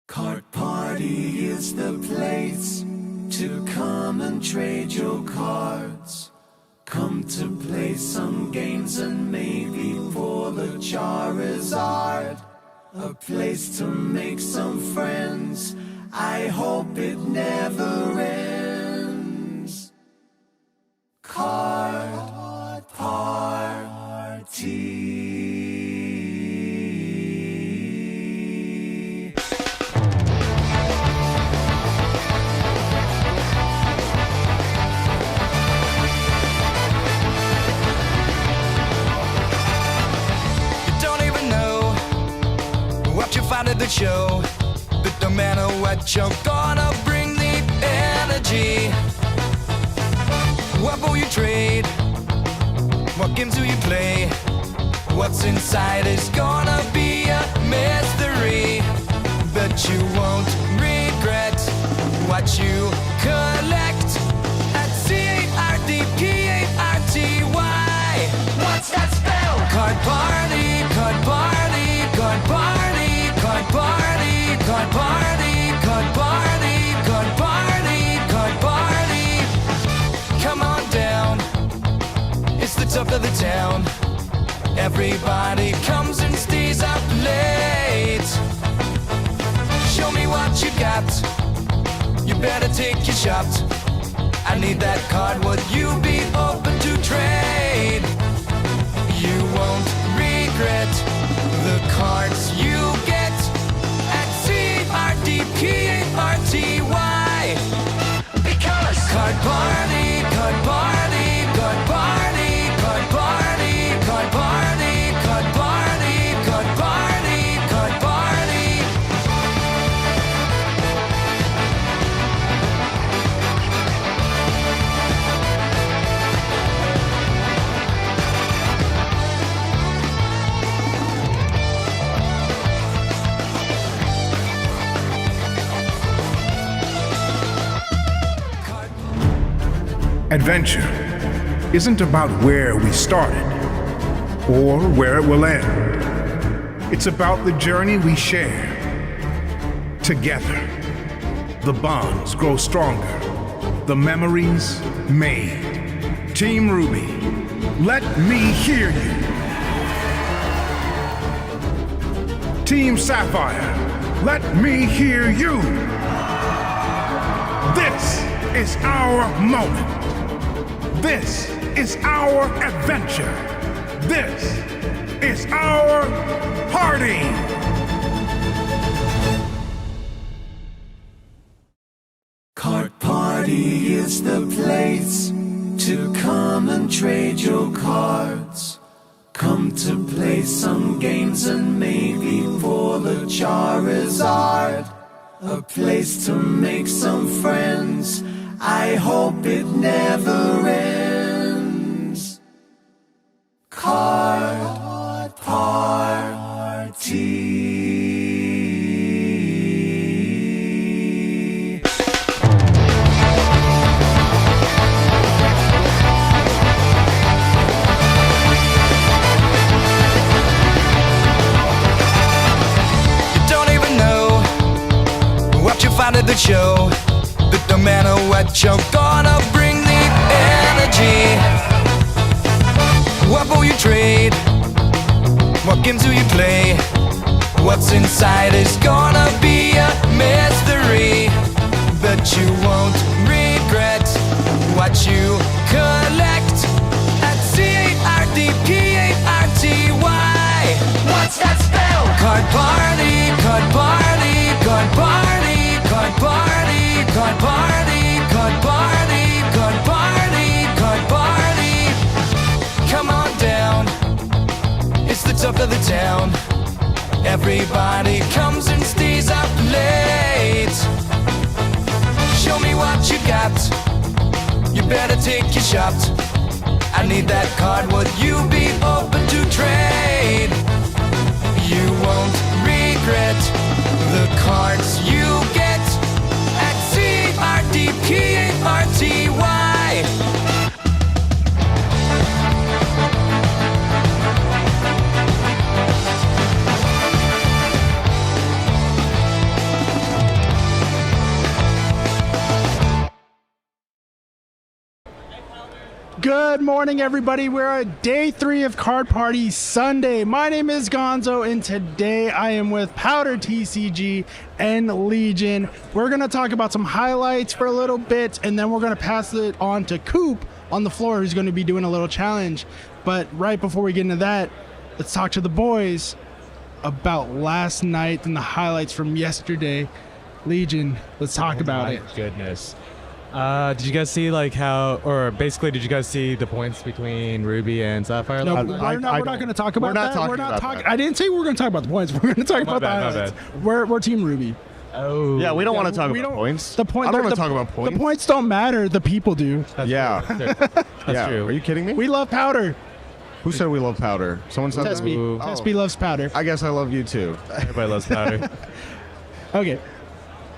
Card Party is the place to come and trade your cards. Come to play some games and maybe pull the Charizard. A place to make some friends. I hope it never ends. Card Party. At the show, but no matter what, you're gonna bring the energy. What will you trade? What games do you play? What's inside is gonna be a mystery, but you won't regret what you collect at CARDPARTY. What's that spell? Card Party, Card Party, Card Party. Card Party, Card Party, Card Party, Card Party, Card Party. Come on down, it's the top of the town. Everybody comes and stays up late. Show me what you got, you better take your shot. I need that card, would you be open to trade? You won't regret the cards you get. CARDPARTY. Because Card Party, Card Party, Card Party, Card Party, Card Party, Card Party, Card Party, Card Party. Adventure isn't about where we started or where it will end. It's about the journey we share. Together, the bonds grow stronger, the memories made. Team Ruby, let me hear you. Team Sapphire, let me hear you. This is our moment. This is our adventure. This is our party. Card Party is the place to come and trade your cards. Come to play some games and maybe pull a Charizard. A place to make some friends. I hope it never ends. Card Party. You don't even know what you find at the show. But no matter what, you're gonna bring the energy. What will you trade? What games do you play? What's inside is gonna be a mystery, but you won't regret what you collect at CARDPARTY. What's that spell? Card Party, Card Party, Card Party, Card Party. Card Party, Card Party, Card Party, Card Party. Come on down, it's the top of the town. Everybody comes and stays up late. Show me what you got, you better take your shot. I need that card, would you be open to trade? You won't regret the cards you get. CARDPARTY. Good morning, everybody. We're at day 3 of Card Party Sunday. My name is Gonzo, and today I am with Powder TCG and Legion. We're going to talk about some highlights for a little bit, and then we're going to pass it on to Coop on the floor, who's going to be doing a little challenge. But right before we get into that, let's talk to the boys about last night and the highlights from yesterday. Legion, let's talk about it. Goodness. Did you guys see did you guys see the points between Ruby and Sapphire? No, we're not going to talk about that. We're not talking. I didn't say we were going to talk about the points. We're going to talk about the highlights. We're Team Ruby. Oh. Yeah, we don't want to talk about points. I don't want to talk about points. The points don't matter. The people do. That's true. Are you kidding me? We love Powder. Who said we love Powder? Someone said Tesby. that? Tesby loves Powder. I guess I love you too. Everybody loves Powder. Okay,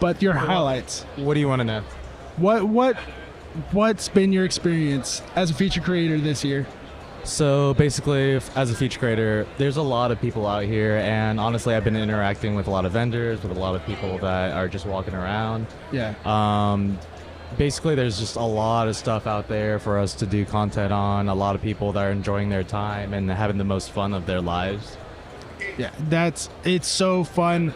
but your highlights. What do you want to know? What's been your experience as a feature creator this year? So basically, as a feature creator, there's a lot of people out here, and honestly, I've been interacting with a lot of vendors, with a lot of people that are just walking around. Yeah. Basically, there's just a lot of stuff out there for us to do content on, a lot of people that are enjoying their time and having the most fun of their lives. Yeah, it's so fun.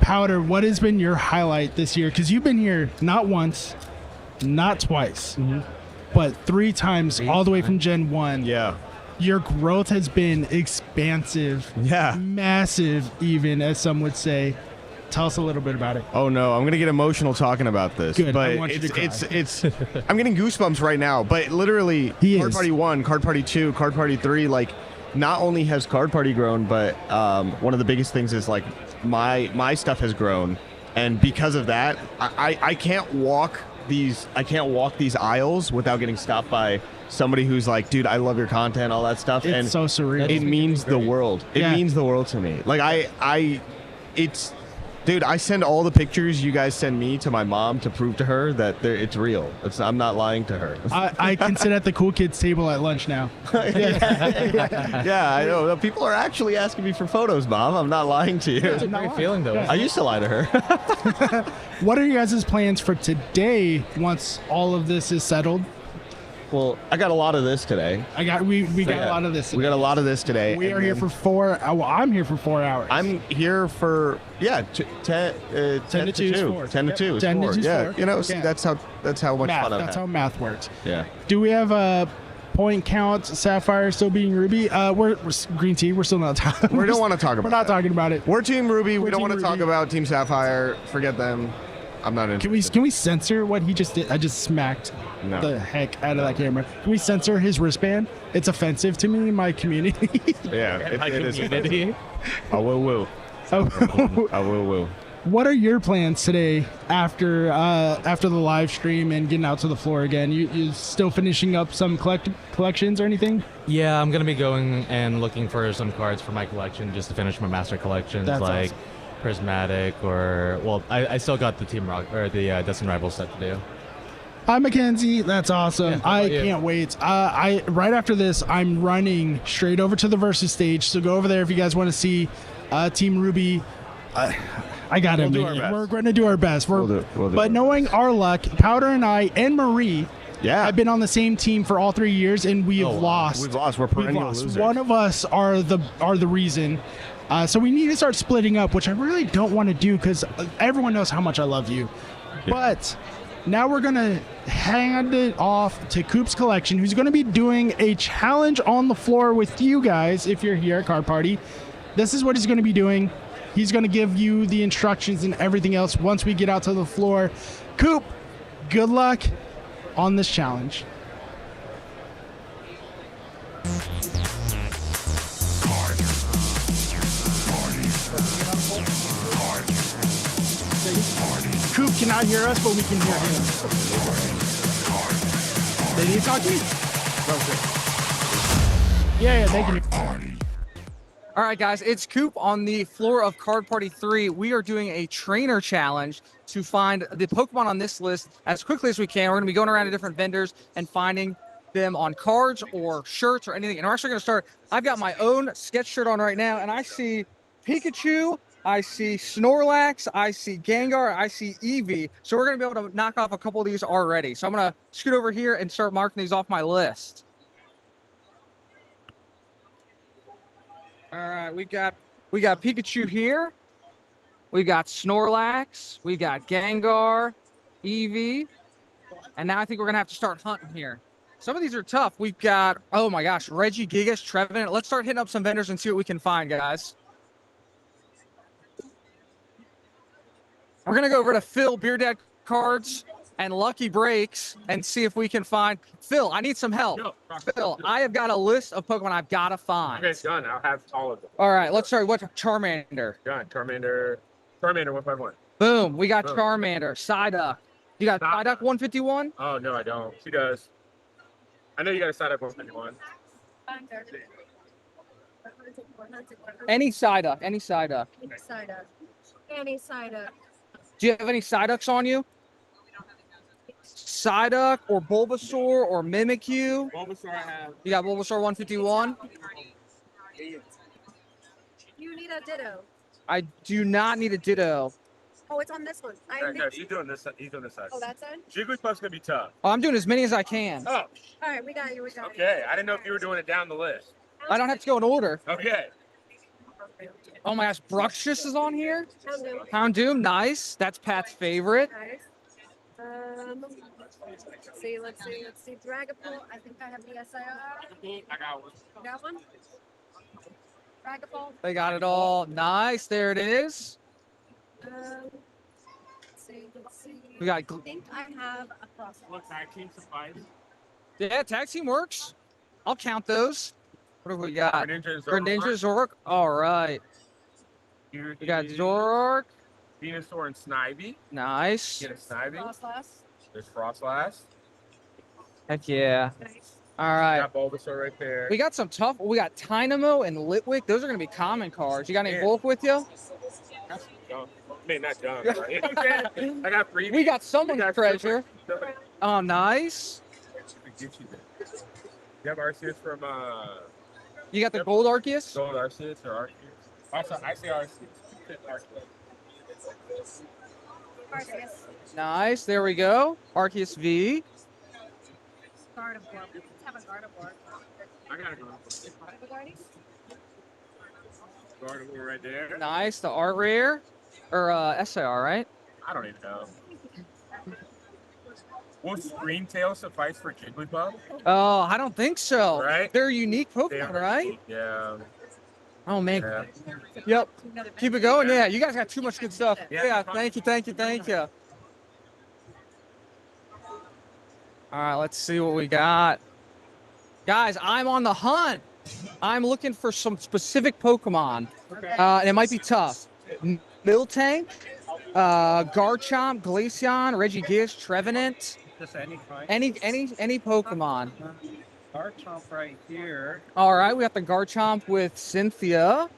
Powder, what has been your highlight this year? Because you've been here not once, not twice, but 3 times all the way from Gen 1. Yeah. Your growth has been expansive. Yeah. Massive, even, as some would say. Tell us a little bit about it. Oh no, I'm gonna get emotional talking about this. Good. But I want you to cry. it's I'm getting goosebumps right now. But literally, Card Party 1, Card Party 2, Card Party 3, like, not only has Card Party grown, but one of the biggest things is like my stuff has grown, and because of that, I can't walk these aisles without getting stopped by somebody who's like, dude, I love your content, all that stuff. It's so surreal. It means the world. It means the world to me. Like dude, I send all the pictures you guys send me to my mom to prove to her that it's real. I'm not lying to her. I can sit at the cool kids table at lunch now. Yeah, I know. People are actually asking me for photos, Mom. I'm not lying to you. It's a great feeling, though. I used to lie to her. What are you guys' plans for today once all of this is settled? Well, I got a lot of this today. We got a lot of this today. We got a lot of this today. We are here for 4 hours. Well, I'm here for 4 hours. I'm here for 10 to 2. 10 to 2 is 10 to 2 is 4. 4. Yeah, you know, see, that's how much math. fun I've That's how had. math works. Yeah. Do we have a point count? Sapphire still being Ruby? We're green tea. We're still not talking. We don't want to talk about We're not talking about it. We're Team Ruby. We don't Team want to talk Ruby. about Team Sapphire. Forget them. I'm not interested. Can we censor what he just did? I just smacked the heck out of that camera. Can we censor his wristband? It's offensive to me in my community. Yeah, it is. Community. I will. Oh. I will. What are your plans today after the live stream and getting out to the floor again? You still finishing up some collections or anything? Yeah, I'm going to be going and looking for some cards for my collection just to finish my master collections. That's like awesome. Prismatic I still got the Team Rock or the Destined Rivals set to do. Hi, Mackenzie. That's awesome. Yeah, I yeah. can't wait. Right after this, I'm running straight over to the Versus stage. So go over there if you guys want to see Team Ruby. I got him. We're going to do our best. We'll do but it. knowing our luck, Powder and I and Marie have been on the same team for all 3 years, and we have lost. We've lost. We're perennial losers. One of us are the reason. So we need to start splitting up, which I really don't want to do because everyone knows how much I love you. Yeah. But now we're going to hand it off to Coop's Collection, who's going to be doing a challenge on the floor with you guys if you're here at Card Party. This is what he's going to be doing. He's going to give you the instructions and everything else once we get out to the floor. Coop, good luck on this challenge. Coop cannot hear us, but we can hear him. They need to talk to me? Yeah, they can. All right, guys, it's Coop on the floor of Card Party 3. We are doing a trainer challenge to find the Pokemon on this list as quickly as we can. We're going to be going around to different vendors and finding them on cards or shirts or anything. And we're actually going to start. I've got my own sketch shirt on right now, and I see Pikachu, I see Snorlax, I see Gengar, I see Eevee. So we're going to be able to knock off a couple of these already. So I'm going to scoot over here and start marking these off my list. All right, we got Pikachu here. We got Snorlax, we got Gengar, Eevee, and now I think we're going to have to start hunting here. Some of these are tough. We've got, oh my gosh, Regigigas, Trevenant. Let's start hitting up some vendors and see what we can find, guys. We're going to go over to Phil, Beer Dad Cards, and Lucky Breaks and see if we can find... Phil, I need some help. Phil, I have got a list of Pokemon I've got to find. Okay, done. I'll have all of them. All right, let's start with Charmander. Done. Charmander 151. Boom, we got Boom. Charmander. Psyduck. You got Psyduck 151? Oh, no, I don't. She does. I know you got a side up 151. Any Psyduck. Any side up. Do you have any Psyducks on you? Psyduck or Bulbasaur or Mimikyu? Bulbasaur I have. You got Bulbasaur 151? You need a Ditto. I do not need a Ditto. Oh, it's on this one. No, she's doing this. He's doing this side. Oh, that side? Jigglypuff's gonna be tough. Oh, I'm doing as many as I can. Oh, All right, we got you. okay. I didn't know if you were doing it down the list. I don't have to go in order. Okay. Oh my gosh, Bruxish is on here? Houndoom. Houndoom, nice. That's Pat's favorite. Nice. Let's see. Dragapult. I think I have the SIR. I got one. You got one? Dragapult. They got it all. Nice, there it is. Let's see. We got, I think I have a cross. Look, tag team supplies. yeah, tag team works. I'll count those. What have we got? Greninja, Greninja, Zoroark. All right. Here We got is Zoroark. Venusaur and Snivy. Nice. Get a Snivy. Frostlass. There's Frostlass. Heck yeah. Nice. All right. Got Bulbasaur right there. We got some tough. We got Tynamo and Litwick. Those are going to be common cards. You got any Yeah. bulk with you? That's junk. I mean, not junk, right? You know what I'm saying? I got freebies. We got someone's We got treasure. super- Oh, nice. You have Arceus from You got the gold Arceus? Gold Arceus or Arceus? Also, I say Arceus. Arceus. Arceus. Nice. There we go. Arceus V. Gardevoir. Let's have a Gardevoir. I gotta go. Have a Guardian? Gardevoir right there. Nice. The art rare. Or SIR, right? I don't even know. Will Screen Tail suffice for Jigglypuff? Oh, I don't think so. Right? They're a unique They Pokemon, are- right? Yeah. Oh, man. Yeah. Yep. Keep it going. Yeah, you guys got too much good stuff. Yeah. Yeah, thank you. All right, let's see what we got. Guys, I'm on the hunt. I'm looking for some specific Pokemon. And it might be tough. Miltank, Garchomp, Glaceon, Regigigas, Trevenant. Just any kind. Any Pokemon. Garchomp right here. All right, we got the Garchomp with Cynthia.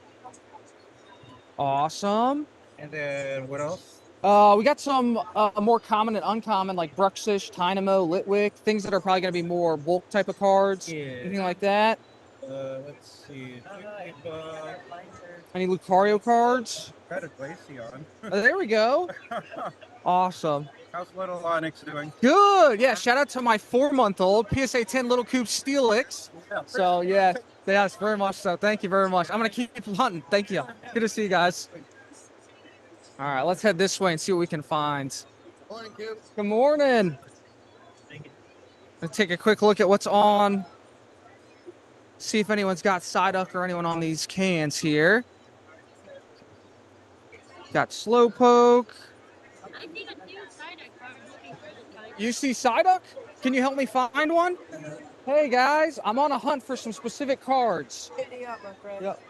Awesome. And then what else? We got some more common and uncommon, like Bruxish, Tynamo, Litwick, things that are probably going to be more bulk type of cards. Yeah. Anything like that? Let's see. Any Lucario cards? Got a Glaceon. There we go. Awesome. How's little Onyx doing? Good. Yeah, shout out to my 4-month-old PSA 10 Little Coop Steelix. So, yeah, yes, very much so. Thank you very much. I'm going to keep hunting. Thank you. Good to see you guys. All right, let's head this way and see what we can find. Morning, Coop. Good morning. Let's take a quick look at what's on. See if anyone's got Psyduck or anyone on these cans here. Got Slowpoke. You see Psyduck? Can you help me find one? Hey guys, I'm on a hunt for some specific cards. Yep.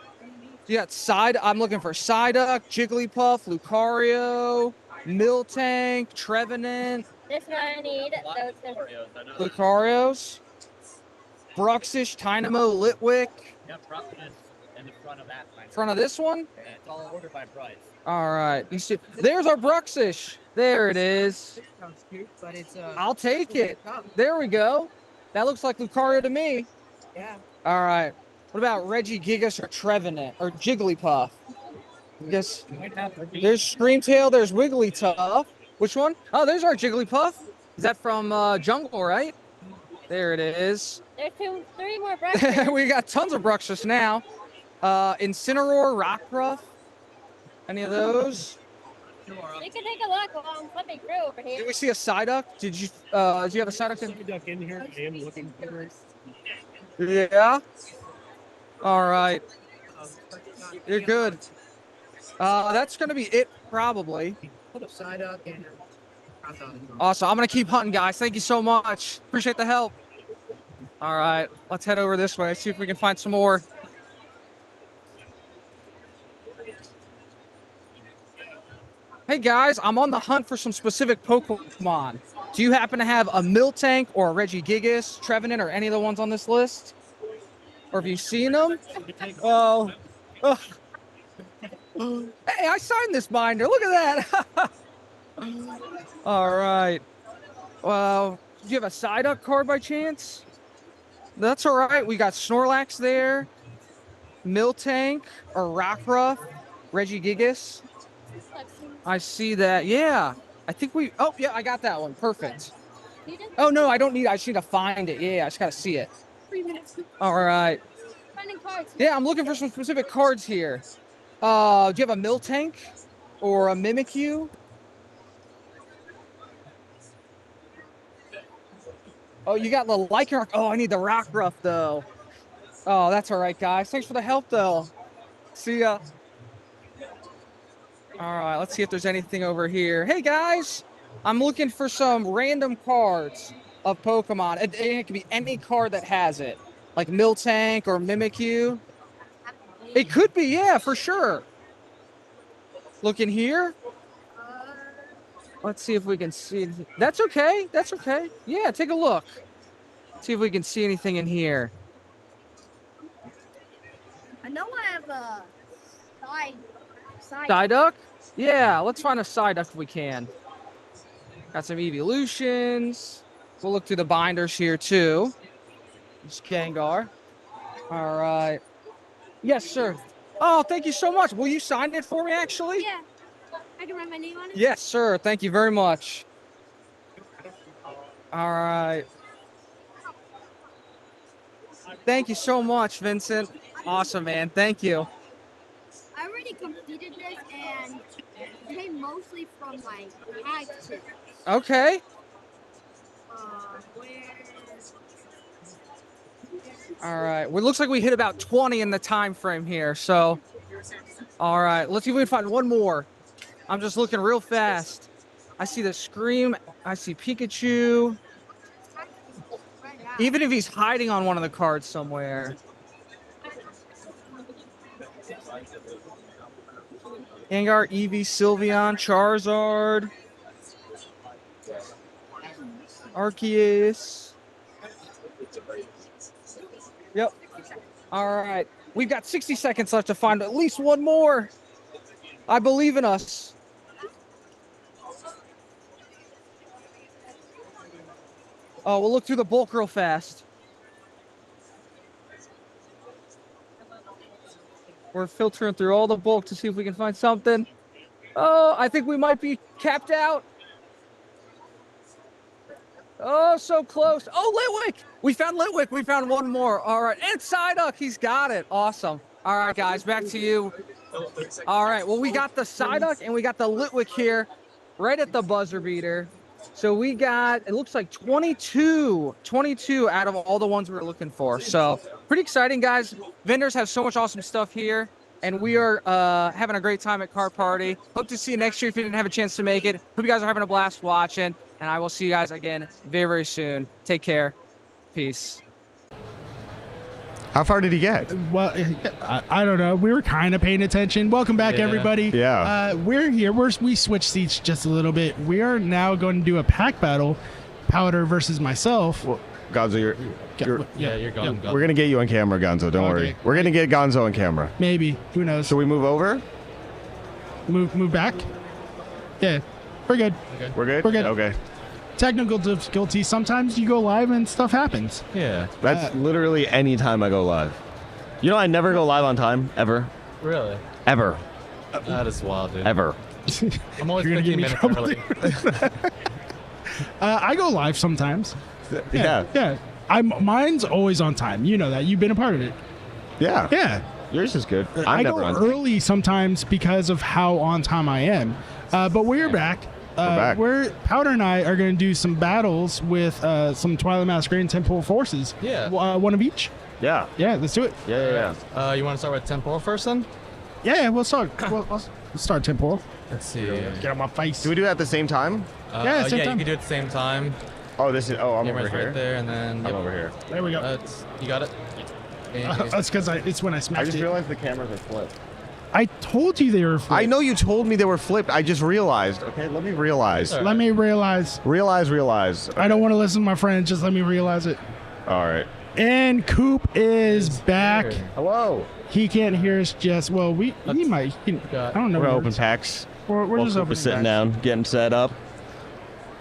You got I'm looking for Psyduck, Jigglypuff, Lucario, Miltank, Trevenant. This one I need. Lucarios. Bruxish, Tynamo, Litwick. Yep, Bruxish in the front of that line. Front of this one? Yeah, it's all ordered by price. All right. You see, there's our Bruxish. There it is. Sounds cute, but it's I'll take it. There we go. That looks like Lucario to me. Yeah. All right. What about Regigigas or Trevenant or Jigglypuff? Yes. There's Screamtail. There's Wigglytuff. Which one? Oh, there's our Jigglypuff. Is that from Jungle, right? There it is. There's three more breakfasts. We got tons of Bruxish now. Incineroar, Rockruff. Any of those? You can take a look while I'm flipping through over here. Did we see a Psyduck? Did you have a Psyduck? Duck in here. I am looking for it. Yeah. All right. You're good. That's gonna be it probably. Put a side up and Awesome. I'm gonna keep hunting, guys. Thank you so much. Appreciate the help. All right, let's head over this way. See if we can find some more. Hey guys, I'm on the hunt for some specific Pokemon. Do you happen to have a Miltank or a Regigigas, Trevenant, or any of the ones on this list? Or have you seen them? Oh. Hey, I signed this binder. Look at that. All right. Well, do you have a Psyduck card by chance? That's all right. We got Snorlax there, Miltank or Rockruff, Regigigas. I see that. Yeah. I think we... Oh, yeah, I got that one. Perfect. Oh, no, I don't need... I just need to find it. Yeah, I just got to see it. 3 minutes. All right. Finding cards. Yeah, I'm looking for some specific cards here. Do you have a Miltank or a Mimikyu? Oh, you got the Lycanroc. Oh, I need the Rockruff, though. Oh, that's all right, guys. Thanks for the help, though. See ya. All right, let's see if there's anything over here. Hey, guys. I'm looking for some random cards of Pokemon. It can be any card that has it, like Miltank or Mimikyu. It could be, yeah, for sure. Looking here. Let's see if we can see. That's okay. That's okay. Yeah, take a look. See if we can see anything in here. I know I have a side. Psyduck? Yeah, let's find a Psyduck if we can. Got some evolutions. We'll look through the binders here too. It's Gengar. All right. Yes, sir. Oh, thank you so much. Will you sign it for me, actually? Yeah. I can write my name on it? Yes, sir. Thank you very much. All right. Thank you so much, Vincent. Awesome, man. Thank you. I already completed this and it came mostly from my tag tip. Okay. Where... All right. Well, it looks like we hit about 20 in the time frame here. So, all right. Let's see if we can find one more. I'm just looking real fast. I see the Scream. I see Pikachu. Even if he's hiding on one of the cards somewhere. Gengar, Eevee, Sylveon, Charizard, Arceus. Yep. All right. We've got 60 seconds left to find at least one more. I believe in us. Oh, we'll look through the bulk real fast. We're filtering through all the bulk to see if we can find something. Oh, I think we might be capped out. Oh, so close. Oh, Litwick. We found Litwick. We found one more. All right. And Psyduck. He's got it. Awesome. All right, guys. Back to you. All right. Well, we got the Psyduck and we got the Litwick here right at the buzzer beater. So we got, it looks like 22 out of all the ones we were looking for. So pretty exciting, guys. Vendors have so much awesome stuff here. And we are having a great time at Card Party. Hope to see you next year if you didn't have a chance to make it. Hope you guys are having a blast watching. And I will see you guys again very, very soon. Take care. Peace. How far did he get? Well, I don't know. We were kind of paying attention. Welcome back, everybody. Yeah. We're here. We switched seats just a little bit. We are now going to do a pack battle. Powder versus myself. Well, Gonzo, you're gone. we're going to get you on camera, Gonzo. Don't worry. We're going to get Gonzo on camera. Maybe. Who knows? Should we move over? Move back? Yeah. We're good. Okay. We're good? We're good. Okay. Technical difficulty. Sometimes you go live and stuff happens. Yeah. That's literally any time I go live. You know, I never go live on time, ever. Really? Ever. That is wild, dude. ever. I'm always You're gonna 15 give me minutes trouble. early. I go live sometimes. Yeah. Yeah. Mine's always on time. You know that. You've been a part of it. Yeah. Yeah. Yours is good. I'm I never go on. early sometimes because of how on time I am. But we're back. back. Powder and I are going to do some battles with some Twilight Masquerade and Temple Forces. Yeah. One of each. Yeah. Yeah, let's do it. Yeah. You want to start with Temporal first then? Yeah, we'll start. Let's start Temple. Let's see. Get on my face. Do we do that at the same time? Yeah, same yeah, time. you can do it at the same time. Oh, this is. Oh, I'm over Camera's here. right there, and then I'm over here. There we go. You got it. And That's because it's when I I smashed just it. realized the cameras are flipped. I told you they were flipped. I know you told me they were flipped. I just realized. Okay, let me realize. Let me realize. Realize. I don't want to listen to my friends. Just let me realize it. All right. And Coop is back. here. Hello. He can't hear us just well. He might. I don't know. We're what open it is. packs. We're just opening sitting packs. down, getting set up.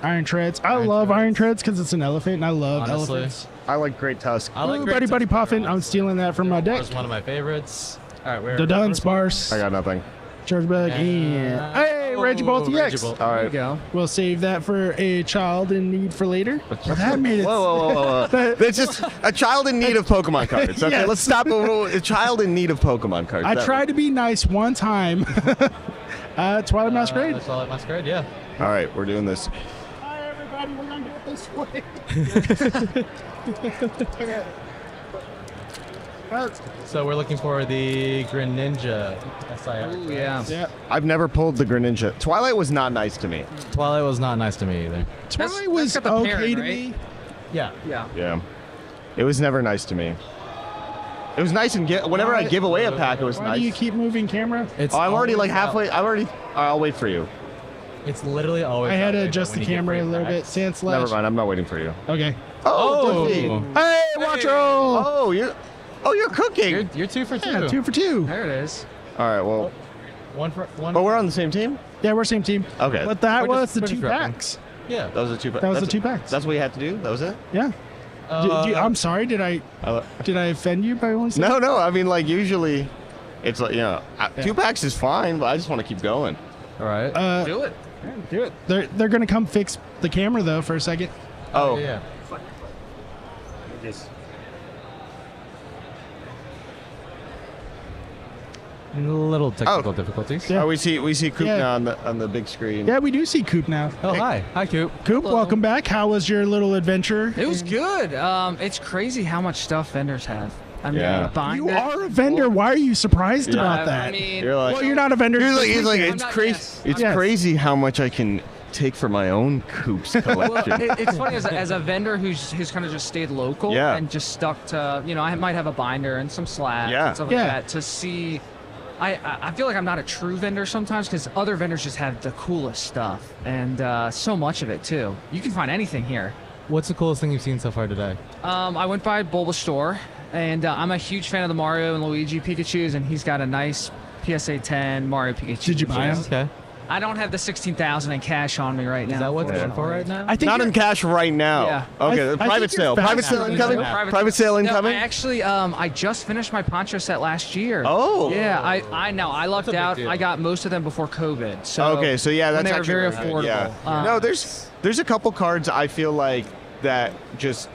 Iron Treads. I love Iron Treads because it's an elephant, and I love Honestly. elephants. I like Great Tusk. I like Ooh, Great Buddy Tusk. Puffin. I'm stealing that from my deck. That's one of my favorites. All right, we're The Dunsparce. I got nothing. Chargeback. And hey, Regibolt EX. Regibolt. All right. There you go. We'll save that for a child in need for later. Well, that made it. Whoa. That's just a child in need of Pokemon cards. Okay, Yes. let's stop. A child in need of Pokemon cards. I tried to be nice one time. Twilight Masquerade. Twilight Masquerade, yeah. All right, we're doing this. Hi, everybody. We're going to do it this way. So we're looking for the Greninja SIR. Ooh, yeah. Yeah. I've never pulled the Greninja. Twilight was not nice to me. Twilight was not nice to me either. Twilight was got the okay parent, to right? me. Yeah. Yeah. Yeah. It was never nice to me. It was nice and whenever I give away a pack, it was Why nice. do you keep moving camera? It's I'm already like always halfway. I'll wait for you. It's literally always. I had that to way, adjust but the when you get camera a free little bit. packs- Sand slash. Never mind. I'm not waiting for you. Okay. Oh, Oh. Duffy. Hey, Watcho! Oh, you're cooking. You're 2 for 2. Yeah, 2 for 2. There it is. All right. Well, One for one. we're on the same team. Yeah, we're same team. Okay. But that We're was just- the we're 2 just repping. packs. Yeah. That was the two. That was the 2 packs. That's what you had to do. That was it. Yeah. I'm sorry. Did I offend you by only saying? No. I mean, like usually, it's like 2 packs is fine, but I just want to keep going. All right. Do it. Do it. They're gonna come fix the camera though for a second. Oh. Yeah. Little technical difficulties. Yeah. Oh, we see Coop Yeah. now on the big screen. Yeah, we do see Coop now. Oh, hi, Coop. Coop, welcome back. How was your little adventure? It was good. It's crazy how much stuff vendors have. I mean, Yeah. buying You it- are a vendor. Why are you surprised about that? I mean, You're like, Well, you're not a vendor. he's like, I'm it's not- crazy. yes. It's Yes. crazy how much I can take for my own Coops well, collection. it's funny as a vendor who's kind of just stayed local Yeah. and just stuck to, I might have a binder and some slabs Yeah. and stuff Yeah. like that to see. I feel like I'm not a true vendor sometimes because other vendors just have the coolest stuff and so much of it too. You can find anything here. What's the coolest thing you've seen so far today? I went by Bulbasaur, and I'm a huge fan of the Mario and Luigi Pikachus, and he's got a nice PSA 10 Mario Pikachu. Did you buy him? Okay. I don't have the 16,000 in cash on me right now. Is that what's Yeah. going for right now? I think Not in you're- cash right now. Yeah. Okay, I the think private you're sale. fast Private sale now. incoming. Private sale incoming. No, I actually, I just finished my poncho set last year. Oh. Yeah, I know. I lucked big out. deal. I got most of them before COVID. So Okay, so yeah, when that's they were actually very really good. affordable. Yeah. No, there's a couple cards I feel like that just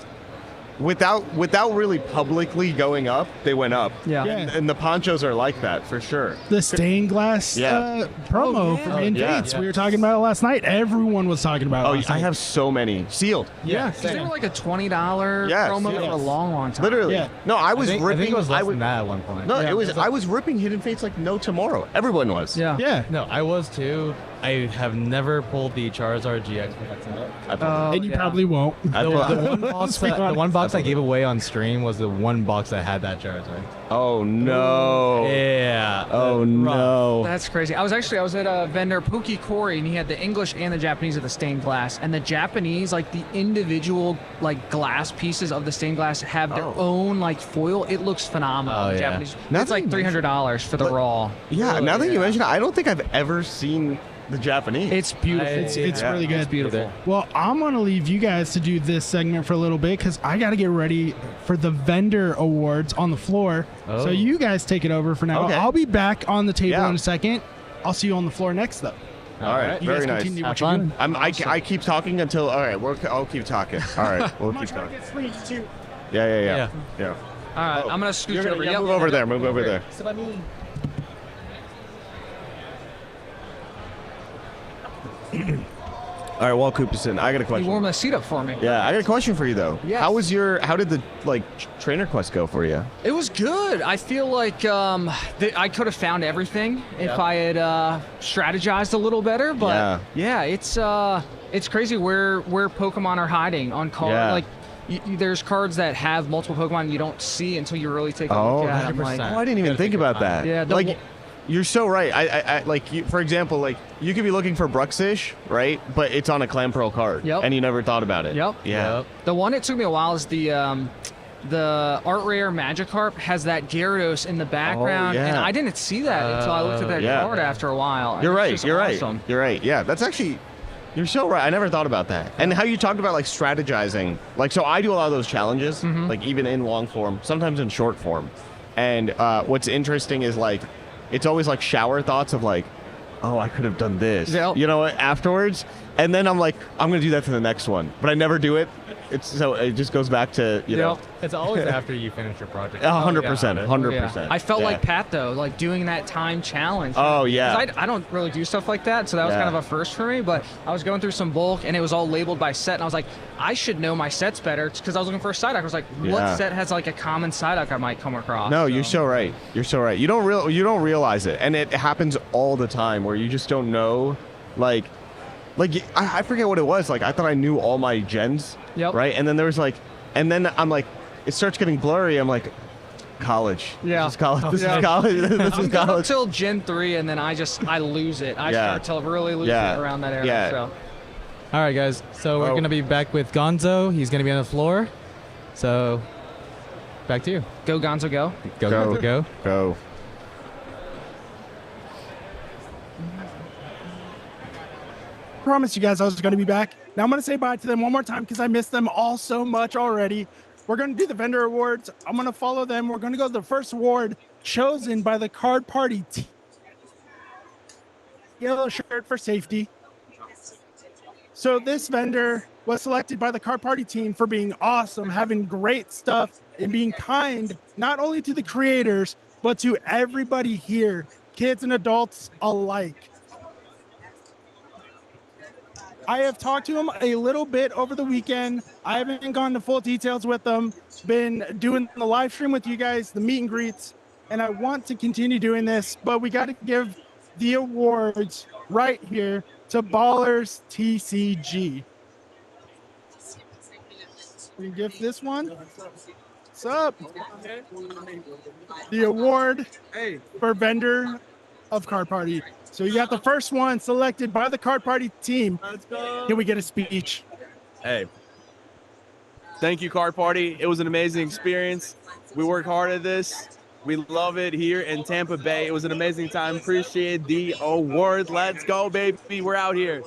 without really publicly going up, they went up. Yeah. Yeah. And the ponchos are like that for sure. the stained glass Yeah. promo Oh, yeah. from Oh, Invades. yeah. We were talking about it last night. Everyone was talking about it. Oh, last I night. have so many sealed. Yeah. They were like a $20 Yes, promo yes. for a long time. Literally. Yeah. No, I was I think ripping. it was less I would, than that at one point. No, Yeah. it was. I was ripping Hidden Fates like no tomorrow. Everyone was. Yeah. Yeah. No, I was too. I have never pulled the Charizard GX from that setup. I thought- And you probably won't. I The, thought- the one box, the one box I gave away on stream was the one box that had that Charizard. oh no. Yeah. Oh rough. no. That's crazy. I was at a vendor, Pookie Corey, and he had the English and the Japanese of the stained glass. And the Japanese, like the individual like glass pieces of the stained glass have their own like foil. It looks phenomenal. Oh, yeah. Japanese. Now It's that like you mention- $300 for the But- raw. Yeah. Now that you mention it, I don't think I've ever seen the Japanese. It's beautiful. It's Yeah. really good. It's beautiful. Well, I'm going to leave you guys to do this segment for a little bit because I got to get ready for the vendor awards on the floor. Oh. So you guys take it over for now. Okay. I'll be back on the table Yeah. in a second. I'll see you on the floor next, though. All right, You very guys nice. continue Have what you're fun. doing. I keep talking until, all right, I'll keep talking. All right, we'll keep talking. Yeah. All right, I'm gonna scoot over. Move over there. Move over there. All right, Walt Cooperson, I got a You question. warm the seat up for me. Yeah, I got a question for you though. Yes. How did the trainer quest go for you? It was good. I feel like I could have found everything if I had strategized a little better. But yeah, it's crazy where Pokemon are hiding on cards. Yeah. Like there's cards that have multiple Pokemon you don't see until you really take a look at them. Like, I didn't even think about that. Yeah, you're so right. I for example, like you could be looking for Bruxish, right? But it's on a Clamperl card, and you never thought about it. Yep. Yeah. Yep. The one that took me a while is the Art Rare Magikarp has that Gyarados in the background, and I didn't see that until I looked at that card after a while. You're right. Just You're awesome. right. You're right. Yeah, that's actually. You're so right. I never thought about that. And how you talked about like strategizing. Like, so I do a lot of those challenges, like even in long form, sometimes in short form. And what's interesting is like, it's always like shower thoughts of like, oh, I could have done this, you know, afterwards. And then I'm like, I'm going to do that for the next one. But I never do it. So it just goes back to, you know. It's always after you finish your project. 100%. 100%. I felt like Pat, though, like doing that time challenge. Oh, yeah. 'Cause I don't really do stuff like that, so that was kind of a first for me. But I was going through some bulk, and it was all labeled by set, and I was like, I should know my sets better, because I was looking for a Psyduck. I was like, what set has like a common Psyduck I might come across? No, you're so right. You're so right. You don't realize it, and it happens all the time where you just don't know, like I forget what it was. Like I thought I knew all my gens, right? And then there was like, and then I'm like, it starts getting blurry. I'm like, college. Yeah. This is college. This is college. This is college. Until Gen 3, and then I lose it. I start to really lose it around that area. Yeah. So. All right, guys. So we're going to be back with Gonzo. He's going to be on the floor. So back to you. Go, Gonzo, go. Go, Gonzo, go. Go. Promised you guys I was going to be back. Now I'm going to say bye to them one more time because I missed them all so much already. We're going to do the vendor awards. I'm going to follow them. We're going to go to the first award chosen by the card party team. Yellow shirt for safety. So this vendor was selected by the card party team for being awesome, having great stuff, and being kind, not only to the creators, but to everybody here, kids and adults alike. I have talked to him a little bit over the weekend. I haven't gone into full details with them. Been doing the live stream with you guys, the meet and greets, and I want to continue doing this, but we got to give the awards right here to Ballers TCG. We give this one. What's up? The award for vendor of card party. So you got the first one selected by the card party team. Let's go. Can we get a speech? Hey, thank you, card party. It was an amazing experience. We work hard at this. We love it here in Tampa Bay. It was an amazing time. Appreciate the award. Let's go, baby. We're out here.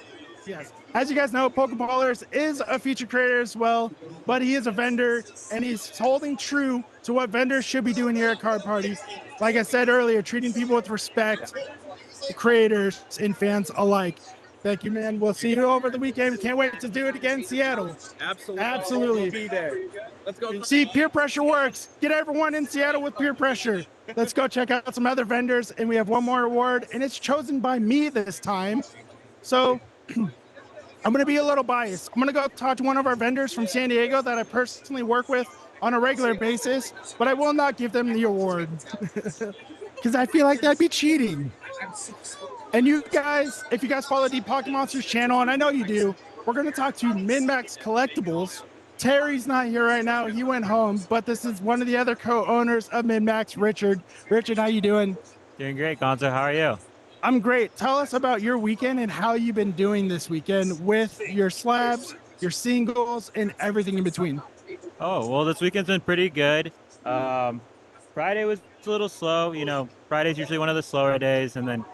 Yes. As you guys know, Pokeballers is a feature creator as well, but he is a vendor, and he's holding true to what vendors should be doing here at Card Party. Like I said earlier, treating people with respect, creators and fans alike. Thank you, man. We'll see you over the weekend. Can't wait to do it again in Seattle. Absolutely. We'll be there. Let's go. See, peer pressure works. Get everyone in Seattle with peer pressure. Let's go check out some other vendors, and we have one more award, and it's chosen by me this time. So I'm going to be a little biased. I'm going to go talk to one of our vendors from San Diego that I personally work with on a regular basis, but I will not give them the award because I feel like that'd be cheating. And you guys, if you guys follow Deep Pocket Monsters channel, and I know you do, we're going to talk to Min-Max Collectibles. Terry's not here right now. He went home, but this is one of the other co-owners of Min-Max, Richard. Richard, how you doing? Doing great, Gonzo. How are you? I'm great. Tell us about your weekend and how you've been doing this weekend with your slabs, your singles, and everything in between. Oh, well, this weekend's been pretty good. Friday was a little slow. You know, Friday's usually one of the slower days. And then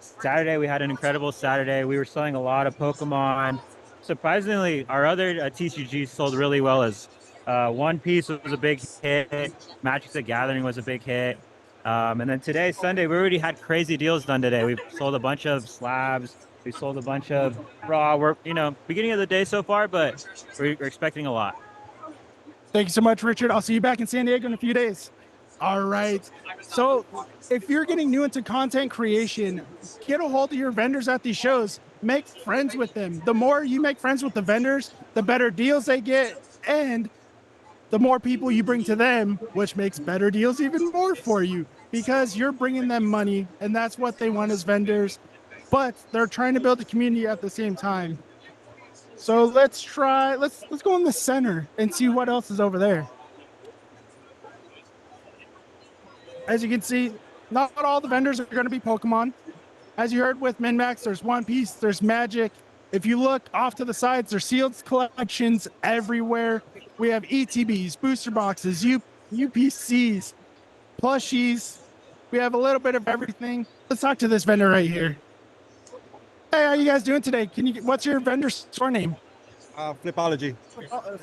Saturday, we had an incredible Saturday. We were selling a lot of Pokemon. Surprisingly, our other TCGs sold really well. As One Piece was a big hit. Magic the Gathering was a big hit. And then today, Sunday, we already had crazy deals done today. We sold a bunch of slabs. We sold a bunch of raw. We're, beginning of the day so far, but we're expecting a lot. Thank you so much, Richard. I'll see you back in San Diego in a few days. All right. So if you're getting new into content creation, get a hold of your vendors at these shows. Make friends with them. The more you make friends with the vendors, the better deals they get, and the more people you bring to them, which makes better deals even more for you, because you're bringing them money, and that's what they want as vendors. But they're trying to build a community at the same time. So let's go in the center and see what else is over there. As you can see, not all the vendors are going to be Pokemon. As you heard with MinMax, there's One Piece, there's Magic. If you look off to the sides, there's sealed collections everywhere. We have ETBs, booster boxes, UPCs, plushies. We have a little bit of everything. Let's talk to this vendor right here. Hey, how you guys doing today? What's your vendor store name? Flipology.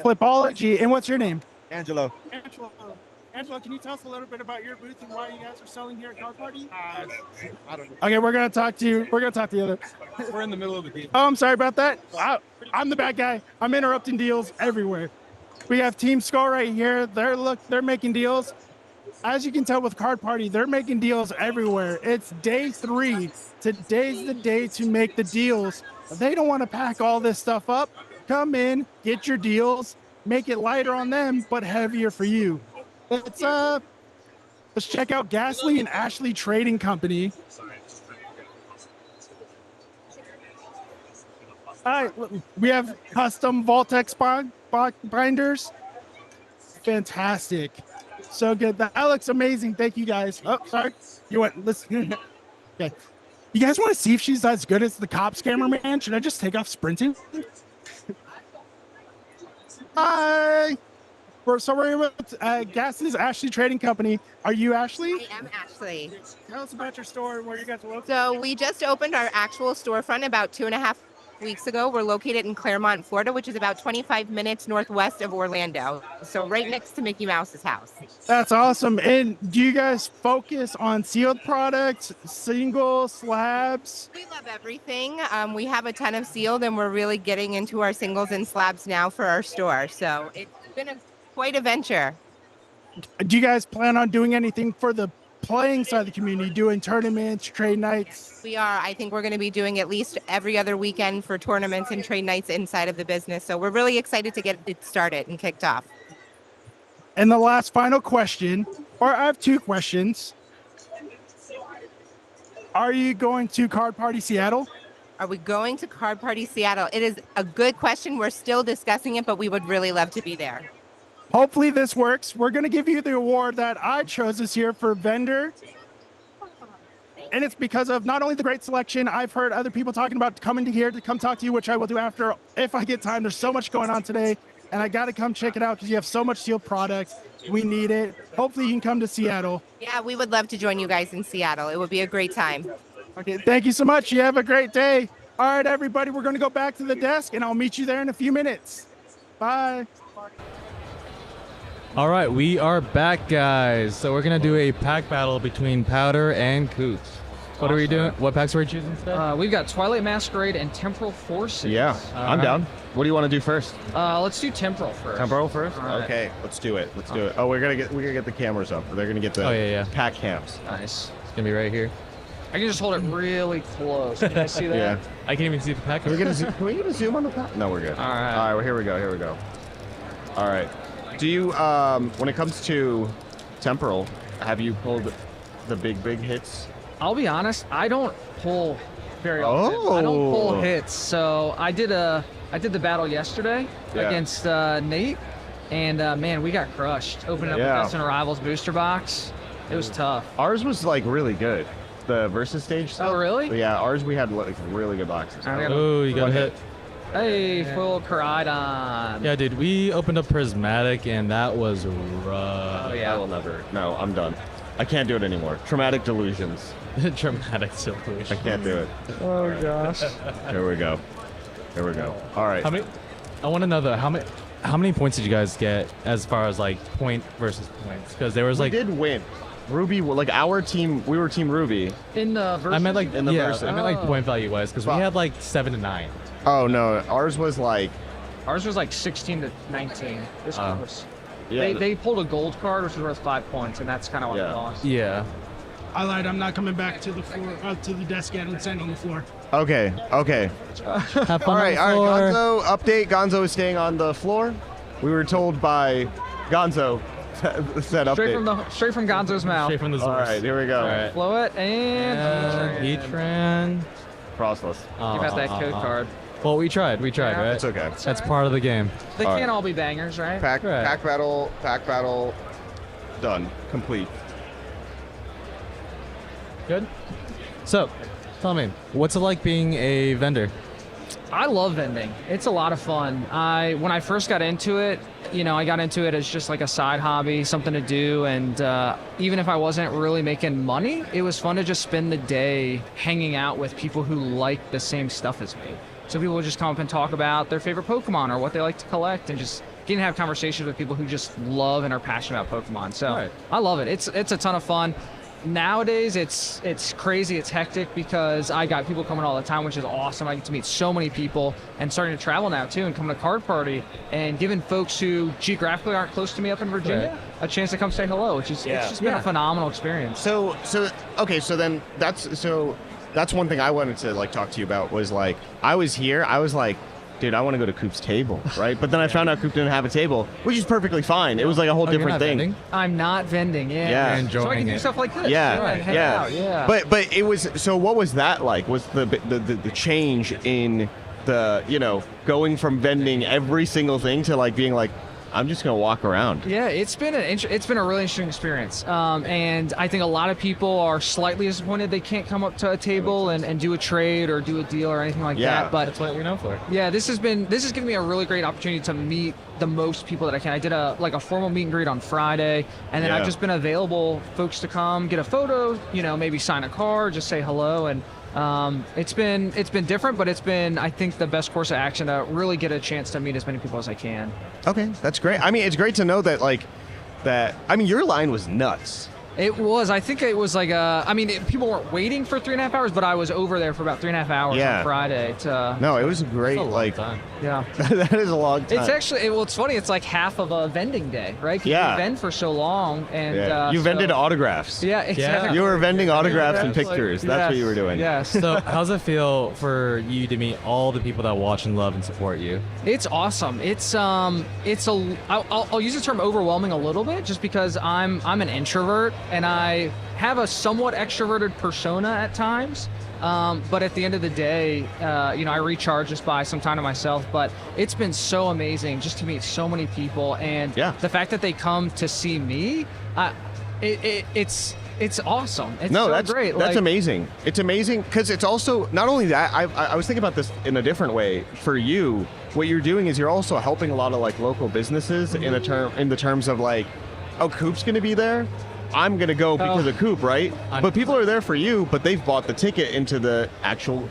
Flipology. And what's your name? Angelo. Angelo, can you tell us a little bit about your booth and why you guys are selling here at Card Party? I don't know. Okay, we're gonna talk to you. We're gonna talk to the other. We're in the middle of the game. Oh, I'm sorry about that. I'm the bad guy. I'm interrupting deals everywhere. We have Team Skull right here. They're making deals. As you can tell with Card Party, they're making deals everywhere. It's day 3. Today's the day to make the deals. They don't want to pack all this stuff up. Come in, get your deals, make it lighter on them, but heavier for you. Let's check out Gasly and Ashley Trading Company. All right, we have custom Voltex binders. Fantastic. So good. That looks amazing. Thank you guys. Oh, sorry. You went, listen. Okay. You guys want to see if she's as good as the cops cameraman? Should I just take off sprinting? Hi. So we're with Gasly's Ashley Trading Company. Are you Ashley? I am Ashley. Tell us about your store and where you guys are located. So we just opened our actual storefront about 2.5 weeks ago. We're located in Claremont, Florida, which is about 25 minutes northwest of Orlando. So right next to Mickey Mouse's house. That's awesome. And do you guys focus on sealed products, single slabs? We love everything. We have a ton of sealed, and we're really getting into our singles and slabs now for our store. So it's been quite a venture. Do you guys plan on doing anything for the playing side of the community, doing tournaments, trade nights? We are. I think we're going to be doing at least every other weekend for tournaments and trade nights inside of the business. So we're really excited to get it started and kicked off. And the last final question, or I have 2 questions. Are you going to Card Party Seattle? Are we going to Card Party Seattle? It is a good question. We're still discussing it, but we would really love to be there. Hopefully this works. We're going to give you the award that I chose this year for vendor. And it's because of not only the great selection, I've heard other people talking about coming to here to come talk to you, which I will do after if I get time. There's so much going on today, and I got to come check it out because you have so much sealed products. We need it. Hopefully you can come to Seattle. Yeah, we would love to join you guys in Seattle. It would be a great time. Okay, thank you so much. You have a great day. All right, everybody, we're going to go back to the desk, and I'll meet you there in a few minutes. Bye. All right, we are back, guys. So we're gonna do a pack battle between Powder and Coots. What are we doing? What packs are we choosing today? We've got Twilight Masquerade and Temporal Forces. Yeah, I'm down. What do you want to do first? Let's do Temporal first. Temporal first? Right. Okay, let's do it. Let's do it. Oh, we're gonna get the cameras up. They're gonna get the pack cams. Nice. It's gonna be right here. I can just hold it really close. Can you see that? Yeah. I can't even see the pack. Can we get a zoom on the pack? No, we're good. All right. All right, well, here we go. All right. Do you, when it comes to Temporal, have you pulled the big hits? I'll be honest, I don't pull very often. I don't pull hits. So I did the battle yesterday against Nate, and man, we got crushed. Opening up the Best in Rivals booster box. It was tough. Ours was like really good. The versus stage stuff. Oh, really? Yeah, ours we had like really good boxes. Oh, you got hit. Hey, full Koraidon. Yeah, dude, we opened up Prismatic, and that was rough. Oh, yeah. I will never. No, I'm done. I can't do it anymore. Traumatic delusions. Traumatic delusions. I can't do it. Oh, gosh. Here we go. All right. I want to know, though, how many points did you guys get as far as, like, point versus points? Because there was, like... We did win. Ruby, like our team, we were Team Ruby. In the versus? I meant like In the versus. I meant like point value wise because we had like 7 to 9. Oh no, ours was like. Ours was like 16 to 19. This close. Yeah. They pulled a gold card, which was worth 5 points, and that's kind of what we lost. Yeah. I lied. I'm not coming back to the floor, to the desk yet. I'm staying on the floor. Okay. Have fun all right. on the floor. Gonzo, update. Gonzo is staying on the floor. We were told by Gonzo said update. Straight from Gonzo's mouth. Straight from the All source. right, here we go. All right. Blow it and Heatran. Crossless. Give out that code card. Well, we tried, Yeah. right? It's okay. That's part of the game. They All can't right. all be bangers, right? Pack Right. battle, done, complete. Good. So, tell me, what's it like being a vendor? I love vending. It's a lot of fun. When I first got into it, I got into it as just like a side hobby, something to do. And even if I wasn't really making money, it was fun to just spend the day hanging out with people who like the same stuff as me. So people would just come up and talk about their favorite Pokemon or what they like to collect, and just getting to have conversations with people who just love and are passionate about Pokemon. So Right. I love it. It's a ton of fun. Nowadays, it's crazy, it's hectic because I got people coming all the time, which is awesome. I get to meet so many people and starting to travel now too and come to Card Party and giving folks who geographically aren't close to me up in Virginia a chance to come say hello, which is it's just been a phenomenal experience. So then that's one thing I wanted to like talk to you about was like I was here, I was like, dude, I want to go to Coop's table, right? But then I found out Coop didn't have a table, which is perfectly fine. It was like a whole different thing. Vending? I'm not vending, Yeah. You're enjoying so I can do it. stuff like this. Yeah, hang yeah. out, yeah. But it was so. What was that like? Was the change in the going from vending every single thing to like being like, I'm just gonna walk around. Yeah, it's been a really interesting experience, and I think a lot of people are slightly disappointed they can't come up to a table and do a trade or do a deal or anything like that. But That's what you're known for. yeah, this has given me a really great opportunity to meet the most people that I can. I did a formal meet and greet on Friday, and then I've just been available folks to come get a photo, maybe sign a card, just say hello, and it's been different, but it's been, I think, the best course of action to really get a chance to meet as many people as I can. Okay, that's great. I mean, it's great to know that your line was nuts. It was. I think it was like people weren't waiting for 3.5 hours, but I was over there for about 3.5 hours on Friday. No, it was a great time. Yeah. That is a long time. It's actually, it's funny. It's like half of a vending day, right? 'Cause Yeah. you vend for so long, and you vended autographs. Yeah, exactly. You were vending autographs and Like, pictures. That's what you were doing. Yes. So, how's it feel for you to meet all the people that watch and love and support you? It's awesome. I'll use the term overwhelming a little bit, just because I'm an introvert and I have a somewhat extroverted persona at times. But at the end of the day, I recharge just by some time to myself. But it's been so amazing just to meet so many people, and the fact that they come to see me, it's awesome. It's That's great. That's amazing. It's amazing because it's also not only that. I was thinking about this in a different way. For you, what you're doing is you're also helping a lot of like local businesses in the terms of like, oh, Coop's gonna be there. I'm gonna go because of Coop, right? But people are there for you, but they've bought the ticket into the actual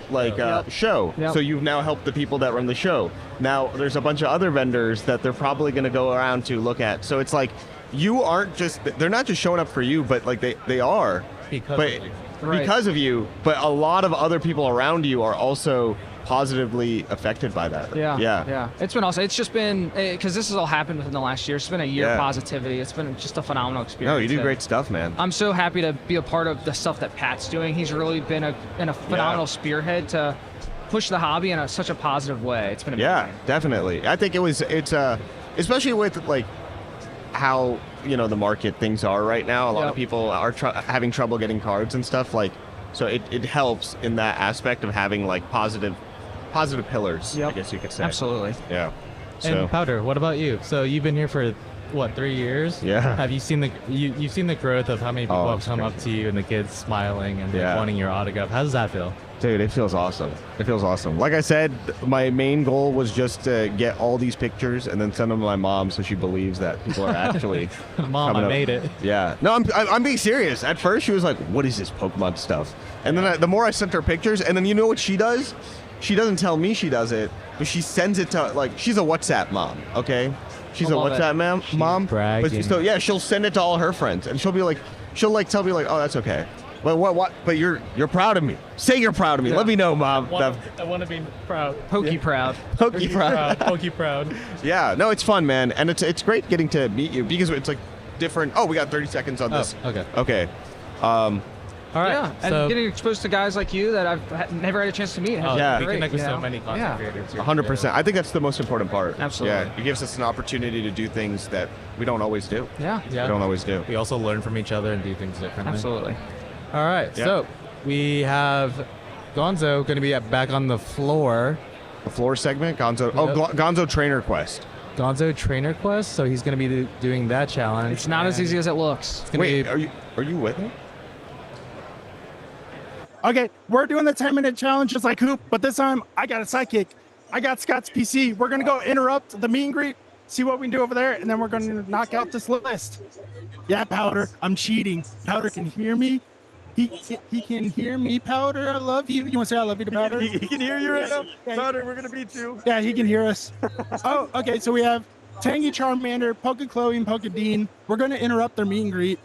show. Yep. So you've now helped the people that run the show. Now there's a bunch of other vendors that they're probably gonna go around to look at. So it's like they're not just showing up for you, but like they are because of you. But a lot of other people around you are also positively affected by that. Yeah. It's been awesome. It's just been, because this has all happened within the last year. It's been a year of positivity. It's been just a phenomenal experience. No, you do great stuff, man. I'm so happy to be a part of the stuff that Pat's doing. He's really been a phenomenal spearhead to push the hobby in such a positive way. It's been amazing. Yeah, definitely. I think it's especially with like how the market things are right now. A lot of people are having trouble getting cards and stuff, like, so it helps in that aspect of having like positive pillars, I guess you could say. Absolutely. Yeah. And Powder, what about you? So you've been here for what, 3 years? Yeah. Have you seen you've seen the growth of how many people have come up to you and the kids smiling and like, wanting your autograph? How does that feel? Dude, it feels awesome. It feels awesome. Like I said, my main goal was just to get all these pictures and then send them to my mom so she believes that people are actually Mom, I made it. Yeah. No, I'm being serious. At first, she was like, what is this Pokemon stuff? And then the more I sent her pictures, and then you know what she does? She doesn't tell me she does it, but she sends it to, like, she's a WhatsApp mom, okay? She's a WhatsApp mom. Bragging. But she'll send it to all her friends, and she'll be like, she'll like tell me like, oh, that's okay. But what? But you're proud of me. Say you're proud of me. Yeah. Let me know, Mom. I want to be proud. Pokey proud. Pokey proud. Pokey proud. Yeah, no, it's fun, man, and it's great getting to meet you because it's like different. Oh, we got 30 seconds on this. Okay. Okay. All right. Yeah, and so, getting exposed to guys like you that I've never had a chance to meet. Yeah. we Great, connect with you so know? many content creators. 100%. I think that's the most important part. Absolutely. Yeah, it gives us an opportunity to do things that we don't always do. Yeah. We don't always do. We also learn from each other and do things differently. Absolutely. All right. Yeah. So we have Gonzo going to be back on the floor. The floor segment, Gonzo. Oh, Gonzo Trainer Quest. Gonzo Trainer Quest. So he's going to be doing that challenge. It's not as easy as it looks. It's gonna Wait, be, are you with me? Okay, we're doing the 10-minute challenge just like Hoop, but this time I got a sidekick. I got Scott's PC. We're gonna go interrupt the meet and greet, see what we can do over there, and then we're gonna knock out this list. Yeah, Powder, I'm cheating. Powder can hear me. He can hear me, Powder. I love you. You want to say I love you to Powder? He can hear you right now. Powder, we're gonna beat you. Yeah, he can hear us. Oh, okay. So we have Tangy Charmander, Poke Chloe, and Poke Dean. We're gonna interrupt their meet and greet.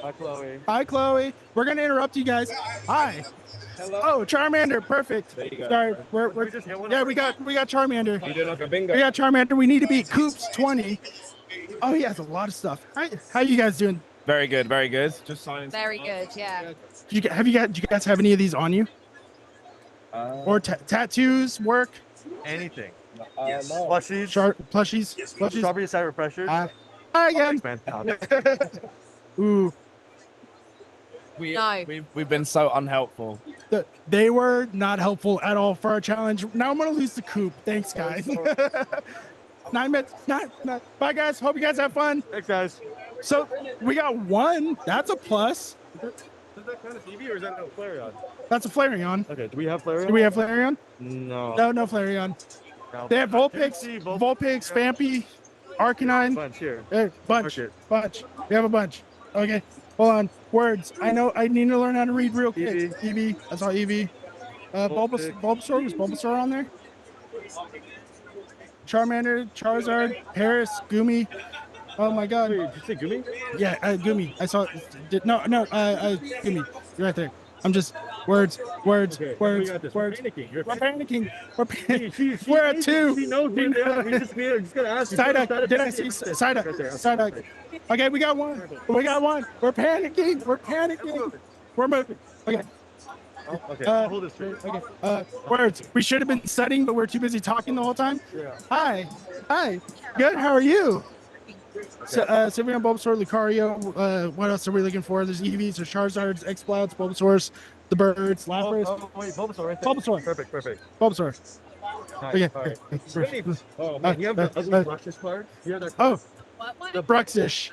Hi, Chloe. Hi, Chloe. We're gonna interrupt you guys. Hi. Hello. Oh, Charmander. Perfect. There you go. Sorry, we're yeah. We got Charmander. You did like a bingo. We got Charmander. We need to beat Coops 20. Oh, he has a lot of stuff. Hi, how you guys doing? Very good, very good. Just signing. Very good, yeah. Do you guys have any of these on you? Or tattoos work? Anything. No. Plushies. Plushies. Strawberry side refreshers. Hi again. Ooh. We've been so unhelpful. They were not helpful at all for our challenge. Now I'm gonna lose the coop. Thanks, guys. 9 minutes. Bye, guys. Hope you guys have fun. Thanks, guys. So we got one. That's a plus. Is that kind of TV or is that no Flareon? That's a Flareon. Okay, do we have Flareon? Do we have Flareon? No. No Flareon. They have Vulpix, Vampy, Arcanine. Bunch here. Bunch. We have a bunch. Okay, hold on. Words. I need to learn how to read real quick. Eevee. I saw Eevee. Bulbasaur. Was Bulbasaur on there? Charmander, Charizard, Paris, Goomy. Oh my God. Wait, did you say Goomy? Yeah, Goomy. I saw. Goomy. You're right there. I'm just words. Okay, We're we got this. We're panicking. We're panicking. We're at 2. She knows me. We're just gonna ask you. Psyduck. Did I see Psyduck? Okay, we got one. We're panicking. We're moving. Okay. Okay, I'll hold this straight. Okay. Words. We should have been studying, but we're too busy talking the whole time. Yeah. Hi. Good. How are you? So, Sylveon, Bulbasaur, Lucario. What else are we looking for? There's Eevees, there's Charizards, Explods, Bulbasaurs, the birds, Lapras. Oh, wait, Bulbasaur right there. Bulbasaur. Perfect. Bulbasaur. Nice. Okay. All right. Oh, man, you have the ugly Bruxish card? You have that Oh, the Bruxish.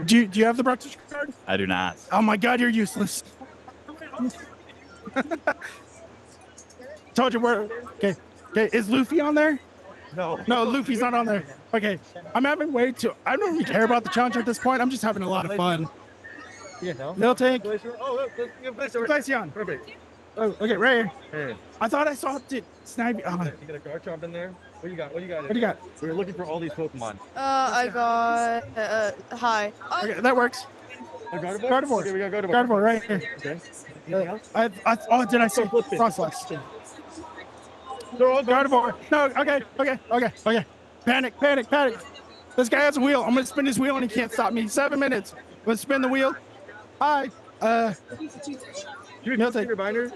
Do you have the Bruxish card? I do not. Oh my God, you're useless. Told you we're okay. Is Luffy on there? No, Luffy's not on there. Okay, I'm having way too. I don't really care about the challenge at this point. I'm just having a lot of fun. Yeah, no. They'll take. Oh, look, you have Glaceon. Perfect. Oh, okay, right here. Hey. I thought I saw it. Snivy. Oh. You got a Garchomp in there? What you got? What do you got? We're looking for all these Pokemon. I got hi. Okay, that works. Gardevoir. Okay, we got Gardevoir. Gardevoir right here. Okay. Anything else? Did I see Frostlass? They're all Gardevoir. No, okay. Panic. This guy has a wheel. I'm gonna spin his wheel and he can't stop me. 7 minutes. Let's spin the wheel. Hi. You take your binder?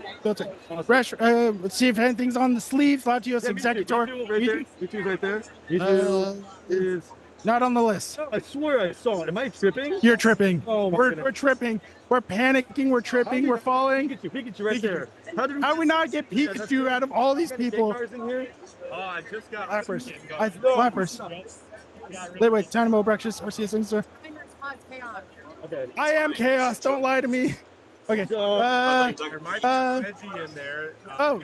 Fresh. Let's see if anything's on the sleeve. Latios Executor. Mewtwo's right there. Mewtwo is not on the list. No, I swear I saw it. Am I tripping? You're tripping. Oh, we're tripping. We're panicking. We're tripping. We're falling. Pikachu right there. How did we not get Pikachu out of all these people? Oh, I just got Flappers. Wait, Tynamo, Brexus, Arceus, Sinister. Okay. I am Chaos. Don't lie to me. Okay. Reggie in there.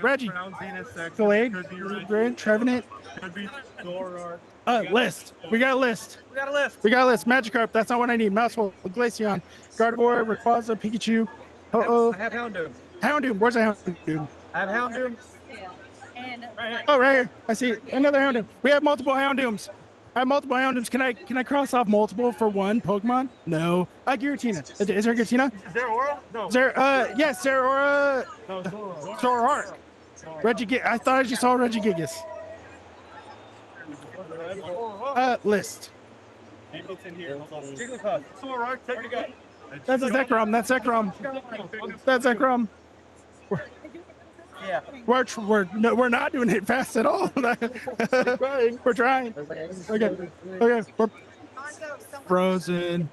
Reggie. Glade, Trevenant. List. We got a list. Magikarp. That's not what I need. Mousehole, Glaceon, Gardevoir, Rayquaza, Pikachu. I have Houndoom. Houndoom. Where's the Houndoom? I have Houndoom. Oh, right here. I see another Houndoom. We have multiple Houndooms. I have multiple items. Can I cross off multiple for one Pokemon? No. Giratina. Is there Giratina? Is there Aura? No. Is there yes, there Aura. No, Zoroark. Zoroark. I thought I just saw Regigigas. List. It's in here. Jigglypuff. Zoroark, take your gun. That's a Zekrom. That's Zekrom. Yeah. We're not doing it fast at all. We're trying. Okay. We're frozen.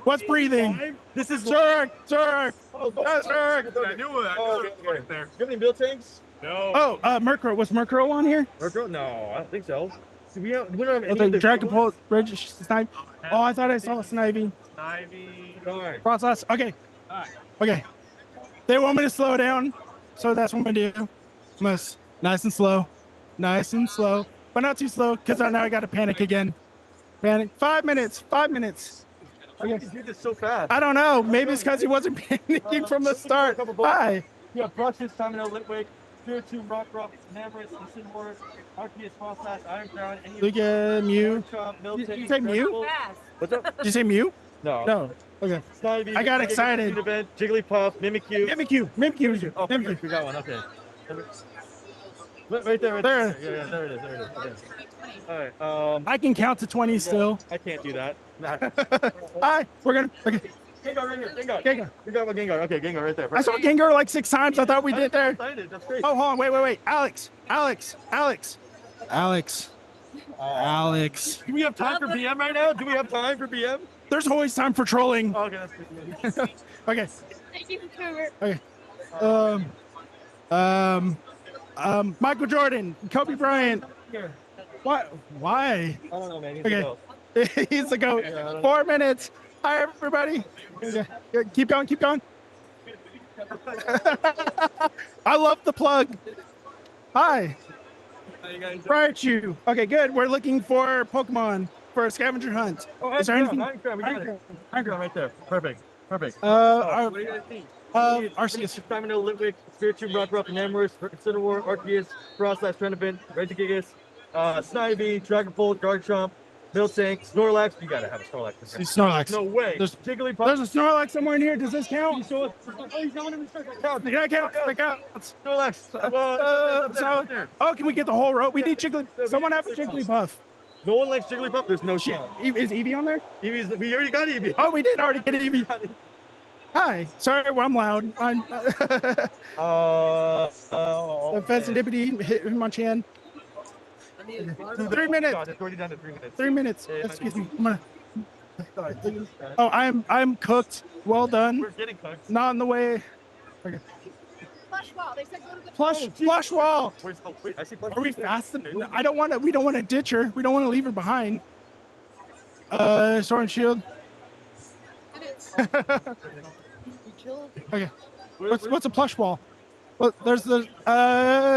What's breathing? This is Zoroark. I knew that. Right there. You have any build tanks? No. Oh, Murkrow. Was Murkrow on here? Murkrow? No, I don't think so. We don't have any Dragon Pulse, Snipe. Oh, I thought I saw a Snivy. Snivy. Process. Okay. Okay. They want me to slow down, so that's what I'm gonna do. Nice and slow, but not too slow, because now I gotta panic again. 5 minutes. How did you do this so fast? I don't know. Maybe it's because he wasn't panicking from the start. Hi. You have brushes, Stamina, Litwick, Spiritomb, Rock, Namorous, Incineroar, Arceus, Frostlass, Iron Crown, and Look at Mew. Did you say Mew? What's up? Did you say Mew? No. Okay. Snivy, I got excited. Jigglypuff, Mimikyu. Mimikyu. Oh, Mimikyu. We got one. Okay. Right there. There. Yeah, there it is. Okay. All right. I can count to 20 still. I can't do that. Hi. We're gonna. Okay. Gengar right here. Gengar. We got one Gengar. Okay, Gengar right there. I saw Gengar like 6 times. I thought we did there. Excited. That's great. Oh, hold on. Wait. Alex. Do we have time for BM right now? Do we have time for BM? There's always time for trolling. Okay, that's good. Okay. Thank you, Cooper. Okay. Michael Jordan, Kobe Bryant. What? Why? I don't know, man. Okay. He's the GOAT. 4 minutes. Hi, everybody. Yeah. Keep going. I love the plug. Hi. Raichu. Okay, good. We're looking for Pokemon for a scavenger hunt. Is there anything? Iron Crown right there. Perfect. Arceus. Stamina, Litwick, Spiritomb, Rock, Namorous, Incineroar, Arceus, Frostlass, Trenavant, Regigigas, Snivy, Dragapult, Garchomp, Miltank, Snorlax. You gotta have a Snorlax. Snorlax. No way. There's Jigglypuff. There's a Snorlax somewhere in here. Does this count? He's so. Oh, he's not one of the counts. That counts. Snorlax. Oh, can we get the whole row? We need Jigglypuff. Someone have a Jigglypuff. No one likes Jigglypuff. There's no shit. Is Eevee on there? We already got Eevee. Oh, we did already get Eevee. Hi. Sorry, well, I'm loud. Sensitivity hit my chin. 3 minutes. It's already done to 3 minutes. 3 minutes. Excuse me. Oh, I'm cooked. Well done. We're getting cooked. Not in the way. Okay. Plush wall. They said go to the Flush wall. Wait, I see plush. Are we fast? I don't want to. We don't want to ditch her. We don't want to leave her behind. Sword and Shield. Okay. What's a plush wall? Well, there's the.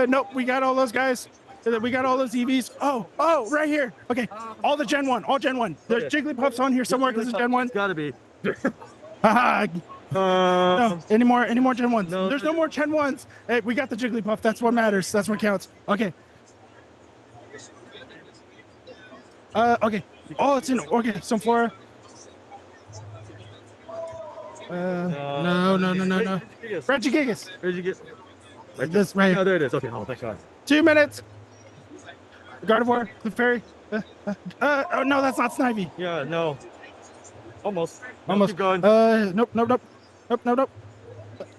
Nope. We got all those guys. We got all those EVs. Oh, right here. Okay. All Gen 1. There's Jigglypuffs on here somewhere because it's Gen 1. Gotta be. No. Any more Gen 1s? No, There's no more Gen 1s. Hey, we got the Jigglypuff. That's what matters. That's what counts. Okay. Okay. Oh, it's in. Okay. Sunflora. No. Regigigas. This right here. Oh, there it is. Okay. Oh, thank God. 2 minutes. Gardevoir, the fairy. Oh no, that's not Snivy. Yeah, no. Almost. Keep going. Nope.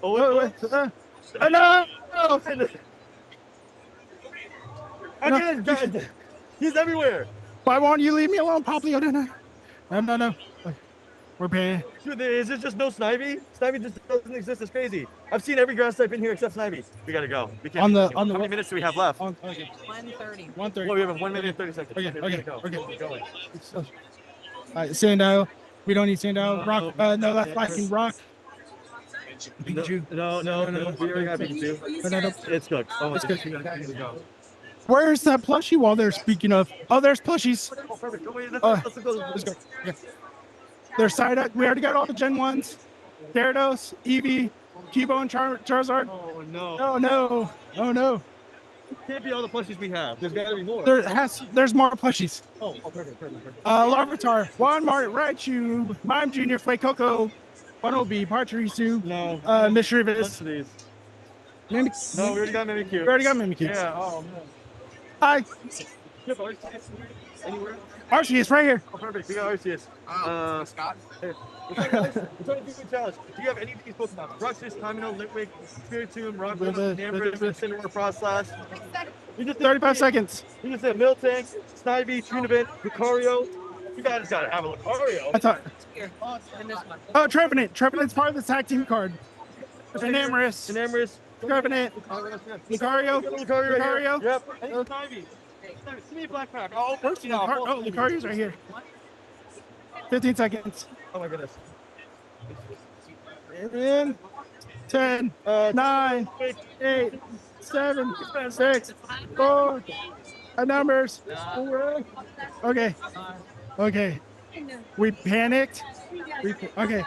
Oh, wait. No. Again, guys. He's everywhere. Why won't you leave me alone, Poplio? No. We're paying. Dude, is it just no Snivy? Snivy just doesn't exist. It's crazy. I've seen every grass type in here except Snivy. We gotta go. We can't. How many minutes do we have left? Okay. 1:30. 1:30. Well, we have 1 minute and 30 seconds. Okay. Keep going. All right, Sandile. We don't need Sandile. Rock. No, that's Lightning Rock. Pikachu. No. We already got Pikachu. No. It's cooked. Oh, It's good. Let's go. Where's that plushie wall there? Speaking of. Oh, there's plushies. Oh, perfect. Go away. Let's go. Yeah. There's Psyduck. We already got all the Gen 1s. Gyarados, Eevee, Cubone, Charizard. Oh, no. Oh, no. Can't be all the plushies we have. There's gotta be more. There's more plushies. Oh, perfect. Larvitar, Walmart, Raichu, Mime Jr., Flay Coco, Funnelbee, Pachirisu, No. Mischievous. These. No, No, we already got Mimikyu. We already got Mimikyu. Yeah. Oh man. Hi. Anywhere? Arceus, right here. Oh, perfect. We got Arceus. Scott. Hey, we're trying to do a challenge. Do you have any of these Pokemon? Bruxish, Tamino, Litwick, Spiritomb, Rockruff, Namorous, Incineroar, Frostlass. You just 35 seconds. You just said Miltank, Snivy, Trunavant, Lucario. You guys gotta have a Lucario. I thought. Oh, Trevenant. Trevenant's part of the tag team card. Enamorous. Trevenant. Lucario. Lucario. Yep. And Snivy. Give me a black pack. Oh, Lucario's right here. 15 seconds. Oh my goodness. In 10, 9, 8, 7, 6, 4. Numbers. Okay. We panicked. Okay.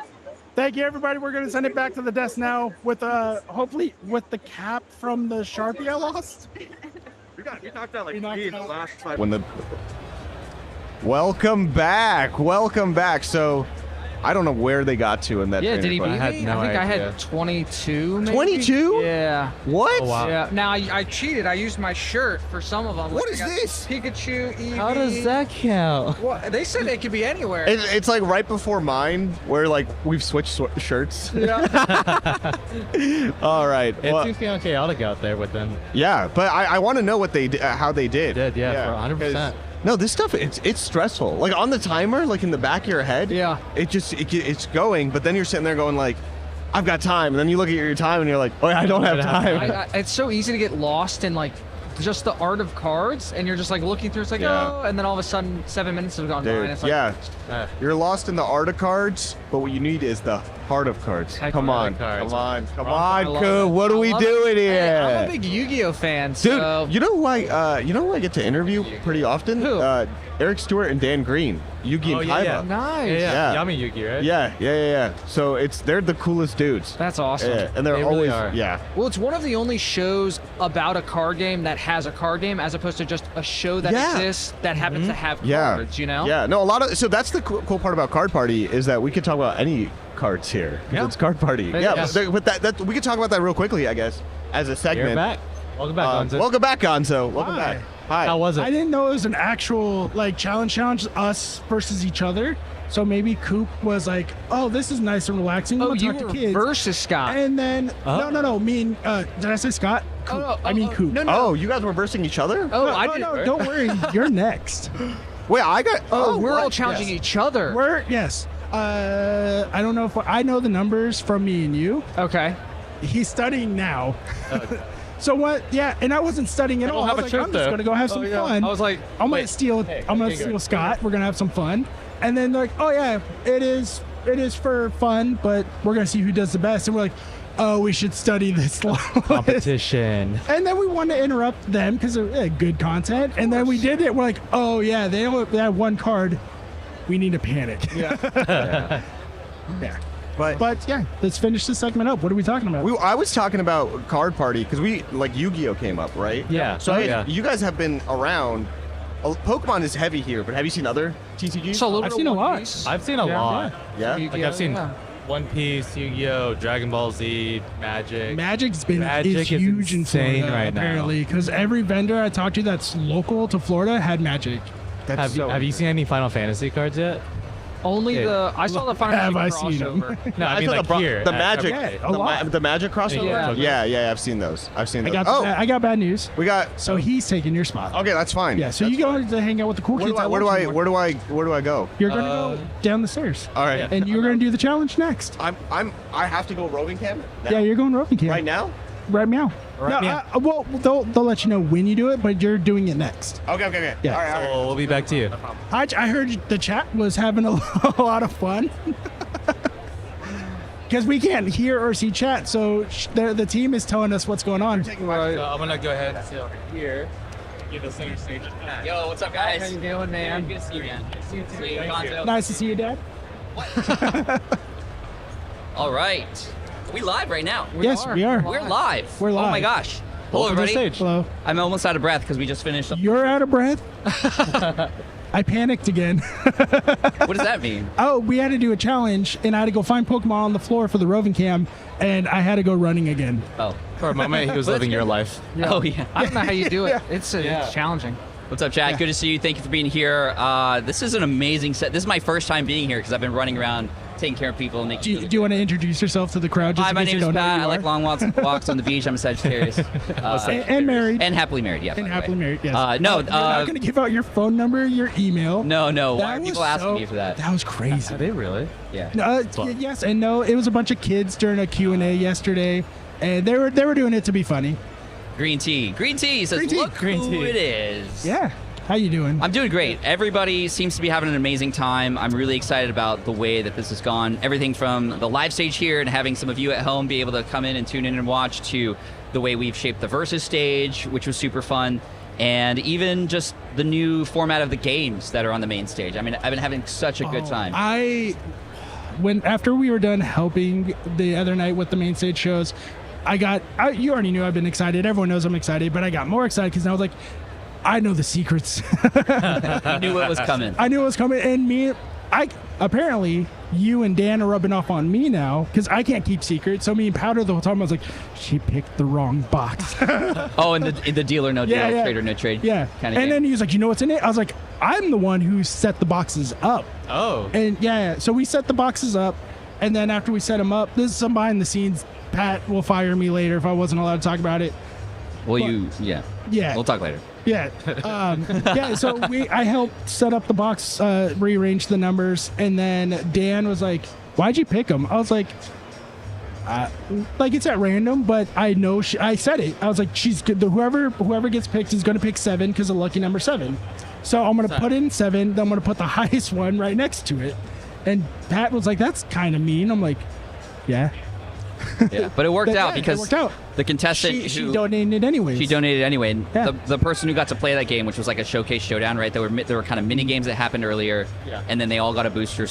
Thank you, everybody. We're gonna send it back to the desk now with hopefully with the cap from the Sharpie I lost. We knocked out like 3 in the last 5. Welcome back. So, I don't know where they got to in that. Yeah, did he beat me? I I think I had 22. Maybe? 22? Yeah. What? Oh, wow. Yeah. Now I cheated. I used my shirt for some of them. What Like, is I got this? Pikachu, Eevee. How does that count? Well, they said it could be anywhere. It's like right before mine, where like we've switched shirts. Yeah. All right. It well, seems to be chaotic out there with them. yeah, but I want to know what they how they did. Yeah, for 100%. No, this stuff it's stressful. Like on the timer, like in the back of your head. Yeah. It's going, but then you're sitting there going like, I've got time, and then you look at your time and you're like, oh, I don't have time. It's so easy to get lost in like just the art of cards, and you're just like looking through. It's like oh, and then all of a sudden 7 minutes have gone by. And it's like, yeah, you're lost in the art of cards, but what you need is the heart of cards. Come on, Coop. What are we doing here? Hey, I'm a big Yu-Gi-Oh fan, dude. so. You know who I get to interview pretty often? Who? Eric Stewart and Dan Green. Yugi and Kaiba. Yeah. Nice. Yeah. Yummy Yugi, right? Yeah. So they're the coolest dudes. That's awesome. Yeah, and they're They always really are. yeah. Well, it's one of the only shows about a card game that has a card game, as opposed to just a show that exists that happens to have cards. You know? Yeah. No, a lot of so that's the cool part about Card Party is that we could talk about any cards here. Yeah. It's Card Party. Yes. But that we could talk about that real quickly, I guess, as a segment. You're back. Welcome back, Gonzo. Welcome back, Gonzo. Welcome back. Hi. How was it? I didn't know it was an actual like challenge us versus each other. So maybe Coop was like, "Oh, this is nice and relaxing. Oh, We'll you talk to were kids." versus Scott. And then no. Me and did I say Scott? Coop. I mean Coop. No. Oh, you guys were versing each other? Oh, I did. No, don't worry. You're next. Wait, I got. Oh, we're all what? challenging each other. Yes. I don't know if I know the numbers from me and you. Okay. He's studying now. So what? Yeah, and I wasn't studying at all. I was like, I'm just gonna go have some fun. I was like, I'm gonna steal Scott. We're gonna have some fun. And then they're like, oh yeah, it is for fun, but we're gonna see who does the best. And we're like, oh, we should study this competition. And then we wanted to interrupt them because they're good content. And then we did it. We're like, oh yeah, they have one card. We need to panic. Yeah. Yeah. But yeah, let's finish this segment up. What are we talking about? I was talking about Card Party because we like Yu-Gi-Oh came up, right? Yeah. So you guys have been around. Pokemon is heavy here, but have you seen other TCGs? So I've seen a lot. I've seen a lot. Yeah. Like I've seen One Piece, Yu-Gi-Oh, Dragon Ball Z, Magic. Magic's been Magic is huge in insane Florida, right now. apparently, because every vendor I talked to that's local to Florida had Magic. Have you seen any Final Fantasy cards yet? Only I saw the Final Fantasy crossover. No, I mean like here. The Magic, the Magic crossover. Yeah. I've seen those. I've seen those. I got bad news. We got. So he's taking your spot. Okay, that's fine. Yeah. So you go to hang out with the cool kids. Where do I go? You're gonna go down the stairs. All right. And you're gonna do the challenge next. I have to go roving camp. Yeah, you're going roving camp right now. Right meow. Well, they'll let you know when you do it, but you're doing it next. Okay. Yeah. All right. So we'll be back to you. I heard the chat was having a lot of fun. Because we can't hear or see chat, so the team is telling us what's going on. So I'm gonna go ahead and sit over here. Give the center stage. Yo, what's up, guys? How you doing, man? Good to see you, man. Nice to see you, Dad. All right. Are we live right now? We are. We're live. We're live. Oh my gosh. Hello, Welcome to the everybody. stage. Hello. I'm almost out of breath because we just finished. You're out of breath? I panicked again. What does that mean? Oh, we had to do a challenge, and I had to go find Pokemon on the floor for the roving cam, and I had to go running again. Oh. For a moment, he was living your life. Oh, yeah. I don't know how you do it. It's challenging. What's up, Jack? Good to see you. Thank you for being here. This is an amazing set. This is my first time being here because I've been running around taking care of people. And Do you want to introduce yourself to the crowd? Just Hi, in my case name you is don't know who Pat. you I like are? long walks on the beach. I'm a Sagittarius. And married. And happily married, yeah. And happily married, yes. No, you're not going to give out your phone number, your email. No. Why are That people was asking so- me for that? That was crazy. Are they really? Yeah. Yes and no. It was a bunch of kids during a Q&A yesterday, and they were doing it to be funny. Green tea says, Green tea. look Green who tea. it is. Yeah. How you doing? I'm doing great. Everybody seems to be having an amazing time. I'm really excited about the way that this has gone. Everything from the live stage here and having some of you at home be able to come in and tune in and watch to the way we've shaped the Versus stage, which was super fun, and even just the new format of the games that are on the main stage. I mean, I've been having such a good time. After we were done helping the other night with the main stage shows, you already knew I've been excited. Everyone knows I'm excited, but I got more excited because I was like, I know the secrets. You knew it was coming. I knew it was coming, and apparently you and Dan are rubbing off on me now because I can't keep secrets. So me and Powder the whole time I was like, she picked the wrong box. Oh, in the deal or no deal, trade or no trade. Yeah. Kind of. And then he was like, you know what's in it? I was like, I'm the one who set the boxes up. Oh. And so we set the boxes up, and then after we set them up, this is some behind the scenes. Pat will fire me later if I wasn't allowed to talk about it. Well, Yeah. We'll talk later. Yeah. So I helped set up the box, rearrange the numbers, and then Dan was like, why'd you pick them? I was like it's at random, but I know I said it. I was like, whoever gets picked is going to pick 7 because of lucky number 7. So I'm going to put in 7, then I'm going to put the highest one right next to it. And Pat was like, that's kind of mean. I'm like, yeah. Yeah, but it worked out because it worked out. The contestant she donated anyway. She donated anyway. And the person who got to play that game, which was like a showcase showdown, right? There were kind of mini games that happened earlier, and then they all got a booster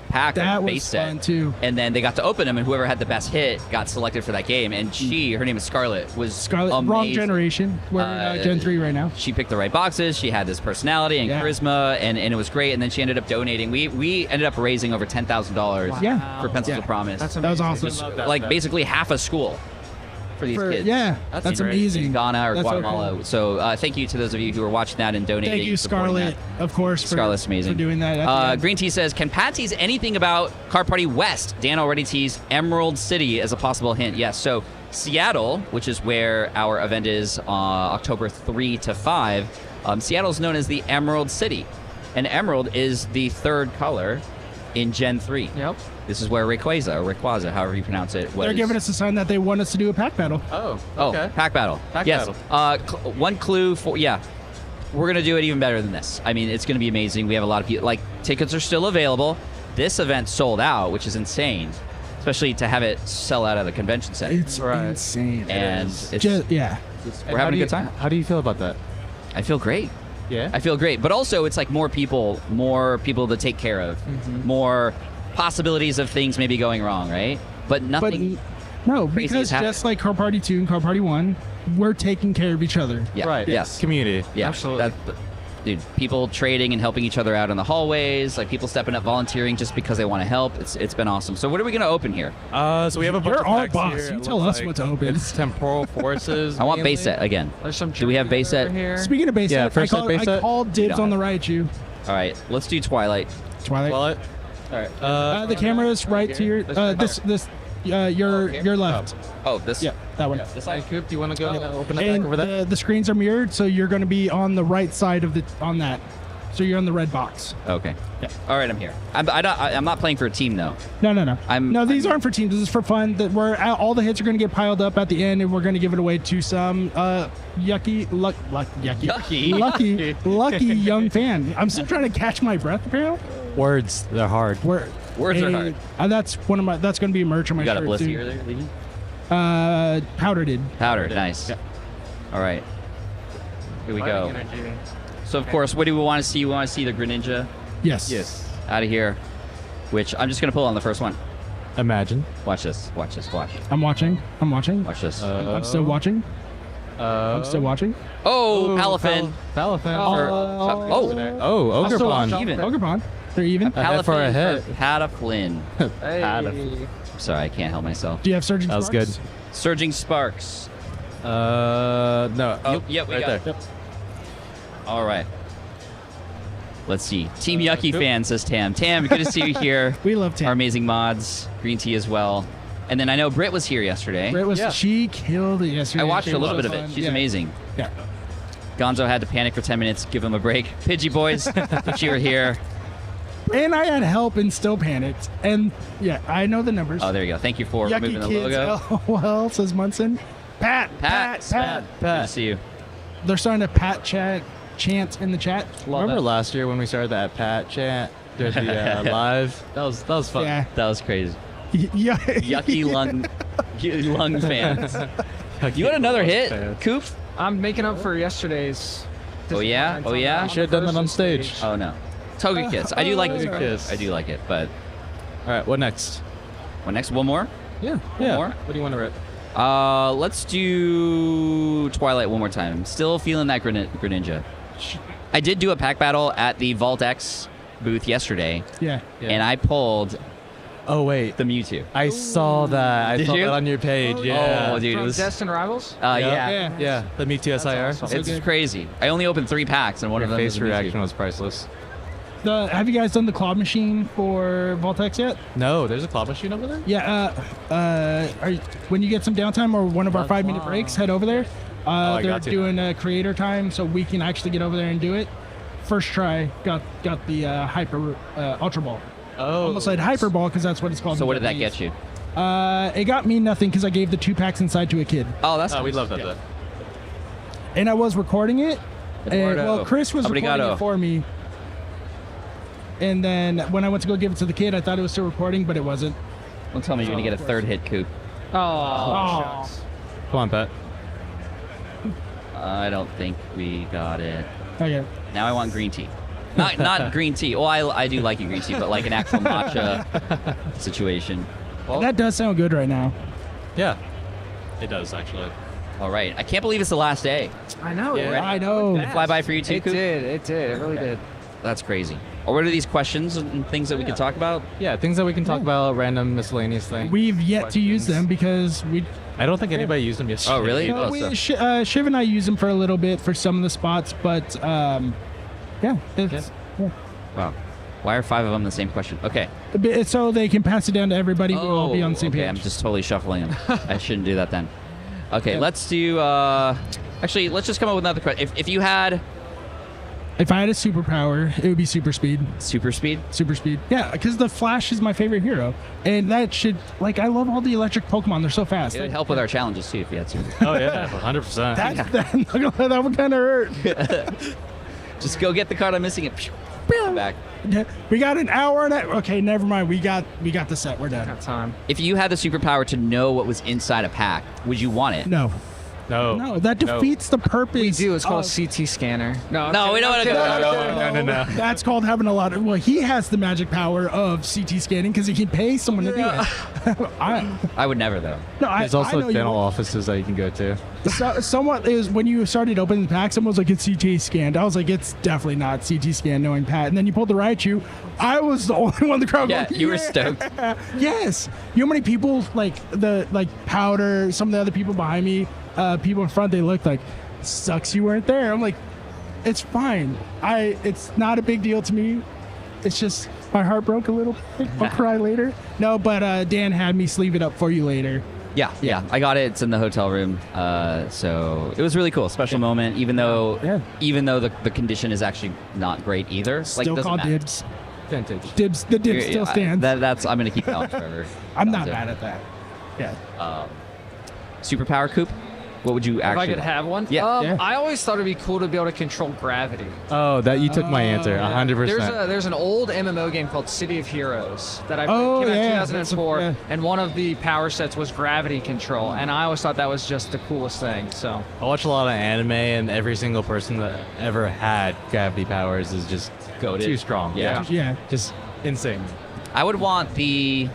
pack that of was base set fun too. And then they got to open them, and whoever had the best hit got selected for that game. And her name is Scarlett, was amazing. Wrong generation. We're in Gen 3 right now. She picked the right boxes. She had this personality and charisma, and it was great. And then she ended up donating. We ended up raising over $10,000 for Pencils of Promise. That was awesome. Like basically half a school for these kids. Yeah, that's amazing. In Ghana or That's so Guatemala. cool. So thank you to those of you who are watching that and donating. Thank you, supporting Scarlett, that. of course, Scarlett's amazing for doing that. at the end. Green Tea says, can Pat tease anything about Card Party West? Dan already teased Emerald City as a possible hint. Yes, so Seattle, which is where our event is October 3 to 5, Seattle is known as the Emerald City. And emerald is the third color in Gen 3. Yep. This is where Rayquaza, however you pronounce it, was. They're giving us a sign that they want us to do a pack battle. Oh, okay. Pack battle. Pack yes. battle. One clue for, we're going to do it even better than this. I mean, it's going to be amazing. We have a lot of people, tickets are still available. This event sold out, which is insane, especially to have it sell out of the convention center. It's insane. And we're having a good time. How do you feel about that? I feel great. Yeah? I feel great. But also, it's like more people to take care of, more possibilities of things maybe going wrong, right? But nothing. No, crazy because is happening. just like Card Party 2 and Card Party 1, we're taking care of each other. Yeah. Right. Yes. Community. Yeah. Absolutely. Dude, people trading and helping each other out in the hallways, like people stepping up, volunteering just because they want to help. It's been awesome. So what are we going to open here? So we have a bunch You're of our packs boss. here. You It tell looks us like what to open. It's temporal forces. I want mainly. base set again. There's some Do we have base set? here. Speaking of base Yeah, set, first set, base I set. called dibs on the Raichu. All right, let's do Twilight. Twilight. All right. The camera is right to your your left. Oh, this. Yeah, that one. This side. Coop, do you want to go open that And back over there? the screens are mirrored, so you're going to be on the right side of on that. So you're on the red box. Okay. Yeah. All right, I'm here. I'm not playing for a team though. No. These aren't for teams. This is for fun. All the hits are going to get piled up at the end, and we're going to give it away to some lucky young fan. I'm still trying to catch my breath. Apparently. Words, they're hard. Words are hard. That's one of my. That's going to be merch on my You got shirt a Blissey too. earlier, Legion? Powder did. Powder, nice. Yeah. All right. Here we go. So of course, what do we want to see? We want to see the Greninja. Yes. Out of here. Which I'm just gonna pull on the first one. Imagine. Watch this. Watch. I'm watching. Watch this. I'm still watching. I'm still watching. Oh, Palafin. Palafin. Ogre Pond. Even. Ogre Pond. They're even. Head for a hit. Pataflin. Pataflin. I'm sorry, I can't help myself. Do you have Surging Sparks? That was good. Surging Sparks. No. Oh, yep, we right got there. it. Yep. All right. Let's see. Team Yucky fan, says Tam. Tam, good to see you here. We love Tam. Our amazing mods. Green tea as well. And then I know Britt was here yesterday. Britt was. She killed it yesterday. I watched a little bit of it. She's amazing. Yeah. Gonzo had to panic for 10 minutes, give him a break. Pidgey boys, but you were here. And I had help and still panicked. And yeah, I know the numbers. Oh, there you go. Thank you for Yucky removing the kids, logo. LOL, says Munson. Pat. Good to see you. They're starting to chant in the chat. Remember last year when we started that Pat chant during the live? That was fun. Yeah. That was crazy. Yeah. Yucky lung fans. You had another hit, Coop? I'm making up for yesterday's. Oh yeah? Oh yeah? You should have done that on stage. Oh no. Toga Kiss. I do like this Toga card. Kiss. I do like it, but. All right, what next? What next? One more? Yeah. One more? What do you want to rip? Let's do Twilight one more time. Still feeling that Greninja. I did do a pack battle at the Vault X booth yesterday. Yeah. And I pulled. Oh wait, the Mewtwo. I saw that. I Did saw you? that on your page. Yeah. Oh, dude, it From was. Destined Rivals? Yeah. The Mewtwo SIR. awesome. It's crazy. I only opened 3 packs, and one Your of them face was a Mewtwo. reaction was priceless. Have you guys done the claw machine for Voltex yet? No, there's a claw machine over there. Yeah. When you get some downtime or one of our 5-minute breaks, head over there. They're doing a creator time, so we can actually get over there and do it. First try, got the hyper ultra ball. Oh. Almost said hyper ball because that's what it's called. So what did that get you? It got me nothing because I gave the 2 packs inside to a kid. Oh, that's. We love that. Yeah. And I was recording it. And, well, Chris was recording Obrigado. it for me. And then when I went to go give it to the kid, I thought it was still recording, but it wasn't. Don't tell me you're gonna get a 3rd hit, Coop. Oh. Come on, Pat. I don't think we got it. Okay. Now I want green tea. Not green tea. Well, I do like green tea, but like an actual matcha situation. Well, That does sound good right now. Yeah. It does actually. all right. I can't believe it's the last day. I know. Yeah. right? I know. Did it fly by for you too, It Coop? did. It really did. That's crazy. Or what are these questions and things that we can talk about? Yeah, things that we can talk about, random miscellaneous things. We've yet to use them because we. I don't think anybody used them yesterday. Oh, really? No, Oh, so- Shiv and I use them for a little bit for some of the spots, but yeah. It's, yeah. Wow. Why are 5 of them the same question? Okay. It's so they can pass it down to everybody. We'll all be on the same okay. page. I'm just totally shuffling them. I shouldn't do that then. Okay, let's do. Actually, let's just come up with another question. If you had If I had a superpower, it would be super speed. super speed, Super speed. Yeah, because the Flash is my favorite hero, and that should I love all the electric Pokemon. They're so fast. it would help with our challenges too if you had super. Oh yeah, 100%. That would kind of hurt. Just go get the card I'm missing and back. We got an hour and okay, never mind. We got the set. We're done. Got time. If you had the superpower to know what was inside a pack, would you want it? No. No, that defeats the purpose. We do. It's called a CT scanner. No, we don't want to go. No. That's called having a lot of. Well, he has the magic power of CT scanning because he can pay someone to do it. I would never though. No, There's I also know you dental offices that you can go to. Somewhat is when you started opening the pack, someone was like, it's CT scanned. I was like, it's definitely not CT scanned, knowing Pat. And then you pulled the Raichu. I was the only one in the crowd Yeah, going, you were stoked. Yes. You know how many people, Powder, some of the other people behind me, people in front, they looked like, sucks you weren't there. I'm like, it's fine. It's not a big deal to me. It's just my heart broke a little bit. I'll cry later. No, but Dan had me sleeve it up for you later. Yeah. I got it. It's in the hotel room. So it was really cool. Special moment, even though the condition is actually not great either. Still doesn't called matter. dibs. Vintage. The dibs still stands. I'm gonna keep that one forever. I'm not mad at that. Yeah. Superpower, Coop? What would you If actually I could want? have one? Yeah. I always thought it'd be cool to be able to control gravity. Oh, that you took my answer, 100%. There's an old MMO game called City of Heroes that I Oh, came out in yeah. 2004, and one of the power sets was gravity control, and I always thought that was just the coolest thing. So I watch a lot of anime, and every single person that ever had gravity powers is just Goated. too strong. Yeah. Yeah. Just insane. I would want the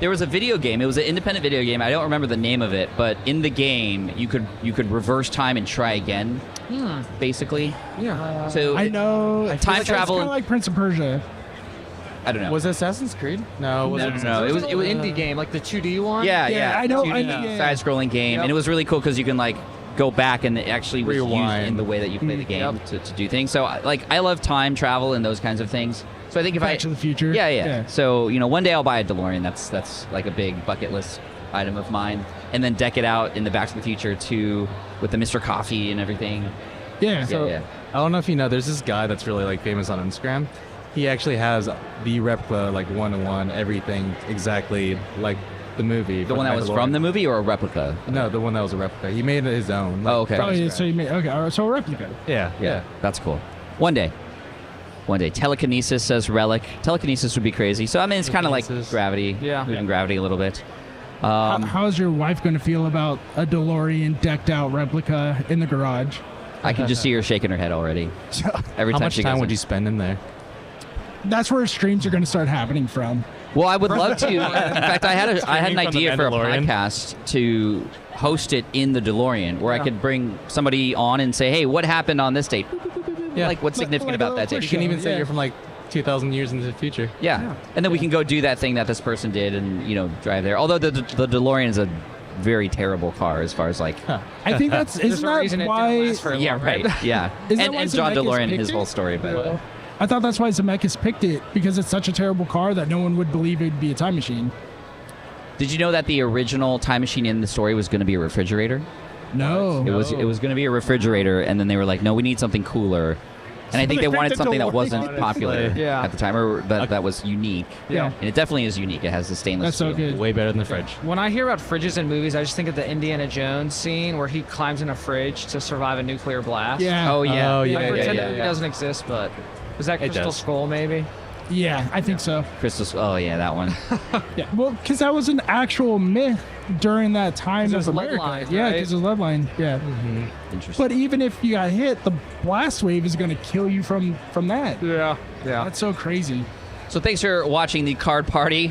There was a video game. It was an independent video game. I don't remember the name of it, but in the game, you could reverse time and try again. Basically. Yeah. So I know. Time travel. It's kind of like Prince of Persia. I don't know. Was it Assassin's Creed? No, No. It was indie game, like the 2D one. Yeah. I know. 2D side-scrolling game, and it was really cool because you can like go back and it actually was used in the way that you play the game to do things. So like I love time travel and those kinds of things. So I think if Back to the Future. Yeah. So one day I'll buy a DeLorean. That's like a big bucket list item of mine, and then deck it out in the Back to the Future 2 with the Mr. Coffee and everything. Yeah. So I don't know if you know, there's this guy that's really like famous on Instagram. He actually has the replica, like 1-to-1, everything exactly like the movie. The one that was from the movie or a replica? No, the one that was a replica. He made it his own. Oh, okay. So you made so a replica. Yeah. That's cool. One day. Telekinesis says relic. Telekinesis would be crazy. So I mean, it's kind of like gravity. Yeah. Moving gravity a little bit. How is your wife going to feel about a DeLorean decked out replica in the garage? I can just see her shaking her head already. Every How time much she time goes would in. you spend in there? That's where streams are going to start happening from. Well, I would love to. In fact, I had an Streaming idea from for the a Mandalorian. podcast to host it in the DeLorean, where I could bring somebody on and say, "Hey, what happened on this date? Yeah. Like, what's significant about that date?" You can even say you're from like 2,000 years into the future. Yeah. And then we can go do that thing that this person did and drive there. Although the DeLorean is a very terrible car as far as like. I think that's isn't that why? Yeah, right. Yeah. Isn't that and why John Zemeckis DeLorean, picked his it? whole story, but. I thought that's why Zemeckis picked it, because it's such a terrible car that no one would believe it would be a time machine. Did you know that the original time machine in the story was going to be a refrigerator? No. It was going to be a refrigerator, and then they were like, no, we need something cooler. And I think they wanted something that wasn't popular at the time, or that was unique. Yeah. And it definitely is unique. It has the stainless steel. Way better than the fridge. When I hear about fridges in movies, I just think of the Indiana Jones scene where he climbs in a fridge to survive a nuclear blast. Yeah. Oh, yeah. I pretend that movie doesn't exist, but was that Crystal does. Skull maybe? Yeah, I think so. Oh, yeah, that one. Yeah, well, because that was an actual myth during that time It of was America. lead-lined, Yeah, right? because it was lead line. Yeah. Interesting. But even if you got hit, the blast wave is going to kill you from that. Yeah. That's so crazy. So thanks for watching the Card Party.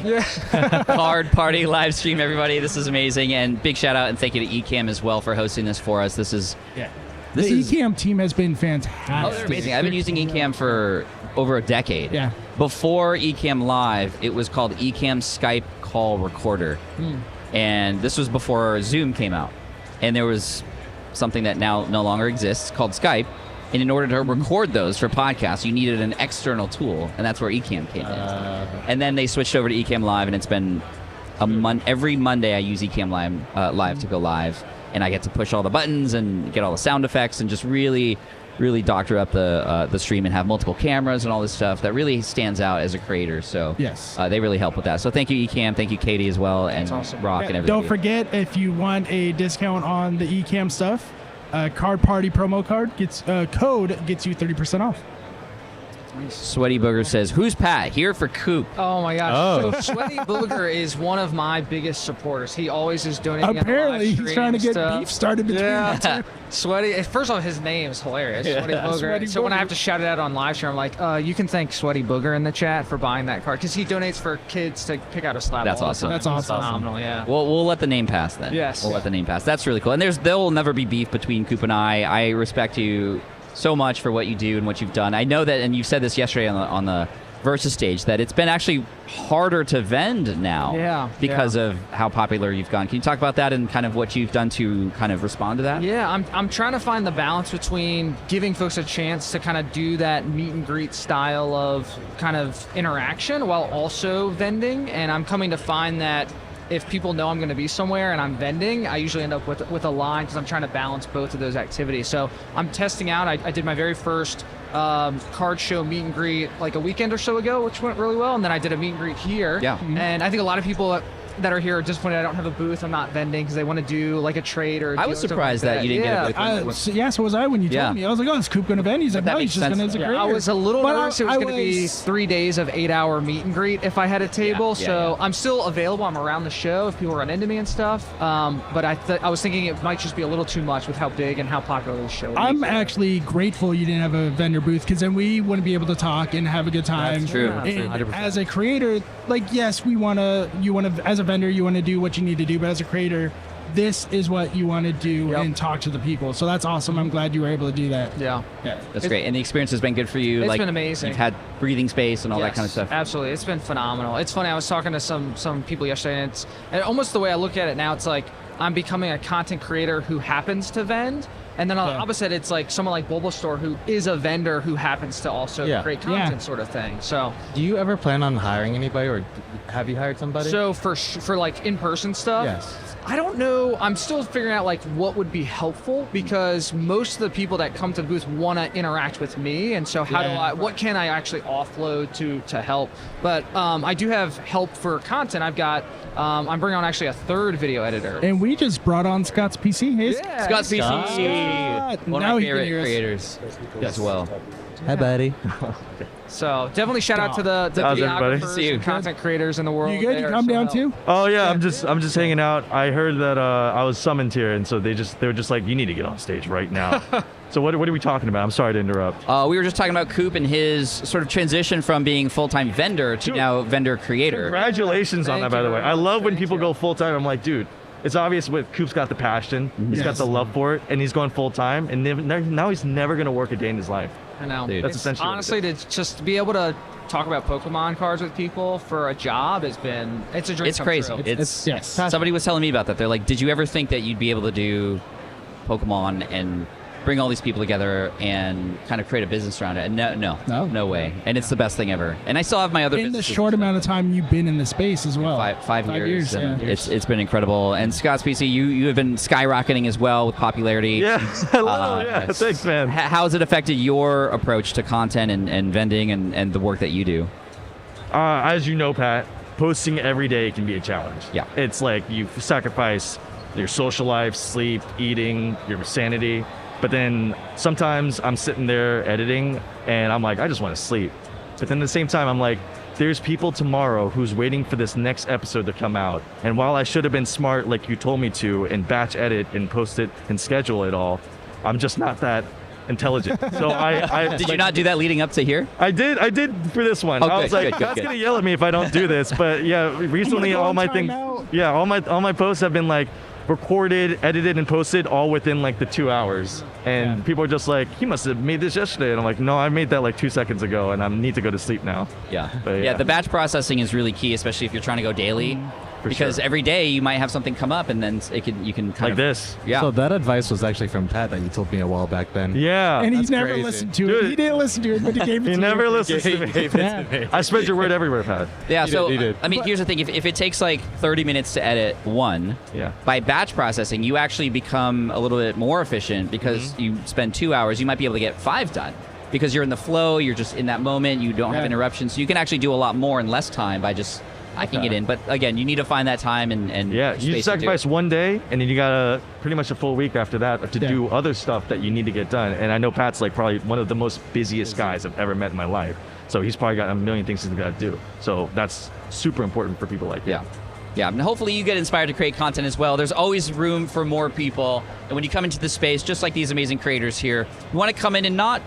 Card Party live stream, everybody. This is amazing. And big shout out and thank you to Ecamm as well for hosting this for us. This is The Ecamm team has been fantastic. Oh, they're amazing. I've been using Ecamm for over a decade. Yeah. Before Ecamm Live, it was called Ecamm Skype Call Recorder. And this was before Zoom came out. And there was something that now no longer exists called Skype. And in order to record those for podcasts, you needed an external tool, and that's where Ecamm came in. And then they switched over to Ecamm Live, and it's been every Monday I use Ecamm Live to go live, and I get to push all the buttons and get all the sound effects and just really, really doctor up the stream and have multiple cameras and all this stuff that really stands out as a creator. So Yes. they really help with that. So thank you, Ecamm. Thank you, Katie, as well, and Rock and everybody. Don't forget, if you want a discount on the Ecamm stuff, Card Party promo code code gets you 30% off. Sweaty Booger says, "Who's Pat? Here for Coop." Oh my gosh! Oh. So Sweaty Booger is one of my biggest supporters. He always is donating. Apparently, he's trying to get beef started between the two. Sweaty. First off, his name is hilarious. Yeah. Sweaty Booger. Sweaty So when I Booger. have to shout it out on live stream, I'm like, you can thank Sweaty Booger in the chat for buying that card because he donates for kids to pick out a slab. That's all the awesome. time. That's It's awesome. Phenomenal. Yeah. We'll let the name pass then. Yes. We'll let the name pass. That's really cool. And there will never be beef between Coop and I. I respect you so much for what you do and what you've done. I know that, and you said this yesterday on the Versus stage, that it's been actually harder to vend now. Yeah. Because of how popular you've gone. Can you talk about that and kind of what you've done to kind of respond to that? Yeah, I'm trying to find the balance between giving folks a chance to kind of do that meet and greet style of kind of interaction while also vending. And I'm coming to find that if people know I'm going to be somewhere and I'm vending, I usually end up with a line because I'm trying to balance both of those activities. So I'm testing out. I did my very first card show meet and greet like a weekend or so ago, which went really well. And then I did a meet and greet here. Yeah. And I think a lot of people that are here are disappointed I don't have a booth. I'm not vending because they want to do like a trade or. I was surprised that you didn't get a booth. So was I when you told me. I was like, oh, is Coop going to vend? He's like, no, he's just going to as a creator. I was a little nervous. It was going to be 3 days of 8-hour meet and greet if I had a table. I'm still available. I'm around the show if people run into me and stuff. But I was thinking it might just be a little too much with how big and how popular the show is. I'm actually grateful you didn't have a vendor booth because then we wouldn't be able to talk and have a good time. That's true. And as a creator, like, yes, you want to, as a vendor, you want to do what you need to do, but as a creator, this is what you want to do and talk to the people. So that's awesome. I'm glad you were able to do that. Yeah. That's great. And the experience has been good for you. It's been amazing. You've had breathing space and all that kind of stuff. Absolutely. It's been phenomenal. It's funny. I was talking to some people yesterday, and almost the way I look at it now, it's like I'm becoming a content creator who happens to vend. And then on the opposite, it's like someone like Bulbasaur who is a vendor who happens to also create content sort of thing. So, do you ever plan on hiring anybody, or have you hired somebody? So for like in-person stuff, I don't know. I'm still figuring out like what would be helpful because most of the people that come to the booth want to interact with me, and so what can I actually offload to help? But I do have help for content. I've got. I'm bringing on actually a third video editor. And we just brought on Scott's PC. Hey, Scott's PC. One of my favorite creators as well. Hi, buddy. So definitely shout out to the videographers and content creators in the world. You good? You come down too? Oh yeah, I'm just hanging out. I heard that I was summoned here, and so they were just like, you need to get on stage right now. So what are we talking about? I'm sorry to interrupt. We were just talking about Coop and his sort of transition from being full-time vendor to now vendor creator. Congratulations on that, by the way. I love when people go full-time. I'm like, dude, it's obvious Coop's got the passion. He's got the love for it, and he's going full-time, and now he's never going to work a day in his life. I know. Dude. That's essentially honestly to just be able to talk about Pokemon cards with people for a job it's a dream. It's crazy. True. Somebody was telling me about that. They're like, did you ever think that you'd be able to do Pokemon and bring all these people together and kind of create a business around it? And no way. And it's the best thing ever. And I still have my other in the short amount of time you've been in the space as well. Five years. It's been incredible. And Scott's PC, you have been skyrocketing as well with popularity. Yeah, hello. Thanks, man. How has it affected your approach to content and vending and the work that you do? As you know, Pat, posting every day can be a challenge. Yeah. It's like you sacrifice your social life, sleep, eating, your sanity. But then sometimes I'm sitting there editing and I'm like, I just want to sleep. But then at the same time, I'm like, there's people tomorrow who's waiting for this next episode to come out. And while I should have been smart like you told me to and batch edit and post it and schedule it all, I'm just not that intelligent. So I did you not do that leading up to here? I did for this one. I was like, Pat's gonna yell at me if I don't do this. But yeah, recently all my things, all my posts have been like recorded, edited, and posted all within like the 2 hours. And people are just like, he must have made this yesterday. And I'm like, no, I made that like 2 seconds ago, and I need to go to sleep now. But the batch processing is really key, especially if you're trying to go daily. Because every day you might have something come up, and then you can kind of this. Yeah. So that advice was actually from Pat that you told me a while back then. Yeah. And he never listened to it. He didn't listen to it, but he gave it to you. He never listens to me. I spread your word everywhere, Pat. Yeah. I mean, here's the thing: if it takes like 30 minutes to edit one, by batch processing, you actually become a little bit more efficient because you spend 2 hours. You might be able to get 5 done. Because you're in the flow, you're just in that moment, you don't have interruptions. So you can actually do a lot more in less time by just hacking it in. But again, you need to find that time and you sacrifice one day, and then you got pretty much a full week after that to do other stuff that you need to get done. And I know Pat's like probably one of the most busiest guys I've ever met in my life. So he's probably got a million things he's got to do. So that's super important for people like that. Yeah, and hopefully you get inspired to create content as well. There's always room for more people. And when you come into the space, just like these amazing creators here, you want to come in and not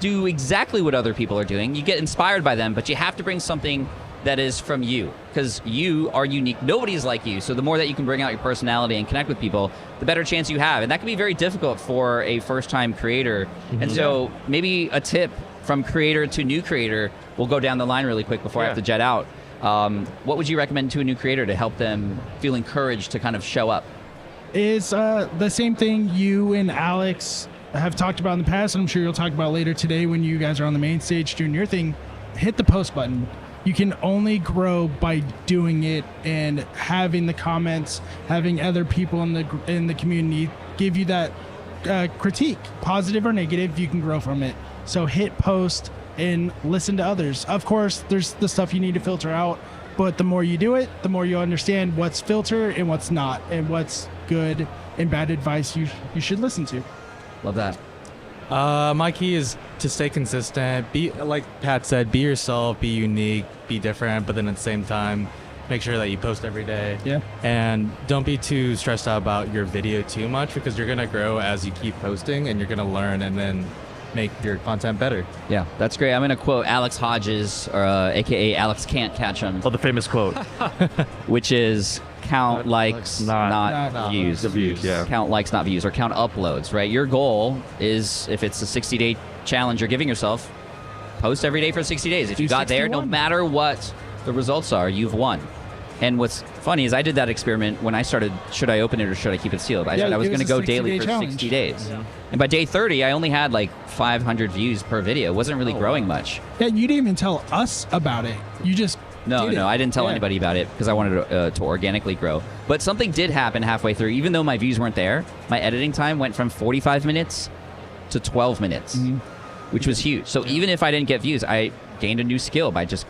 do exactly what other people are doing. You get inspired by them, but you have to bring something that is from you, because you are unique. Nobody's like you. So the more that you can bring out your personality and connect with people, the better chance you have. And that can be very difficult for a first-time creator. And so maybe a tip from creator to new creator, we'll go down the line really quick before I have to jet out. What would you recommend to a new creator to help them feel encouraged to kind of show up? Is the same thing you and Alex have talked about in the past, and I'm sure you'll talk about later today when you guys are on the main stage doing your thing. Hit the post button. You can only grow by doing it and having the comments, having other people in the community give you that critique, positive or negative. You can grow from it. So hit post and listen to others. Of course, there's the stuff you need to filter out. But the more you do it, the more you understand what's filter and what's not, and what's good and bad advice you should listen to. Love that. My key is to stay consistent. Be like Pat said, be yourself, be unique, be different, but then at the same time, make sure that you post every day. Yeah. And don't be too stressed out about your video too much, because you're gonna grow as you keep posting, and you're gonna learn and then make your content better. Yeah, that's great. I'm going to quote Alex Hodges, a.k.a. Alex Can't Catch Him. Oh, the famous quote. Which is count likes, not views. The views, yeah. Count likes, not views, or count uploads, right? Your goal is, if it's a 60-day challenge you're giving yourself, post every day for 60 days. If you got there, no matter what the results are, you've won. And what's funny is I did that experiment when I started, should I open it or should I keep it sealed? I said I was going to go daily for 60 days. Yeah. And by day 30, I only had like 500 views per video. It wasn't really growing much. Yeah, you didn't even tell us about it. You just No, I didn't tell anybody about it because I wanted to organically grow. But something did happen halfway through. Even though my views weren't there, my editing time went from 45 minutes to 12 minutes, which was huge. So even if I didn't get views, I gained a new skill by just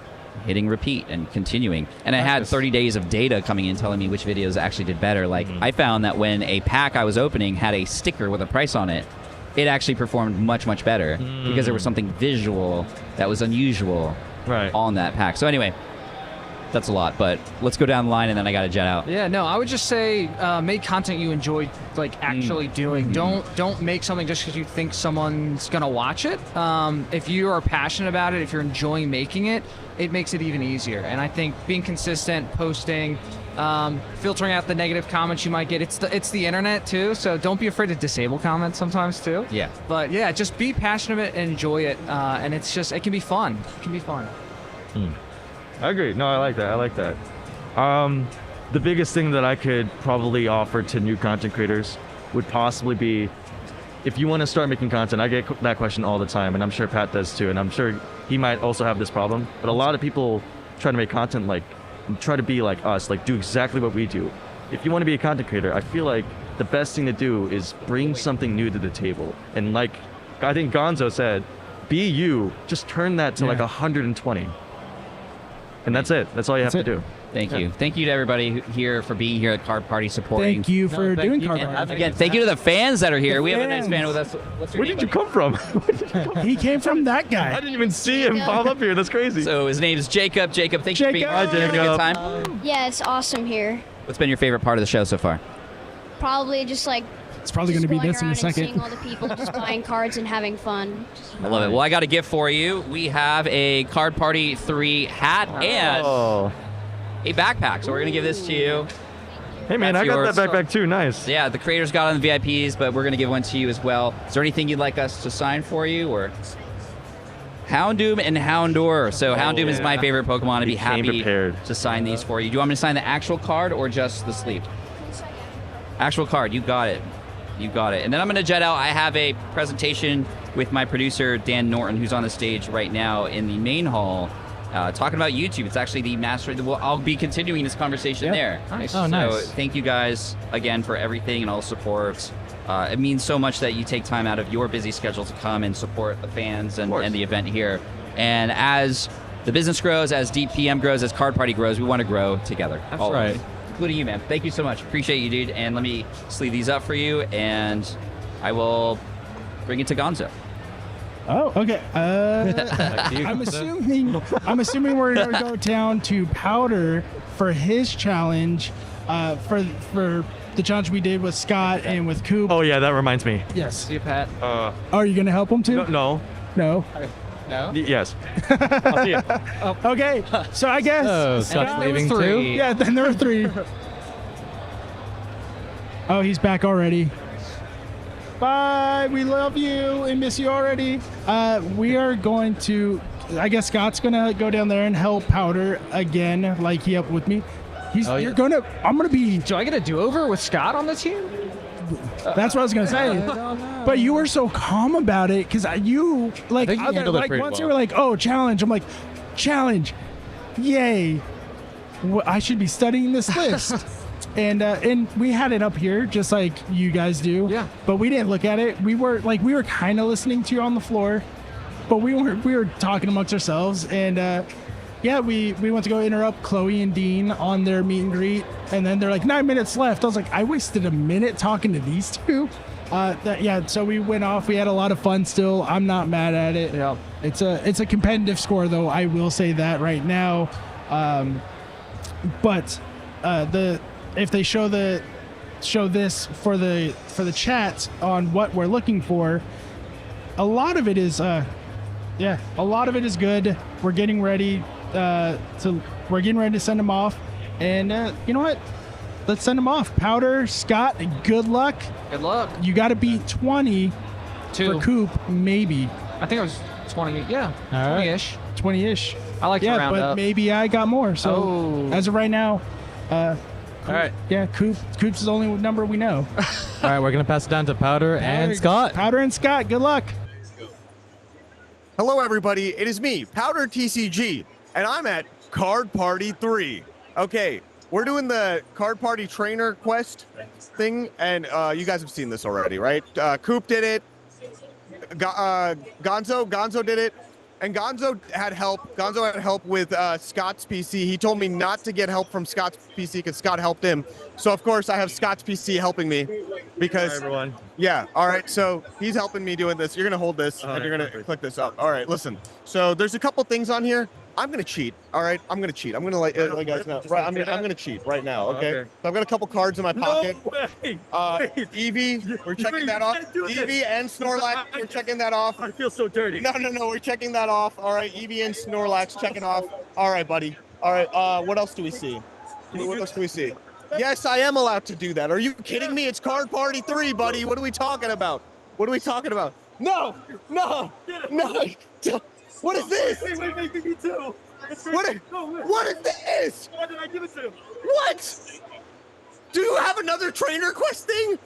hitting repeat and continuing. And I had 30 days of data coming in telling me which videos actually did better. Like I found that when a pack I was opening had a sticker with a price on it, it actually performed much, much better because there was something visual that was unusual on that pack. So anyway, that's a lot, but let's go down the line and then I got to jet out. Yeah, no, I would just say make content you enjoy, like actually doing. Don't make something just because you think someone's gonna watch it. If you are passionate about it, if you're enjoying making it, it makes it even easier. And I think being consistent, posting, filtering out the negative comments you might get. It's the internet too, so don't be afraid to disable comments sometimes too. Yeah. But yeah, just be passionate and enjoy it, and it can be fun. It can be fun. I agree. No, I like that. The biggest thing that I could probably offer to new content creators would possibly be, if you want to start making content, I get that question all the time, and I'm sure Pat does too, and I'm sure he might also have this problem, but a lot of people try to make content try to be like us, like do exactly what we do. If you want to be a content creator, I feel like the best thing to do is bring something new to the table. And like I think Gonzo said, be you, just turn that to like 120. And that's it. That's all you have to do. Thank you. Thank you to everybody here for being here at Card Party supporting. Thank you for doing Card Party. Again, thank you to the fans that are here. We have a nice fan with us. Where did you come from? He came from that guy. I didn't even see him pop up here. That's crazy. So his name is Jacob. Jacob, thank you for being here. Hi, Jacob. Having a good time? Yeah, it's awesome here. What's been your favorite part of the show so far? Probably just like it's probably going to be this in a second. Seeing all the people just buying cards and having fun. I love it. Well, I got a gift for you. We have a Card Party 3 hat and a backpack. So we're going to give this to you. Hey, man, I got that backpack too. Nice. Yeah, the creators got on the VIPs, but we're going to give one to you as well. Is there anything you'd like us to sign for you? Or Houndoom and Houndour. So Houndoom is my favorite Pokemon. I'd be happy to sign these for you. Do you want me to sign the actual card or just the sleeve? Actual card. You got it. You got it. And then I'm going to jet out. I have a presentation with my producer, Dan Norton, who's on the stage right now in the main hall, talking about YouTube. It's actually the master. I'll be continuing this conversation there. Nice. Oh, nice. So thank you guys again for everything and all the support. It means so much that you take time out of your busy schedule to come and support the fans and the event here. And as the business grows, as DPM grows, as Card Party grows, we want to grow together. That's right. Including you, man. Thank you so much. Appreciate you, dude. And let me sleeve these up for you, and I will bring it to Gonzo. Oh, okay. I'm assuming we're gonna go down to Powder for his challenge, for the challenge we did with Scott and with Coop. Oh yeah, that reminds me. Yes. See you, Pat. Are you gonna help him too? No. No. No? Yes. I'll see you. Okay, so I guess Scott's leaving too? Yeah, then there are 3. Oh, he's back already. Bye. We love you and miss you already. We are going to. I guess Scott's gonna go down there and help Powder again, like he helped with me. I'm gonna be. Do I get a do-over with Scott on the team? That's what I was gonna say. But you were so calm about it because you like once you were like, "Oh, challenge." I'm like, "Challenge, yay!" I should be studying this list. And we had it up here just like you guys do. Yeah. But we didn't look at it. We were kind of listening to you on the floor, but we were talking amongst ourselves. And yeah, we went to go interrupt Chloe and Dean on their meet and greet, and then they're like 9 minutes left. I was like, I wasted a minute talking to these two. So we went off. We had a lot of fun still. I'm not mad at it. Yeah. It's a competitive score though. I will say that right now. But if they show this for the chat on what we're looking for, a lot of it is good. We're getting ready to send them off, and you know what? Let's send them off. Powder, Scott, good luck. Good luck. You got to beat 20 for Coop, maybe. I think it was 20. Yeah, All right. 20-ish. 20-ish. I like to round but up. maybe I got more. So as of right now, all right. Yeah, Coop's the only number we know. All right, we're gonna pass it down to Powder and Scott. Powder and Scott, good luck. Hello, everybody. It is me, Powder TCG, and I'm at Card Party 3. Okay, we're doing the Card Party Trainer Quest thing, and you guys have seen this already, right? Coop did it. Gonzo did it. And Gonzo had help. Gonzo had help with Scott's PC. He told me not to get help from Scott's PC because Scott helped him. So of course I have Scott's PC helping me because. Hi, everyone. Yeah. All right. So he's helping me doing this. You're gonna hold this and you're gonna click this up. All right. Listen. So there's a couple things on here. I'm gonna cheat. All right. I'm gonna cheat. I'm gonna let you guys know. Right. I'm gonna cheat right now. Okay. So I've got a couple cards in my pocket. Eevee, we're checking that off. Eevee and Snorlax, we're checking that off. I feel so dirty. No, we're checking that off. All right, Eevee and Snorlax checking off. All right, buddy. All right, what else do we see? What else do we see? Yes, I am allowed to do that. Are you kidding me? It's Card Party 3, buddy. What are we talking about? What are we talking about? No. What is this? Wait, me too. What is this? Why did I give it to him? What? Do you have another trainer quest thing?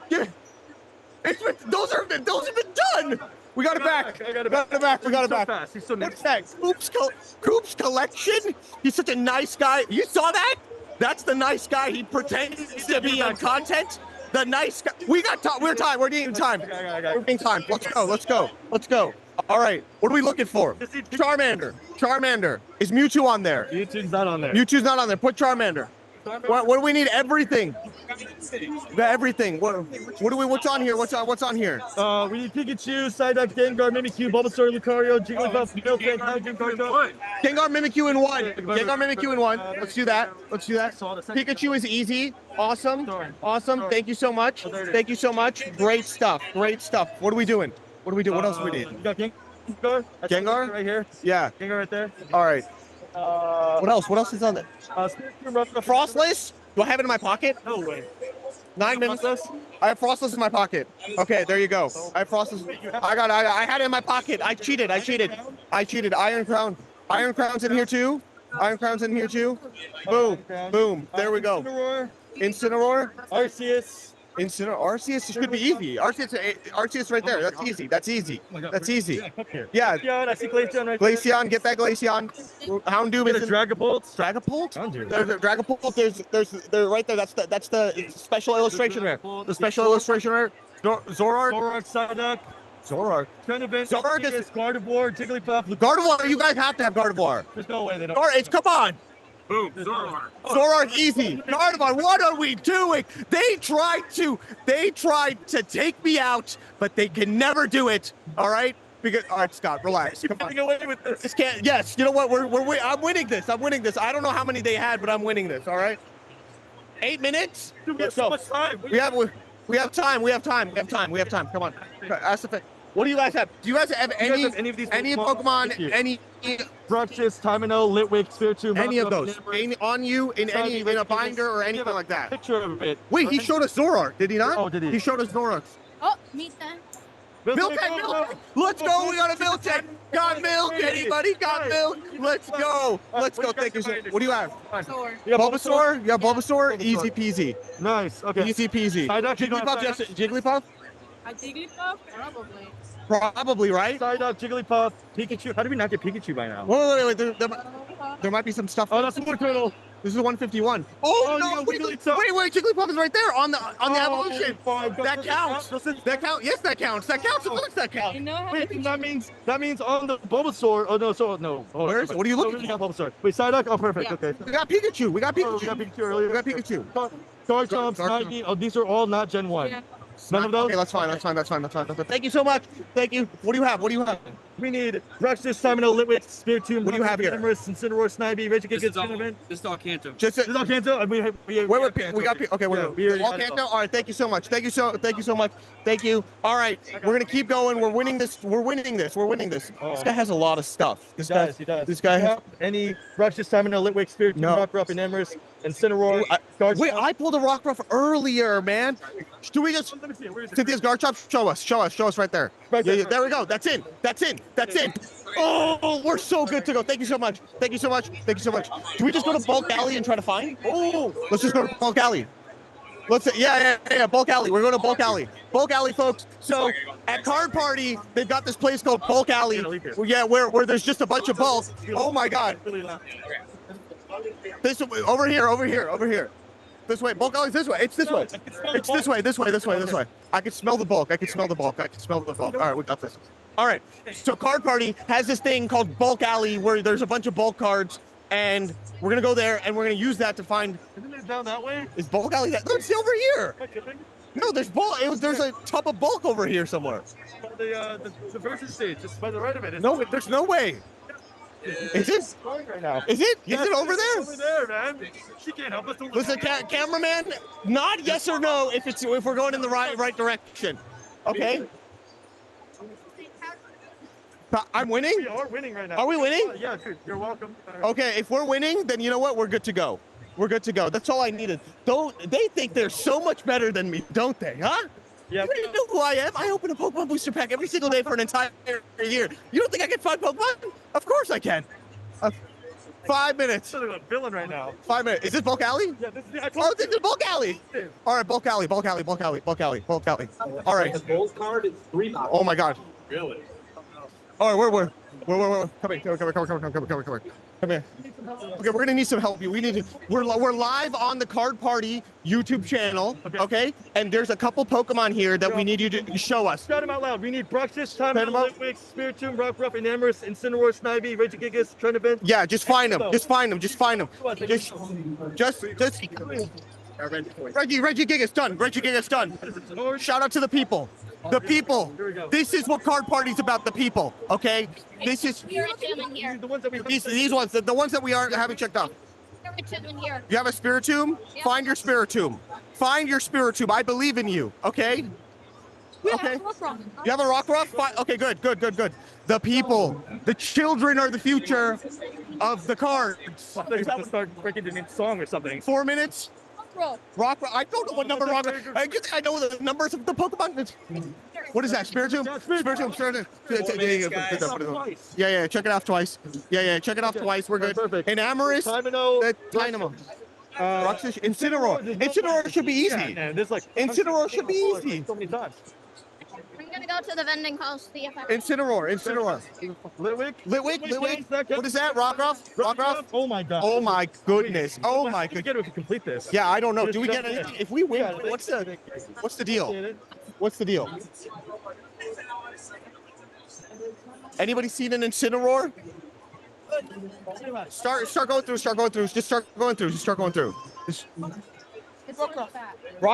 Yeah. Those have been done. We got it back. We got it back. Fast. He's so What's that? Coop's collection? He's such a nice guy. You saw that? That's the nice guy he pretends to be on content. The nice guy. We got time. We're time. We're needing time. We're being time. Let's go. All right. What are we looking for? Charmander. Is Mewtwo on there? Mewtwo's not on there. Put Charmander. What do we need? Everything. Everything. What's on here? What's on here? We need Pikachu, Psyduck, Gengar, Mimikyu, Bulbasaur, Lucario, Jigglypuff, Miltank, Gengar, Mimikyu in one. Let's do that. Pikachu is easy. Awesome. Thank you so much. Great stuff. What are we doing? What else do we need? You got Gengar? Right here. Yeah. Gengar right there. All right. What else is on there? Frostless? Do I have it in my pocket? No way. 9 minutes. I have Frostless in my pocket. Okay, there you go. I have Frostless. I had it in my pocket. I cheated. Iron Crown's in here too. Boom. There we go. Incineroar. Arceus should be easy. Arceus right there. That's easy. Yeah. I see Glaceon right there. Glaceon, get that Glaceon. Houndoom is Dragapult. There's a Dragapult. They're right there. That's the special illustration rare. Zoroark. Zoroark. Zoroark is Gardevoir, Jigglypuff. Gardevoir. You guys have to have Gardevoir. There's no way they don't. Come on. Boom, Zoroark. Zoroark easy. Gardevoir, what are we doing? They tried to take me out, but they can never do it. All right? All right, Scott, relax. Come on. Away with this. This can't. Yes, you know what? I'm winning this. I don't know how many they had, but I'm winning this. All right? 8 minutes. Dude, we have so much time. We have time. Come on. Ask the thing. What do you guys have? Do you guys have any of these Pokemon? Any Bruxish, Tamino, Litwick, Spiritomb, any of those on you in a binder or anything like that? Picture of it. Wait, he showed us Zoroark, did he not? Oh, did he? He showed us Zoroark. Oh, meet them. Miltank. Let's go. We got a Miltank. Got milk. Anybody got milk? Let's go. Thank you. What do you have? Bulbasaur. Yeah, Bulbasaur. Easy peasy. Nice. Okay. Easy peasy. Jigglypuff. A Jigglypuff? Probably. Probably, right? Psyduck, Jigglypuff, Pikachu. How did we not get Pikachu by now? Wait. There might be some stuff. Oh, that's Wood Turtle. This is 151. Oh, no! Wait, Jigglypuff is right there on the evolution. That counts. That counts. Yes, that counts. That counts. Of course, that counts. Wait, that means on the Bulbasaur. Oh no, no. Oh, where is it? What are you looking at? Bulbasaur. Wait, Psyduck. Oh, perfect. Yeah. Okay. We got Pikachu. We got Pikachu. We got Pikachu earlier. We got Pikachu. Garchomp, Snivy. Oh, these are all not Gen 1. Yeah. None of those? Okay, that's fine. Thank you so much. Thank you. What do you have? We need Bruxish, Simino, Litwick, Spiritomb. What do you have here? Amorous, Incineroar, Snivy, This is all Kanto. Just this is all Kanto? We got okay, we're all Kanto. All right, thank you so much. Thank you so much. Thank you. All right, we're gonna keep going. We're winning this. This guy has a lot of stuff. He does. This guy has any Bruxish, Simino, Litwick, Spiritomb, Rockruff, and Amorous, Incineroar. Wait, I pulled a Rockruff earlier, man. Do we just? Let me see. Where is it? Cynthia's Garchomp. Show us right there. Right there. There we go. That's in. Oh, we're so good to go. Thank you so much. Do we just go to Bulk Alley and try to find? Oh, let's just go to Bulk Alley. Yeah, Bulk Alley. We're going to Bulk Alley. Bulk Alley, folks. So at Card Party, they've got this place called Bulk Alley. Yeah, where there's just a bunch of bulk. Oh my God. This over here. This way. Bulk Alley's this way. It's this way. This way. I can smell the bulk. All right, we got this. All right. So Card Party has this thing called Bulk Alley where there's a bunch of bulk cards, and we're gonna go there and we're gonna use that to find. Isn't it down that way? Is Bulk Alley that? No, it's over here. No, there's bulk. There's a tub of bulk over here somewhere. The versus stage, just by the right of it. No, there's no way. Is it? Right now. Is it? Is it over there? Over there, man. She can't help us. Listen, cameraman, nod yes or no if we're going in the right direction. Okay. I'm winning? We are winning right now. Are we winning? Yeah, dude, you're welcome. Okay, if we're winning, then you know what? We're good to go. That's all I needed. They think they're so much better than me, don't they? Huh? Yeah. You know who I am? I open a Pokemon booster pack every single day for an entire year. You don't think I can find Pokemon? Of course I can. 5 minutes. I'm a villain right now. 5 minutes. Is this Bulk Alley? Yeah, this is Bulk Alley. All right, Bulk Alley. All right. The gold card is $3. Oh my God. Really? All right, we're come here. Okay, we're gonna need some help. We're live on the Card Party YouTube channel. Okay, and there's a couple Pokemon here that we need you to show us. Shout them out loud. We need Bruxish, Timon, Litwick, Spiritomb, Rockruff, and Amorous, Incineroar, Snivy, Regigigas, Trenavant. Yeah, just find them. Just find them. Regigigas done. Shout out to the people. The people. This is what Card Party's about. The people. Okay. This is The ones that we these ones. The ones that we haven't checked out. You have a Spiritomb? Yeah. Find your Spiritomb. I believe in you. Okay. Okay. You have a Rockruff? Okay, good. The people, the children are the future of the cards. They have to start breaking the song or something. 4 minutes. Rockruff. I don't know what number Rockruff. I know the numbers of the Pokemon. What is that? Spiritomb? Spiritomb. Yeah. Check it off twice. Twice. We're good. Perfect. And Amorous. Tynamo. Bruxish. Incineroar should be easy. Yeah, there's like Incineroar should be easy. So many times. I'm gonna go to the vending hall, see if I Incineroar. Litwick. What is that? Rockruff? Oh my God. Oh my goodness. Oh my goodness. Get it if we complete this. Yeah, I don't know. Do we get anything? If we win, what's the deal? What's the deal? Anybody seen an Incineroar? Start going through. Just start going through.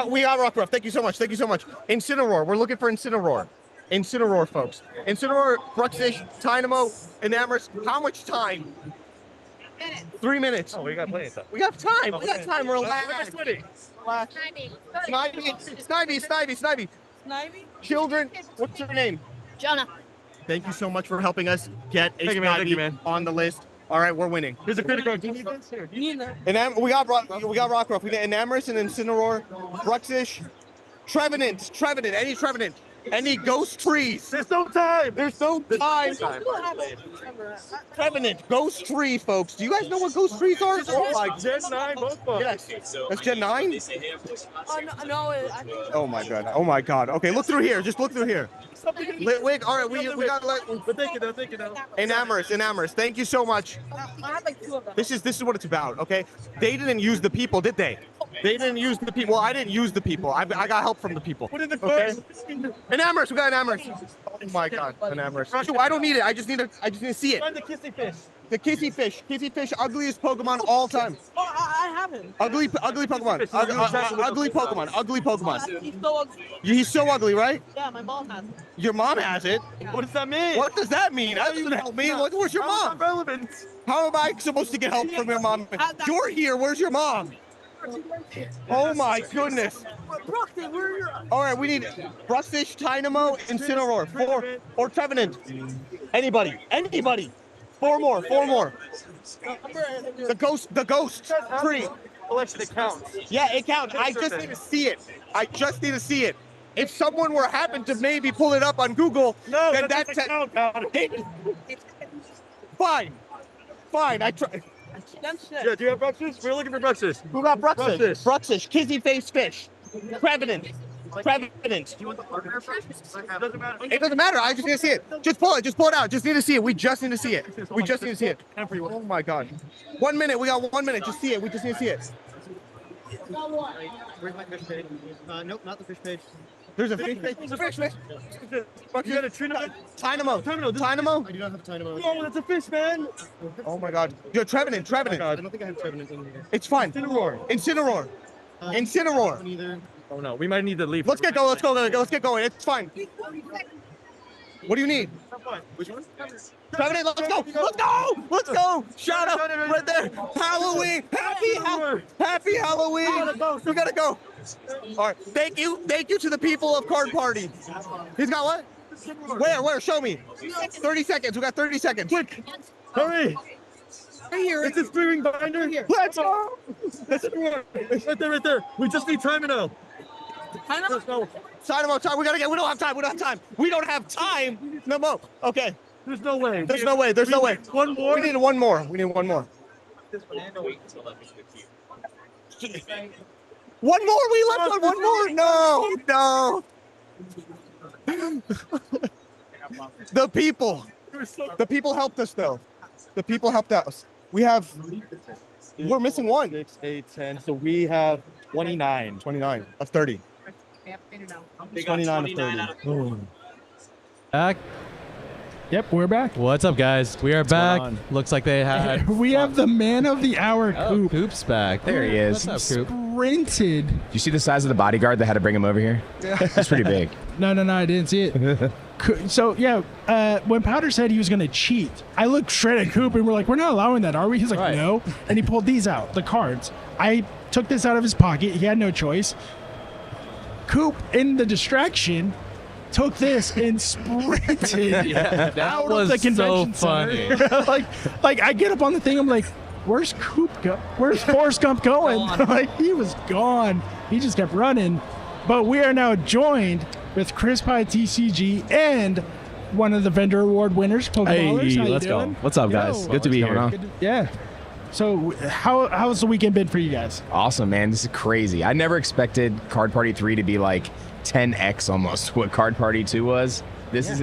We got Rockruff. Thank you so much. Incineroar. We're looking for Incineroar, folks. Incineroar, Bruxish, Tynamo, and Amorous. How much time? 3 minutes. Oh, we got plenty of time. We got time. Relax. Snivy. Children, what's your name? Jonah. Thank you so much for helping us get a Thank you, man. on the list. All right, we're winning. Here's a critical. Do you need this? Here. You need that. And we got Rockruff. We got Amorous and Incineroar, Bruxish, Trevenant. Any Trevenant. Any ghost trees? There's no time. There's no time. Trevenant, ghost tree, folks. Do you guys know what ghost trees are? Oh my, Gen 9 Pokemon. Yes. That's Gen 9? No, Oh my god. Oh my god. Okay, look through here. Just look through here. Wait, all right, we got like. But thank you though. Enamorous. Thank you so much. I have like 2 of them. This is what it's about, okay? They didn't use the people, did they? They didn't use the people. Well, I didn't use the people. I got help from the people. What in the okay? Enamorous, we got Enamorous. Oh my god, Enamorous. I don't need it. I just need to see it. Find the kissy fish. The kissy fish. Kissy fish, ugliest Pokemon all time. Oh, I haven't. Ugly Pokemon. Ugly Pokemon. He's so ugly. He's so ugly, right? Yeah, my mom has it. Your mom has it. What does that mean? What does that mean? That doesn't help me. Where's your mom? Relevant. How am I supposed to get help from your mom? You're here. Where's your mom? Oh my goodness. Brockton, where are you? All right, we need Brushfish, Tynamo, Incineroar, or Trevenant. Anybody. Four more. The ghost tree. Collection, it counts. Yeah, it counts. I just need to see it. If someone were happen to maybe pull it up on Google, then that's fine. I try. Yeah, do you have Bruxfish? We're looking for Bruxfish. Who got Bruxfish? Bruxfish, kissy face fish, Trevenant. You want the partner fish? Doesn't matter. It doesn't matter. I just need to see it. Just pull it out. Just need to see it. We just need to see it. Oh my god. 1 minute. We got 1 minute. Just see it. We just need to see it. Where's my fish page? Nope, not the fish page. There's a fish page. There's a fish page. You got a Trinidad? Tynamo. I do not have Tynamo. No, that's a fish, man. Oh my god. You're Trevenant. I don't think I have Trevenant in here. It's fine. Incineroar. Neither. Oh no, we might need to leave. Let's get going. Let's get going. It's fine. What do you need? Which one? Trevenant, let's go. Shout out right there. Halloween. Happy Halloween. We gotta go. All right. Thank you to the people of Card Party. He's got what? Where? Show me. 30 seconds. We got 30 seconds. Quick. Hurry. Right here. It's a streaming binder. Here. Let's go. It's right there. We just need time now. Let's go. Time. We don't have time. We don't have time. No more. Okay. There's no way. One more. We need one more. One more. We left on one more. No. The people helped us though. The people helped us. We're missing one. 6, 8, 10. So we have 29. 29 of 30. 29 of 30. Back. Yep, we're back. What's up, guys? We are back. Looks like they had. We have the man of the hour, Coop. Coop's back. There he is. What's up, Coop? Sprinted. Do you see the size of the bodyguard that had to bring him over here? It's pretty big. No, I didn't see it. So, yeah, when Powder said he was going to cheat, I looked straight at Coop and we're like, we're not allowing that, are we? He's like, no. And he pulled these out, the cards. I took this out of his pocket. He had no choice. Coop, in the distraction, took this and sprinted Yeah, that out was of the convention so funny. center. like I get up on the thing, I'm like, where's Coop go? Where's Forrest Gump going? Like, he was gone. He just kept running. But we are now joined with Chris Pie TCG and one of the vendor award winners, Pokeballers. How let's you doing? go. What's up, guys? Good to be here. Yeah. So how's the weekend been for you guys? Awesome, man. This is crazy. I never expected Card Party 3 to be like 10x almost what Card Party 2 was. This is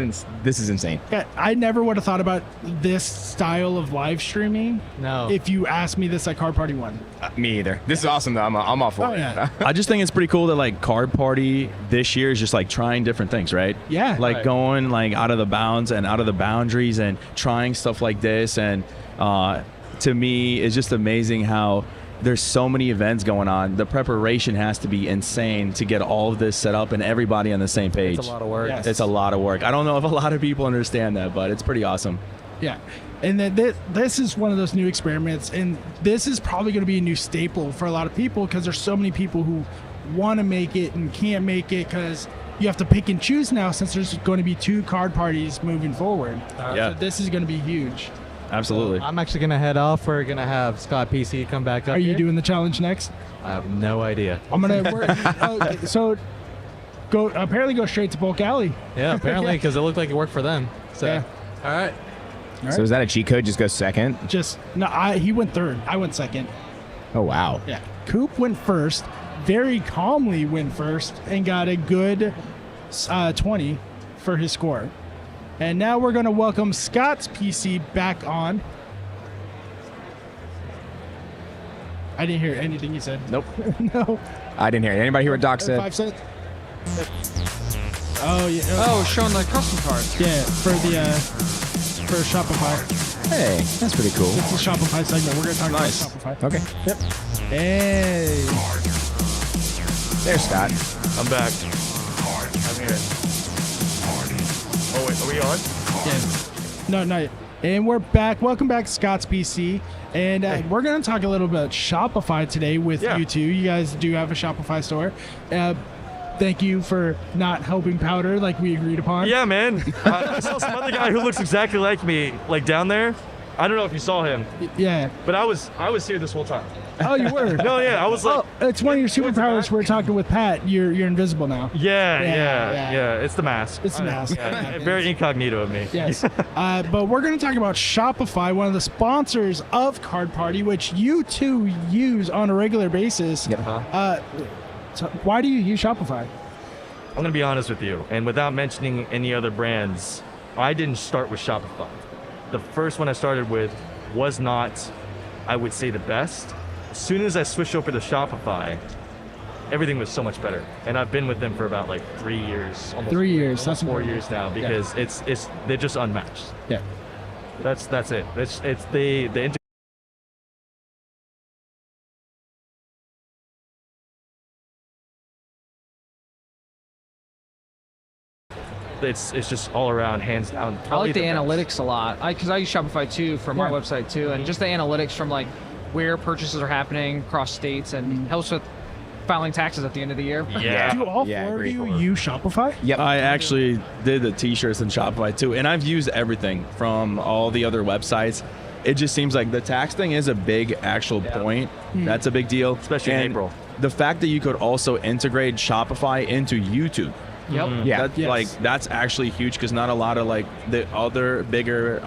insane. Yeah, I never would have thought about this style of live streaming. No. If you asked me this at Card Party 1. Me either. This is awesome though. I'm all for it. Yeah. I just think it's pretty cool that like Card Party this year is just like trying different things, right? Yeah. Like going like out of the bounds and out of the boundaries and trying stuff like this. And to me, it's just amazing how there's so many events going on. The preparation has to be insane to get all of this set up and everybody on the same page. It's a lot of work. Yes. It's a lot of work. I don't know if a lot of people understand that, but it's pretty awesome. Yeah. And then this is one of those new experiments, and this is probably going to be a new staple for a lot of people because there's so many people who want to make it and can't make it because you have to pick and choose now since there's going to be 2 card parties moving forward. Yeah. So this is going to be huge. Absolutely. I'm actually going to head off. We're going to have Scott PC come back up. Are you here. doing the challenge next? I have no idea. I'm going to work. So apparently go straight to Bulk Alley. Yeah, apparently, because it looked like it worked for them. So, Yeah. all right. So is that a cheat code? Just go second? He went third. I went second. Oh, wow. Yeah. Coop went first, very calmly went first, and got a good 20 for his score. And now we're going to welcome Scott's PC back on. I didn't hear anything you said. Nope. No. I didn't hear it. Anybody hear what Doc said? 5 cents. Oh, yeah. Oh, showing the custom cards. Yeah, for Shopify. Hey, that's pretty cool. It's a Shopify segment. We're going to talk about Shopify. Okay. Yep. Hey. There's Scott. I'm back. I'm here. Oh, wait, are we on? Yeah. No, not yet. And we're back. Welcome back, Scott's PC. And we're going to talk a little bit about Shopify today with you two. You guys do have a Shopify store. Thank you for not helping Powder like we agreed upon. Yeah, man. I saw some other guy who looks exactly like me, like down there. I don't know if you saw him. Yeah. But I was here this whole time. Oh, you were? No, yeah. I was like. Oh, it's one of your superpowers. We're talking with Pat. You're invisible now. Yeah. It's the mask. It's the mask. Yeah, very incognito of me. Yes. But we're going to talk about Shopify, one of the sponsors of Card Party, which you two use on a regular basis. Yep. So why do you use Shopify? I'm going to be honest with you, and without mentioning any other brands, I didn't start with Shopify. The first one I started with was not, I would say, the best. As soon as I switched over to Shopify, everything was so much better. And I've been with them for about like 3 years. Almost 3 years. That's 4 years now, because it's they're just unmatched. Yeah. That's it. It's the it's just all around, hands down. I like the analytics a lot because I use Shopify too for my website too, and just the analytics from like where purchases are happening across states and helps with filing taxes at the end of the year. Yeah. Do all four of you use Shopify? Yep. I actually did the t-shirts in Shopify too, and I've used everything from all the other websites. It just seems like the tax thing is a big actual point. That's a big deal. Especially in April. The fact that you could also integrate Shopify into YouTube. Yep. Yeah. That's actually huge because not a lot of like the other bigger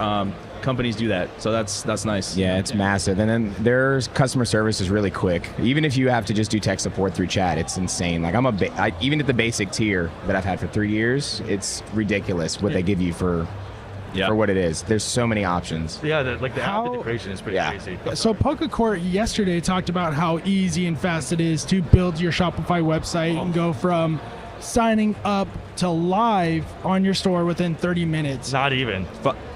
companies do that. So that's nice. Yeah, it's massive. And then their customer service is really quick. Even if you have to just do tech support through chat, it's insane. Like even at the basic tier that I've had for 3 years, it's ridiculous what they give you for what it is. There's so many options. Yeah, the app integration is pretty crazy. So PokeCourt yesterday talked about how easy and fast it is to build your Shopify website and go from signing up to live on your store within 30 minutes. Not even.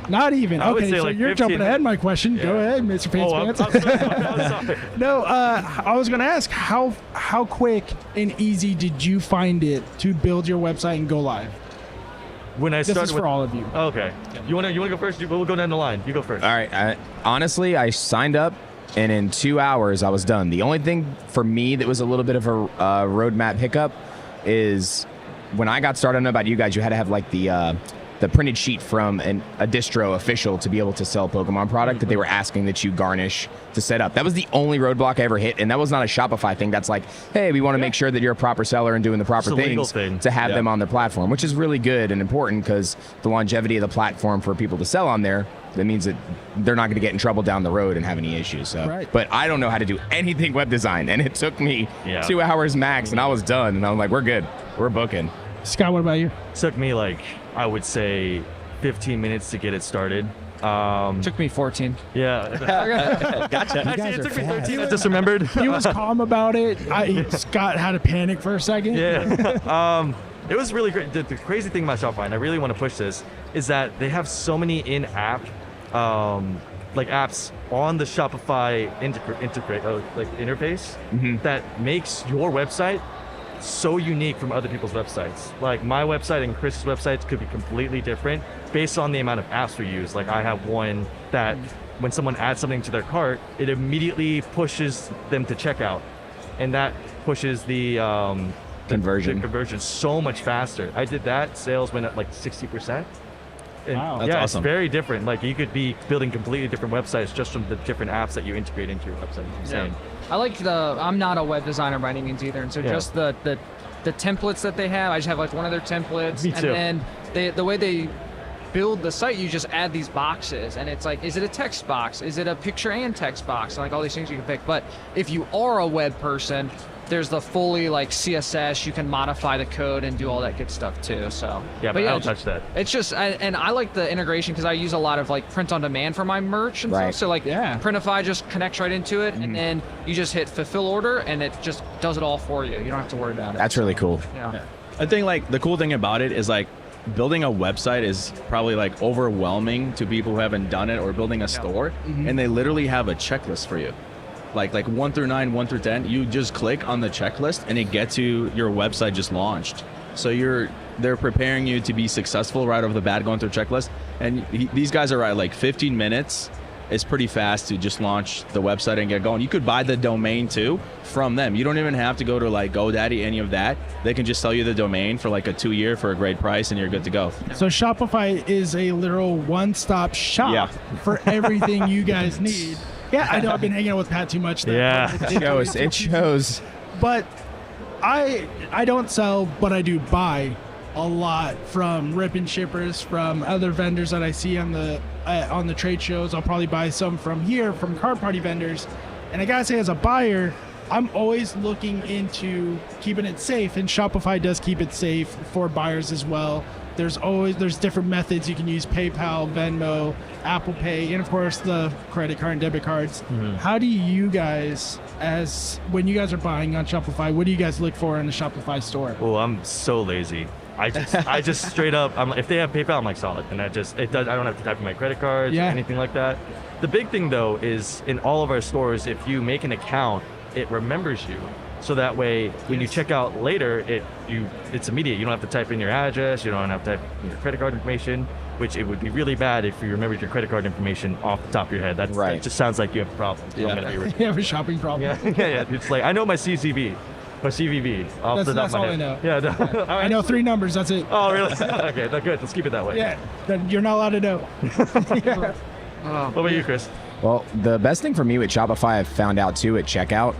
Not even. I would Okay, say so like you're 15. jumping ahead of my question. Go ahead, Mr. Pants. I'm sorry. No, I was going to ask how quick and easy did you find it to build your website and go live? When I This started is for all of you. Okay. You want to go first? We'll go down the line. You go first. All right. Honestly, I signed up, and in 2 hours, I was done. The only thing for me that was a little bit of a roadmap hiccup is when I got started. I don't know about you guys. You had to have like the printed sheet from a distro official to be able to sell Pokemon product that they were asking that you garnish to set up. That was the only roadblock I ever hit, and that was not a Shopify thing. That's like, hey, we want to make sure that you're a proper seller and doing the proper things to have them on their platform, which is really good and important because the longevity of the platform for people to sell on there, that means that they're not going to get in trouble down the road and have any issues. So, But I don't know how to do anything web design, and it took me 2 hours max, and I was done, and I'm like, we're good. We're booking. Scott, what about you? It took me like, I would say 15 minutes to get it started. Took me 14. Yeah. Gotcha. Actually, it took me 13. I just remembered. He was calm about it. Scott had a panic for a second. Yeah. It was really great. The crazy thing about Shopify, and I really want to push this, is that they have so many in-app apps on the Shopify interface that makes your website so unique from other people's websites. Like my website and Chris's websites could be completely different based on the amount of apps we use. Like I have one that when someone adds something to their cart, it immediately pushes them to checkout, and that pushes the conversion so much faster. I did that, sales went up like 60%. And wow, that's yeah, awesome. It's very different. Like you could be building completely different websites just from the different apps that you integrate into your website. It's insane. I like I'm not a web designer by any means either, and so just the the templates that they have. I just have like one of their templates. Me too. And then the way they build the site, you just add these boxes, and it's like, is it a text box? Is it a picture and text box? Like all these things you can pick. But if you are a web person, there's the fully like CSS. You can modify the code and do all that good stuff too. So yeah, but I don't touch that. It's just, and I like the integration because I use a lot of like print on demand for my merch and Right. stuff. So like Printify just connects right into it, and then you just hit fulfill order, and it just does it all for you. You don't have to worry about it. That's really cool. Yeah. I think like the cool thing about it is like building a website is probably like overwhelming to people who haven't done it, or building a store, and they literally have a checklist for you. Like 1 through 9, 1 through 10, you just click on the checklist and it gets you your website just launched. So they're preparing you to be successful right off the bat going through checklist. And these guys are right, like 15 minutes is pretty fast to just launch the website and get going. You could buy the domain too from them. You don't even have to go to like GoDaddy, any of that. They can just sell you the domain for like a 2-year for a great price, and you're good to go. So Shopify is a literal one-stop shop for everything you guys need. Yeah, I know I've been hanging out with Pat too much. It shows. But I don't sell, but I do buy a lot from rip and shippers, from other vendors that I see on the trade shows. I'll probably buy some from here, from Card Party vendors. And I gotta say, as a buyer, I'm always looking into keeping it safe, and Shopify does keep it safe for buyers as well. There's different methods you can use: PayPal, Venmo, Apple Pay, and of course the credit card and debit cards. How do you guys, when you guys are buying on Shopify, what do you guys look for in the Shopify store? Well, I'm so lazy. I just straight up, if they have PayPal, I'm like solid, and I don't have to type in my credit cards or anything like that. The big thing though is in all of our stores, if you make an account, it remembers you. So that way, when you check out later, it's immediate. You don't have to type in your address. You don't have to type in your credit card information, which it would be really bad if you remembered your credit card information off the top of your head. That just sounds like you have a problem. So I'm gonna be You have a shopping problem. Yeah. It's like, I know my CVV off the top of my head. That's all I know. I know 3 numbers. That's it. Oh, really? Okay, that's good. Let's keep it that way. Yeah, then you're not allowed to know. What about you, Chris? Well, the best thing for me with Shopify, I've found out too at checkout,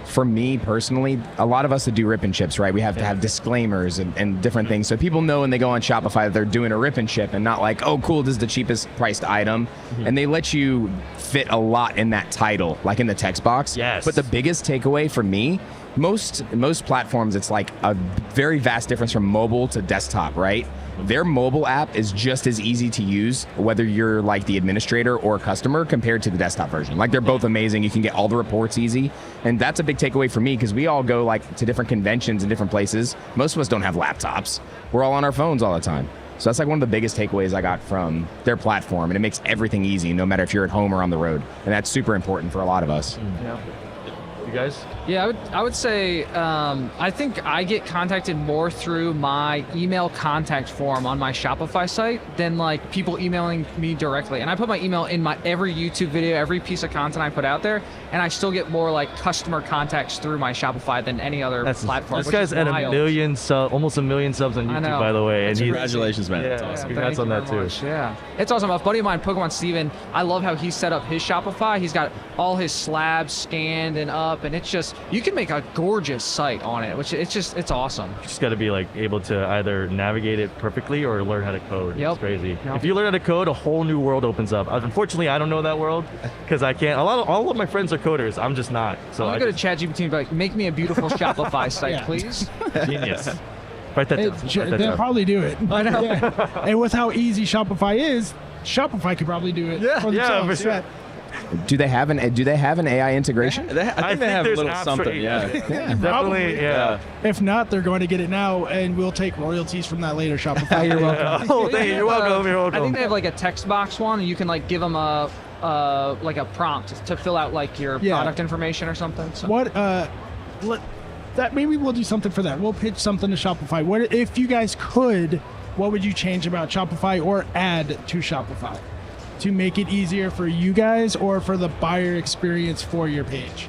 for me personally, a lot of us that do rip and chips, right? We have to have disclaimers and different things. So people know when they go on Shopify that they're doing a rip and chip and not like, oh, cool, this is the cheapest priced item. And they let you fit a lot in that title, like in the text box. Yes. But the biggest takeaway for me, most platforms, it's like a very vast difference from mobile to desktop, right? Their mobile app is just as easy to use, whether you're like the administrator or customer, compared to the desktop version. Like, they're both amazing. You can get all the reports easy. And that's a big takeaway for me, because we all go like to different conventions in different places. Most of us don't have laptops. We're all on our phones all the time. So that's like one of the biggest takeaways I got from their platform. And it makes everything easy, no matter if you're at home or on the road. And that's super important for a lot of us. Yeah. You guys? Yeah, I would say I think I get contacted more through my email contact form on my Shopify site than like people emailing me directly. And I put my email in my every YouTube video, every piece of content I put out there, and I still get more like customer contacts through my Shopify than any other platform. This guy's at almost 1 million subs on YouTube, by the way. And congratulations, man. That's awesome. Congrats on that too. Yeah, it's awesome. A buddy of mine, Pokemon Steven, I love how he set up his Shopify. He's got all his slabs scanned and up, and it's just, you can make a gorgeous site on it, which it's awesome. You just got to be like able to either navigate it perfectly or learn how to code. It's crazy. If you learn how to code, a whole new world opens up. Unfortunately, I don't know that world because I can't. All of my friends are coders. I'm just not. So I'm going to ChatGPT and be like, make me a beautiful Shopify site, please. Genius. Write that down. They'll probably do it. I know. And with how easy Shopify is, Shopify could probably do it. For themselves. For sure. Do they have an AI integration? I think they have a little something. Definitely. Yeah. If not, they're going to get it now, and we'll take royalties from that later. Shopify, you're welcome. Oh, thank you. You're welcome. You're welcome. I think they have like a text box one, and you can like give them a prompt to fill out like your product information or something. So. That maybe we'll do something for that. We'll pitch something to Shopify. What if you guys could? What would you change about Shopify or add to Shopify to make it easier for you guys or for the buyer experience for your page?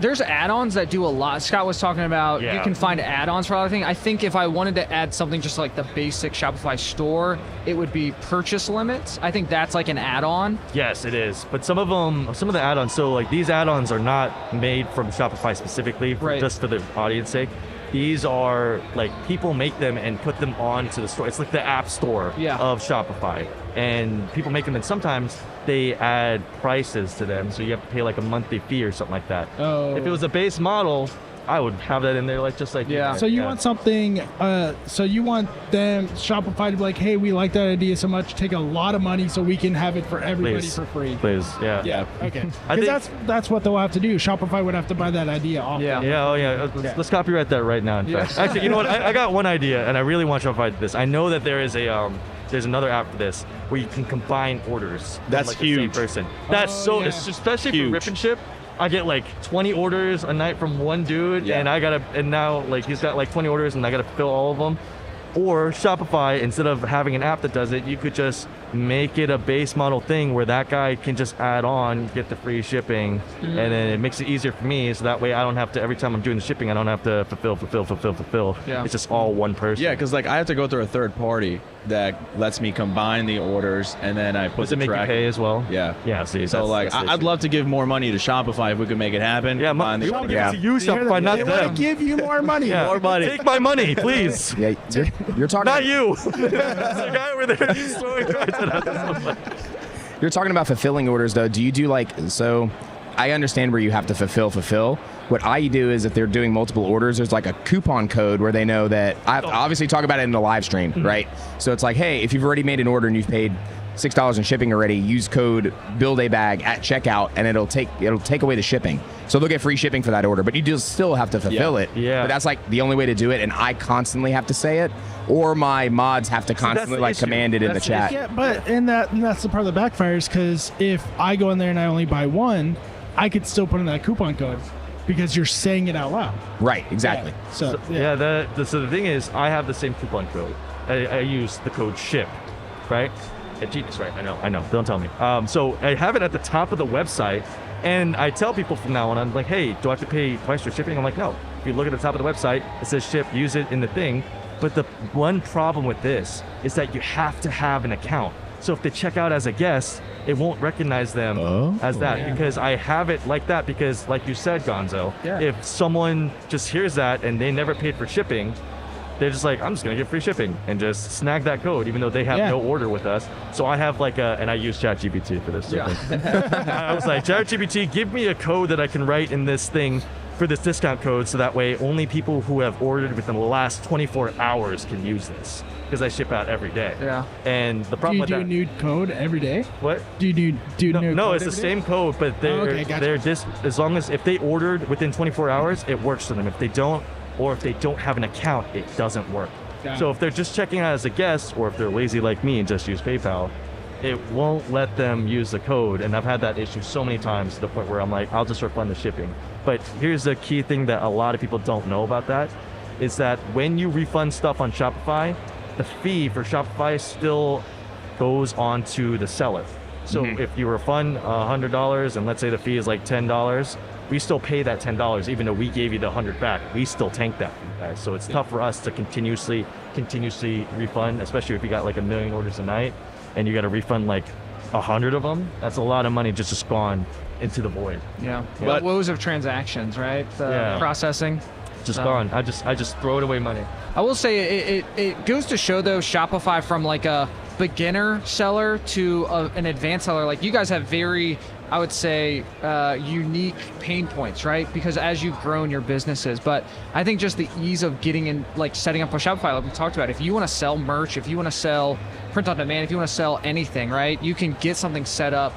there's add-ons that do a lot. Scott was talking about you can find add-ons for a lot of things. I think if I wanted to add something just like the basic Shopify store, it would be purchase limits. I think that's like an add-on. Yes, it is. But some of the add-ons, so like these add-ons are not made from Shopify specifically, just for the audience sake. These are like people make them and put them onto the store. It's like the app store of Shopify. And people make them, and sometimes they add prices to them. So you have to pay like a monthly fee or something like that. Oh. If it was a base model, I would have that in there, like just like So you want something? So you want them Shopify to be like, hey, we like that idea so much, take a lot of money so we can have it for everybody for free. Please, yeah. Okay. Because that's what they'll have to do. Shopify would have to buy that idea off. Let's copyright that right now. In fact, actually, you know what? I got one idea, and I really want Shopify to do this. I know that there is there's another app for this where you can combine orders. That's like huge. The same person. That's it's especially for Rip and Ship. I get like 20 orders a night from one dude, and now like he's got like 20 orders, and I gotta fill all of them. Or Shopify, instead of having an app that does it, you could just make it a base model thing where that guy can just add on, get the free shipping, and then it makes it easier for me. So that way I don't have to, every time I'm doing the shipping, I don't have to fulfill. Yeah. It's just all one person. Yeah, because like I have to go through a third party that lets me combine the orders, and then I put Does it make you pay as well? Yeah. Yeah, see. So like I'd love to give more money to Shopify if we could make it happen. Yeah, we want to give it to you, Shopify, not They them. want to give you more money. More money. Take my money, please. Yeah, you're talking. Not you. There's a guy over there who's throwing cards at us. You're talking about fulfilling orders, though. Do you do like so? I understand where you have to fulfill. What I do is if they're doing multiple orders, there's like a coupon code where they know that. I obviously talk about it in the live stream, right? So it's like, hey, if you've already made an order and you've paid $6 in shipping already, use code build a bag at checkout, and it'll take away the shipping. So they'll get free shipping for that order, but you just still have to fulfill it. Yeah. But that's like the only way to do it, and I constantly have to say it, or my mods have to constantly like command it in the chat. Yeah, but and that's the part that backfires, because if I go in there and I only buy one, I could still put in that coupon code because you're saying it out loud. Right, exactly. Yeah. So the thing is, I have the same coupon code. I use the code SHIP, right? Genius, right? I know. Don't tell me. So I have it at the top of the website, and I tell people from now on, I'm like, hey, do I have to pay twice for shipping? I'm like, no. If you look at the top of the website, it says ship, use it in the thing. But the one problem with this is that you have to have an account. So if they check out as a guest, it won't recognize them as that, because I have it like that, because like you said, Gonzo, if someone just hears that and they never paid for shipping, they're just like, I'm just gonna get free shipping and just snag that code, even though they have no order with us. So I have like and I use ChatGPT for this. I was like, ChatGPT, give me a code that I can write in this thing for this discount code, so that way only people who have ordered within the last 24 hours can use this, because I ship out every day. Yeah. And the problem with that. Do you do new code every day? What? Do you do new code? No, it's the every same day? code, but they're as long as if they ordered within 24 hours, it works for them. If they don't, or if they don't have an account, it doesn't work. So if they're just checking out as a guest, or if they're lazy like me and just use PayPal, it won't let them use the code. And I've had that issue so many times to the point where I'm like, I'll just refund the shipping. But here's the key thing that a lot of people don't know about that, is that when you refund stuff on Shopify, the fee for Shopify still goes on to the seller. So if you refund $100 and let's say the fee is like $10, we still pay that $10, even though we gave you the 100 back. We still tank that from you guys. So it's tough for us to continuously refund, especially if you got like 1 million orders a night and you got to refund like 100 of them. That's a lot of money just gone into the void. Yeah. But woes of transactions, right? The processing. Just gone. I just throw it away money. I will say it goes to show though, Shopify from like a beginner seller to an advanced seller, like you guys have very, I would say, unique pain points, right? Because as you've grown your businesses, but I think just the ease of getting in, like setting up a Shopify, like we talked about, if you want to sell merch, if you want to sell print on demand, if you want to sell anything, right? You can get something set up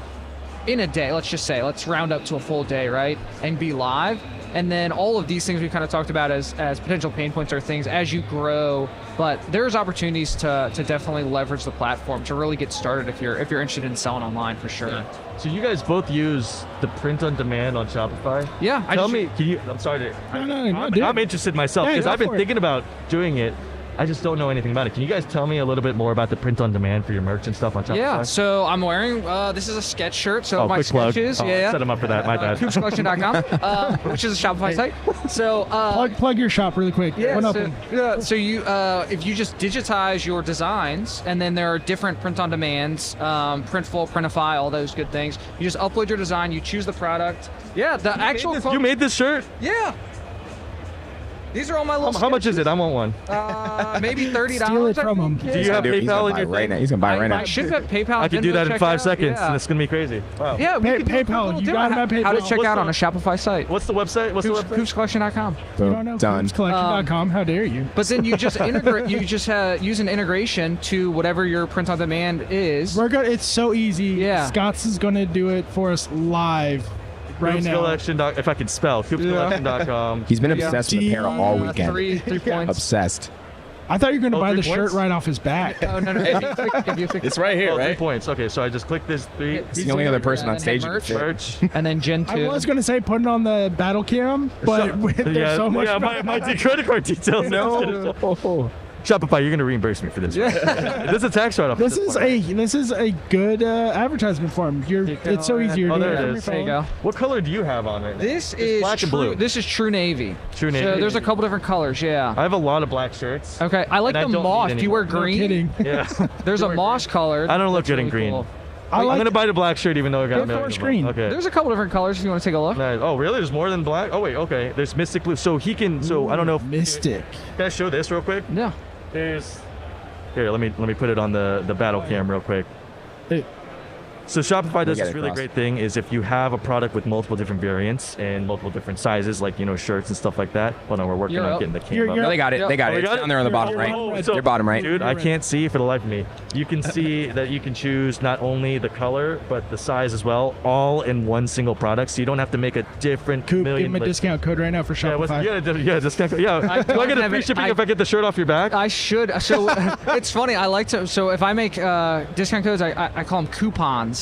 in a day. Let's round up to a full day, right? And be live. And then all of these things we've kind of talked about as potential pain points are things as you grow, but there's opportunities to definitely leverage the platform to really get started if you're interested in selling online, for sure. Yeah. So you guys both use the print on demand on Shopify? Yeah. Tell me, I'm sorry to, No, I'm interested myself, because I've been thinking about doing it, I just don't know anything about it. Can you guys tell me a little bit more about the print on demand for your merch and stuff on Shopify? Yeah, so I'm wearing, this is a sketch shirt, so my quick plug. sketches. Oh, yeah. Set them up for that, my bad. Coopscollection.com, which is a Shopify site. So plug your shop really quick. Yeah, One up so, one. yeah, so you if you just digitize your designs, and then there are different print on demands, Printful, Printify, all those good things. You just upload your design, you choose the product. Yeah, the actual. You made this shirt? Yeah. These are all my little. How much is it? I want one. Maybe $30. Steal it from him. Do you have PayPal in your thing? He's gonna buy it right now. I should have PayPal. I could do that in 5 checkout, seconds, yeah. and it's gonna be crazy. Wow. Yeah, we could do a PayPal. little You demo. got him at PayPal. How to check What's out the- on a Shopify site. What's the website? What's the website? Coopscollection.com. You don't know Done. Coopscollection.com. How dare you? But then you just integrate. You just use an integration to whatever your print on demand is. It's so easy. Yeah. Scott's is gonna do it for us live right now. If I could spell, coopscollection.com. He's been obsessed with apparel all weekend. 3 points. Obsessed. I thought you were gonna buy 3 the shirt points? right off his back. Oh no! It's right here, 3 right? points. Okay, so I just click this 3. He's the only other person on and stage. then who can merch. fit. And then Gen 2. I was gonna say put it on the battle cam, but there's so much. my credit card details. No. Shopify, you're gonna reimburse me for this. Right? This is a tax write-off. This is a good advertisement for him. It's so easy. Oh, to there do it on is. your There you phone. go. What color do you have on it? This It's is black and true. blue. This is True Navy. True Navy. So there's a couple different colors. Yeah. I have a lot of black shirts. Okay. I like And I the don't moss. need Do you wear any more. green? No kidding. Yeah. There's a moss colored. I don't look That's good in really green. cool. I I'm like gonna buy the black shirt even though I got Go a million. forest of them. green. Okay. There's a couple different colors if you want to take a look. Nice. Oh, really? There's more than black? Oh, wait, okay. There's Mystic Blue. So he can, I don't know if... Mystic. Can I show this real quick? Yeah. Here, let me put it on the battle cam real quick. So Shopify does get this it really across. great thing is if you have a product with multiple different variants and multiple different sizes, like, shirts and stuff like that. Hold on, we're working on getting the cam up. No, they got it. They got Oh, it. we got It's down there on the bottom right. Your bottom right. Dude, I can't see for the life of me. You can see that you can choose not only the color, but the size as well, all in one single product. So you don't have to make a different Coop, million... give him a discount code right now for Shopify. Discount code. Yeah. Do I get a free shipping if I get the shirt off your back? I should. So it's funny. I like to. So if I make discount codes, I call them coupons.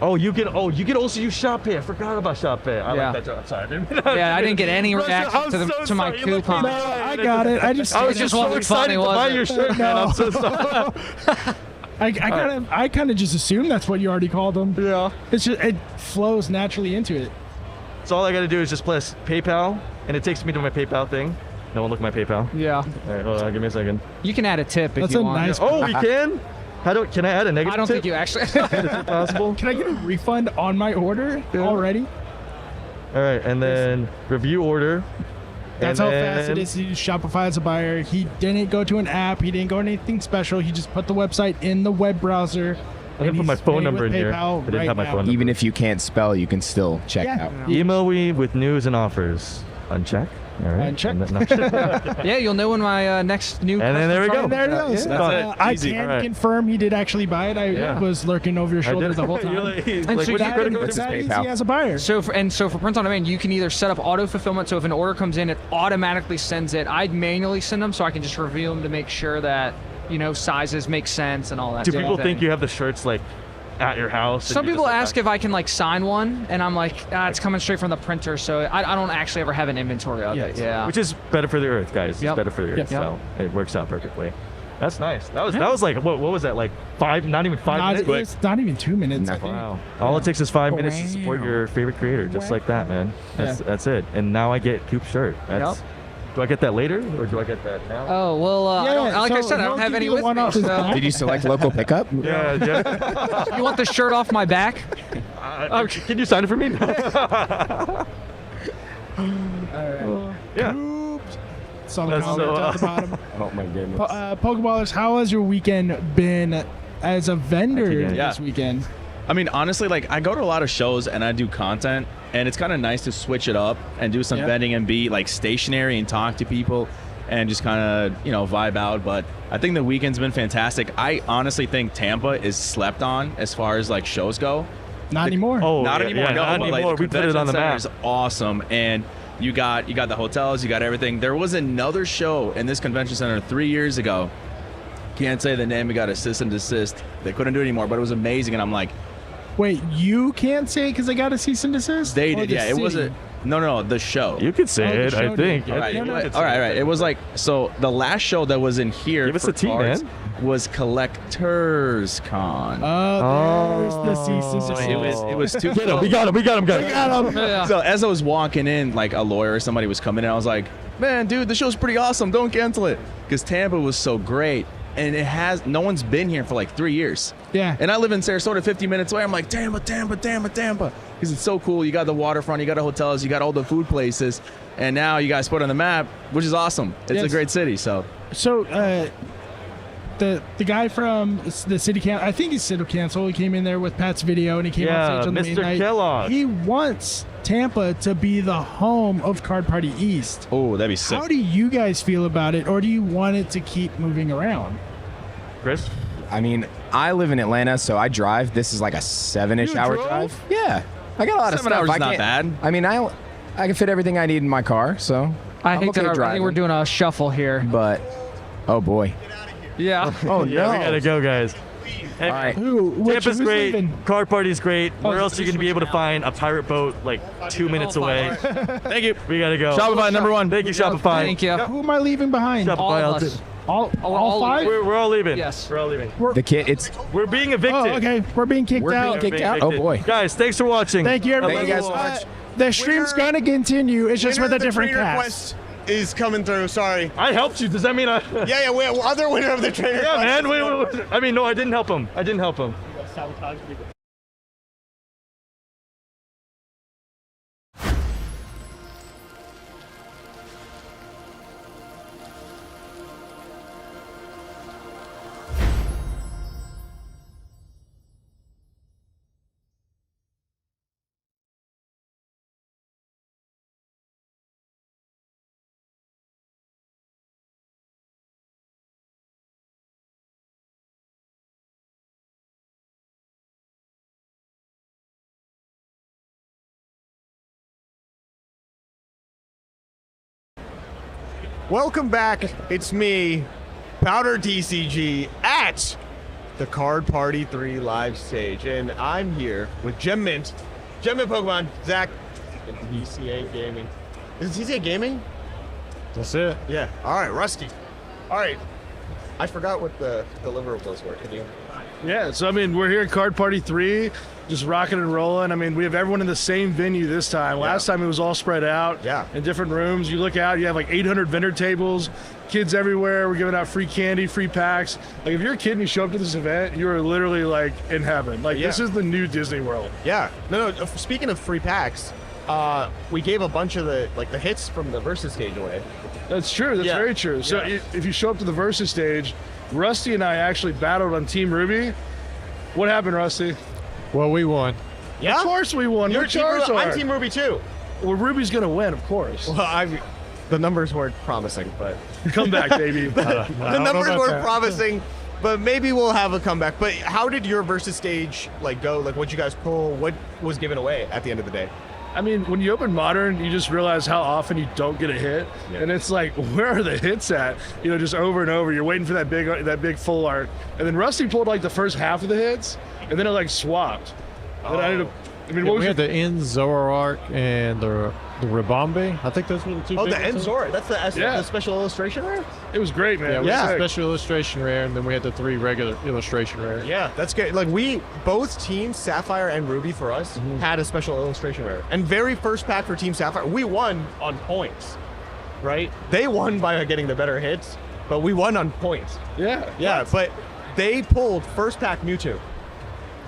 Oh, you can also use Shop Pay. I forgot about Shop Pay. I Yeah. like that joke. I'm sorry. Yeah, I didn't get any Russia, reaction I'm to so to my sorry. You look coupon. me No, bad. I got it. I just was It just just so wasn't excited funny, to was buy it? your shirt, man. I'm so sorry. I kind of just assumed that's what you already called them. Yeah. It flows naturally into it. So all I got to do is just press PayPal, and it takes me to my PayPal thing. No one look at my PayPal. Yeah. All right, hold on. Give me a second. You can add a tip if That's you a want. nice- Oh, we can? Can I add a negative I don't tip? think you actually. Is it possible? Can I get a refund on my order already? All right, and then review order. That's and how fast it then- is to use Shopify as a buyer. He didn't go to an app. He didn't go to anything special. He just put the website in the web browser. I didn't put my phone number in here. PayPal I didn't right have my now. phone number. Even if you can't spell, you can still check Yeah. out. Email me with news and offers. Uncheck. All right. Uncheck. And then- Yeah, you'll know when my next new. And then there we go. And there it is. Yeah. I Easy. can Alright. confirm he did actually buy it. I was lurking over your I shoulder did. the whole time. You're like, And like, so what's your you- credit card? It's that easy PayPal. as a buyer. So for print on demand, you can either set up auto fulfillment. So if an order comes in, it automatically sends it. I'd manually send them so I can just review them to make sure that sizes make sense and all that. Do sort of people thing. think you have the shirts like at your house? and Some you people just, like, ask if I can sign one, and I'm like, it's coming straight from the printer, so I don't actually ever have an inventory of it. Yeah. Which is better for the earth, guys. Yep. It's better for the earth. Yep. So it works out perfectly. That's nice. That was like what was that, like 5? Not even 5 minutes. It's not even 2 minutes. I think. Wow. All it takes is 5 minutes to support your favorite creator, just like that, man. That's it. And now I get Coop's shirt. Do I get that later or do I get that now? Oh well, I don't, like I said, I don't have any with me. So. Did you select local pickup? Yeah. You want the shirt off my back? Can you sign it for me? Yeah. Some That's comments so, at the bottom. Oh my goodness. Pokeballers, how has your weekend been as a vendor Yeah. this weekend? I mean, honestly, I go to a lot of shows and I do content, and it's kind of nice to switch it up and do some vending and be stationary and talk to people and just kind of vibe out. But I think the weekend's been fantastic. I honestly think Tampa is slept on as far as shows go. Not anymore. Oh, Not anymore. Yeah, No, not but, anymore. the We put it on the convention map. center is awesome, and you got the hotels, you got everything. There was another show in this convention center 3 years ago. Can't say the name. We got a cease and desist. They couldn't do it anymore, but it was amazing. And I'm like, Wait, you can't say because I got a cease and desist? they Or did. the Yeah, it was city? No, the show. You could say it, I think. All right, No, all right. It was like, so the last show that was in here Give us for a team, cards man. was Collectors Con. There's the cease and desist. It was too. Get him. We got him, guys. So as I was walking in, like a lawyer or somebody was coming in, I was like, man, dude, the show's pretty awesome. Don't cancel it. Because Tampa was so great. And no one's been here for like 3 years. Yeah. And I live in Sarasota, 50 minutes away. I'm like, Tampa. Because it's so cool. You got the waterfront, you got the hotels, you got all the food places. And now you guys put it on the map, which is awesome. It's a great city, so. So, the guy from the city council, I think he's city council, he came in there with Pat's video and he came on stage on the main Mr. night. Kellogg. He wants Tampa to be the home of Card Party East. Oh, that'd be sick. How do you guys feel about it, or do you want it to keep moving around? Chris? I mean, I live in Atlanta, so I drive. This is like a 7-ish hour drive. Yeah. I got a lot of 7 stuff. hours I is not can't- bad. I mean, I can fit everything I need in my car, so I I'm think, okay I think driving. we're doing a shuffle here. But, oh boy. Yeah. Oh, Yeah, no. we gotta go, guys. Hey, All right. Tampa's who's great. leaving? Card Party's great. Oh, Where else are you gonna be able to find a pirate boat like 2 minutes away? Thank you. We gotta go. Shopify #1. Thank you, Shopify. Thank you. Who am I leaving behind? Shopify. All I'll of do- us. All five? We're all leaving. Yes. We're all leaving. The kid, it's We're being evicted. Oh, okay. We're being kicked We're out. being kicked out. Oh, boy. Guys, thanks for watching. Thank you, everybody. Thank you guys so much. The stream's gonna continue. It's just with a different trainer cast. quest is coming through. Sorry. I helped you. Does that mean I? Yeah. Other winner of the trainer. Yeah, quest. man. Wait. I mean, no, I didn't help him. Welcome back. It's me, Powder DCG, at the Card Party 3 live stage. And I'm here with Gem Mint Pokemon, Zach, and TCA Gaming. Is it TCA Gaming? That's it. Yeah. All right, Rusty. All right. I forgot what the deliverables were. Can you? Yeah, so I mean, we're here at Card Party 3, just rocking and rolling. I mean, we have everyone in the same venue this time. Last time it was all spread out in different rooms. You look out, you have like 800 vendor tables, kids everywhere. We're giving out free candy, free packs. Like, if you're a kid and you show up to this event, you're literally like in heaven. Like, this is the new Disney World. Yeah. No, speaking of free packs, we gave a bunch of the hits from the Versus stage away. That's true. That's very true. So if you show up to the Versus stage, Rusty and I actually battled on Team Ruby. What happened, Rusty? Well, we won. Yeah? Of course we won. You're We're Team Ruby. Charizard. I'm Team Ruby too. Well, Ruby's going to win, of course. Well, the numbers weren't promising, but... Come back, baby. the numbers weren't promising, but maybe we'll have a comeback. But how did your Versus stage go? Like, what'd you guys pull? What was given away at the end of the day? I mean, when you open Modern, you just realize how often you don't get a hit, and it's like, where are the hits at? You know, just over and over. You're waiting for that big full art, and then Rusty pulled like the first half of the hits, and then it like swapped. Then we had the End Zoroark and the Ribombe. I think those were the two. Oh, big the ones. End Zoroark. That's the special illustration rare? It was great, man. Yeah, we had the special illustration rare, and then we had the 3 regular illustration rare. Yeah, that's good. Like, both teams, Sapphire and Ruby for us, had a special illustration rare. And very first pack for Team Sapphire, we won on points, right? They won by getting the better hits, but we won on points. Yeah, but they pulled first pack Mewtwo.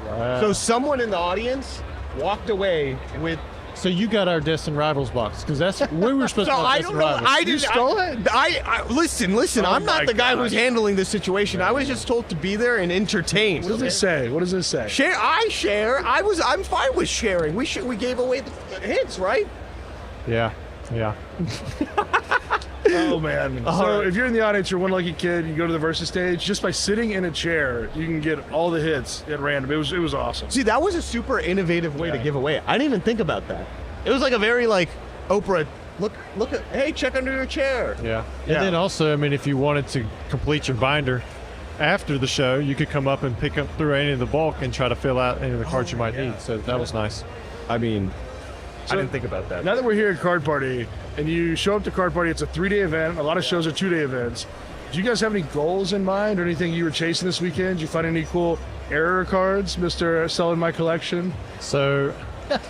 Wow. So someone in the audience walked away with... So you got our Destined Rivals box, because that's we were supposed to have I Destined don't know. Rivals. I didn't. stole it? I listen. Oh I'm not my the guy who's gosh. handling this situation. I was just told to be there and entertain. What does it say? What does it say? Share. I share. I'm fine with sharing. We gave away the hits, right? Yeah. Oh, man. So if you're in the audience, you're one lucky kid, you go to the Versus stage, just by sitting in a chair, you can get all the hits at random. It was awesome. See, that was a super innovative way to give away. I didn't even think about that. It was like a very Oprah. Look at. Hey, check under your chair. Yeah. And then also, I mean, if you wanted to complete your binder after the show, you could come up and pick up through any of the bulk and try to fill out any of the cards you might need. So that was nice. I mean, I didn't think about that. Now that we're here at Card Party, and you show up to Card Party, it's a 3-day event. A lot of shows are 2-day events. Do you guys have any goals in mind or anything you were chasing this weekend? Did you find any cool error cards, Mr. Selling My Collection? So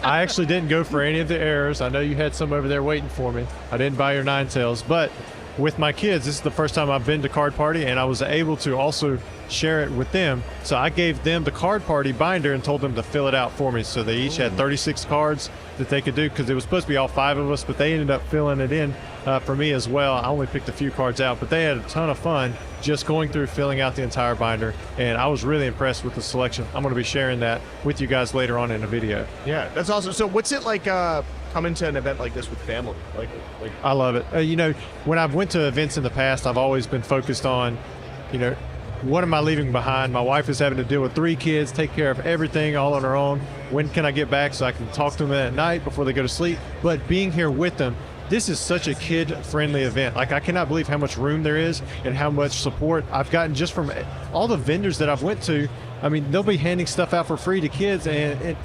I actually didn't go for any of the errors. I know you had some over there waiting for me. I didn't buy your Ninetales, but with my kids, this is the first time I've been to Card Party, and I was able to also share it with them. So I gave them the Card Party binder and told them to fill it out for me. So they each had 36 cards that they could do, because it was supposed to be all 5 of us, but they ended up filling it in for me as well. I only picked a few cards out, but they had a ton of fun just going through filling out the entire binder, and I was really impressed with the selection. I'm going to be sharing that with you guys later on in a video. Yeah, that's awesome. So what's it like coming to an event like this with family? Like I love it. You know, when I've went to events in the past, I've always been focused on, you know, what am I leaving behind? My wife is having to deal with 3 kids, take care of everything all on her own. When can I get back so I can talk to them at night before they go to sleep? But being here with them, this is such a kid-friendly event. Like, I cannot believe how much room there is and how much support I've gotten just from all the vendors that I've went to. I mean, they'll be handing stuff out for free to kids, and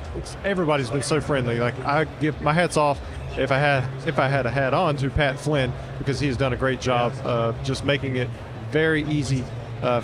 everybody's been so friendly. Like, I give my hats off, if I had a hat on, to Pat Flynn, because he's done a great job of just making it very easy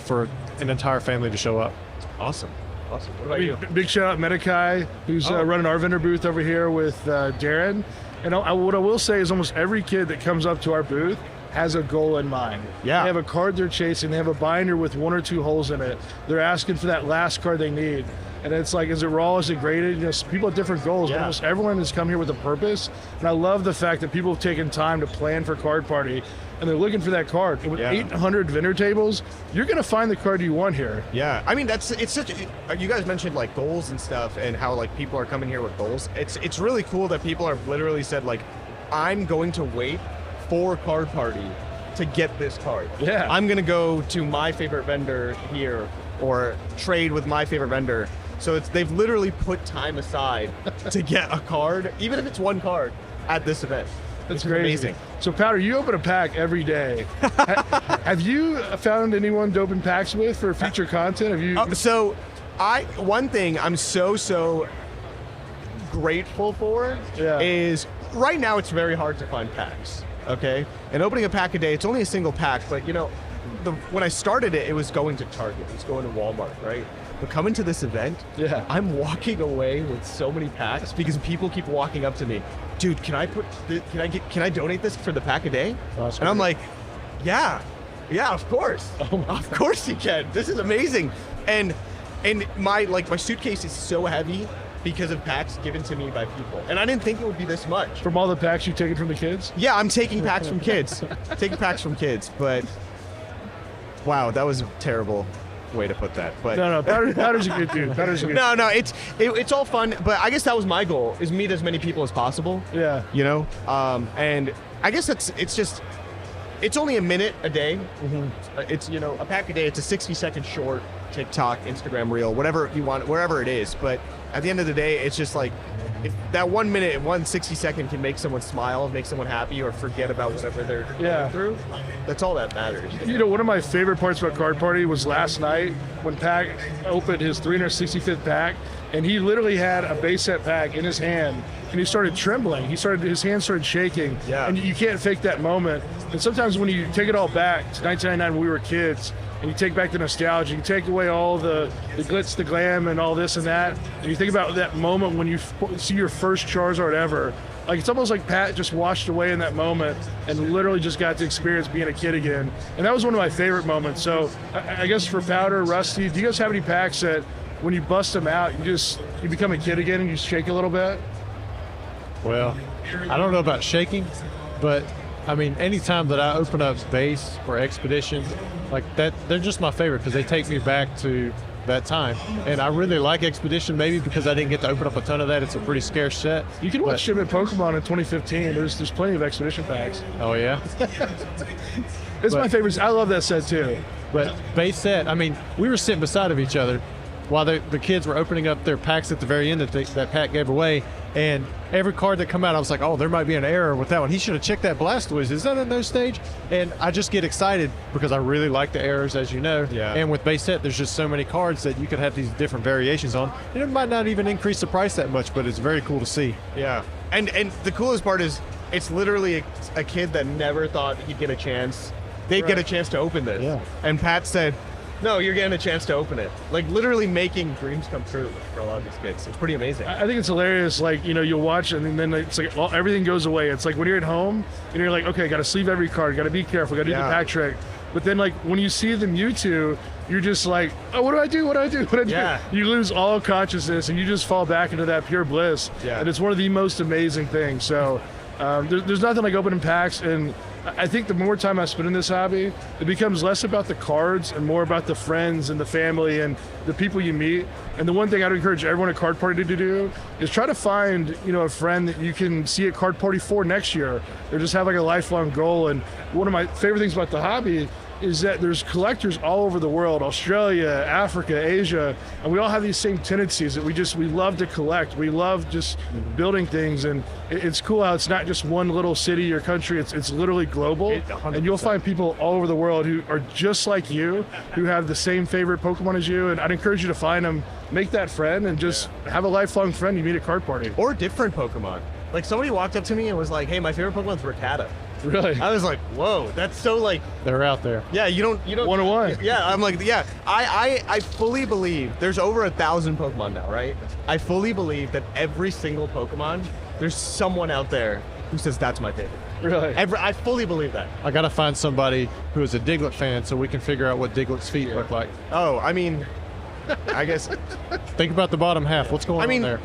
for an entire family to show up. Awesome. What about you? Big shout out Medikai, who's running our vendor booth over here with Darren. And what I will say is almost every kid that comes up to our booth has a goal in mind. Yeah. They have a card they're chasing. They have a binder with 1 or 2 holes in it. They're asking for that last card they need. And it's like, is it raw? Is it graded? You know, people have different goals. Yeah. Almost everyone has come here with a purpose. And I love the fact that people have taken time to plan for Card Party, and they're looking for that card. And with 800 vendor tables, you're going to find the card you want here. Yeah, I mean, it's such you guys mentioned like goals and stuff, and how like people are coming here with goals. It's really cool that people are literally said like, I'm going to wait for Card Party to get this card. Yeah. I'm going to go to my favorite vendor here or trade with my favorite vendor. So they've literally put time aside to get a card, even if it's 1 card, at this event. That's crazy. Amazing. So, Powder, you open a pack every day. Have you found anyone to open packs with for future content? Have you? One thing I'm so grateful for is right now it's very hard to find packs. Okay, and opening a pack a day, it's only a single pack, but you know, when I started it, it was going to Target, it was going to Walmart, right? But coming to this event, I'm walking away with so many packs because people keep walking up to me, dude, can I donate this for the pack a day? And I'm like, yeah, of course. Of course you can. This is amazing. And my suitcase is so heavy because of packs given to me by people. And I didn't think it would be this much. From all the packs you've taken from the kids? Yeah, I'm taking packs from kids. But wow, that was a terrible way to put that. But no, Powder's a good dude. No, it's all fun, but I guess that was my goal, is meet as many people as possible. Yeah. You know? And I guess it's only a minute a day. It's, you know, a pack a day, it's a 60-second short, TikTok, Instagram reel, whatever you want, wherever it is. But at the end of the day, it's just like, if that 1 minute and 160-second can make someone smile, make someone happy, or forget about whatever they're going through, that's all that matters. You know, one of my favorite parts about Card Party was last night when Pac opened his 365th pack, and he literally had a base set pack in his hand, and he started trembling. His hands started shaking, and you can't fake that moment. And sometimes when you take it all back to 1999 when we were kids, and you take back the nostalgia, you take away all the glitz, the glam, and all this and that, and you think about that moment when you see your first Charizard ever. Like, it's almost like Pat just washed away in that moment and literally just got to experience being a kid again. And that was one of my favorite moments. So I guess for Powder, Rusty, do you guys have any packs that when you bust them out, you become a kid again and you shake a little bit? Well, I don't know about shaking, but I mean, anytime that I open up base or expedition like that, they're just my favorite because they take me back to that time. And I really like expedition, maybe because I didn't get to open up a ton of that. It's a pretty scarce set. You can watch him at Pokemon in 2015. There's plenty of expedition packs. Oh yeah. It's my favorite. I love that set too. But base set, I mean, we were sitting beside of each other while the kids were opening up their packs at the very end that Pat gave away, and every card that come out, I was like, oh, there might be an error with that one. He should have checked that Blastoise. Is that a no stage? And I just get excited because I really like the errors, as you know. Yeah. And with base set, there's just so many cards that you could have these different variations on. And it might not even increase the price that much, but it's very cool to see. Yeah. And the coolest part is it's literally a kid that never thought he'd get a chance. They'd get a chance to open this. Yeah. And Pat said, no, you're getting a chance to open it. Like literally making dreams come true for a lot of these kids. It's pretty amazing. I think it's hilarious. Like, you'll watch and then it's like everything goes away. It's like when you're at home and you're like, okay, got to sleeve every card, got to be careful, got to do the pack trick. But then like when you see the Mewtwo, you're just like, oh, what do I do? What do I do? What do I do? Yeah. You lose all consciousness and you just fall back into that pure bliss. Yeah. And it's one of the most amazing things. So there's nothing like opening packs. And I think the more time I spend in this hobby, it becomes less about the cards and more about the friends and the family and the people you meet. And the one thing I'd encourage everyone at Card Party to do is try to find, a friend that you can see at Card Party 4 next year, or just have like a lifelong goal. And one of my favorite things about the hobby is that there's collectors all over the world, Australia, Africa, Asia, and we all have these same tendencies that we love to collect. We love just building things, and it's cool how it's not just one little city or country, it's literally global. 100%. And you'll find people all over the world who are just like you, who have the same favorite Pokemon as you, and I'd encourage you to find them, make that friend, and just have a lifelong friend you meet at Card Party. Or different Pokemon. Like somebody walked up to me and was like, hey, my favorite Pokemon's Rattata. Really? I was like, whoa, that's so like. They're out there. Yeah, you don't. 101. Yeah, I'm like, yeah. I fully believe there's over 1,000 Pokemon now, right? I fully believe that every single Pokemon, there's someone out there who says that's my favorite. Really? I fully believe that. I got to find somebody who is a Diglett fan so we can figure out what Diglett's feet look like. Oh, I mean, I guess. Think about the bottom half. What's going on there?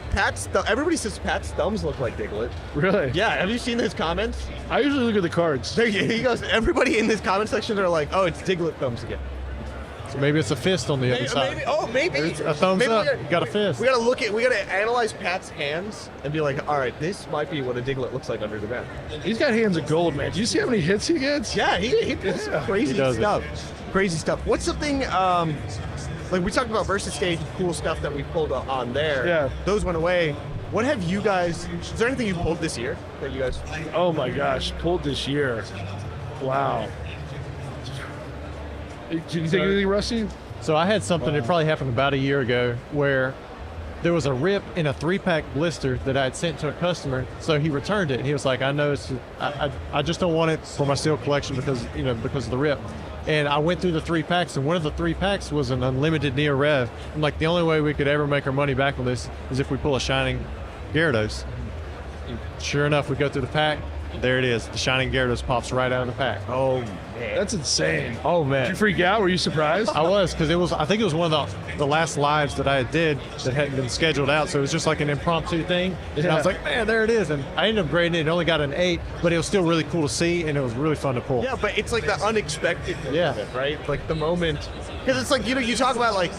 Everybody says Pat's thumbs look like Diglett. Really? Yeah. Have you seen his comments? I usually look at the cards. He goes. Everybody in this comment section are like, "Oh, it's Diglett thumbs again." So maybe it's a fist on the other side. Maybe. There's a thumbs up. You got a fist. We gotta analyze Pat's hands and be like, all right, this might be what a Diglett looks like under the ground. He's got hands of gold, man. Do you see how many hits he gets? Yeah, he pulls some crazy stuff. Crazy stuff. What's something like we talked about versus stage, cool stuff that we pulled on there. Yeah. Those went away. What have you guys? Is there anything you pulled this year that you guys? Oh my gosh, pulled this year. Wow. Did you think anything, Rusty? So I had something that probably happened about a year ago where there was a rip in a 3-pack blister that I had sent to a customer. So he returned it. And he was like, I know I just don't want it for my steel collection because of the rip. And I went through the 3 packs, and one of the 3 packs was an unlimited Neo Rev. I'm like, the only way we could ever make our money back on this is if we pull a Shining Gyarados. Sure enough, we go through the pack. There it is. The Shining Gyarados pops right out of the pack. Oh, man. That's insane. Oh, man. Did you freak out? Were you surprised? I was, because I think it was one of the last lives that I did that hadn't been scheduled out. So it was just like an impromptu thing. And I was like, man, there it is. And I ended up grading it. It only got an 8, but it was still really cool to see, and it was really fun to pull. Yeah, but it's like the unexpected of it, right? Like the moment. Because it's like, you talk about like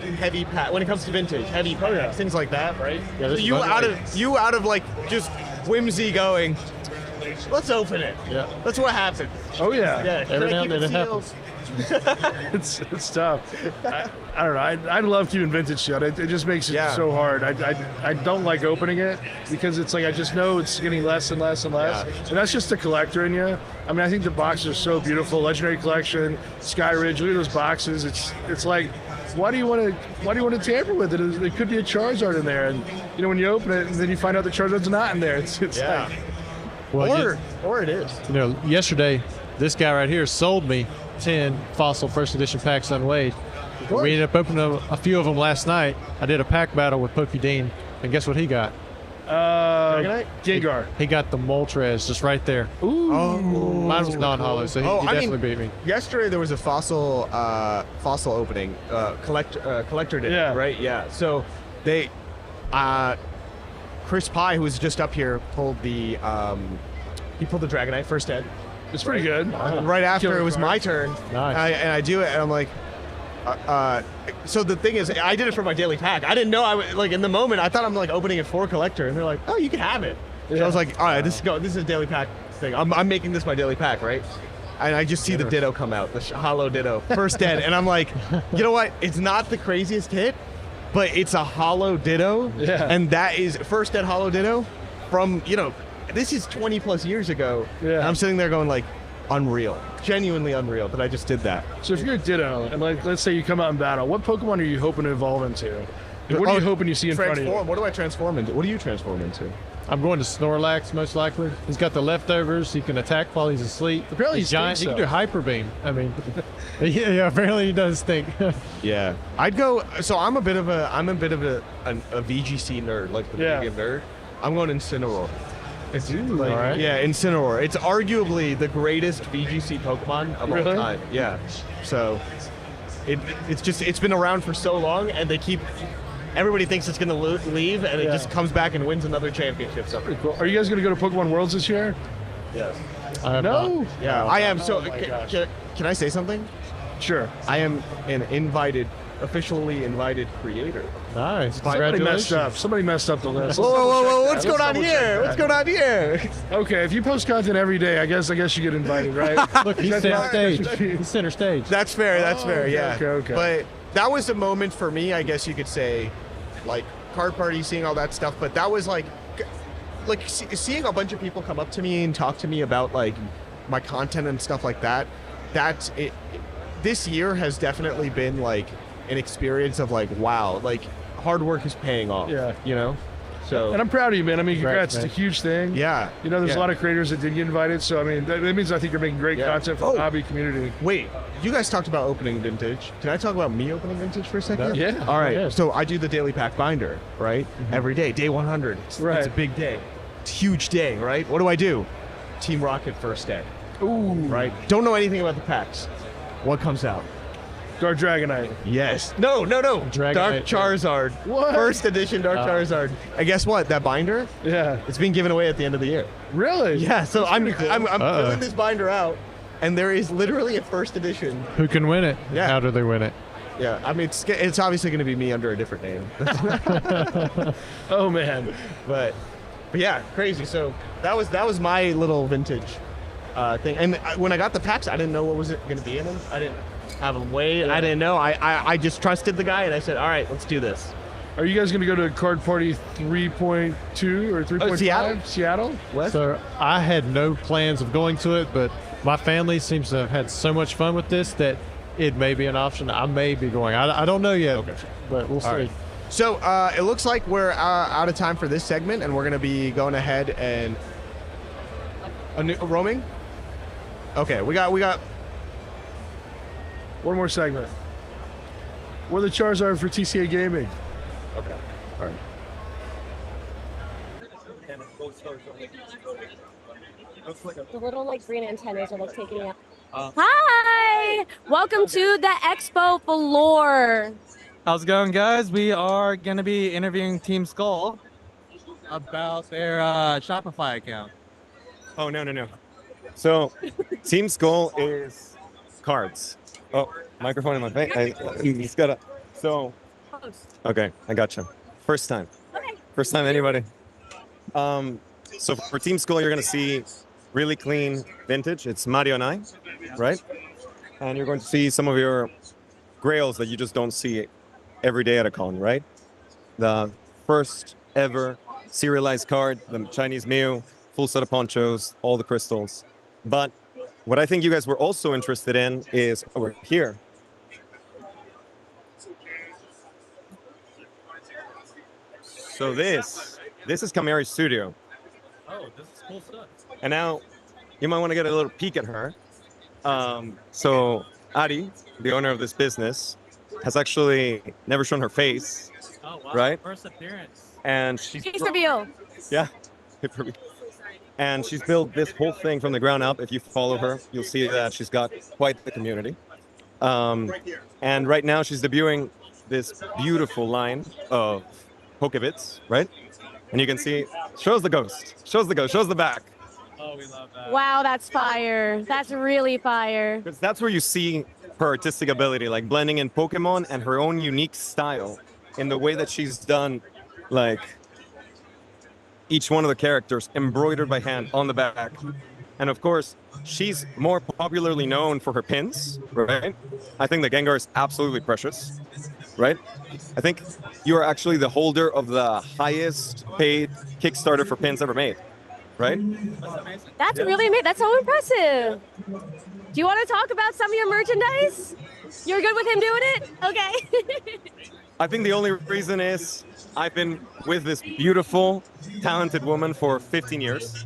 heavy pack when it comes to vintage, heavy packs, things like that, right? Yeah, so you out of like just whimsy going, let's open it. Yeah. That's what happens. Oh yeah. Yeah. Every now and then it happens. It's tough. I don't know. I love keeping vintage shit. It just makes it so hard. I don't like opening it because it's like I just know it's getting less and less and less. Yeah. And that's just the collector in you. I mean, I think the boxes are so beautiful. Legendary Collection, Sky Ridge. Look at those boxes. It's like, why do you want to tamper with it? It could be a Charizard in there, and when you open it and then you find out the Charizard's not in there. It's like, well, or it is. Yesterday, this guy right here sold me 10 Fossil First Edition packs unweighed. We ended up opening a few of them last night. I did a pack battle with Pokey Dean, and guess what he got? Gengar. He got the Moltres just right there. Ooh. Oh, mine was non-hollow, so he definitely beat me. Yesterday there was a fossil opening. Collector did it, right? Yeah. So they, Chris Pye, who was just up here, pulled the Dragonite first ed. It's pretty good. Right after it was my turn, nice. and I do it, and I'm like, so the thing is, I did it for my daily pack. I didn't know I was like in the moment. I thought I'm like opening it for collector, and they're like, "Oh, you can have it." So I was like, "All right, this is a daily pack thing. I'm making this my daily pack, right?" and I just see the Ditto come out, the Hollow Ditto, first dead, and I'm like, you know what? It's not the craziest hit, but it's a Hollow Ditto, and that is first dead Hollow Ditto from, you know, this is 20 plus years ago. Yeah. And I'm sitting there going like, unreal, genuinely unreal that I just did that. So if you're a Ditto, and like, let's say you come out in battle, what Pokemon are you hoping to evolve into? And what are you hoping you see in front of you? What do I transform into? What do you transform into? I'm going to Snorlax, most likely. He's got the leftovers. He can attack while he's asleep. Apparently he's giant. He can do Hyper Beam. I mean, yeah, apparently he does think. Yeah, I'd go. So I'm a bit of a VGC nerd, like the video game nerd. I'm going Incineroar. It's like, right. Yeah, Incineroar. It's arguably the greatest VGC Pokemon of all time. Yeah. So it's been around for so long, and everybody thinks it's going to leave, and it just comes back and wins another championship. So. Cool. Are you guys going to go to Pokemon Worlds this year? Yes. No? Yeah, I am. So Oh can I say something? Sure. I am an officially invited creator. Nice. Somebody messed up the list. Whoa. What's going on here? Okay, if you post content every day, I guess you get invited, right? Look, he's center stage. He's center stage. That's fair. Yeah. Okay. But that was a moment for me, I guess you could say, like Card Party, seeing all that stuff. But that was like seeing a bunch of people come up to me and talk to me about like my content and stuff like that. That's it. This year has definitely been like an experience of like, wow, like hard work is paying off. Yeah. You know? So. And I'm proud of you, man. I mean, congrats. It's a huge thing. Yeah. You know, there's a lot of creators that did get invited. So, I mean, that means I think you're making great content for the hobby community. Wait, you guys talked about opening vintage. Can I talk about me opening vintage for a second? Yeah. All right. Yeah. So I do the daily pack binder, right? Every day, day 100. It's a big day. It's a huge day, right? What do? Team Rocket first day. Ooh. Right? Don't know anything about the packs. What comes out? Dark Dragonite. Yes. No. Dark Charizard. What? First edition Dark Charizard. And guess what? That binder? Yeah. It's being given away at the end of the year. Really? Yeah. So I'm filling this binder out, and there is literally a first edition. Who can win it? Yeah. How do they win it? Yeah. I mean, it's obviously going to be me under a different name. Oh man. But yeah, crazy. So that was my little vintage thing. And when I got the packs, I didn't know what was going to be in them. I didn't have them weighed. I didn't know. I just trusted the guy, and I said, all right, let's do this. Are you guys going to go to Card Party 3.2 or 3.5? Seattle? West? So I had no plans of going to it, but my family seems to have had so much fun with this that it may be an option. I may be going. I don't know yet, but we'll see. Right. So it looks like we're out of time for this segment, and we're going to be going ahead and roaming. Okay, we got one more segment. We're the Charizard for TCA Gaming. Okay. All right. The little like green antennas are like taking me out. Hi! Welcome to the Expo floor. How's it going, guys? We are going to be interviewing Team Skull about their Shopify account. Oh, no. So, Team Skull is cards. Oh, microphone in my face. He's got a. So, okay, I gotcha. First time. Okay. First time, anybody? So for Team Skull, you're gonna see really clean vintage. It's Mario and I, right? And you're going to see some of your grails that you just don't see every day at a con, right? The first ever serialized card, the Chinese Mew, full set of ponchos, all the crystals. But what I think you guys were also interested in is over here. So this is Kamari's studio. Oh, this is cool stuff. And now you might want to get a little peek at her. So Ari, the owner of this business, has actually never shown her face. Oh, wow. Right? First appearance. And she's Face reveal. yeah. And she's built this whole thing from the ground up. If you follow her, you'll see that she's got quite the community. And right now she's debuting this beautiful line of Pokebits, right? And you can see, shows the back. Oh, we love that. Wow, that's fire. That's really fire. Because that's where you see her artistic ability, like blending in Pokemon and her own unique style in the way that she's done, like, each one of the characters embroidered by hand on the back. And of course, she's more popularly known for her pins, right? I think the Gengar is absolutely precious, right? I think you are actually the holder of the highest paid Kickstarter for pins ever made, right? That's really amazing. That's so impressive. Do you want to talk about some of your merchandise? You're good with him doing it? Okay. I think the only reason is I've been with this beautiful, talented woman for 15 years.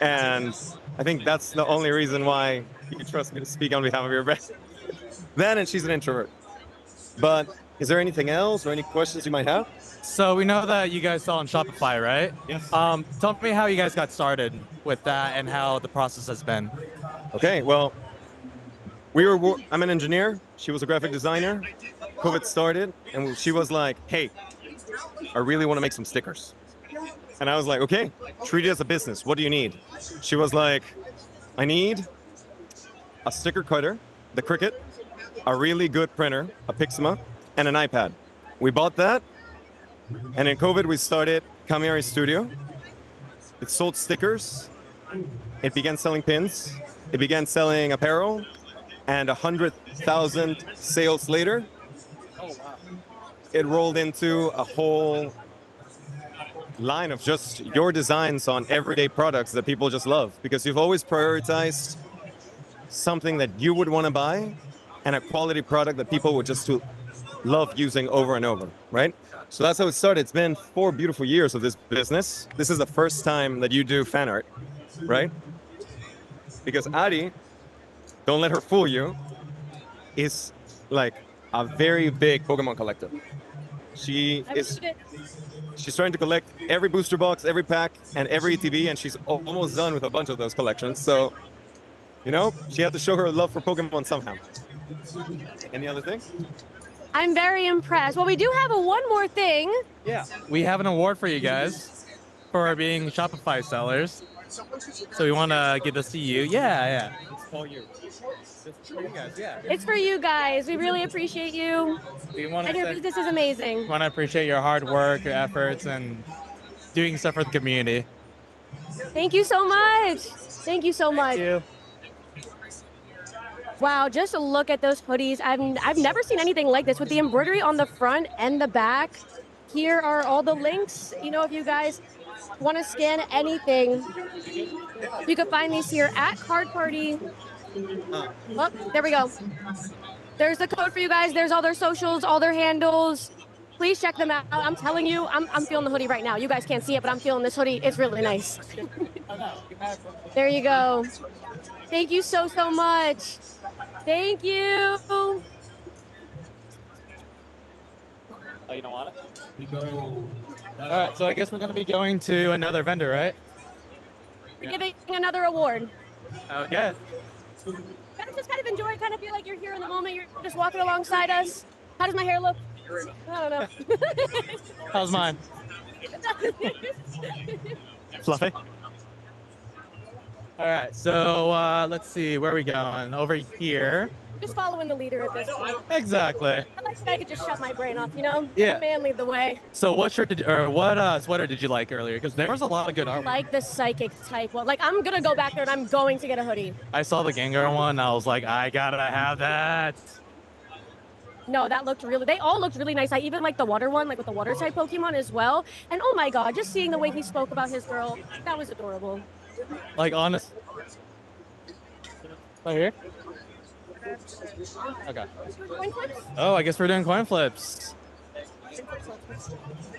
And I think that's the only reason why you trust me to speak on behalf of your brand. Then, and she's an introvert. But is there anything else or any questions you might have? So we know that you guys sell on Shopify, right? Yes. Tell me how you guys got started with that and how the process has been. Okay, well, I'm an engineer. She was a graphic designer. COVID started, and she was like, hey, I really want to make some stickers. And I was like, okay, treat it as a business. What do you need? She was like, I need a sticker cutter, the Cricut, a really good printer, a Pixma, and an iPad. We bought that, and in COVID, we started Cameri Studio. It sold stickers. It began selling pins. It began selling apparel, and 100,000 sales later, it rolled into a whole line of just your designs on everyday products that people just love, because you've always prioritized something that you would want to buy and a quality product that people would just love using over and over, right? So that's how it started. It's been 4 beautiful years of this business. This is the first time that you do fan art, right? Because Ari, don't let her fool you, is like a very big Pokemon collector. She's trying to collect every booster box, every pack, and every ETB, and she's almost done with a bunch of those collections. So, you know, she had to show her love for Pokemon somehow. Any other thing? I'm very impressed. Well, we do have one more thing. Yeah. We have an award for you guys for being Shopify sellers. So we want to give this to you. Yeah. It's all you. It's for you guys, yeah. It's for you guys. We really appreciate you. And your business is amazing. We want to appreciate your hard work, your efforts, and doing stuff for the community. Thank you so much. Thank you so much. Thank you. Wow, just look at those hoodies. I've never seen anything like this with the embroidery on the front and the back. Here are all the links. You know, if you guys want to scan anything, you can find these here at Card Party. Oh, there we go. There's the code for you guys. There's all their socials, all their handles. Please check them out. I'm telling you, I'm feeling the hoodie right now. You guys can't see it, but I'm feeling this hoodie. It's really nice. There you go. Thank you so much. Thank you. Oh, you don't want it? All right, so I guess we're going to be going to another vendor, right? We're giving another award. Okay. Kind of just kind of enjoy it. Kind of feel like you're here in the moment. You're just walking alongside us. How does my hair look? I don't know. How's mine? Fluffy. All right, so let's see, where are we going? Over here. Just following the leader at this point. Exactly. I like that I could just shut my brain off, you know? Yeah. The man lead the way. So what sweater did you like earlier? Because there was a lot of good I art. like the psychic type one. Like, I'm going to go back there and I'm going to get a hoodie. I saw the Gengar one, and I was like, I gotta have that. No, that looked really, they all looked really nice. I even like the water one, like with the water type Pokemon as well. And oh my God, just seeing the way he spoke about his girl, that was adorable. Like, honest. Right here? Okay. Coin flips? Oh, I guess we're doing coin flips.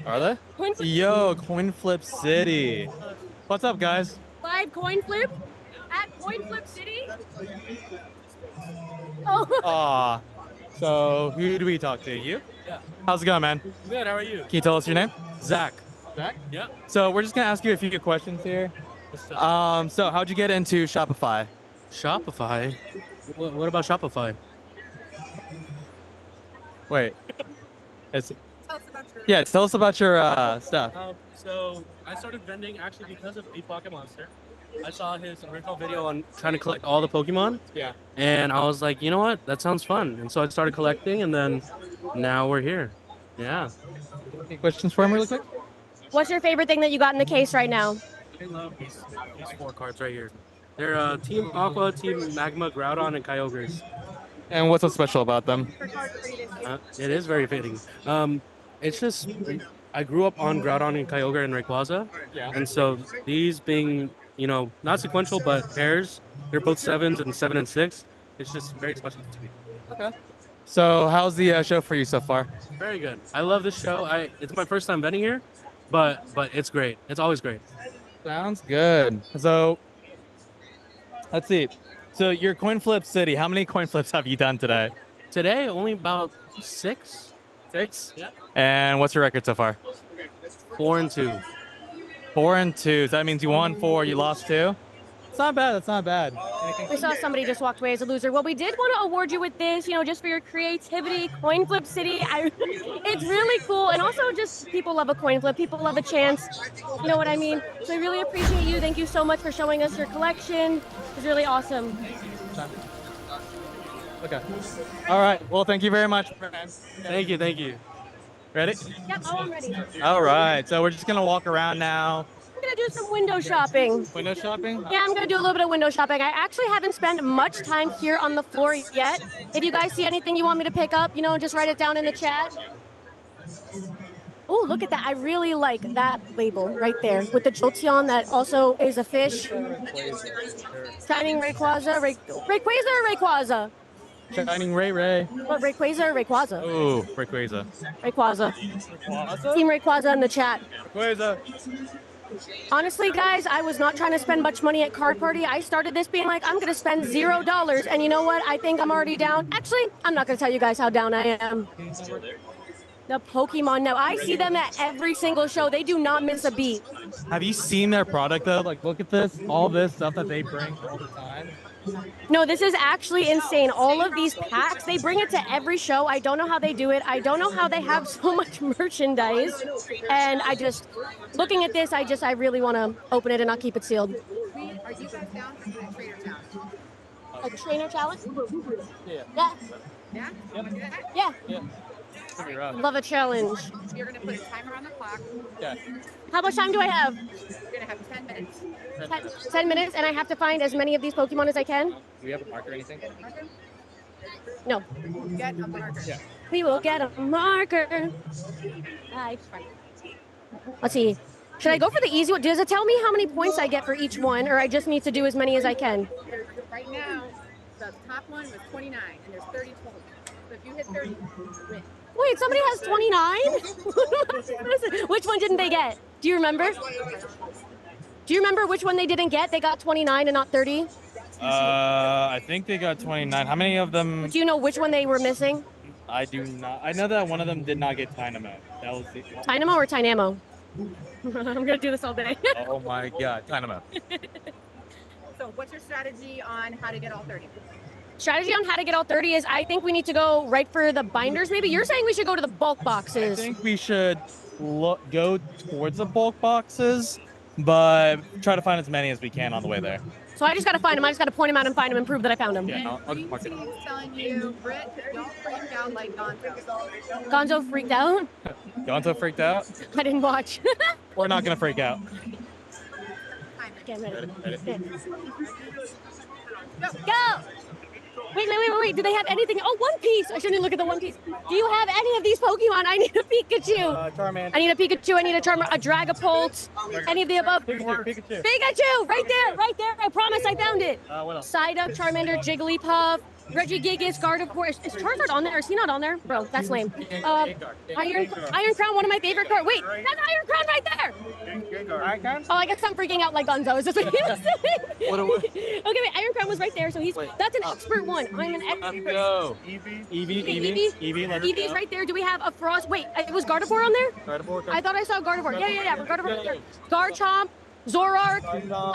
Are they? Coin flip. Yo, coin flip city. What's up, guys? Live coin flip at Coin Flip City. Oh. Aw. So, who do we talk to? You? Yeah. How's it going, man? Good, how are you? Can you tell us your name? Zach. Zach? Yeah. So, we're just going to ask you a few questions here. So, how'd you get into Shopify? Shopify? What about Shopify? Wait. Tell us about your stuff. So I started vending actually because of Deep Pocket Monster. I saw his original video on trying to collect all the Pokemon. Yeah. And I was like, you know what? That sounds fun. And so I started collecting, and then now we're here. Yeah. Any questions for him really quick? What's your favorite thing that you got in the case right now? I love these 4 cards right here. They're Team Aqua, Team Magma, Groudon, and Kyogres. And what's so special about them? It is very fitting. It's just I grew up on Groudon and Kyogre and Rayquaza, Yeah. and so these being not sequential but pairs, they're both 7s and 7 and 6. It's just very special to me. Okay. So how's the show for you so far? Very good. I love this show. It's my first time betting here, but it's great. It's always great. Sounds good. So let's see. So your coin flip city, how many coin flips have you done today? Today, only about 6. 6? Yeah. And what's your record so far? 4 and 2. 4 and 2. So that means you won 4, you lost 2? It's not bad. That's not bad. We saw somebody just walked away as a loser. Well, we did want to award you with this, just for your creativity, Coin Flip City. It's really cool. And also just people love a coin flip. People love a chance. You know what I mean? So I really appreciate you. Thank you so much for showing us your collection. It's really awesome. Okay. All right. Well, thank you very much, friend. Thank you. Thank you. Ready? Yep, I'm ready. All right. So we're just going to walk around now. I'm going to do some window shopping. Window shopping? Yeah, I'm going to do a little bit of window shopping. I actually haven't spent much time here on the floor yet. If you guys see anything you want me to pick up, just write it down in the chat. Oh, look at that. I really like that label right there with the Jolteon that also is a fish. Shining Rayquaza. Rayquaza or Rayquaza? Shining Ray. What, Rayquaza or Rayquaza? Ooh, Rayquaza. Rayquaza. Team Rayquaza in the chat. Rayquaza. Honestly, guys, I was not trying to spend much money at Card Party. I started this being like, I'm going to spend $0. And you know what? I think I'm already down. Actually, I'm not going to tell you guys how down I am. The Pokemon now. I see them at every single show. They do not miss a beat. Have you seen their product, though? Like, look at this. All this stuff that they bring all the time. No, this is actually insane. All of these packs, they bring it to every show. I don't know how they do it. I don't know how they have so much merchandise. And looking at this, I really want to open it and not keep it sealed. Are you guys down for a trainer challenge? A trainer challenge? Yeah. Yeah? Yeah. Yeah. Love a challenge. You're going to put a timer on the clock. Okay. How much time do I have? You're going to have 10 minutes. 10 minutes, and I have to find as many of these Pokemon as I can? Do we have a marker or anything? No. Get a marker. Yeah. We will get a marker. Hi. Let's see. Should I go for the easy one? Does it tell me how many points I get for each one, or I just need to do as many as I can? Right now, the top one was 29, and there's 30 total. So if you hit 30, you win. Wait, somebody has 29? Which one didn't they get? Do you remember? Do you remember which one they didn't get? They got 29 and not 30? I think they got 29. How many of them? Do you know which one they were missing? I do not. I know that one of them did not get Dynamo. That was the. Dynamo or Tynamo? I'm going to do this all day. Oh my God, Dynamo. So what's your strategy on how to get all 30? Strategy on how to get all 30 is I think we need to go right for the binders maybe. You're saying we should go to the bulk boxes. I think we should go towards the bulk boxes, but try to find as many as we can on the way there. So I just got to find them. I just got to point them out and find them and prove that I found them. Yeah, I'll mark it. Telling you, Britt, don't freak out like Gonzo. Gonzo freaked out? Gonzo freaked out? I didn't watch. We're not going to freak out. Okay, I'm ready. Ready? Go! Wait. Do they have anything? Oh, One Piece. I shouldn't look at the One Piece. Do you have any of these Pokemon? I need a Pikachu. Charmander. I need a Pikachu. I need a Charmander. A Dragapult. Any of the above? Pikachu. Pikachu! Right there. I promise I found it. What else? Psyduck, Charmander, Jigglypuff, Regigigas, Gardevoir. Is Charizard on there? Is he not on there? Bro, that's lame. Iron Crown, one of my favorite cards. Wait, that's Iron Crown right there. Oh, I guess I'm freaking out like Gonzo. Is this what he was saying? Okay, wait, Iron Crown was right there, so that's an expert one. I'm an expert. Let's go. Eevee. Let's Eevee's go. right there. Do we have a Frost? Wait, was Gardevoir on there? Gardevoir. I thought I saw Gardevoir. Yeah. Gardevoir right there. Garchomp. Zorark.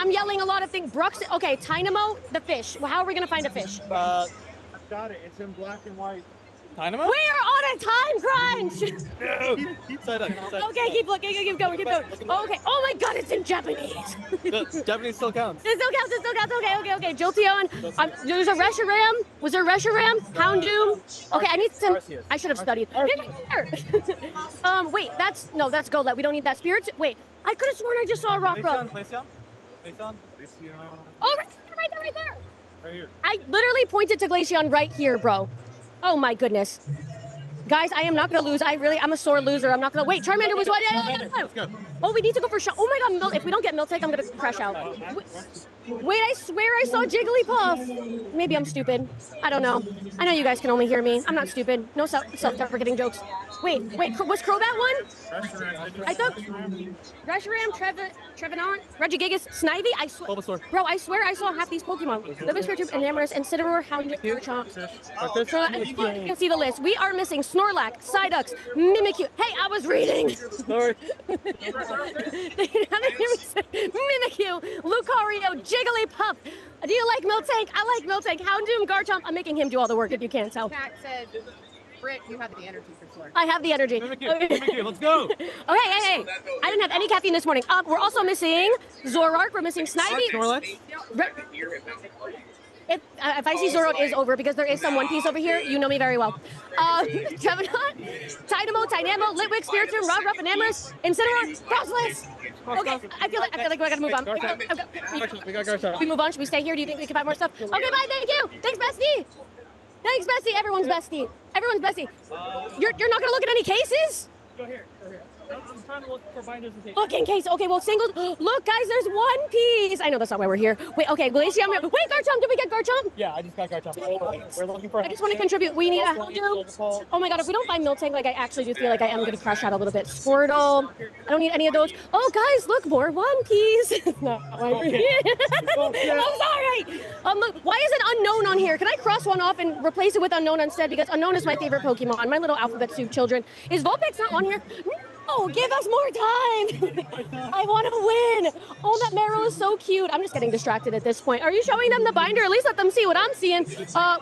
I'm yelling a lot of things. Brooks. Okay, Tynamo, the fish. Well, how are we going to find a fish? I've got it. It's in black and white. Dynamo? We are on a time crunch. Keep side up. Okay, keep looking. Keep going. Okay. Oh my God, it's in Japanese. Japanese still counts. It still counts. Okay. Jolteon. There's a Reshiram. Was there a Reshiram? Houndoom. Okay, I need some. I should have studied. Wait, that's Golett. We don't need that. Spirits. Wait, I could have sworn I just saw a Rockruff. Glaceon. Oh, right there, right there. Right here. I literally pointed to Glaceon right here, bro. Oh my goodness. Guys, I am not gonna lose. I'm a sore loser. I'm not gonna wait. Charmander was what? Let's go. Oh, we need to go for shot. Oh my god, if we don't get Miltank, I'm gonna crash out. Wait, I swear I saw Jigglypuff. Maybe I'm stupid. I don't know. I know you guys can only hear me. I'm not stupid. No self-deprecating jokes. Wait, was Crobat one? I thought Reshiram, Trevenant, Regigigas, Snivy. I swear, bro, I swear I saw half these Pokemon. Living Spiritomb, Enamorus, Incineroar, Houndoom, Garchomp. You can see the list. We are missing Snorlax, Psyduck, Mimikyu. Hey, I was reading. Sorry. Mimikyu, Lucario, Jigglypuff. Do you like Miltank? I like Miltank. Houndoom, Garchomp. I'm making him do all the work if you can't tell. Cat said, Britt, you have the energy for sure. I have the energy. Mimikyu, let's go. Okay, hey. I didn't have any caffeine this morning. We're also missing Zoroark. We're missing Snivy. Snorlax? If I see Zoro, it is over because there is some One Piece over here. You know me very well. Trevenant, Tynamo, Litwick, Spiritomb, Rockruff, Enamorus, Incineroar, Frostless. Okay, I feel like we gotta move on. We got Garchomp. We move on. Should we stay here? Do you think we can find more stuff? Okay, bye. Thank you. Thanks, bestie. Thanks, bestie. Everyone's bestie. Everyone's bestie. You're not gonna look at any cases? Go here. I'm trying to look for binders and Look in case. Okay, well, singles. Look, guys, there's One Piece. I know that's not why we're here. Wait, okay, Glaceon. Wait, Garchomp. Did we get Garchomp? Yeah, I just got Garchomp. We're looking for. I just want to contribute. We need a Houndoom. Oh my god, if we don't find Miltank, like I actually do feel like I am going to crash out a little bit. Squirtle. I don't need any of those. Oh, guys, look, more One Piece. No, I'm sorry. Look, why is it unknown on here? Can I cross one off and replace it with unknown instead? Because unknown is my favorite Pokemon. My little alphabet soup children. Is Vulpix not on here? No, give us more time. I want to win. Oh, that Marrow is so cute. I'm just getting distracted at this point. Are you showing them the binder? At least let them see what I'm seeing.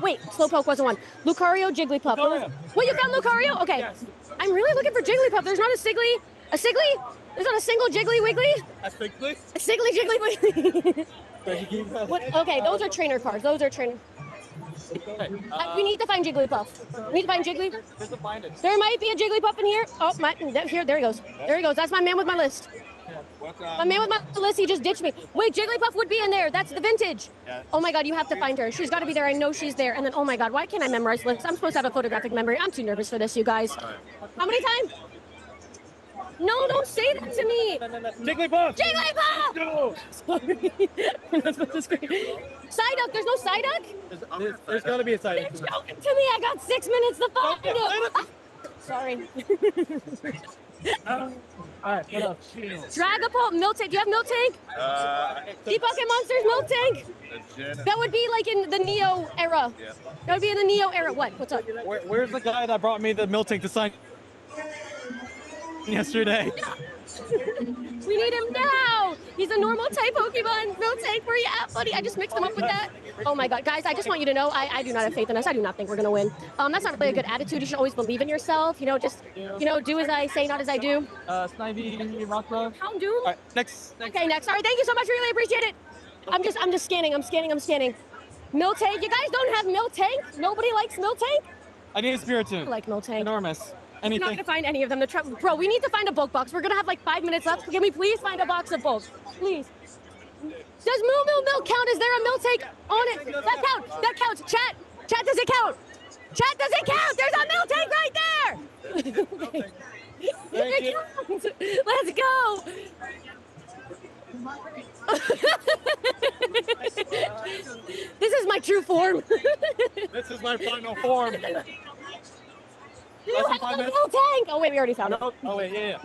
Wait, Slowpoke wasn't one. Lucario, Jigglypuff. What, you found Lucario? Okay. Yes. I'm really looking for Jigglypuff. There's not a Siggly. A Siggly? There's not a single Jiggly Wiggly? A Siggly? A Siggly Jiggly Wiggly. What? Okay, those are trainer cards. Those are trainer. We need to find Jigglypuff. We need to find Jiggly. There might be a Jigglypuff in here. Oh, there he goes. There he goes. That's my man with my list. My man with my list, he just ditched me. Wait, Jigglypuff would be in there. That's the vintage. Oh my god, you have to find her. She's got to be there. I know she's there. And then, oh my god, why can't I memorize lists? I'm supposed to have a photographic memory. I'm too nervous for this, you guys. How many times? No, don't say that to me. Jigglypuff! Jigglypuff! No! Sorry. That's what this Psyduck, there's no Psyduck? There's gotta be a Psyduck. They're joking to me. I got 6 minutes to find it. Sorry. Alright, what up? Dragapult, Miltank. Do you have Miltank? Deepocket Monsters, Miltank? That would be like in the Neo era. Yeah. That would be in the Neo era. What? What's up? Where's the guy that brought me the Miltank to sign yesterday? We need him now. He's a normal type Pokemon. Miltank, where you at, buddy? I just mixed him up with that. Oh my god, guys, I just want you to know I do not have faith in us. I do not think we're gonna win. That's not really a good attitude. You should always believe in yourself. You know, just do as I say, not as I do. Snivy, Rockruff. Houndoom. All right, next. Okay, next. All right, thank you so much. Really appreciate it. I'm just scanning. I'm scanning. Miltank. You guys don't have Miltank? Nobody likes Miltank? I need a Spiritomb. I like Miltank. Enormous. Anything. We're not gonna find any of them. Bro, we need to find a bulk box. We're gonna have like 5 minutes left. Can we please find a box of bulk? Please. Does Moo Milk count? Is there a Miltank on it? That counts. That counts. Chat, does it count? Chat, does it count? There's a Miltank right there. It counts. Let's go. This is my true form. This is my final form. You have a Miltank! Oh wait, we already found it. Oh wait, yeah.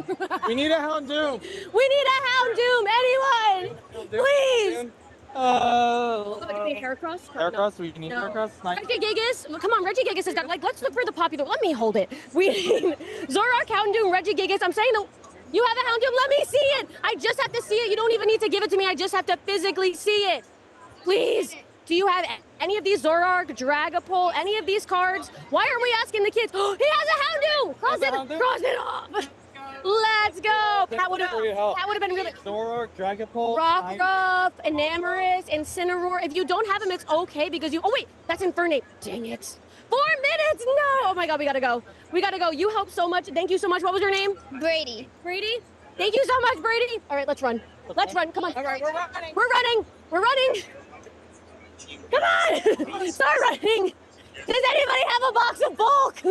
We need a Houndoom. We need a Houndoom! Anyone! Please! Look at the Heracross. Heracross? We need Heracross? Regigigas? Come on, Regigigas has got, let's look for the popular. Let me hold it. We need Zoroark, Houndoom, Regigigas. I'm saying you have a Houndoom, let me see it! I just have to see it. You don't even need to give it to me. I just have to physically see it. Please. Do you have any of these Zoroark, Dragapult, any of these cards? Why aren't we asking the kids? Oh, he has a Houndoom! Cross it off! Let's go! That would have been really... Zoroark, Dragapult, Rockruff, Enamorus, Incineroar. If you don't have them, it's okay because you... Oh, wait, that's Infernape. Dang it. 4 minutes! No! Oh my god, we gotta go. We gotta go. You helped so much. Thank you so much. What was your name? Brady. Brady? Thank you so much, Brady. All right, let's run. Let's run. Come on. All right, we're running. We're running. We're running. Come on! Start running! Does anybody have a box of bulk?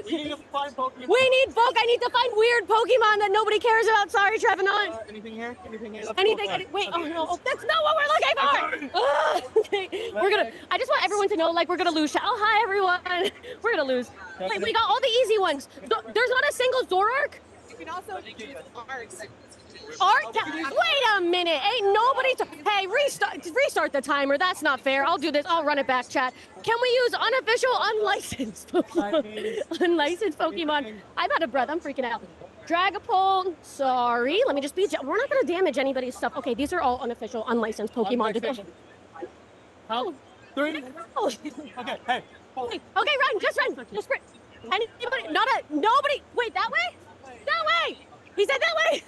We need to find Pokemon. We need bulk. I need to find weird Pokemon that nobody cares about. Sorry, Trevenant. Anything here? Anything here? Wait, oh no, that's not what we're looking for! Okay, we're gonna, I just want everyone to know, like, we're gonna lose. Oh, hi, everyone. We're gonna lose. Wait, we got all the easy ones. There's not a single Zoroark? You can also choose art. Art? Wait a minute. Ain't nobody. Hey, restart the timer. That's not fair. I'll do this. I'll run it back, chat. Can we use unofficial, unlicensed Pokemon? Unlicensed Pokemon. I'm out of breath. I'm freaking out. Dragapult. Sorry. Let me just be. We're not going to damage anybody's stuff. Okay, these are all unofficial, unlicensed Pokemon. How? 30? Oh. Okay, hey. Okay, run. Just run. Just sprint. Anybody? Nobody. Wait, that way? That way. He said that way.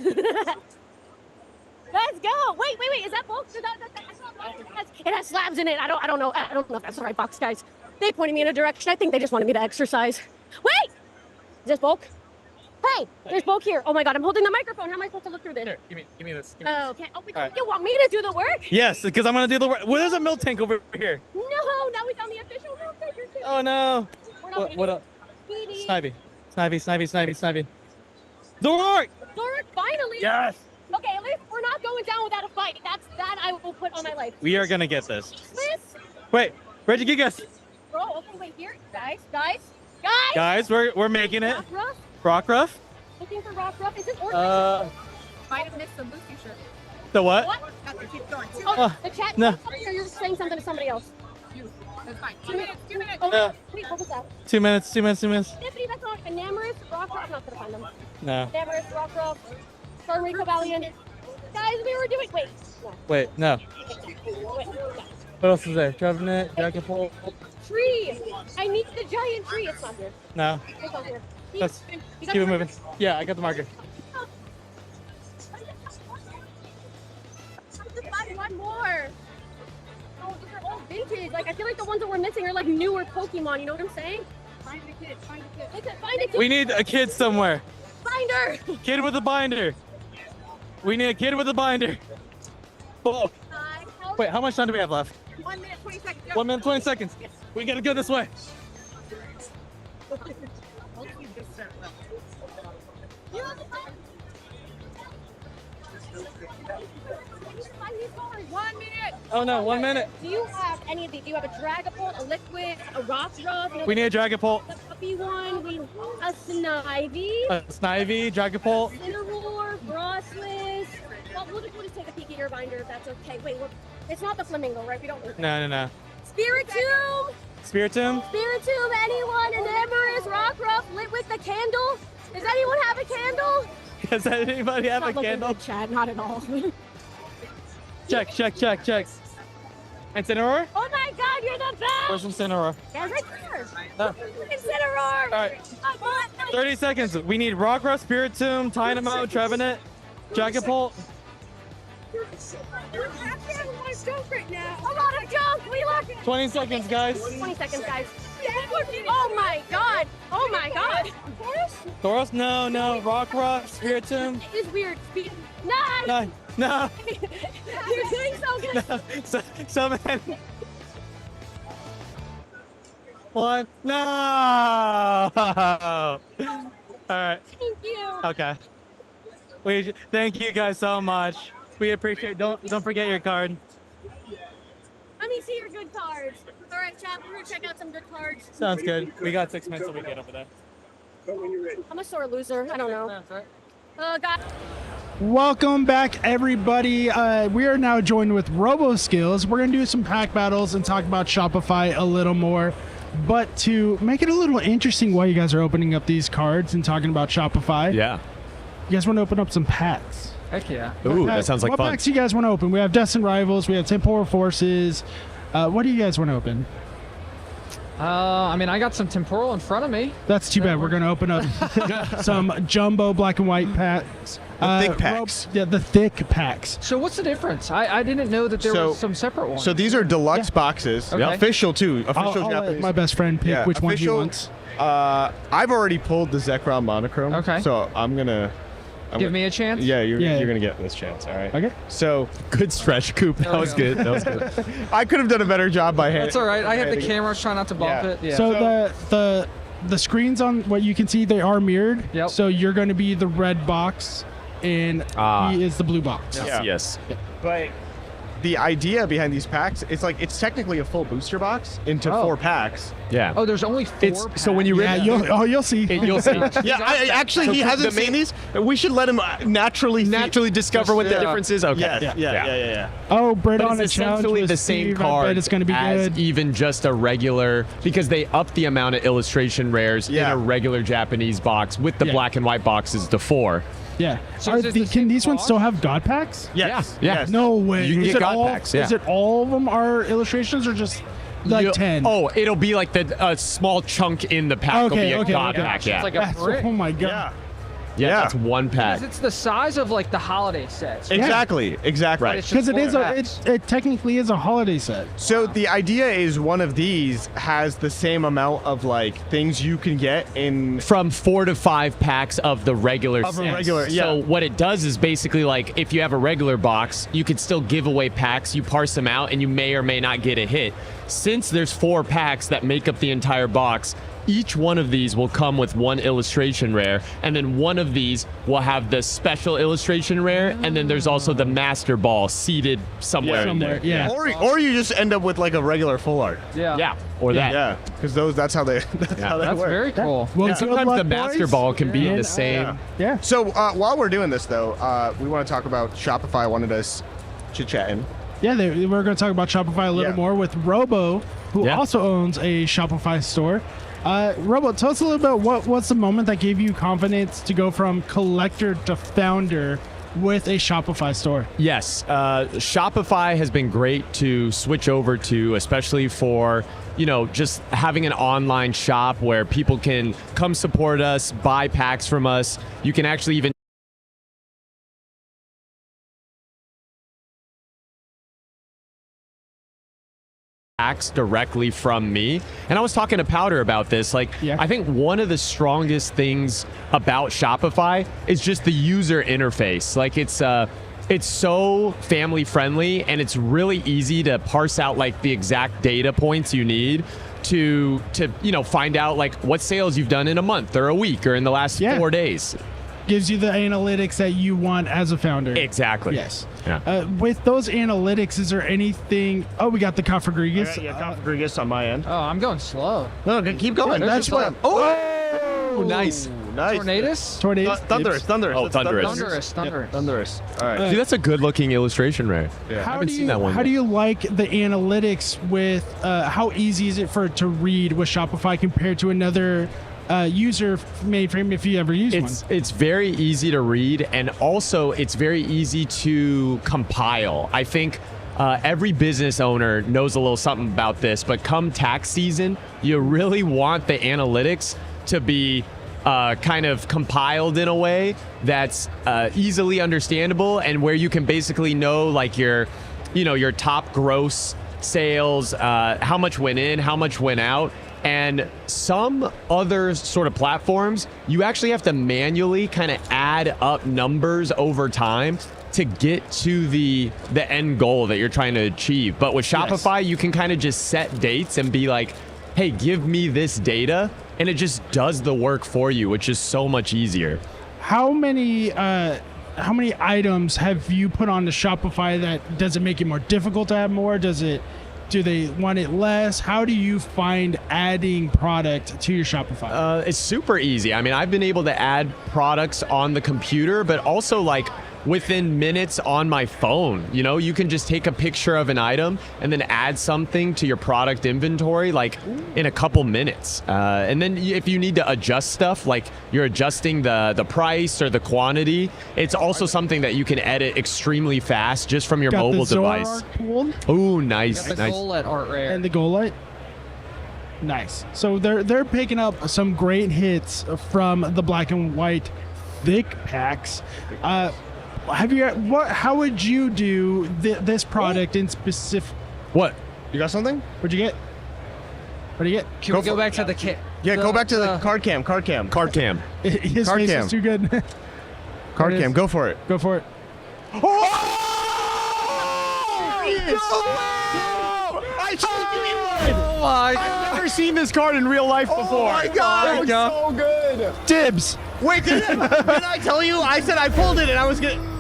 Let's go. Wait. Is that bulk? It has slabs in it. I don't know. I don't know if that's the right box, guys. They pointed me in a direction. I think they just wanted me to exercise. Wait. Is this bulk? Hey, there's bulk here. Oh my God, I'm holding the microphone. How am I supposed to look through this? Here, give me this. Oh, okay. Oh, All right. You want me to do the work? Yes, because I'm gonna do the work. Well, there's a milk tank over here. No, now we found the official milk tank. Oh no. We're not What up? Speedy. Snivy. Zoroark! Zoroark, finally. Yes. Okay, at least we're not going down without a fight. That I will put on my life. We are gonna get this. Miss? Wait, Regigigas. Bro, okay, wait here. Guys. Guys, we're making it. Rockruff? Rockruff? Looking for Rockruff. Is this ordinary? Might have missed the Lucy shirt. The what? Nothing, keep going. Oh, the chat. No. Or you're saying something to somebody else. That's fine. 2 minutes. Oh, No. wait, what was that? 2 minutes. Tiffany, that's not Enamorous, Rockruff. I'm not gonna find them. No. Enamorous, Rockruff, Stormrico Valiant. Guys, we were doing. Wait. No. Wait, no. Wait. What else is there? Trevenant, Dragapult. Tree. I need the giant tree. It's not here. No. It's not here. Let's You keep got it the moving. marker? Yeah, I got the marker. Just find one more. Oh, these are all vintage. Like, I feel like the ones that we're missing are like newer Pokemon. You know what I'm saying? Find a kid. Listen, find a kid. We need a kid somewhere. Binder. Kid with a binder. We need a kid with a binder. Oh. Wait, how much time do we have left? 1 minute, 20 seconds. 1 minute, 20 seconds. We gotta go this way. Find these cards. 1 minute. Oh no, 1 minute. Do you have any of these? Do you have a Dragapult, a Liquid, a Rockruff? We need a Dragapult. The puppy one. We a Snivy. A Snivy, Dragapult. Incineroar, Frostless. Well, we'll just take a peek at your binder if that's okay. Wait, it's not the Flamingo, right? We don't need that. No. Spiritomb. Spiritomb. Anyone? Enamorous, Rockruff, lit with the candle. Does anyone have a candle? Does anybody have a Not looking candle? good, Chad, not at all. Check. Incineroar? Oh my God, you're the best! Where's Incineroar? Yeah, right there. No. Incineroar! All right. 30 seconds. We need Rockruff, Spiritomb, Dynamo, Trevenant, Dragapult. Right now. A lot of junk. We look. 20 seconds, guys. 20 seconds, guys. Oh my God. Thoros? No. Rockruff, Spiritomb. It is weird. No. You're doing so good. No. So many. One. No. All right. Thank you. Okay. Thank you guys so much. We appreciate. Don't forget your card. Let me see your good cards. All right, chat. We're gonna check out some good cards. Sounds good. We got 6 minutes till we get over there. I'm a sore loser. I don't know. God. Welcome back, everybody. We are now joined with RoboSkills. We're going to do some pack battles and talk about Shopify a little more. But to make it a little interesting while you guys are opening up these cards and talking about Shopify, Yeah. you guys want to open up some packs? Heck yeah. Ooh, that sounds like what fun. What packs do you guys want to open? We have Destined Rivals. We have Temporal Forces. What do you guys want to open? I mean, I got some temporal in front of me. That's too bad. We're going to open up some jumbo black and white packs. Thick packs. The thick packs. So what's the difference? I didn't know that there was some separate ones. So these are deluxe boxes. Okay. Official, too. I'll Official let Japanese. my best friend pick which one he wants. I've already pulled the Zekrom monochrome. Okay. So I'm going to Give me a chance? Yeah, you're Yeah. gonna get this chance. All right. Okay. So Good stretch, Coop. That was good. That was good. I could have done a better job by hand. That's all right. I have the camera. Try not to bump it. Yeah. So the screens on what you can see, they are mirrored. Yep. So you're going to be the red box, and he is the blue box. Yes. But the idea behind these packs, it's technically a full booster box into 4 packs. Yeah. Oh, there's only 4 packs. So when you rip, You'll see. you'll see. Yeah, actually, he hasn't seen these. We should let him naturally discover what the Yeah. difference is. Okay. Yeah. Oh, Brett But on a it's challenge essentially with the same Steve. I card bet it's going to be as good. even just a regular, because they up the amount of illustration rares in a regular Japanese box with the black and white boxes to 4. Yeah. So is it the can these ones cost? still have God packs? Yes. Yeah. Yes. No way. You can Is get it God all, packs, Is yeah. it all of them are illustrations or just like 10? Oh, it'll be like the small chunk in the pack will be a God pack. Yeah. It's like a brick. Oh my god. Yeah, that's one pack. It's the size of like the holiday sets. Exactly. Exactly. But it's Because just it is 4 a packs. it technically is a holiday set. So the idea is one of these has the same amount of like things you can get in From 4 to 5 packs of the regular Of a sets. regular, yeah. So what it does is basically like if you have a regular box, you could still give away packs. You parse them out and you may or may not get a hit. Since there's 4 packs that make up the entire box, each one of these will come with 1 illustration rare, and then one of these will have the special illustration rare, and then there's also the master ball seated somewhere in there. Yeah. or you just end up with like a regular full art. Yeah. Yeah, or that. Yeah, because that's how they how they That's work. very cool. Well, And good sometimes luck, the master boys. ball can be in the And, same. Yeah. So while we're doing this though, we want to talk about Shopify. I wanted us chit-chatting. Yeah, we're going to talk about Shopify a little Yeah. more with Robo, who Yeah. also owns a Shopify store. Robo, tell us a little about what's the moment that gave you confidence to go from collector to founder with a Shopify store. Yes, Shopify has been great to switch over to, especially for, just having an online shop where people can come support us, buy packs from us. You can actually even packs directly from me. And I was talking to Powder about this. I think one of the strongest things about Shopify is just the user interface. It's so family friendly, and it's really easy to parse out the exact data points you need to find out what sales you've done in a month or a week or in the last 4 days. Gives you the analytics that you want as a founder. Exactly. Yes. Yeah. With those analytics, is there anything? Oh, we got the Cofagrigus. Cofagrigus on my end. Oh, I'm going slow. No, keep going. That's what. Oh, nice. Nice. Tornadus? Thunderous. Oh, Thunderous. Thunderous. All right. See, that's a good looking illustration rare. Yeah. I How haven't do seen you that one how yet. do you like the analytics with how easy is it to read with Shopify compared to another user mainframe if you ever use one? It's very easy to read, and also it's very easy to compile. I think every business owner knows a little something about this, but come tax season, you really want the analytics to be kind of compiled in a way that's easily understandable, and where you can basically know your top gross sales, how much went in, how much went out. And some other sort of platforms, you actually have to manually kind of add up numbers over time to get to the end goal that you're trying to achieve. But with Shopify, you can kind of just set dates and be like, hey, give me this data, and it just does the work for you, which is so much easier. How many items have you put on to Shopify that does it make it more difficult to add more? Do they want it less? How do you find adding product to your Shopify? It's super easy. I mean, I've been able to add products on the computer, but also within minutes on my phone. You can just take a picture of an item and then add something to your product inventory in a couple minutes. And then if you need to adjust stuff, you're adjusting the price or the quantity, it's also something that you can edit extremely fast just from your Got mobile the device. Ooh, nice. The goal at Art Rare. And the goal light? Nice. So they're picking up some great hits from the black and white thick packs. How would you do this product in specific? What? You got something? What'd you get? What do you get? Can we go back to the kit? Yeah, go back to the card cam. His Card face cam. is too good. Card There it cam, is. go for it. Go for it. Oh my! I've never seen this card in real life before. Oh my God! That So good. Dibs. Wait, did I tell you? I said I pulled it and I was gonna.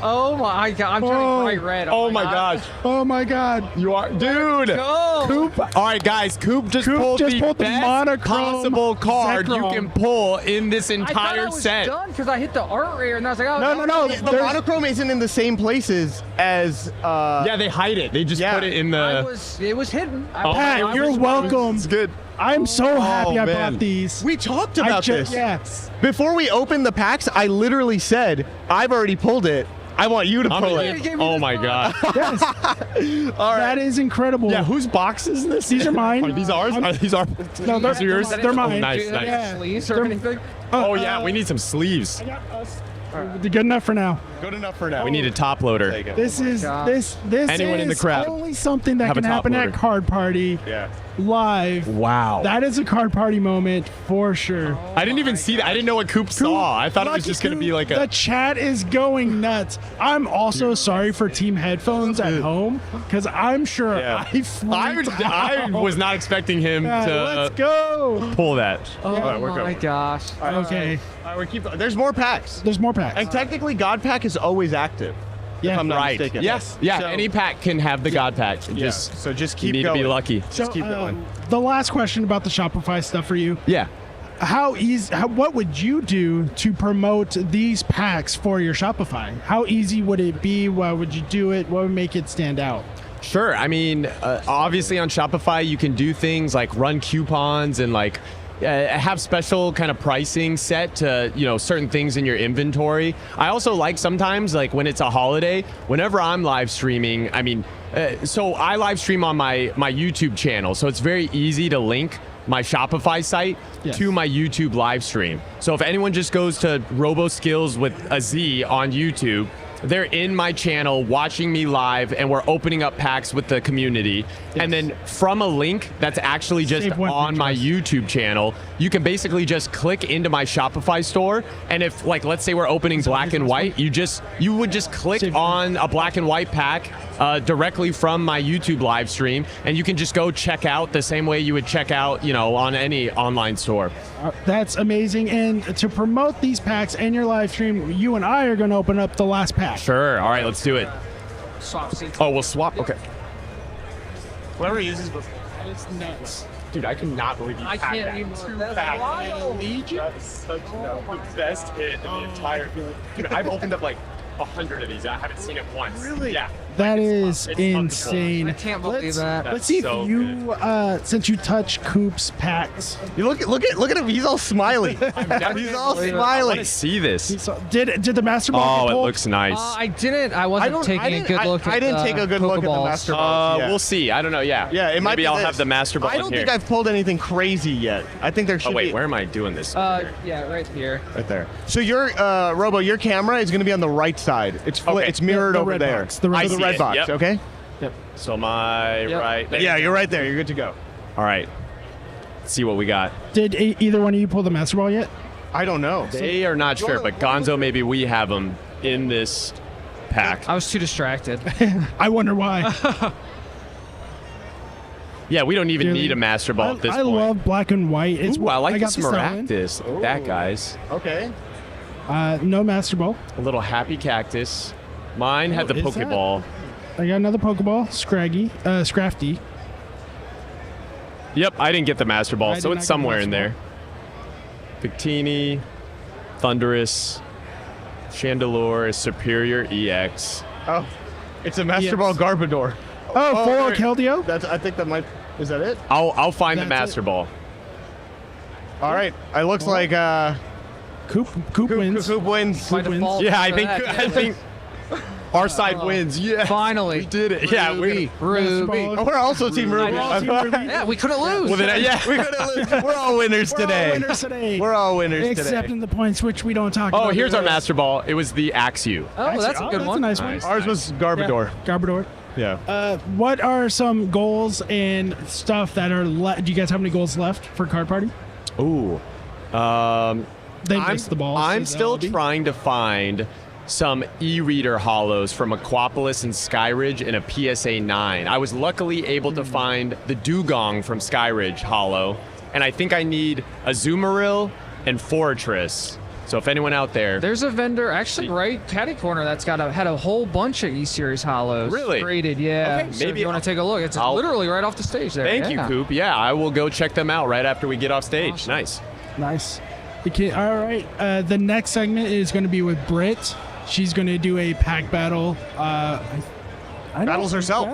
Oh my God! I'm turning bright red. Oh my gosh! Oh my God! You are, dude. Go. Coop. All right, guys. Coop just pulled the best monochrome possible card you Zekrom. can pull in this I thought I entire was set. done because I hit the art rare and I was like, oh No. The monochrome isn't in the same places as. Yeah, they hide it. They just put it in the. It was hidden. Pat, you're welcome. It's good. I'm so happy I man. bought these. We talked about this. Yes. Before we opened the packs, I literally said, I've already pulled it. I want you to pull it. Oh my God. Yes. All right. That is incredible. Yeah, whose box is this? These are mine. Are these ours? Are these ours? No, they're These are yours? They're mine. Oh, nice. Yeah. Sleeves or anything? Oh yeah, we need some sleeves. Good enough for now. Good enough for now. We need a top loader. This is this Anyone is in the crowd only something that have a can top happen loader. at Card Party live. Wow. That is a Card Party moment for sure. I didn't even see that. I didn't know what Coop saw. I thought it was Lucky just going to be Coop, like The a. chat is going nuts. I'm also sorry for Team Headphones at home because I'm sure I freaked I out. was not expecting him Yeah, to let's go. pull that. Oh my gosh. Okay. All right, we keep. There's more packs. There's more packs. And technically, God Pack is always active. Yeah. If I'm not Right. mistaken. Yes. Yeah. So- Any pack can have the God pack. Yeah. Just So just you keep need going. to be lucky. So, Just keep going. the last question about the Shopify stuff for you. Yeah. What would you do to promote these packs for your Shopify? How easy would it be? Why would you do it? What would make it stand out? Sure. I mean, obviously on Shopify, you can do things like run coupons and like have special kind of pricing set to, certain things in your inventory. I also like sometimes, like when it's a holiday, whenever I'm live streaming, I mean, so I live stream on my YouTube channel. So it's very easy to link my Shopify site to my YouTube live stream. So if anyone just goes to Robo Skills with a Z on YouTube, they're in my channel watching me live and we're opening up packs with the community. And then from a link that's actually just on my YouTube channel, you can basically just click into my Shopify store. And if, like, let's say we're opening black and white, you would just click on a black and white pack directly from my YouTube live stream. And you can just go check out the same way you would check out, on any online store. That's amazing. And to promote these packs and your live stream, you and I are going to open up the last pack. Sure. All right, let's do it. Swap seats. Oh, we'll swap. Okay. Whoever uses the. It's nuts. Dude, I cannot believe you I packed can't that. even That's such the best hit in the entire. Dude, I've opened up like 100 of these. I haven't seen it once. Really? Yeah. That is It's insane. I can't believe that. Let's see so if you, since you touch Coop's packs. You look at him. He's all smiley. He's all I smiling. want to see this. Did the master ball Oh, get it pulled? looks nice. I didn't. I wasn't taking a good look at I didn't take a good look at the Pokeballs. master balls. We'll see. I don't know. Yeah. Yeah, it might Maybe be I'll this. have the master ball I don't in here. think I've pulled anything crazy yet. I think there should Oh wait, be. where am I doing this? Yeah, right here. Right there. So your Robo, your camera is going to be on the right side. It's Okay. it's mirrored The over red there. box. The red- I the see red it. box. Yep. Okay. So my right. there. Yeah, you're right there. You're good to go. All right. Let's see what we got. Did either one of you pull the master ball yet? I don't know. They are not sure, but Gonzo, maybe we have them in this pack. I was too distracted. I wonder why. Yeah, we don't even Really? need a master ball at this I point. love black and white. It's Ooh, I like got this the Stallion. Maractus. Look at that, guys. Okay. No master ball. A little happy cactus. Mine had the What is that? Pokeball. I got another Pokeball. Scrafty. Yep, I didn't get the master ball, I so did it's not get the somewhere in master there. Victini, Thundurus, Chandelure, Superior EX. Oh, it's a master Yes. ball Garbodor. Oh, full there- Keldeo? That's. I think that might. Is that it? I'll find the That's master it. ball. All right. It looks like Coop wins. Coop wins. By default. Yeah, I for think that, I think our side wins. Yeah, Finally. we did it. Yeah, we. Ruby. Oh, we're also Team Ruby. Yeah, we couldn't lose. Well, then, yeah. we couldn't lose. We're all winners today. We're all winners today. We're all winners Except today. in the points which we don't talk about. Oh, here's our master ball. It was the Axew. Oh, that's a good That's one. a nice Nice. one. Ours was Garbodor. Garbodor. Yeah. What are some goals and stuff that are do you guys have any goals left for Card Party? Ooh. They missed the ball. I'm still trying to find some e-reader hollows from Aquapolis and Skyridge in a PSA 9. I was luckily able to find the Dugong from Skyridge hollow, and I think I need a Zoomeril and Fortress. So if anyone out there... There's a vendor actually right catty corner that's had a whole bunch of E-Series hollows. Really? Graded, yeah. Okay, so maybe if you want to take a look. It's literally right off the stage there. Thank you, Coop. Yeah, I will go check them out right after we get off stage. Awesome. Nice. All right. The next segment is going to be with Britt. She's going to do a pack battle. Battles herself.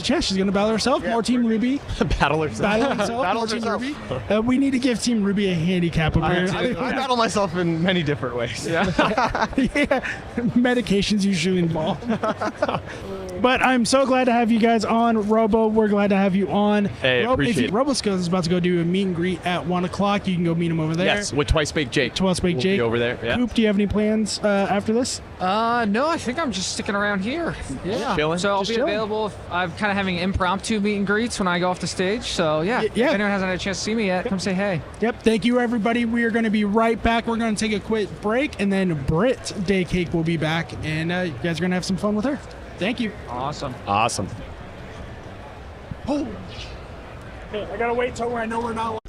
She's going to battle herself. More Team Ruby. Battle herself. Battle herself. Battles More Team herself. Ruby. We need to give Team Ruby a handicap. I battle myself in many different ways. Yeah. Medications usually involved. But I'm so glad to have you guys on. Robo, we're glad to have you on. Hey, appreciate it. RoboSkills is about to go do a meet and greet at 1 o'clock. You can go meet him over there. Yes, with Twice Baked Jake. Twice Baked We'll Jake. be over there. Yeah. Coop, do you have any plans after this? No, I think I'm just sticking around here. Yeah. Chilling? So I'll Just be chilling. available if I'm kind of having impromptu meet and greets when I go off the stage. So yeah, if anyone hasn't had a chance to see me yet, come say hey. Yep. Thank you, everybody. We are going to be right back. We're going to take a quick break, and then Britt Daycake will be back, and you guys are going to have some fun with her. Thank you. Awesome. Oh. I got to wait till I know we're not.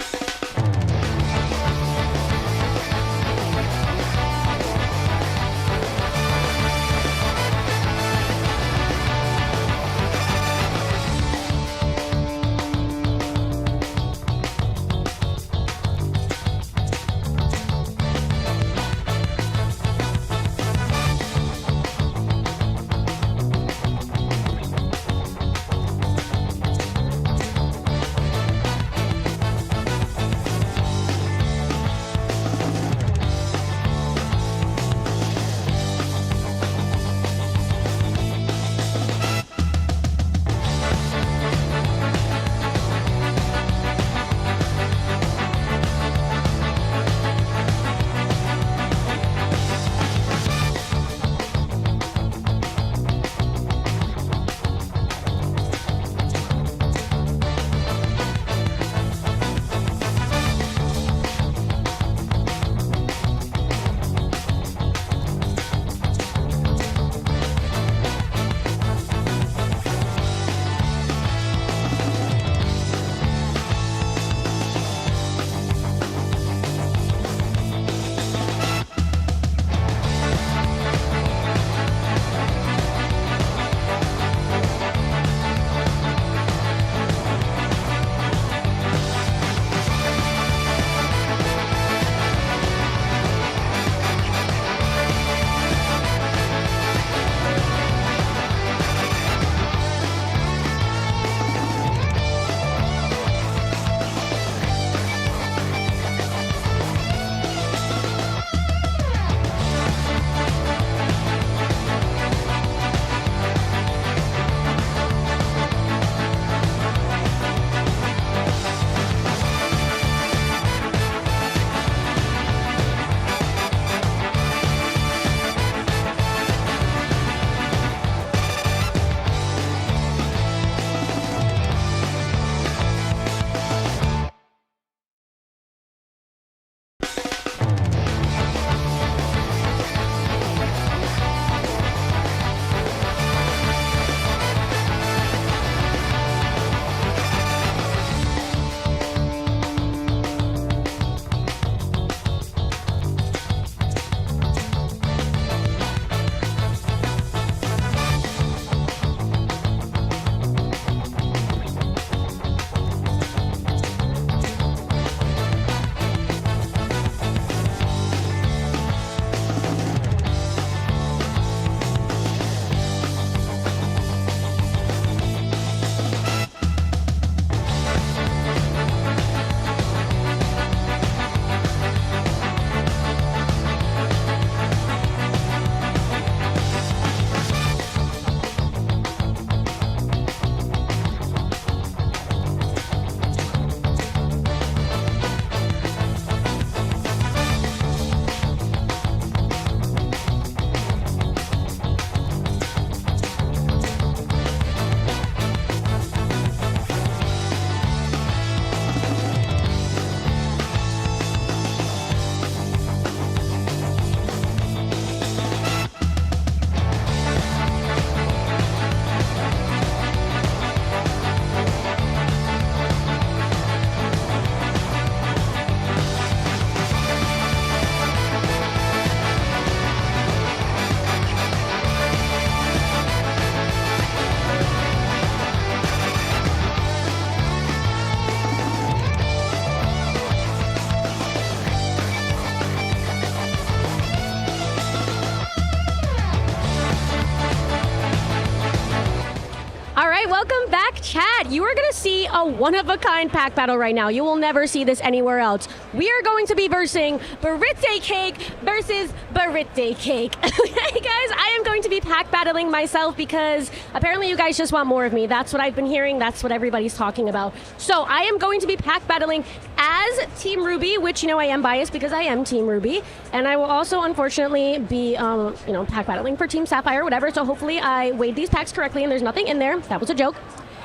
right, welcome back, chat. You are going to see a one-of-a-kind pack battle right now. You will never see this anywhere else. We are going to be versing Birthday Cake versus Birthday Cake. Okay, guys, I am going to be pack battling myself because apparently you guys just want more of me. That's what I've been hearing. That's what everybody's talking about. So I am going to be pack battling as Team Ruby, which, I am biased because I am Team Ruby. And I will also, unfortunately, be, pack battling for Team Sapphire or whatever. So hopefully I weighed these packs correctly and there's nothing in there. That was a joke.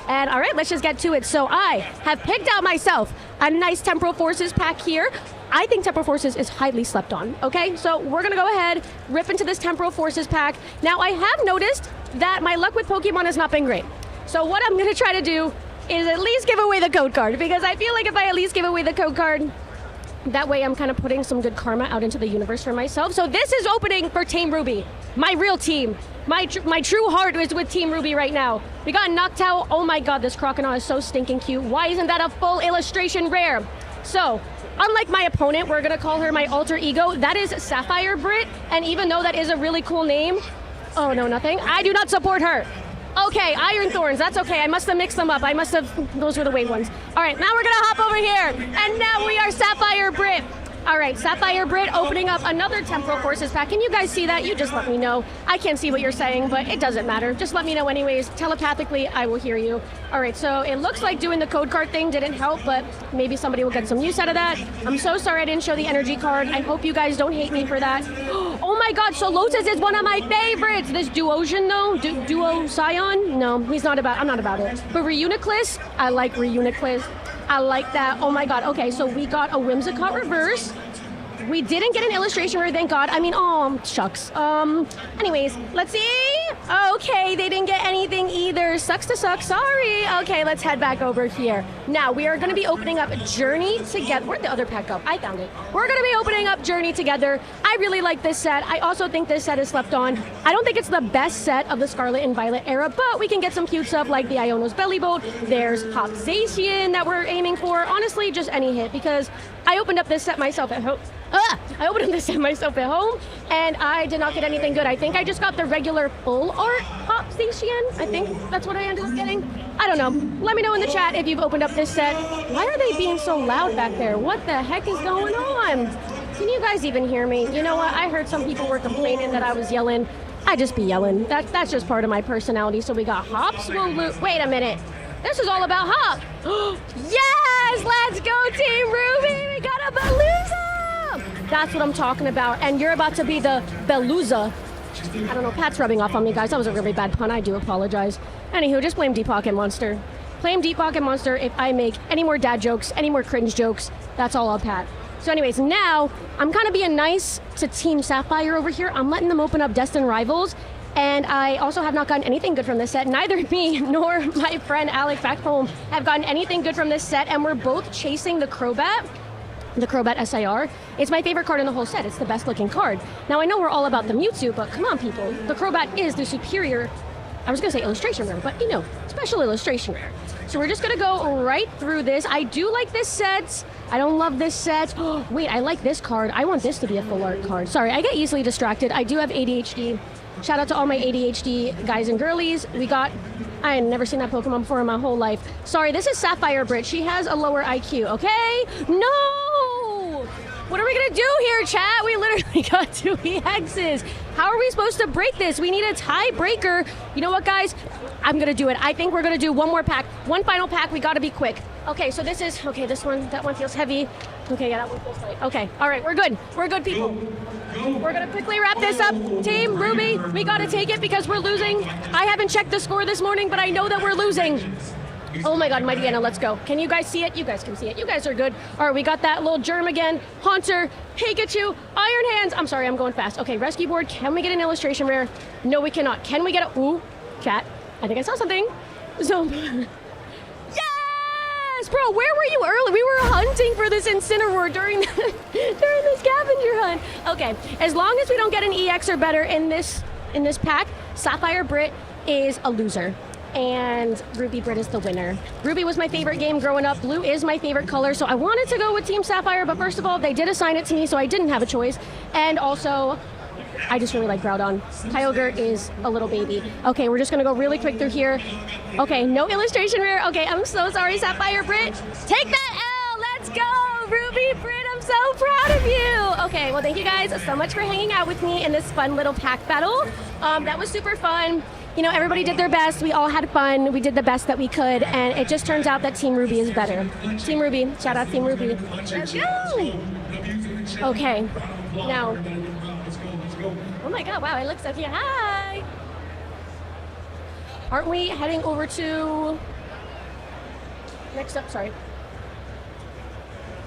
And all right, let's just get to it. So I have picked out myself a nice Temporal Forces pack here. I think Temporal Forces is highly slept on, okay? So we're gonna go ahead, rip into this Temporal Forces pack. Now I have noticed that my luck with Pokemon has not been great. So what I'm gonna try to do is at least give away the code card, because I feel like if I at least give away the code card, that way I'm kind of putting some good karma out into the universe for myself. So this is opening for Team Ruby, my real team. My true heart is with Team Ruby right now. We got Noctowl. Oh my god, this Crocodile is so stinking cute. Why isn't that a full illustration rare? So, unlike my opponent, we're gonna call her my alter ego. That is Sapphire Brit, and even though that is a really cool name, oh no, nothing. I do not support her. Okay, Iron Thorns, that's okay. I must have mixed them up. Those were the weight ones. All right, now we're gonna hop over here, and now we are Sapphire Brit. All right, Sapphire Brit opening up another Temporal Forces pack. Can you guys see that? You just let me know. I can't see what you're saying, but it doesn't matter. Just let me know anyways. Telepathically, I will hear you. All right, so it looks like doing the code card thing didn't help, but maybe somebody will get some use out of that. I'm so sorry I didn't show the energy card. I hope you guys don't hate me for that. Oh my god, Solosis is one of my favorites. This Duosion though, Duo Scion? No, I'm not about it. But Reuniclus, I like Reuniclus. I like that. Oh my god. Okay, so we got a Whimsicott reverse. We didn't get an illustration rare, thank god. I mean, oh, shucks. Anyways, let's see. Okay, they didn't get anything either. Sucks to suck, sorry. Okay, let's head back over here. Now, we are gonna be opening up Journey together. Where'd the other pack go? I found it. We're gonna be opening up Journey together. I really like this set. I also think this set is slept on. I don't think it's the best set of the Scarlet and Violet era, but we can get some cute stuff like the Iono's Belly Boat. There's Hopzacian that we're aiming for. Honestly, just any hit, because I opened up this set myself at home. I opened this set myself at home, and I did not get anything good. I think I just got the regular full art Hopzacian. I think that's what I ended up getting. I don't know. Let me know in the chat if you've opened up this set. Why are they being so loud back there? What the heck is going on? Can you guys even hear me? You know what? I heard some people were complaining that I was yelling. I just be yelling. That's just part of my personality. So we got Hops. Wait a minute. This is all about Hop. Yes! Let's go, Team Ruby! We got a Beluza! That's what I'm talking about. And you're about to be the Beluza. I don't know, Pat's rubbing off on me, guys. That was a really bad pun. I do apologize. Anywho, just blame Deep Pocket Monster. Blame Deep Pocket Monster if I make any more dad jokes, any more cringe jokes. That's all on Pat. So anyways, now I'm kind of being nice to Team Sapphire over here. I'm letting them open up Destined Rivals. And I also have not gotten anything good from this set. Neither me nor my friend Alec back home have gotten anything good from this set. And we're both chasing the Crobat. The Crobat SIR. It's my favorite card in the whole set. It's the best looking card. Now I know we're all about the Mewtwo, but come on people. The Crobat is the superior, I was gonna say illustration rare, but special illustration rare. So we're just gonna go right through this. I do like this set. I don't love this set. Wait, I like this card. I want this to be a full art card. Sorry, I get easily distracted. I do have ADHD. Shout out to all my ADHD guys and girlies. I had never seen that Pokemon before in my whole life. Sorry, this is Sapphire Brit. She has a lower IQ, okay? No! What are we gonna do here, chat? We literally got 2 EXs. How are we supposed to break this? We need a tiebreaker. You know what, guys? I'm gonna do it. I think we're gonna do one more pack. One final pack. We gotta be quick. Okay, so this is, that one feels heavy. Okay, yeah, that one feels light. Okay, all right, we're good. We're good, people. We're gonna quickly wrap this up. Team Ruby, we gotta take it because we're losing. I haven't checked the score this morning, but I know that we're losing. Oh my god, Mighty Anna, let's go. Can you guys see it? You guys can see it. You guys are good. All right, we got that little germ again. Haunter, Pikachu, Iron Hands. I'm sorry, I'm going fast. Okay, Rescue Board, can we get an illustration rare? No, we cannot. Can we get a, ooh, chat. I think I saw something. So, yes, bro, where were you early? We were hunting for this Incineroar during the scavenger hunt. Okay, as long as we don't get an EX or better in this pack, Sapphire Brit is a loser. And Ruby Brit is the winner. Ruby was my favorite game growing up. Blue is my favorite color, so I wanted to go with Team Sapphire, but first of all, they did assign it to me, so I didn't have a choice. And also, I just really like Groudon. Kyogre is a little baby. Okay, we're just gonna go really quick through here. Okay, no illustration rare. Okay, I'm so sorry, Sapphire Brit. Take that L, let's go, Ruby Brit, I'm so proud of you. Okay, well, thank you guys so much for hanging out with me in this fun little pack battle. That was super fun. You know, everybody did their best. We all had fun. We did the best that we could, and it just turns out that Team Ruby is better. Team Ruby, shout out Team Ruby. Let's go. Okay, now. Oh my God! Wow, I look so cute. Hi. Aren't we heading over to next up? Sorry.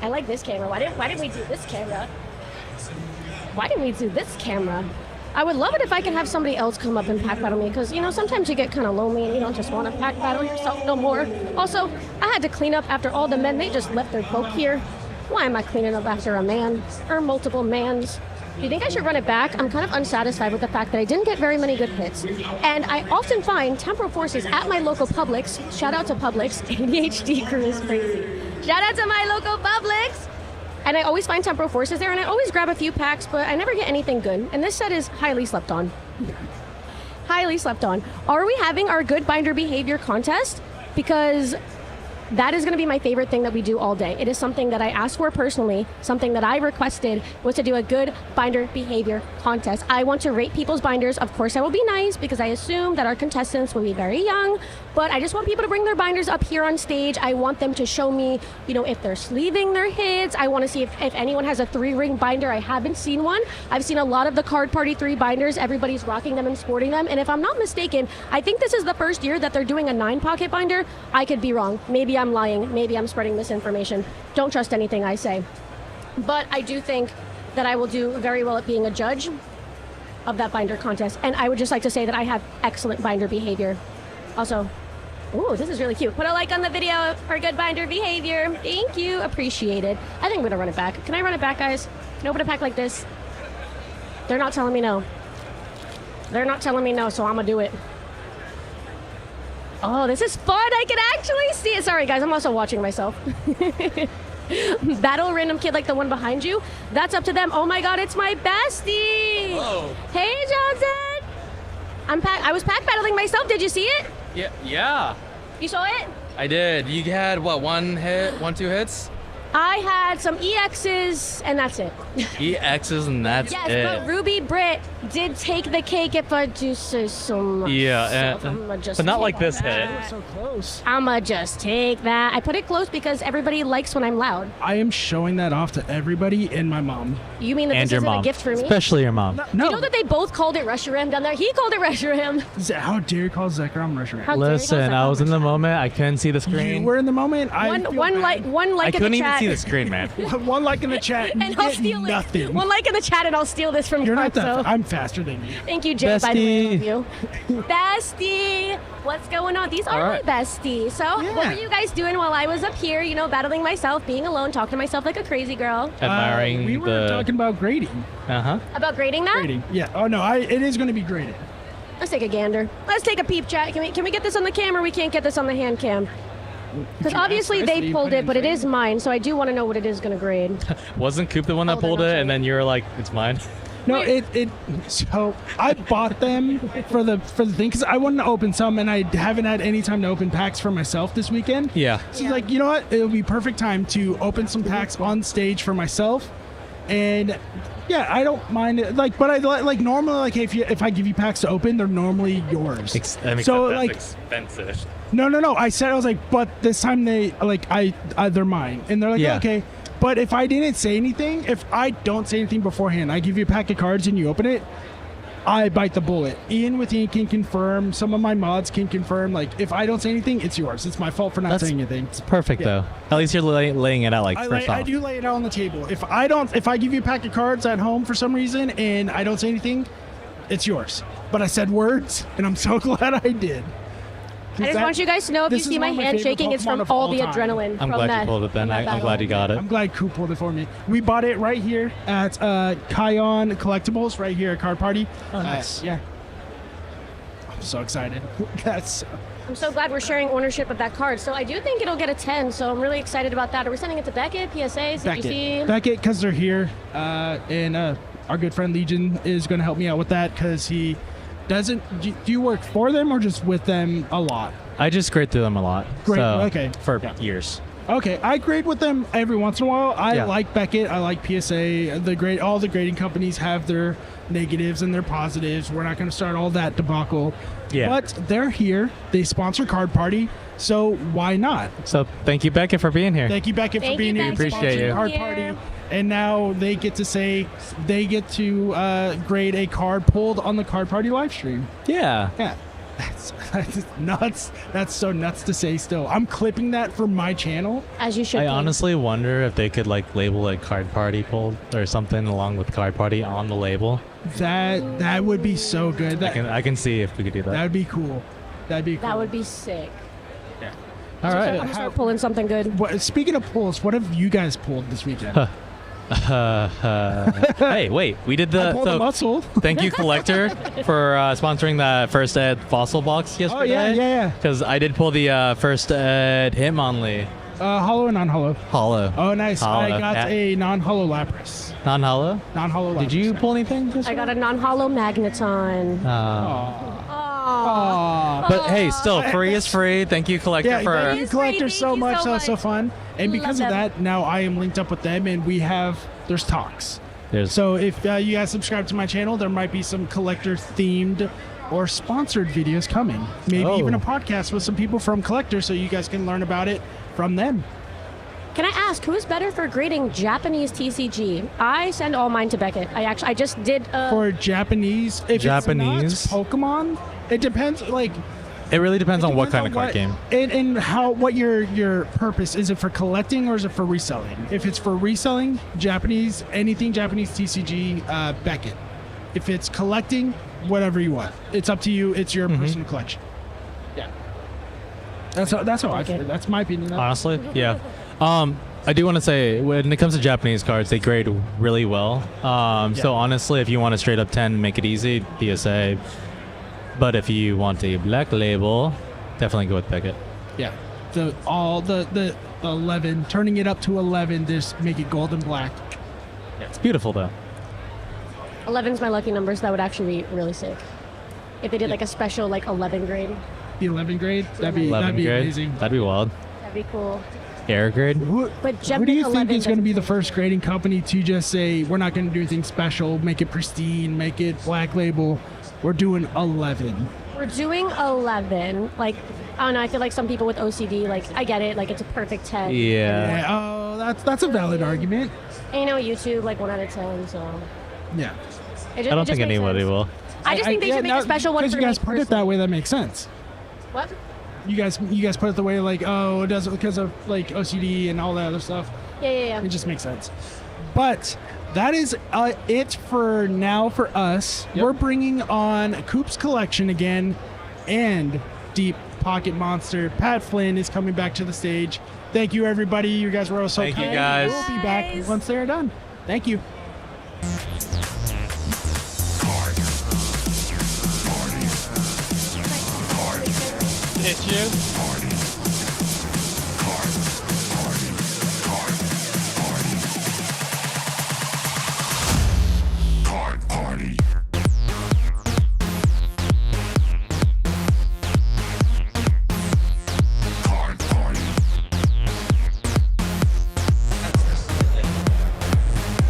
I like this camera. Why didn't we do this camera? Why didn't we do this camera? I would love it if I could have somebody else come up and pack battle me, because, you know, sometimes you get kind of lonely and you don't just want to pack battle yourself no more. Also, I had to clean up after all the men. They just left their boat here. Why am I cleaning up after a man or multiple mans? Do you think I should run it back? I'm kind of unsatisfied with the fact that I didn't get very many good hits. And I often find temporal forces at my local Publix. Shout out to Publix. ADHD crew is crazy. Shout out to my local Publix. And I always find temporal forces there, and I always grab a few packs, but I never get anything good. And this set is highly slept on. Highly slept on. Are we having our good binder behavior contest? Because that is going to be my favorite thing that we do all day. It is something that I asked for personally, something that I requested was to do a good binder behavior contest. I want to rate people's binders. Of course, I will be nice because I assume that our contestants will be very young, but I just want people to bring their binders up here on stage. I want them to show me, you know, if they're sleeving their hits. I want to see if anyone has a 3-ring binder. I haven't seen one. I've seen a lot of the Card Party 3 binders. Everybody's rocking them and sporting them. And if I'm not mistaken, I think this is the first year that they're doing a 9-pocket binder. I could be wrong. Maybe I'm lying. Maybe I'm spreading misinformation. Don't trust anything I say. But I do think that I will do very well at being a judge of that binder contest. And I would just like to say that I have excellent binder behavior. Also, ooh, this is really cute. Put a like on the video for good binder behavior. Thank you. Appreciate it. I think I'm going to run it back. Can I run it back, guys? Can I open a pack like this? They're not telling me no. They're not telling me no, so I'm going to do it. Oh, this is fun. I can actually see it. Sorry, guys. I'm also watching myself. Battle random kid like the one behind you. That's up to them. Oh, my God. It's my bestie. Whoa. Hey, Johnson. I was pack battling myself. Did you see it? Yeah. You saw it? I did. You had, what, 2 hits? I had some EXs, and that's it. EXs, and that's yes, it. Yes, but Ruby Brit did take the cake, if I do say so myself. Yeah, but not like this hit. So close. I'ma just take that. I put it close because everybody likes when I'm loud. I am showing that off to everybody and my mom. You mean that and this your isn't mom. A gift for me? Especially your mom. No. You know that they both called it Reshiram down there? He called it Reshiram. How dare you call Zekrom Reshiram? Listen, I was in the moment. I couldn't see the screen. You were in the moment. One like I in the couldn't even chat. see the screen, man. One like in the chat. And I'll steal nothing. it. One like in the chat, and I'll steal this from You're not that. Carzo. I'm faster than you. Thank you, Jay. By the way, I Bestie. love you. Bestie, what's going on? These are right. my besties. So, what were you guys doing while I was up here? You know, battling myself, being alone, talking to myself like a crazy girl. Admiring we were talking about grading. About grading that? Grading. Yeah. Oh no, it is going to be graded. Let's take a gander. Let's take a peep chat. Can we get this on the camera? We can't get this on the hand cam. Because obviously they pulled it, but it is mine, so I do want to know what it is going to grade. Wasn't Coop the one that pulled it, and then you were like, it's mine? No, so I bought them for the thing because I wanted to open some, and I haven't had any time to open packs for myself this weekend. Yeah. So like, you know what? It'll be perfect time to open some packs on stage for myself, and yeah, I don't mind it. Like, but I like normally like if I give you packs to open, they're normally yours. That's expensive. No. I was like, but this time they're mine, and they're like, Yeah. okay. But if I didn't say anything, if I don't say anything beforehand, I give you a pack of cards and you open it, I bite the bullet. Ian with Ian can confirm. Some of my mods can confirm. Like, if I don't say anything, it's yours. It's my fault for not saying anything. It's perfect though. At least you're laying it out first off. I do lay it out on the table. If I give you a pack of cards at home for some reason and I don't say anything, it's yours. But I said words, and I'm so glad I did. I just want you guys to know if you see my hand shaking, it's from all the adrenaline. I'm glad you pulled it then. I'm glad you got it. I'm glad Coop pulled it for me. We bought it right here at Kion Collectibles, right here at Card Party. Oh, nice. Yeah. I'm so excited. I'm so glad we're sharing ownership of that card. So I do think it'll get a 10, so I'm really excited about that. Are we sending it to Beckett, PSA, CGC? Beckett, because they're here. And our good friend Legion is going to help me out with that because he doesn't. Do you work for them or just with them a lot? I just grade through them a lot. Okay. For years. Okay, I grade with them every once in a while. I like Beckett. I like PSA. All the grading companies have their negatives and their positives. We're not going to start all that debacle. Yeah. But they're here. They sponsor Card Party, so why not? So thank you, Beckett, for being here. Thank you, Beckett, for being here. Appreciate you. Card Party. And now they get to say they get to grade a card pulled on the Card Party live stream. Yeah. Yeah. That's nuts. That's so nuts to say still. I'm clipping that for my channel. As you should I be. honestly wonder if they could like label it Card Party pulled or something along with Card Party on the label. That would be so good. I can see if we could do that. That would be cool. That'd be cool. That would be sick. Yeah. All right. I'm gonna start pulling something good. Speaking of pulls, what have you guys pulled this weekend? Hey, wait. We did the I pulled a muscle. Thank you, Collector, for sponsoring the first ed fossil box yesterday. Oh, yeah. Because I did pull the first ed Hitmonlee. Hollow and non-hollow? Hollow. Oh, nice. Hollow. I got a non-hollow Lapras. Non-hollow? Non-hollow Lapras. Did you pull anything? I got a non-hollow Magneton. But hey, still, free is free. Thank you, Collector, Yeah, for... thank you, Collector, so much. That was so fun. And because of that, now I am linked up with them, and there's talks. So if you guys subscribe to my channel, there might be some Collector-themed or sponsored videos coming. Maybe even a podcast with some people from Collector so you guys can learn about it from them. Can I ask, who is better for grading Japanese TCG? I send all mine to Beckett. I just did... For Japanese? If Japanese? It's not Pokemon, it depends, like... It really depends on what kind of card game. And what your purpose. Is it for collecting or is it for reselling? If it's for reselling, anything Japanese TCG, Beckett. If it's collecting, whatever you want. It's up to you. It's your personal collection. Yeah. That's how I feel. That's my opinion. Honestly, yeah. I do want to say, when it comes to Japanese cards, they grade really well. So honestly, if you want a straight up 10, make it easy, PSA. But if you want a black label, definitely go with Beckett. Yeah. The 11, turning it up to 11, just make it gold and black. Yeah, it's beautiful though. 11's my lucky number, so that would actually be really sick. If they did like a special 11 grade. The 11 grade? That'd be grade? amazing. That'd be wild. That'd be cool. Air grade? But who do you think is going to be the first grading company to just say, we're not going to do anything special, make it pristine, make it black label? We're doing 11. We're doing 11. I don't know. I feel like some people with OCD, I get it. It's a perfect 10. Yeah. Oh, that's a valid argument. And YouTube, 1 out of 10. So. Yeah. I don't think anybody will. I just think they should make a special one for you guys put it that way, that makes sense. What? You guys put it the way it doesn't because of OCD and all that other stuff. Yeah. It just makes sense. But that is it for now for us. Yep. We're bringing on Coop's Collection again and Deep Pocket Monster. Pat Flynn is coming back to the stage. Thank you, everybody. You guys were all so kind. Thank you, guys. We'll be back once they're done. Thank you. It's you.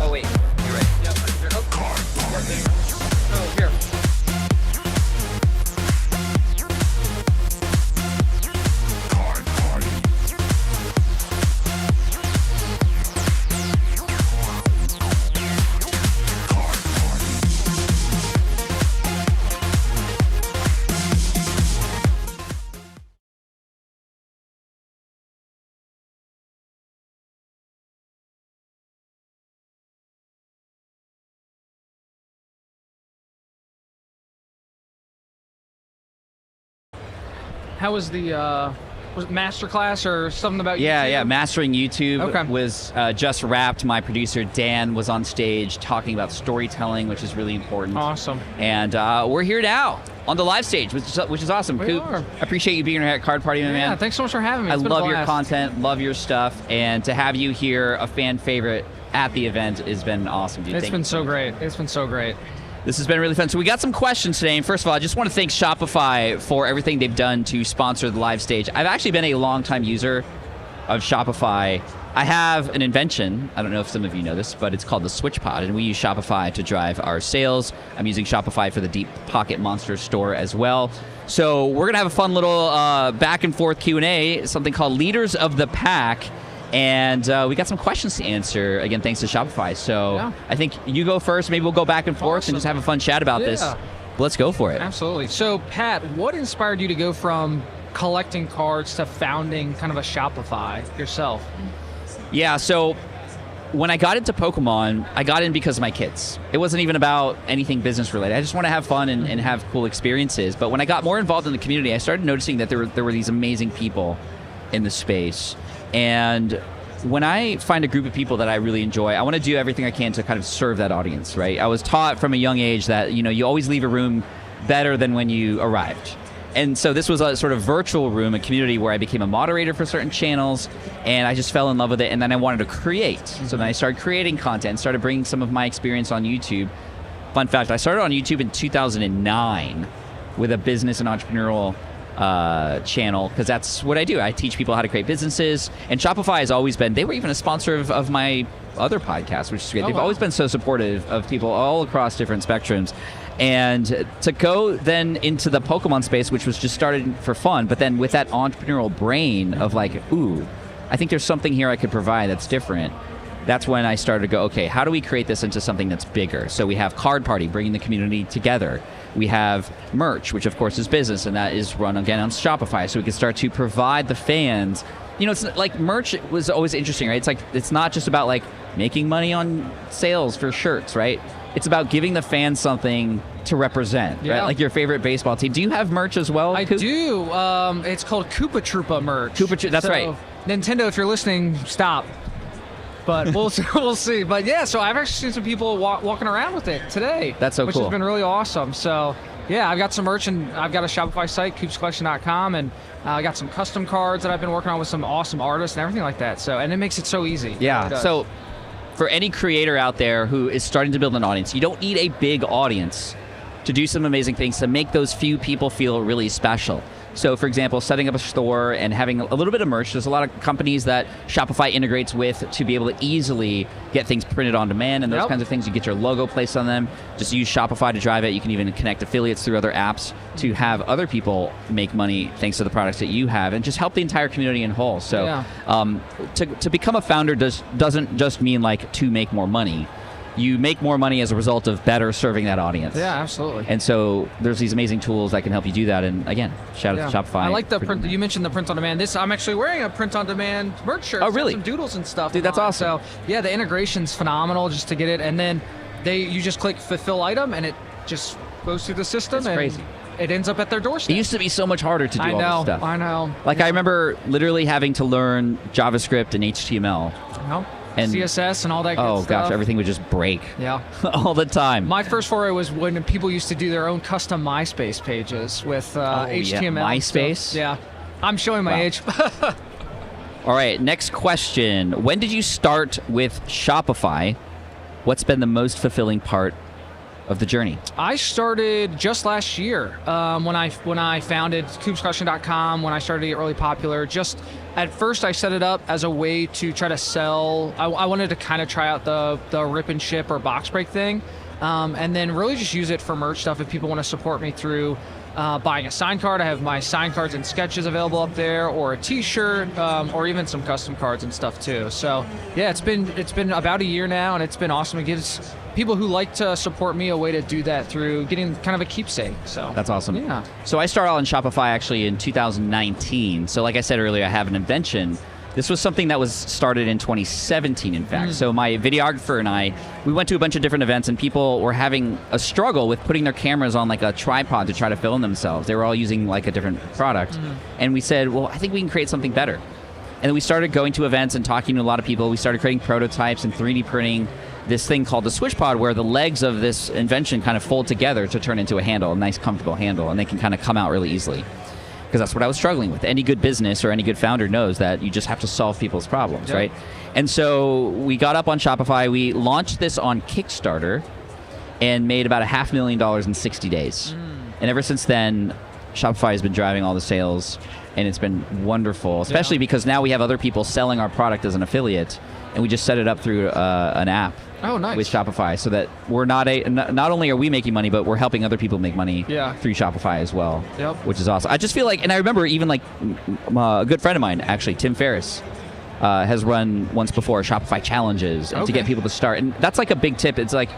Oh wait, you're right. Yep. Oh, here. How was the was it masterclass or something about YouTube? Yeah, Mastering YouTube Okay. was just wrapped. My producer Dan was on stage talking about storytelling, which is really important. Awesome. And we're here now on the live stage, which is awesome. We Coop, are. I appreciate you being here at Card Party, my man. Thanks so much for having me. I It's been a love your blast. content, love your stuff, and to have you here, a fan favorite, at the event has been awesome, dude. It's Thank been you so much. great. It's been so great. This has been really fun. So we got some questions today. And first of all, I just want to thank Shopify for everything they've done to sponsor the live stage. I've actually been a long-time user of Shopify. I have an invention. I don't know if some of you know this, but it's called the Switch Pod, and we use Shopify to drive our sales. I'm using Shopify for the Deep Pocket Monster store as well. So we're going to have a fun little back and forth Q&A, something called Leaders of the Pack. And we got some questions to answer, again, thanks to Shopify. So I think you go first. Maybe we'll go back and forth and just have a fun chat about this. But let's go for it. Absolutely. So, Pat, what inspired you to go from collecting cards to founding kind of a Shopify yourself? Yeah, so when I got into Pokemon, I got in because of my kids. It wasn't even about anything business related. I just want to have fun and have cool experiences. But when I got more involved in the community, I started noticing that there were these amazing people in the space. And when I find a group of people that I really enjoy, I want to do everything I can to kind of serve that audience, right? I was taught from a young age that, you always leave a room better than when you arrived. And so this was a sort of virtual room, a community where I became a moderator for certain channels, and I just fell in love with it, and then I wanted to create. So then I started creating content, started bringing some of my experience on YouTube. Fun fact, I started on YouTube in 2009 with a business and entrepreneurial channel, because that's what I do. I teach people how to create businesses, and Shopify has always been, they were even a sponsor of my other podcast, which is great. They've always been so supportive of people all across different spectrums. And to go then into the Pokemon space, which was just started for fun, but then with that entrepreneurial brain of like, ooh, I think there's something here I could provide that's different. That's when I started to go, okay, how do we create this into something that's bigger? So we have Card Party, bringing the community together. We have merch, which of course is business, and that is run again on Shopify. So we can start to provide the fans. It's like merch was always interesting, right? It's like, it's not just about like making money on sales for shirts, right? It's about giving the fans something to represent, right? Like your favorite baseball team. Do you have merch as well? I do. It's called Koopa Troopa merch. That's right. Nintendo, if you're listening, stop. But we'll see. But yeah, so I've actually seen some people walking around with it today. That's so which cool. Which has been really awesome. So yeah, I've got some merch, and I've got a Shopify site, koopscollection.com, and I got some custom cards that I've been working on with some awesome artists and everything like that. So, and it makes it so easy. Yeah. So for any creator out there who is starting to build an audience, you don't need a big audience to do some amazing things, to make those few people feel really special. So for example, setting up a store and having a little bit of merch. There's a lot of companies that Shopify integrates with to be able to easily get things printed on demand and those kinds of things. You get your logo placed on them. Just use Shopify to drive it. You can even connect affiliates through other apps to have other people make money thanks to the products that you have, and just help the entire community in whole. So to become a founder doesn't just mean like to make more money. You make more money as a result of better serving that audience. Yeah, absolutely. And so there's these amazing tools that can help you do that. And again, shout out to Shopify. I like the print. You mentioned the print on demand. I'm actually wearing a print on demand merch shirt. Oh, really? Some doodles and stuff. Dude, that's awesome. So yeah, the integration's phenomenal just to get it. And then you just click fulfill item, and it just goes through the system. It's crazy. It ends up at their doorstep. It used to be so much harder to do all this stuff. I know. Like I remember literally having to learn JavaScript and HTML. And CSS and all that good stuff. Oh gosh, everything would just break. Yeah. all the time. My first foray was when people used to do their own custom MySpace pages with HTML. Yeah. MySpace? Yeah. I'm showing my age. All right, next question. When did you start with Shopify? What's been the most fulfilling part of the journey? I started just last year when I founded koopscollection.com, when I started to get really popular. Just at first I set it up as a way to try to sell. I wanted to kind of try out the rip and ship or box break thing, and then really just use it for merch stuff if people want to support me through buying a sign card. I have my sign cards and sketches available up there, or a t-shirt, or even some custom cards and stuff too. So yeah, it's been about a year now, and it's been awesome. It gives people who like to support me a way to do that through getting kind of a keepsake. So that's awesome. Yeah. So I started on Shopify actually in 2019. So like I said earlier, I have an invention. This was something that was started in 2017, in fact. So my videographer and we went to a bunch of different events, and people were having a struggle with putting their cameras on like a tripod to try to film themselves. They were all using like a different product. And we said, well, I think we can create something better. And then we started going to events and talking to a lot of people. We started creating prototypes and 3D printing this thing called the Switch Pod, where the legs of this invention kind of fold together to turn into a handle, a nice comfortable handle, and they can kind of come out really easily. because that's what I was struggling with. Any good business or any good founder knows that you just have to solve people's problems, Yep. right? And so we got up on Shopify. We launched this on Kickstarter and made about $500,000 in 60 days. And ever since then, Shopify has been driving all the sales, and it's been wonderful, especially because now we have other people selling our product as an affiliate, and we just set it up through an app. Oh, nice. With Shopify, so that we're not only are we making money, but we're helping other people make money through Shopify as well. Yep. Which is awesome. I just feel like, and I remember even like a good friend of mine, actually, Tim Ferriss, has run once before Shopify challenges to get people to start, and that's like a big tip. It's like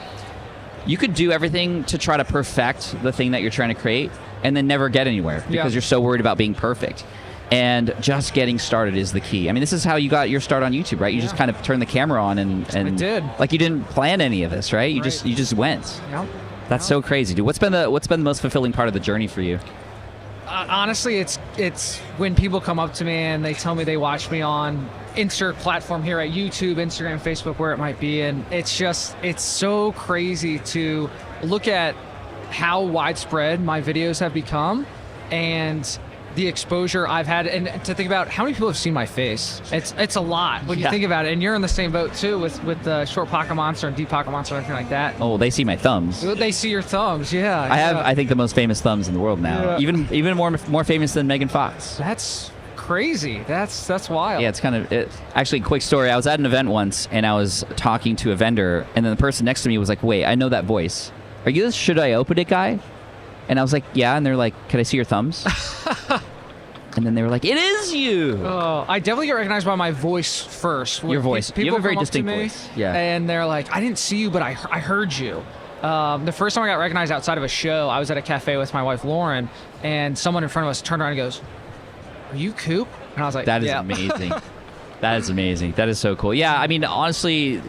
you could do everything to try to perfect the thing that you're trying to create, and then never get anywhere because you're so worried about being perfect. And just getting started is the key. I mean, this is how you got your start on YouTube, right? You just kind of turned the camera on and I did. Like you didn't plan any of this, right? You just went. Yep. That's so crazy, dude. What's been the most fulfilling part of the journey for you? Honestly, it's when people come up to me and they tell me they watch me on insert platform here at YouTube, Instagram, Facebook, where it might be, and it's so crazy to look at how widespread my videos have become and the exposure I've had, and to think about how many people have seen my face. It's a lot when you think about it, and you're in the same boat too with the short pocket monster and deep pocket monster and everything like that. Oh, they see my thumbs. They see your thumbs, yeah. I have, I think, the most famous thumbs in the world now. Yeah. Even more famous than Megan Fox. That's crazy. That's wild. Yeah, it's kind of actually, quick story. I was at an event once and I was talking to a vendor, and then the person next to me was like, "Wait, I know that voice. Are you the Should I Open It guy?" And I was like, "Yeah." And they're like, "Can I see your thumbs?" And then they were like, "It is you." Oh, I definitely get recognized by my voice first. Your voice. People You have a very come up distinct to me, voice. Yeah. And they're like, "I didn't see you, but I heard you." The first time I got recognized outside of a show, I was at a cafe with my wife, Lauren, and someone in front of us turned around and goes, "Are you Coop?" And I was like, That is "Yeah." amazing. That is amazing. That is so cool. Yeah, I mean, honestly,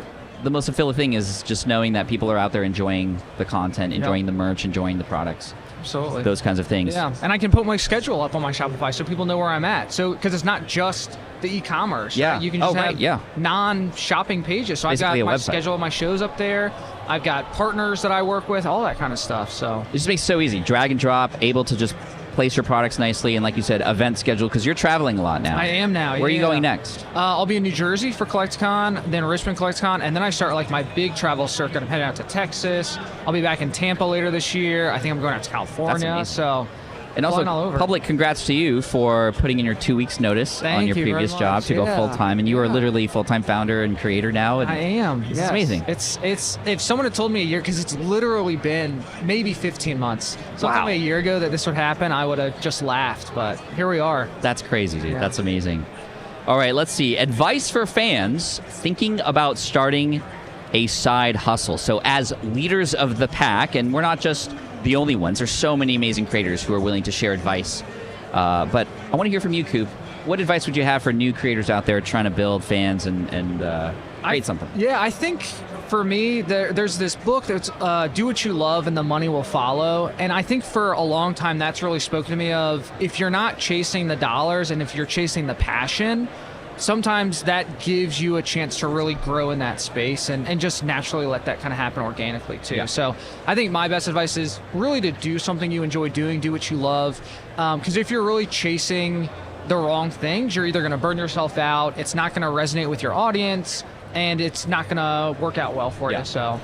the most fulfilling thing is just knowing that people are out there enjoying the content, enjoying the merch, enjoying the products. Absolutely. Those kinds of things. Yeah, and I can put my schedule up on my Shopify so people know where I'm at. So, because it's not just the e-commerce. Yeah. Right? You can just have non-shopping pages. So Basically I've got a my website. schedule of my shows up there. I've got partners that I work with, all that kind of stuff. So It just makes it so easy. Drag and drop, able to just place your products nicely, and like you said, event schedule, because you're traveling a lot now. I am now. Where are you going next? I'll be in New Jersey for CollectCon, then Richmond CollectCon, and then I start like my big travel circuit. I'm heading out to Texas. I'll be back in Tampa later this year. I think I'm going out to California. amazing. So, And also, flying all over. public congrats to you for putting in your 2 weeks notice on Thank your you very previous job much. to go Yeah. full time, and you are literally full-time founder and creator now. And I am. This Yes. is amazing. It's if someone had told me a year, because it's literally been maybe 15 months. So told me a year ago that this would happen, I would have just laughed. But here we are. That's crazy, dude. Yeah. That's amazing. All right, let's see. Advice for fans thinking about starting a side hustle. So as leaders of the pack, and we're not just the only ones, there's so many amazing creators who are willing to share advice. But I want to hear from you, Coop. What advice would you have for new creators out there trying to build fans and create something? Yeah, I think for me, there's this book that's Do What You Love and the Money Will Follow. And I think for a long time, that's really spoken to me of if you're not chasing the dollars and if you're chasing the passion, sometimes that gives you a chance to really grow in that space and just naturally let that kind of happen organically too. Yeah. So I think my best advice is really to do something you enjoy doing, do what you love. Because if you're really chasing the wrong things, you're either going to burn yourself out, it's not going to resonate with your audience, and it's not going to work out well for you. So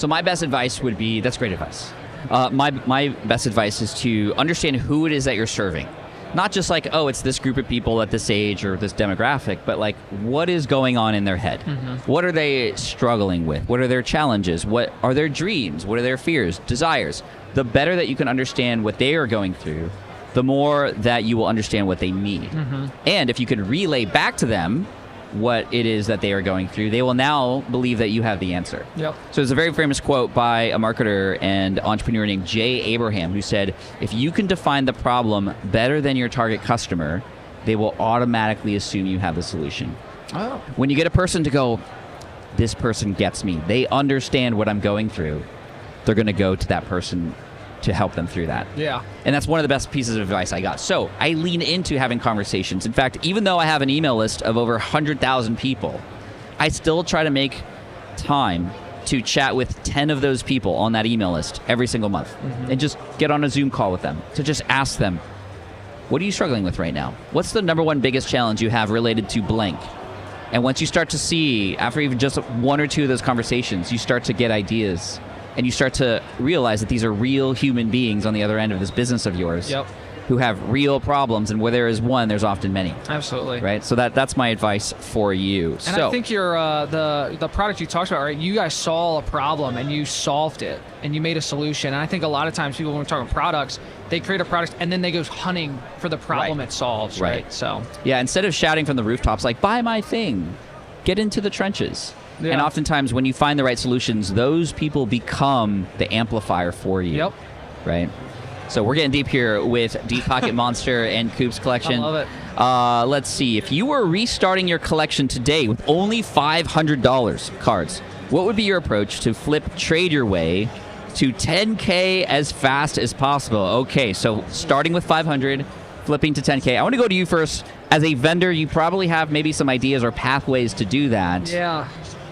my best advice would be, that's great advice. My best advice is to understand who it is that you're serving. Not just like, oh, it's this group of people at this age or this demographic, but like, what is going on in their head? Mm-hmm. What are they struggling with? What are their challenges? What are their dreams? What are their fears, desires? The better that you can understand what they are going through, the more that you will understand what they need. Mm-hmm. And if you can relay back to them what it is that they are going through, they will now believe that you have the answer. Yep. So there's a very famous quote by a marketer and entrepreneur named Jay Abraham who said, if you can define the problem better than your target customer, they will automatically assume you have the solution. Oh. When you get a person to go, this person gets me, they understand what I'm going through, they're going to go to that person to help them through that. Yeah. And that's one of the best pieces of advice I got. So I lean into having conversations. In fact, even though I have an email list of over 100,000 people, I still try to make time to chat with 10 of those people on that email list every single month and just get on a Zoom call with them to just ask them, what are you struggling with right now? What's the number one biggest challenge you have related to blank? And once you start to see, after even just one or two of those conversations, you start to get ideas. And you start to realize that these are real human beings on the other end of this business of yours. Yep. Who have real problems, and where there is one, there's often many. Absolutely. Right? So that's my advice for you. And I think your the product you talked about, right? You guys saw a problem and you solved it and you made a solution. And I think a lot of times people, when we're talking products, they create a product and then they go hunting for the problem it solves, right? So yeah, instead of shouting from the rooftops like, buy my thing, get into the trenches. Yeah. And oftentimes when you find the right solutions, those people become the amplifier for you. Yep. Right? So we're getting deep here with Deep Pocket Monster and Coop's collection. I love it. Let's see. If you were restarting your collection today with only $500 cards, what would be your approach to trade your way to 10K as fast as possible? Okay, so starting with 500, flipping to 10K. I want to go to you first. As a vendor, you probably have maybe some ideas or pathways to do that. Yeah.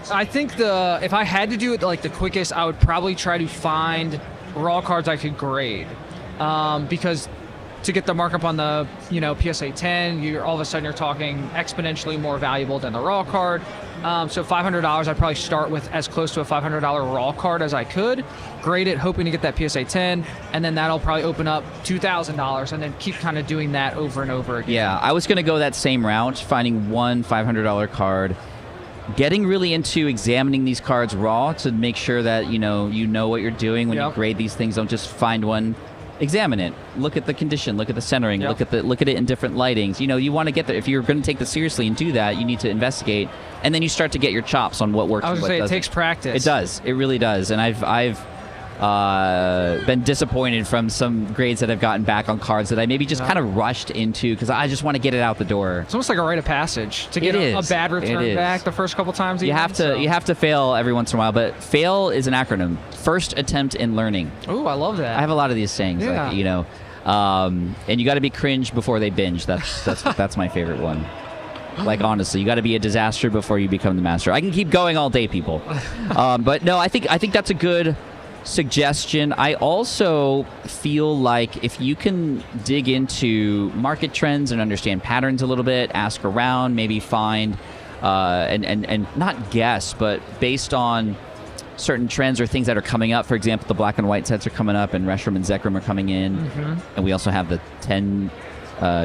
I think if I had to do it like the quickest, I would probably try to find raw cards I could grade. Because to get the markup on the PSA 10, all of a sudden you're talking exponentially more valuable than the raw card. So $500, I'd probably start with as close to a $500 raw card as I could, grade it, hoping to get that PSA 10, and then that'll probably open up $2,000, and then keep kind of doing that over and over again. Yeah, I was going to go that same route, finding one $500 card, getting really into examining these cards raw to make sure that you know what you're doing when you grade these things. Don't just find one. Examine it. Look at the condition. Look at the centering. Look at it in different lightings. You want to get there. If you're going to take this seriously and do that, you need to investigate, and then you start to get your chops on what works. I was going to say it takes practice. It does. It really does. And I've been disappointed from some grades that I've gotten back on cards that I maybe just kind of rushed into because I just want to get it out the door. It's almost like a rite of passage to get a bad return back the first couple times. You have to fail every once in a while, but fail is an acronym. First attempt in learning. Ooh, I love that. I have a lot of these sayings, and you got to be cringe before they binge. That's my favorite one. Like, honestly, you got to be a disaster before you become the master. I can keep going all day, people. But no, I think that's a good suggestion. I also feel like if you can dig into market trends and understand patterns a little bit, ask around, maybe find and not guess, but based on certain trends or things that are coming up. For example, the black and white sets are coming up, and Reshram and Zekrom are coming in, and we also have the 10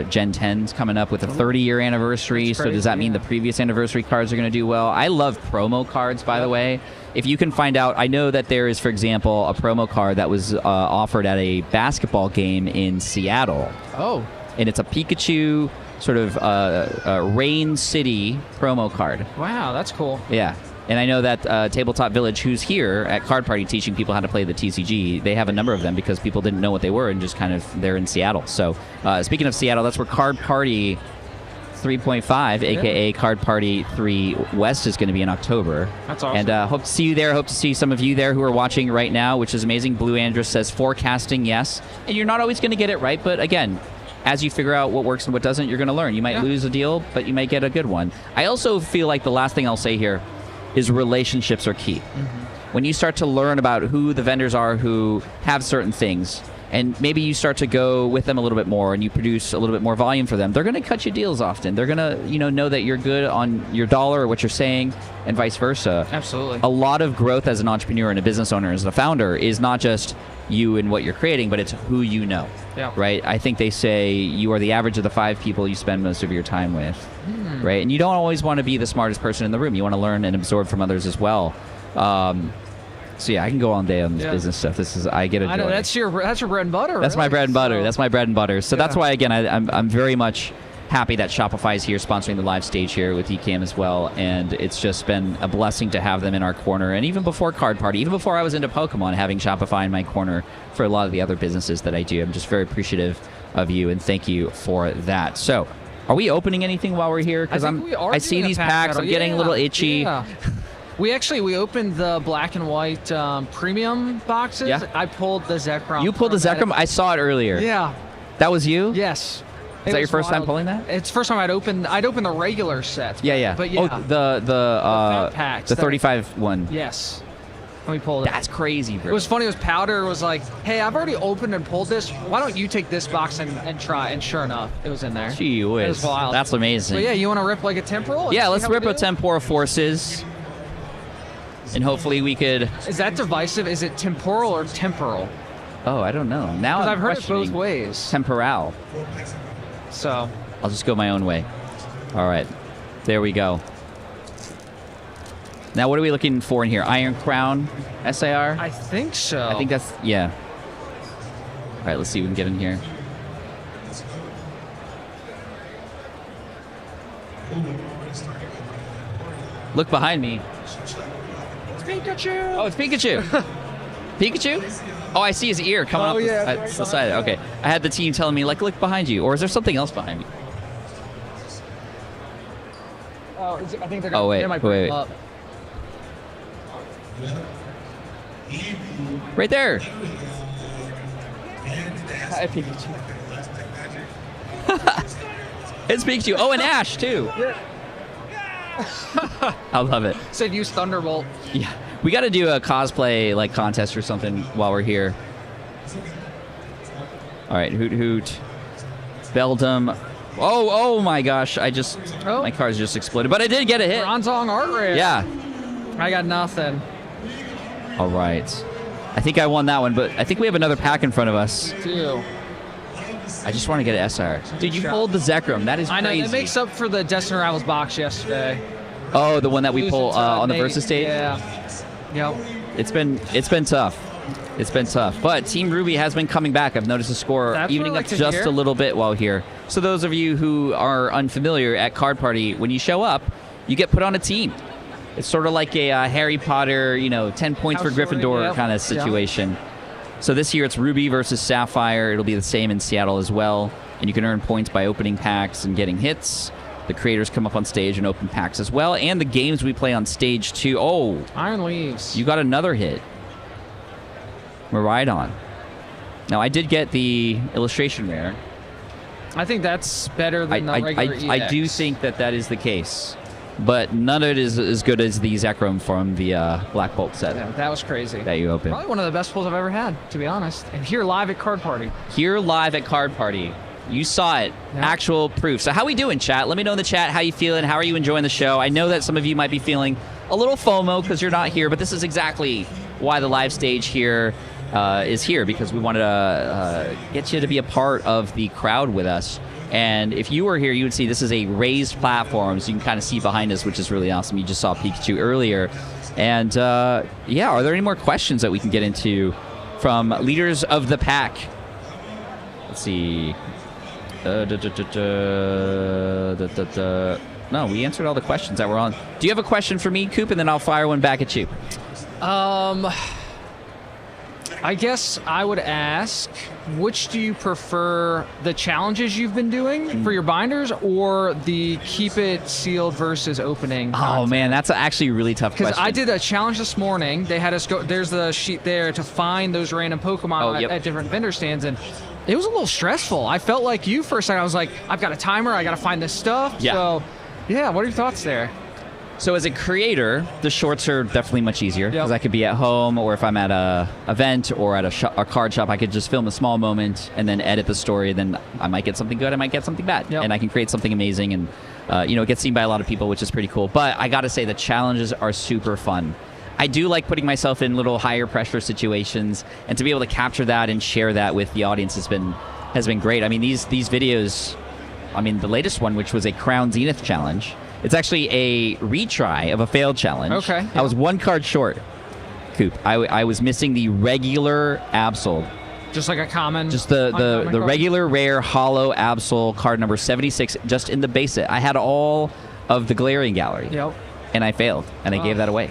Gen 10s coming up with a 30-year anniversary. So does that mean the previous anniversary cards are going to do well? I love promo cards, by the way. If you can find out, I know that there is, for example, a promo card that was offered at a basketball game in Seattle. Oh. And it's a Pikachu sort of Rain City promo card. Wow, that's cool. Yeah. And I know that Tabletop Village, who's here at Card Party teaching people how to play the TCG, they have a number of them because people didn't know what they were and just kind of, they're in Seattle. So speaking of Seattle, that's where Card Party 3.5, a.k.a. Card Party 3 West, is going to be in October. That's awesome. And hope to see you there. Hope to see some of you there who are watching right now, which is amazing. Blue Andrus says forecasting, yes. And you're not always going to get it right, but again, as you figure out what works and what doesn't, you're going to learn. You might lose a deal, but you might get a good one. I also feel like the last thing I'll say here is relationships are key. When you start to learn about who the vendors are who have certain things, and maybe you start to go with them a little bit more and you produce a little bit more volume for them, they're going to cut you deals often. They're going to know that you're good on your dollar or what you're saying, and vice versa. Absolutely. A lot of growth as an entrepreneur and a business owner, as a founder, is not just you and what you're creating, but it's who you know. Yeah. Right? I think they say you are the average of the 5 people you spend most of your time with. Right? And you don't always want to be the smartest person in the room. You want to learn and absorb from others as well. So yeah, I can go all day on this business stuff. I get a joy. I know that's your bread and butter. That's my bread and butter. That's my bread and butter. So that's why, again, I'm very much happy that Shopify is here sponsoring the live stage here with Ecamm as well, and it's just been a blessing to have them in our corner. And even before Card Party, even before I was into Pokemon, having Shopify in my corner for a lot of the other businesses that I do, I'm just very appreciative of you, and thank you for that. So, are we opening anything while we're here? Because I see these packs. I'm getting a little itchy. Yeah. We opened the black and white premium boxes. Yeah. I pulled the Zekrom. You pulled the Zekrom? I saw it earlier. Yeah. That was you? Yes. Is that your first time pulling that? It's the first time I'd opened the regular sets. Yeah. But yeah. Oh, the fat packs. the 35 one. Yes. And we pulled it. That's crazy, bro. It was funny. It was Powder was like, hey, I've already opened and pulled this. Why don't you take this box and try? And sure enough, it was in there. Gee It was whiz. wild. That's amazing. So yeah, you want to rip like a temporal? Yeah, See let's how we rip do? a Tempora Forces. And hopefully we could... Is that divisive? Is it temporal or temporal? Oh, I don't know. Now Because I'm I've heard it both questioning ways. Temporal. So I'll just go my own way. All right. There we go. Now, what are we looking for in here? Iron Crown SAR? I think so. I think that's... Yeah. All right, let's see what we can get in here. Look behind me. It's Pikachu. Oh, it's Pikachu. Pikachu? Oh, I see his ear coming up the side. Okay. I had the team telling me, like, look behind you. Or is there something else behind me? Oh, I think they're Oh, gonna, wait, they might wait, bring him wait. Right there. Hi, Pikachu. It's Pikachu. Oh, and Ash, too. I love it. Said use Thunderbolt. Yeah. We got to do a cosplay like contest or something while we're here. All right, Hoot Hoot. Beldum. Oh my gosh. My car's just exploded. But I did get a hit. Bronzong art rare. Yeah. I got nothing. All right. I think I won that one, but I think we have another pack in front of us. Two. I just want to get an SR. Dude, you pulled the Zekrom. That is I know. crazy. It makes up for the Destiny Rivals box yesterday. Oh, the one that we Losing pull to on the Nate. Versus stage? Yeah. Yep. It's been tough. It's been tough. But Team Ruby has been coming back. I've noticed the score That's evening what I up like to just hear. a little bit while here. So those of you who are unfamiliar at Card Party, when you show up, you get put on a team. It's sort of like a Harry Potter, 10 points for House sorting, Gryffindor yep. kind of situation. So this year it's Ruby versus Sapphire. It'll be the same in Seattle as well. And you can earn points by opening packs and getting hits. The creators come up on stage and open packs as well. And the games we play on stage too. Oh, Iron Leaves. you got another hit. We're right on. Now, I did get the illustration rare. I think that's better than the regular EX. I do think that is the case. But none of it is as good as the Zekrom from the Black Bolt set Yeah, that was crazy. that you opened. Probably one of the best pulls I've ever had, to be honest. And here live at Card Party. Here live at Card Party. You saw it. Yeah. Actual proof. So how we doing, chat? Let me know in the chat how you feeling. How are you enjoying the show? I know that some of you might be feeling a little FOMO because you're not here, but this is exactly why the live stage here is here, because we wanted to get you to be a part of the crowd with us. And if you were here, you would see this is a raised platform, so you can kind of see behind us, which is really awesome. You just saw Pikachu earlier. And yeah, are there any more questions that we can get into from leaders of the pack? Let's see. No, we answered all the questions that were on. Do you have a question for me, Coop? And then I'll fire one back at you. I guess I would ask, which do you prefer, the challenges you've been doing for your binders or the keep it sealed versus opening? Oh, man, that's actually a really tough question. Because I did a challenge this morning. They had us go, there's the sheet there to find those random Pokemon at different vendor stands, and it was a little stressful. I felt like you for a second. I was like, I've got a timer. I got to find this stuff. Yeah. So, yeah, what are your thoughts there? So as a creator, the shorts are definitely much easier because I could be at home, or if I'm at a event or at a card shop, I could just film a small moment and then edit the story. Then I might get something good, I might get something bad, and I can create something amazing, and it gets seen by a lot of people, which is pretty cool. But I got to say, the challenges are super fun. I do like putting myself in little higher pressure situations, and to be able to capture that and share that with the audience has been great. I mean, these videos, I mean, the latest one, which was a Crown Zenith challenge. It's actually a retry of a failed challenge. Okay. I was one card short, Coop. I was missing the regular Absol. Just like a common. Just the card. regular rare hollow Absol card number 76, just in the base set. I had all of the Galarian Gallery. Yep. And I failed, and I gave that away.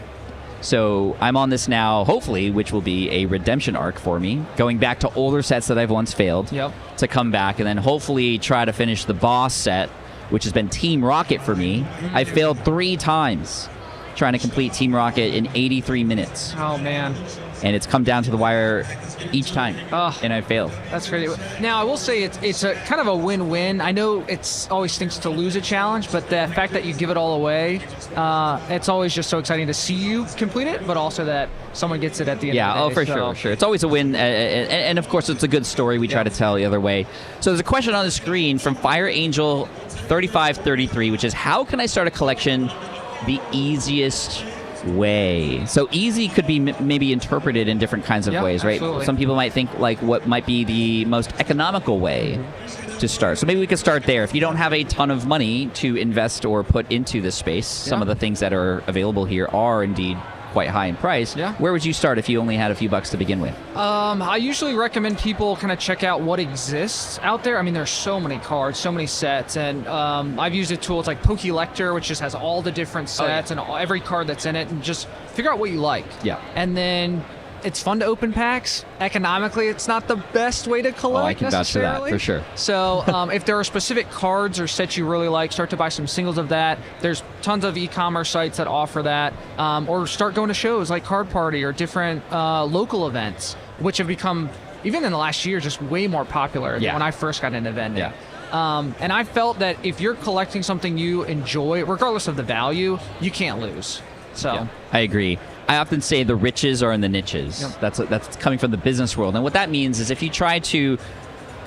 So I'm on this now, hopefully, which will be a redemption arc for me, going back to older sets that I've once failed to come back, and then hopefully try to finish the boss set, which has been Team Rocket for me. I failed 3 times. trying to complete Team Rocket in 83 minutes. Oh, man. And it's come down to the wire each time, and I failed. That's crazy. Now, I will say it's a kind of a win-win. I know it's always stinks to lose a challenge, but the fact that you give it all away, it's always just so exciting to see you complete it, but also that someone gets it at the end of the day. For sure. It's always a win, and of course, it's a good story we try to tell the other way. So there's a question on the screen from Fire Angel 3533, which is, how can I start a collection the easiest way? So easy could be maybe interpreted in different kinds of ways, right? Absolutely. Some people might think like what might be the most economical way to start. So maybe we could start there. If you don't have a ton of money to invest or put into this space, some of the things that are available here are indeed quite high in price. Where would you start if you only had a few bucks to begin with? I usually recommend people kind of check out what exists out there. I mean, there's so many cards, so many sets, and I've used a tool. It's like Pokelector, which just has all the different sets and every card that's in it, and just figure out what you like. Yeah. And then it's fun to open packs. Economically, it's not the best way to collect. I can vouch for that, for sure. So if there are specific cards or sets you really like, start to buy some singles of that. There's tons of e-commerce sites that offer that. Or start going to shows like Card Party or different local events, which have become, even in the last year, just way more popular than when I first got into vending. And I felt that if you're collecting something you enjoy, regardless of the value, you can't lose. So I agree. I often say the riches are in the niches. That's coming from the business world. And what that means is if you try to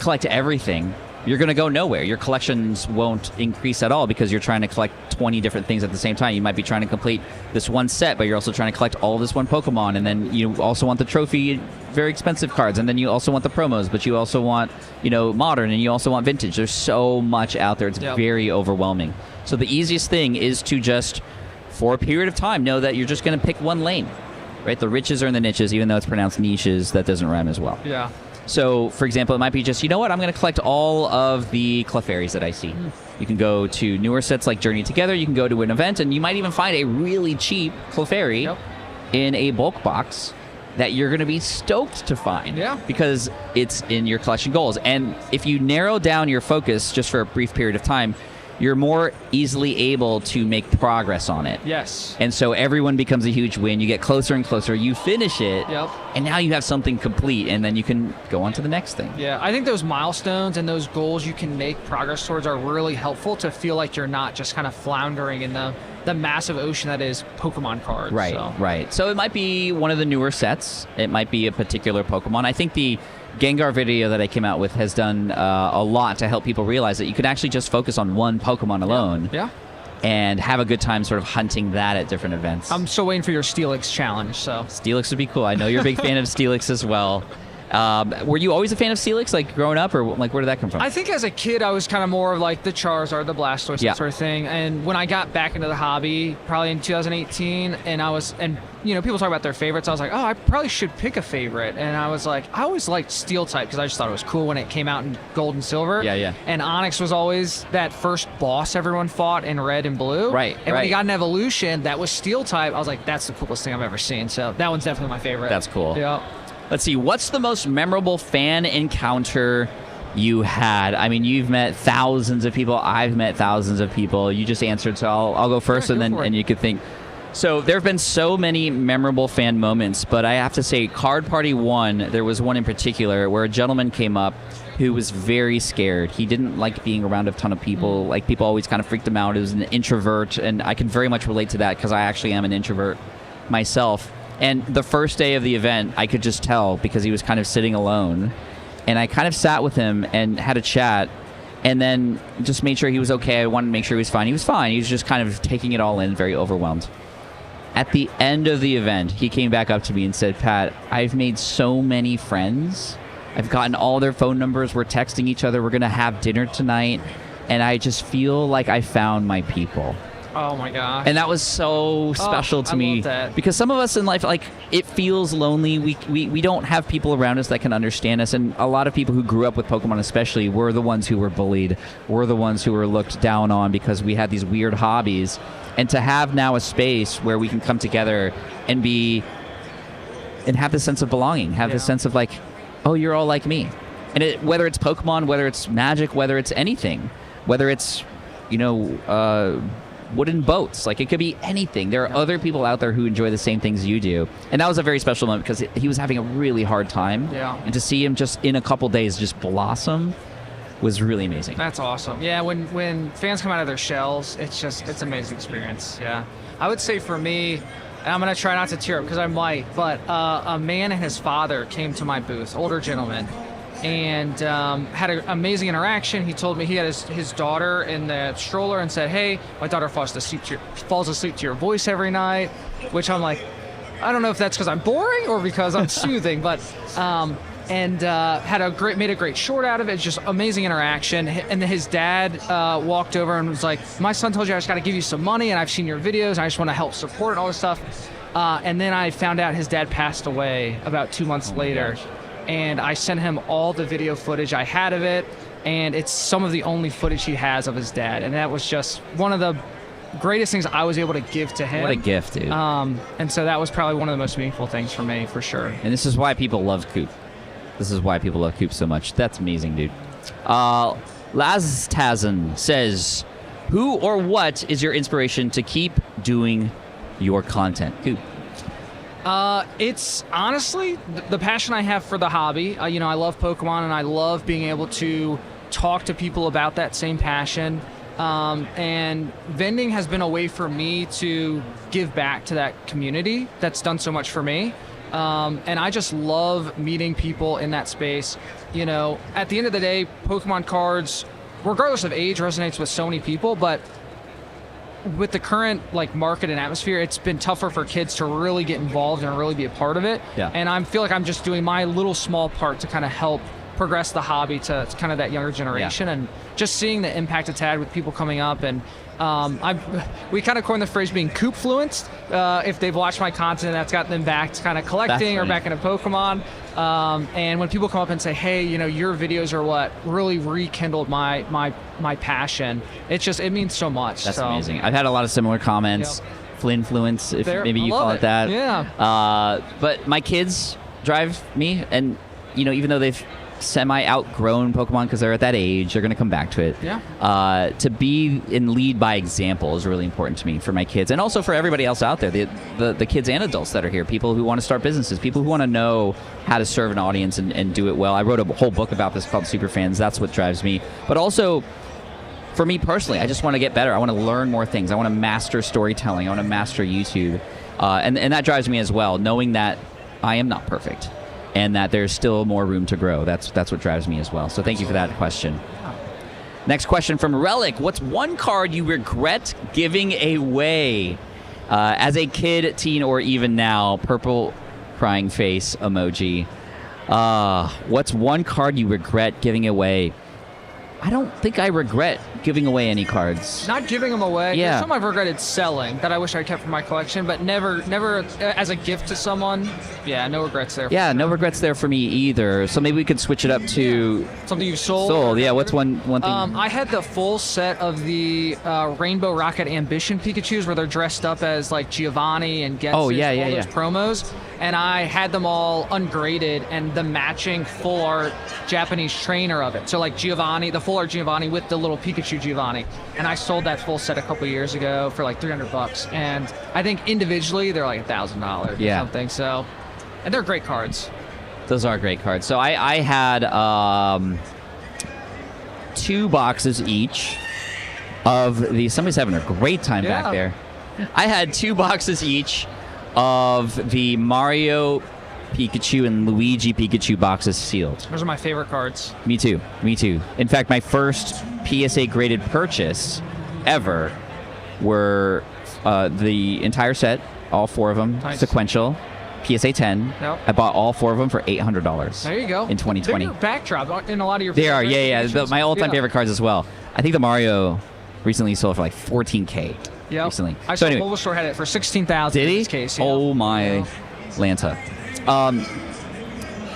collect everything, you're going to go nowhere. Your collections won't increase at all because you're trying to collect 20 different things at the same time. You might be trying to complete this one set, but you're also trying to collect all of this one Pokemon. And then you also want the trophy, very expensive cards. And then you also want the promos, but you also want, modern, and you also want vintage. There's so much out there. It's very overwhelming. So the easiest thing is to just, for a period of time, know that you're just going to pick one lane, right? The riches are in the niches, even though it's pronounced niches. That doesn't rhyme as well. Yeah. So, for example, it might be just, I'm going to collect all of the Clefairies that I see. You can go to newer sets like Journey Together. You can go to an event, and you might even find a really cheap Clefairy in a bulk box that you're going to be stoked to find because it's in your collection goals. And if you narrow down your focus just for a brief period of time, you're more easily able to make progress on it. Yes. And so everyone becomes a huge win. You get closer and closer. You finish it. And now you have something complete, and then you can go on to the next thing. Yeah, I think those milestones and those goals you can make progress towards are really helpful to feel like you're not just kind of floundering in the massive ocean that is Pokemon cards. Right. So it might be one of the newer sets. It might be a particular Pokemon. I think the Gengar video that I came out with has done a lot to help people realize that you can actually just focus on one Pokemon alone and have a good time sort of hunting that at different events. I'm still waiting for your Steelix challenge. So Steelix would be cool. I know you're a big fan of Steelix as well. Were you always a fan of Steelix, like growing up, or like where did that come from? I think as a kid, I was kind of more of like the Charizard, the Blastoise, that sort of thing. And when I got back into the hobby, probably in 2018, and people talk about their favorites, I was like, oh, I probably should pick a favorite. And I was like, I always liked Steel type because I just thought it was cool when it came out in gold and silver. And Onyx was always that first boss everyone fought in red and blue. And when he got an evolution that was Steel type, I was like, that's the coolest thing I've ever seen. So that one's definitely my favorite. That's cool. Yeah. Let's see, what's the most memorable fan encounter you had? I mean, you've met thousands of people. I've met thousands of people. You just answered, so I'll go first, and you could think. So there have been so many memorable fan moments, but I have to say, Card Party 1, there was one in particular where a gentleman came up who was very scared. He didn't like being around a ton of people. Like, people always kind of freaked him out. He was an introvert, and I can very much relate to that because I actually am an introvert myself. And the first day of the event, I could just tell because he was kind of sitting alone. And I kind of sat with him and had a chat and then just made sure he was okay. I wanted to make sure he was fine. He was fine. He was just kind of taking it all in, very overwhelmed. At the end of the event, he came back up to me and said, Pat, I've made so many friends. I've gotten all their phone numbers. We're texting each other. We're going to have dinner tonight. And I just feel like I found my people. Oh my gosh. And that was so special to me. Love that. Because some of us in life, like, it feels lonely. We don't have people around us that can understand us. And a lot of people who grew up with Pokemon especially were the ones who were bullied. We're the ones who were looked down on because we had these weird hobbies. And to have now a space where we can come together and have this sense of belonging, have this sense of like, oh, you're all like me. And whether it's Pokemon, whether it's Magic, whether it's anything, whether it's, wooden boats. Like, it could be anything. There are other people out there who enjoy the same things you do. And that was a very special moment because he was having a really hard time. Yeah. And to see him just in a couple days just blossom was really amazing. That's awesome. Yeah, when fans come out of their shells, it's an amazing experience. Yeah. I would say for me, and I'm going to try not to tear up because I might, but a man and his father came to my booth, older gentleman, and had an amazing interaction. He told me he had his daughter in the stroller and said, "Hey, my daughter falls asleep to your voice every night," which I'm like, I don't know if that's because I'm boring or because I'm soothing, but made a great short out of it. It's just amazing interaction. And then his dad walked over and was like, "My son told you I just got to give you some money, and I've seen your videos, and I just want to help support and all this stuff." And then I found out his dad passed away about 2 months later. And I sent him all the video footage I had of it, and it's some of the only footage he has of his dad. And that was just one of the greatest things I was able to give to him. What a gift, dude. And so that was probably one of the most meaningful things for me, for sure. And this is why people love Coop. This is why people love Coop so much. That's amazing, dude. Laztazen says, who or what is your inspiration to keep doing your content? Coop. It's honestly the passion I have for the hobby. I love Pokemon, and I love being able to talk to people about that same passion. And vending has been a way for me to give back to that community that's done so much for me. And I just love meeting people in that space. At the end of the day, Pokemon cards, regardless of age, resonates with so many people, but with the current market and atmosphere, it's been tougher for kids to really get involved and really be a part of it. Yeah. And I feel like I'm just doing my little small part to kind of help progress the hobby to kind of that younger generation, and just seeing the impact it's had with people coming up. And we kind of coined the phrase being Coop-fluenced. If they've watched my content, that's got them back to kind of collecting or back into Pokemon. And when people come up and say, "Hey, your videos are what really rekindled my passion," it means so much. That's amazing. I've had a lot of similar comments. Flinfluence, if maybe you call it that. Yeah. But my kids drive me, and even though they've semi-outgrown Pokemon because they're at that age, they're going to come back to it. Yeah. To be and lead by example is really important to me for my kids, and also for everybody else out there, the kids and adults that are here, people who want to start businesses, people who want to know how to serve an audience and do it well. I wrote a whole book about this called Superfans. That's what drives me. But also, for me personally, I just want to get better. I want to learn more things. I want to master storytelling. I want to master YouTube. And that drives me as well, knowing that I am not perfect, and that there's still more room to grow. That's what drives me as well. So thank you for that question. Next question from Relic. What's one card you regret giving away as a kid, teen, or even now? Purple crying face emoji. What's one card you regret giving away? I don't think I regret giving away any cards. Not giving them away. Yeah. There's some I've regretted selling that I wish I kept for my collection, but never as a gift to someone. Yeah, no regrets there. Yeah, no regrets there for me either. So maybe we could switch it up to something you've sold. Yeah, what's one thing? I had the full set of the Rainbow Rocket Ambition Pikachus where they're dressed up as Giovanni and Genshin. Oh, yeah, all those promos. And I had them all ungraded and the matching full art Japanese trainer of it. So Giovanni, the full art Giovanni with the little Pikachu Giovanni. And I sold that full set a couple years ago for $300. And I think individually they're $1,000 or something. So, and they're great cards. Those are great cards. So I had 2 boxes each of the. Somebody's having a great time back there. I had 2 boxes each of the Mario Pikachu and Luigi Pikachu boxes sealed. Those are my favorite cards. Me too. In fact, my first PSA graded purchase ever were the entire set, all 4 of them, sequential, PSA 10. Yep. I bought all 4 of them for $800. There you go. In 2020. They're your backdrop in a lot of your. They are, yeah. My all-time favorite cards as well. I think the Mario recently sold for $14K. Yep. Recently. I saw Bulbasaur had it for $16,000. Did he? In this case, Oh my Lanta.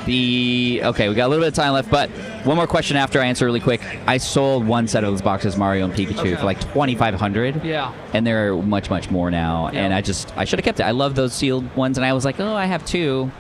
We got a little bit of time left, but one more question after I answer really quick. I sold one set of those boxes, Mario and Pikachu, for $2,500. Yeah. And they're much more now. Yeah. And I should have kept it. I love those sealed ones, and I was like, oh, I have 2.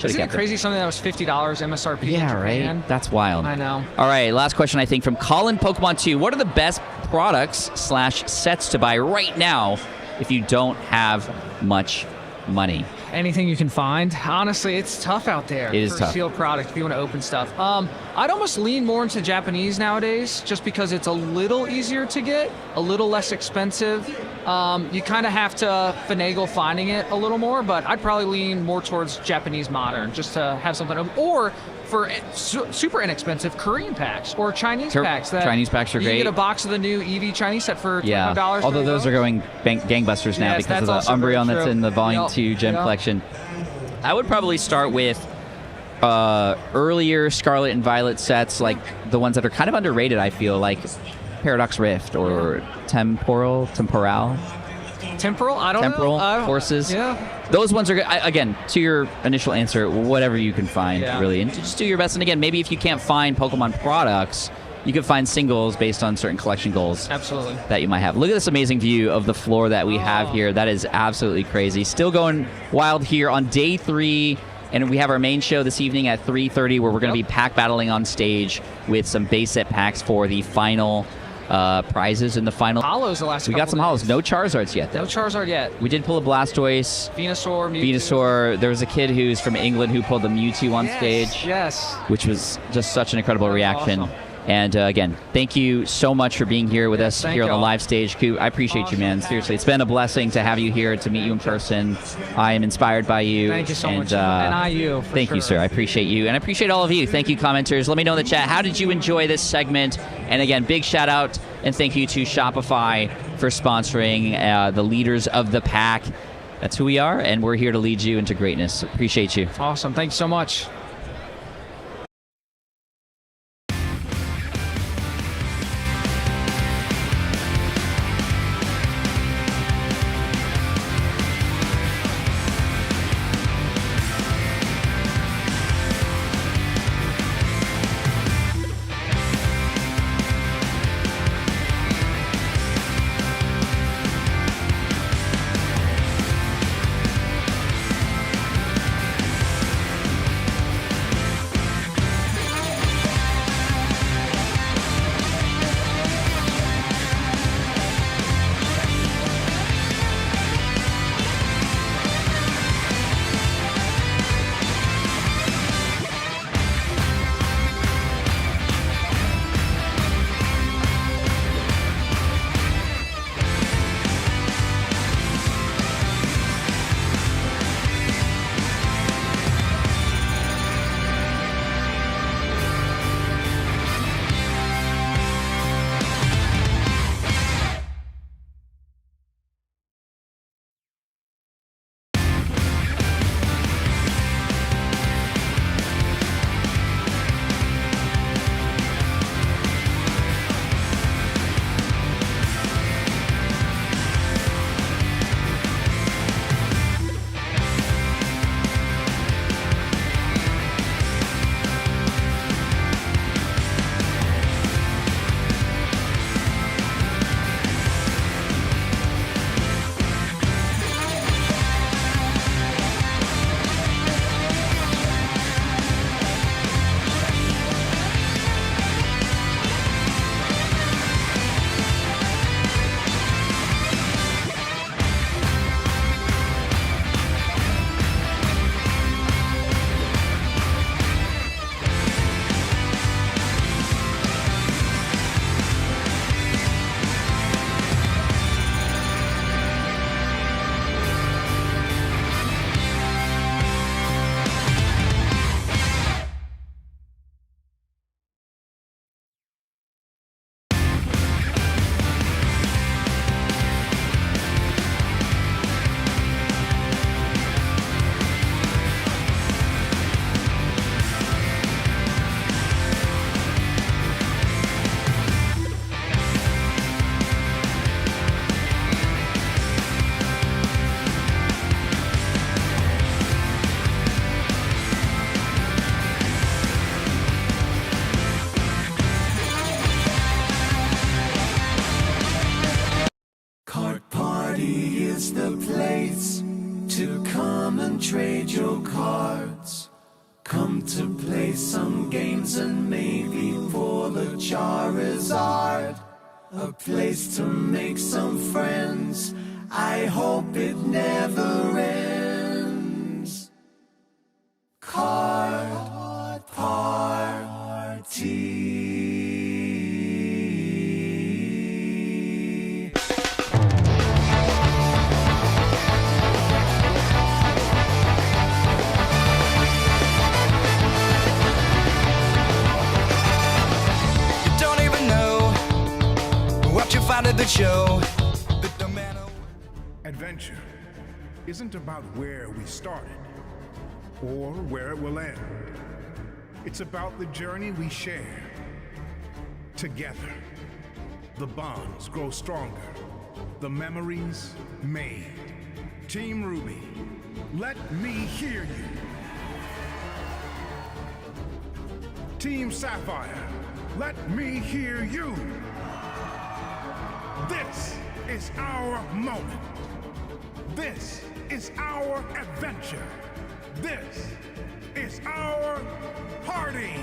Isn't it crazy? Something that was $50 MSRP. Yeah, in Japan? right? That's wild. I know. All right, last question, I think, from Colin Pokemon 2. What are the best products / sets to buy right now if you don't have much money? Anything you can find. Honestly, it's tough out there. It is for tough. Sealed product if you want to open stuff. I'd almost lean more into Japanese nowadays, just because it's a little easier to get, a little less expensive. You kind of have to finagle finding it a little more, but I'd probably lean more towards Japanese modern, just to have something. Or for super inexpensive, Korean packs or Chinese packs. Chinese packs are you great. You can get a box of the new Eevee Chinese set for $25. Although those are going gangbusters now Yes, because of that's the also very Umbreon that's true. in the Volume Yep. 2 Gem Yep. Collection. I would probably start with earlier Scarlet and Violet sets, like the ones that are kind of underrated, I feel, like Paradox Rift or Temporal? Temporal? I don't Temporal know. Forces. Yeah. Those ones are good. Again, to your initial answer, whatever you can find, Yeah. really. And just do your best. And again, maybe if you can't find Pokemon products, you can find singles based on certain collection goals. Absolutely. That you might have. Look at this amazing view of the floor that we have here. That is absolutely crazy. Still going wild here on day 3. And we have our main show this evening at 3:30 where we're going to be pack battling on stage with some base set packs for the final prizes in the final. Hollows the last We got some hollows. No Charizards yet, though. No Charizard yet. We did pull a Blastoise. Venusaur, Mewtwo. Venusaur. There was a kid who's from England who pulled the Mewtwo on stage. Yes. Which was just such an incredible reaction. awesome. And again, thank you so much for being here with us thank here on the y'all. live stage. Coop, I appreciate you, man. Seriously, it's been a blessing to have you here, to meet you in person. I am inspired by you. Thank you so and, much. And I you. For Thank sure. you, sir. I appreciate you. And I appreciate all of you. Thank you, commenters. Let me know in the chat, how did you enjoy this segment? And again, big shout out and thank you to Shopify for sponsoring the leaders of the pack. That's who we are, and we're here to lead you into greatness. Appreciate you. Awesome. Thank you so much. Party is the place to come and trade your cards. Come to play some games and maybe for the Charizard. A place to make some friends. I hope it never ends. Card Party. Find at the show. Adventure isn't about where we started or where it will end. It's about the journey we share. Together, the bonds grow stronger, the memories made. Team Ruby, let me hear you. Team Sapphire, let me hear you. This is our moment. This is our adventure. This is our party.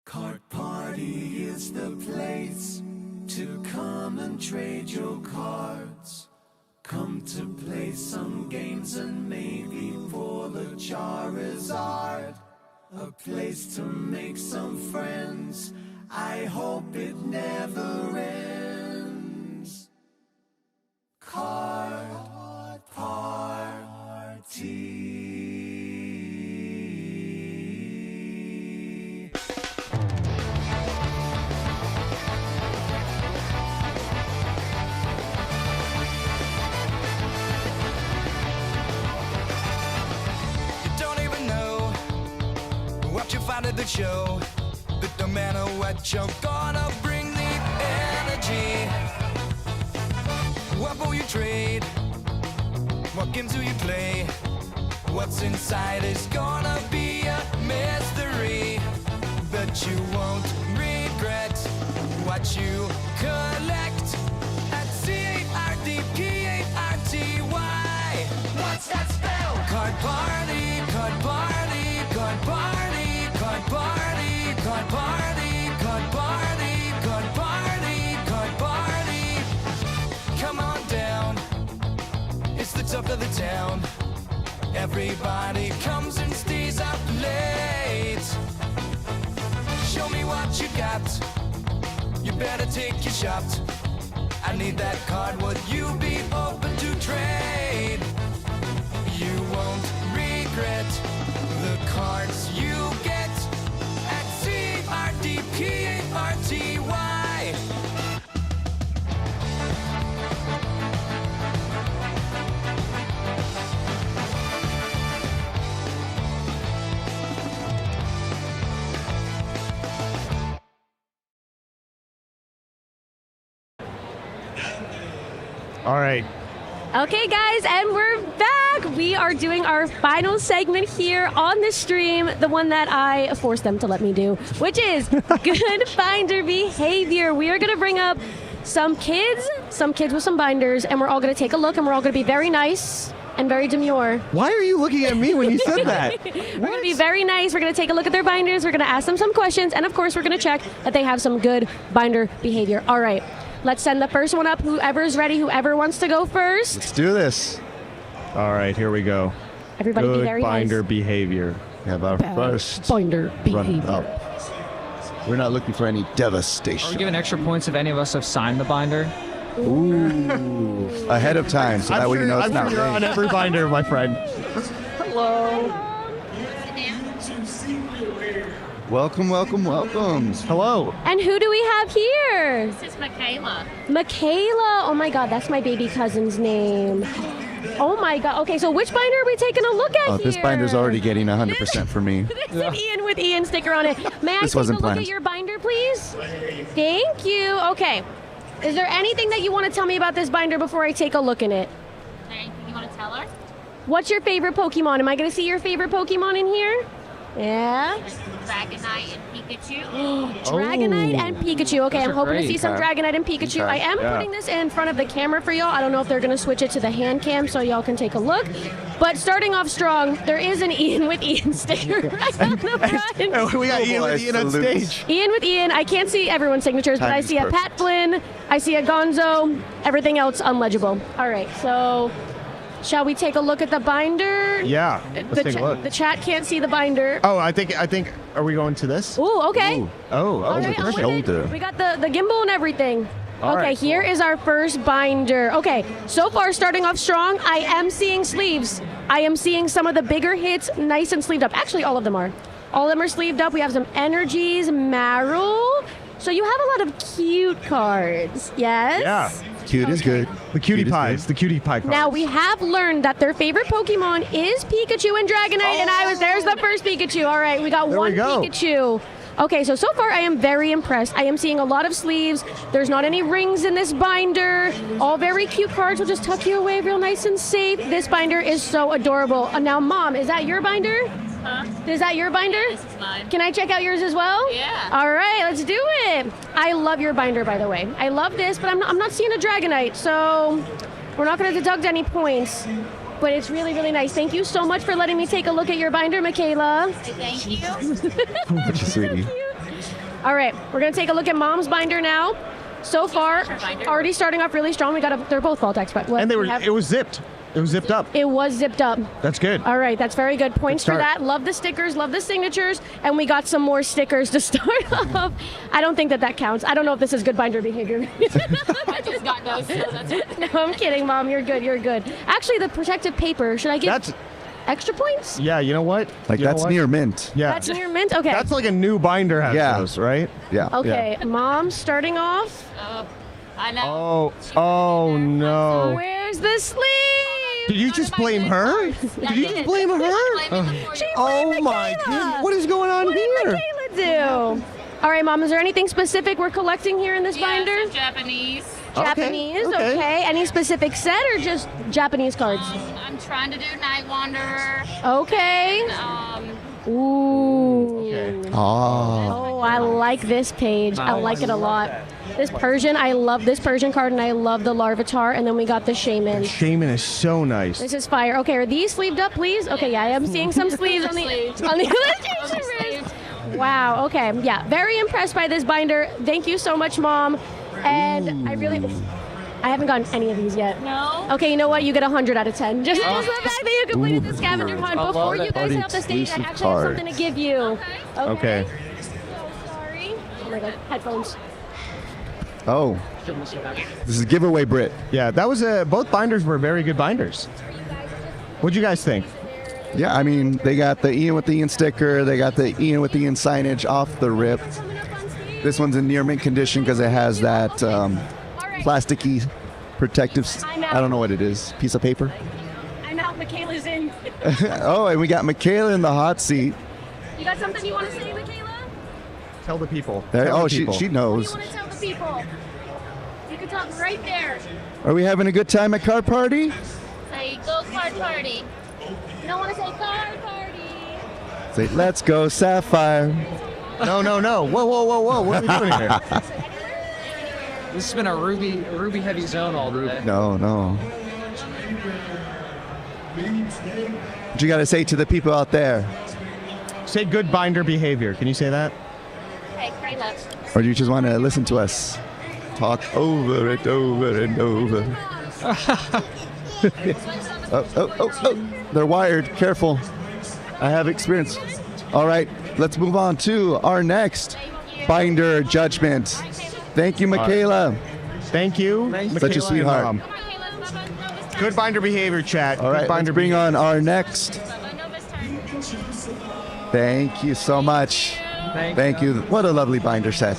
Card Party is the place to come and trade your cards. Come to play some games and maybe for the Charizard. A place to make some friends. I hope it never ends. Card Party. You find at the show, but no matter what, you're gonna bring the energy. What will you trade? What games do you play? What's inside is gonna be a mystery, but you won't regret what you collect at CARDPARTY. What's that spell? Card Party, Card Party, Card Party. Card party, card party, card party, card party, card party. Come on down, it's the talk of the town. Everybody comes and stays up late. Show me what you got, you better take your shot. I need that card, would you be open to trade? You won't regret the cards you get. CARDPARTY. All right. Okay, guys, and we're back. We are doing our final segment here on the stream, the one that I forced them to let me do, which is good binder behavior. We are going to bring up some kids with some binders, and we're all going to take a look, and we're all going to be very nice and very demure. Why are you looking at me when you said that? We're going to be very nice. We're going to take a look at their binders. We're going to ask them some questions, and of course, we're going to check that they have some good binder behavior. All right. Let's send the first one up. Whoever's ready, whoever wants to go first. Let's do this. All right, here we go. Everybody good be very binder nice. behavior. We have our first binder behavior. Run up. We're not looking for any devastation. Are we giving extra points if any of us have signed the binder? Ooh. Ahead of time, so that way you know it's not you're rain. on every binder, my friend. Hello. Welcome, welcome, welcome. Hello. And who do we have here? This is Michaela. Michaela. Oh my God, that's my baby cousin's name. Oh my God. Okay, so which binder are we taking a look at here? This binder's already getting 100% for me. There's an Ian with Ian sticker on it. May I This take wasn't a look planned. at your binder, please? Thank you. Okay. Is there anything that you want to tell me about this binder before I take a look in it? Anything you want to tell her? What's your favorite Pokemon? Am I going to see your favorite Pokemon in here? Yeah. Dragonite and Pikachu. Dragonite and Pikachu. Okay, Those I'm are hoping to great. see some Okay. Dragonite and Pikachu. Okay. I am Yeah. putting this in front of the camera for y'all. I don't know if they're going to switch it to the hand cam so y'all can take a look. But starting off strong, there is an Ian with Ian sticker right on the front. We got Ian with Ian on stage. Ian with Ian. I can't see everyone's signatures, but I Timing's see a perfect. Pat Flynn. I see a Gonzo. Everything else unlegible. All right, so shall we take a look at the binder? Yeah, let's take a look. The chat can't see the binder. Oh, I think. Are we going to this? Ooh, okay. Oh, All right, I'm with it. We got the gimbal and everything. All Okay, right, here is our first binder. Okay, so far starting off strong, I am seeing sleeves. I am seeing some of the bigger hits nice and sleeved up. Actually, all of them are. All of them are sleeved up. We have some Energies, Marill. So you have a lot of cute cards, yes? Yeah. Cute is good. The cutie pies. The cutie pie cards. Now we have learned that their favorite Pokemon is Pikachu and Dragonite, and there's the first Pikachu. All right, we got There we one go. Pikachu. Okay, so far I am very impressed. I am seeing a lot of sleeves. There's not any rings in this binder. All very cute cards will just tuck you away real nice and safe. This binder is so adorable. Now, Mom, is that your binder? Huh? Is that your binder? This is mine. Can I check out yours as well? Yeah. All right, let's do it. I love your binder, by the way. I love this, but I'm not seeing a Dragonite, so we're not going to deduct any points. But it's really, really nice. Thank you so much for letting me take a look at your binder, Michaela. Thank you. Such a sweetie. All right, we're going to take a look at Mom's binder now. So far, already starting off really strong. They're both Vault-X, but what And we have- it was zipped. It was zipped up. It was zipped up. That's good. All right, that's very good. Points for start. that. Love the stickers, love the signatures, and we got some more stickers to start off. I don't think that counts. I don't know if this is good binder behavior. I just got those, so that's No, I'm kidding, Mom. You're good. You're good. Actually, the protective paper. Should I get extra points? Yeah, you know what? Like, You know that's what? near mint. Yeah. That's near mint. Okay. That's like a new binder has Yeah. those, right? Yeah. Okay, Mom, starting off. I know. Oh no. Where's the sleeve? Did you just blame her? Did you just blame her? Oh my goodness. What is going on here? Michaela do? All right, Mom, is there anything specific we're collecting here in this binder? Japanese. Japanese, okay. Any specific set or just Japanese cards? I'm trying to do Night Wanderer. Okay. Ooh. Oh. Oh, I like this page. I like it a lot. This Persian, I love this Persian card, and I love the Larvitar, and then we got the Shaman. Shaman is so nice. This is fire. Okay, are these sleeved up, please? Okay, yeah, I am seeing some sleeves on the illustration. Wow, okay. Yeah, very impressed by this binder. Thank you so much, Mom. And I haven't gotten any of these yet. No? Okay, you know what? You get 100 out of 10. Just the fact that you completed the scavenger hunt. Before you guys head off the stage, I actually have something to give you. Okay. Sorry. Oh my god, headphones. Oh. This is giveaway Brit. Yeah, that was both binders were very good binders. What'd you guys think? Yeah, I mean, they got the Ian with the Ian sticker. They got the Ian with the Ian signage off the rip. This one's in near mint condition because it has that plasticky protective, I don't know what it is, piece of paper. I'm out. Michaela's in. Oh, and we got Michaela in the hot seat. You got something you want to say, Michaela? Tell the people. There, Tell oh, the she people. knows. What do you want to tell the people? You can talk right there. Are we having a good time at Card Party? Say, go card party. You don't want to say card party. Say, let's go Sapphire. No. Whoa. What are we doing here? This has been a Ruby heavy zone all day. No. What you got to say to the people out there? Say good binder behavior. Can you say that? Hey, Kayla. Or do you just want to listen to us talk over and over and over? Oh. They're wired. Careful. I have experience. All right. Let's move on to our next binder judgment. Thank you, Michaela. Thank you. Such a sweetheart. Mom. Good binder behavior, chat. All right, Good binder let's bring on our next. Thank you so much. Thank you. What a lovely binder set.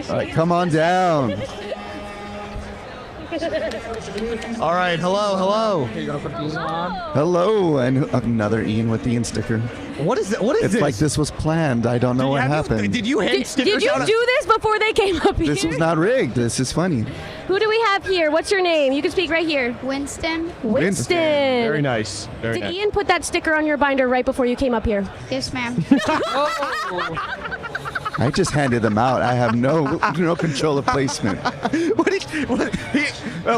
All right, come on down. All right, hello. Hello, and another Ian with the Ian sticker. What is it? What is it's this? like this was planned. I don't know what happened. Did you hand stickers Did you out? do this before they came up here? This was not rigged. This is funny. Who do we have here? What's your name? You can speak right here. Winston. Winston. Very nice. Very Did nice. Ian put that sticker on your binder right before you came up here? Yes, ma'am. I just handed them out. I have no control of placement.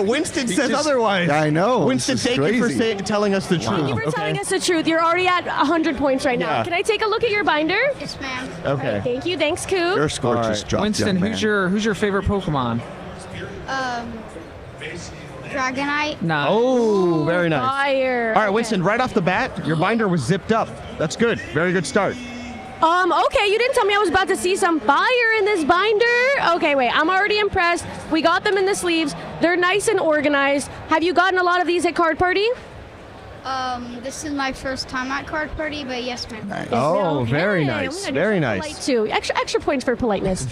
Winston says otherwise. I know. Winston, this is thank you for crazy. telling us the truth. Thank you for telling us the truth. You're already at 100 points right now. Yeah. Can I take a look at your binder? Yes, ma'am. Okay. Thank you. Thanks, Coop. Your score just dropped, Winston, young man. who's your favorite Pokemon? Dragonite. Nah. Oh, very nice. Fire. All right, Winston, right off the bat, your binder was zipped up. That's good. Very good start. Okay, you didn't tell me I was about to see some fire in this binder. Okay, wait, I'm already impressed. We got them in the sleeves. They're nice and organized. Have you gotten a lot of these at Card Party? This is my first time at Card Party, but yes, ma'am. Nice. Oh, Okay, very I'm nice. gonna do Very some nice. polite too. Extra points for politeness.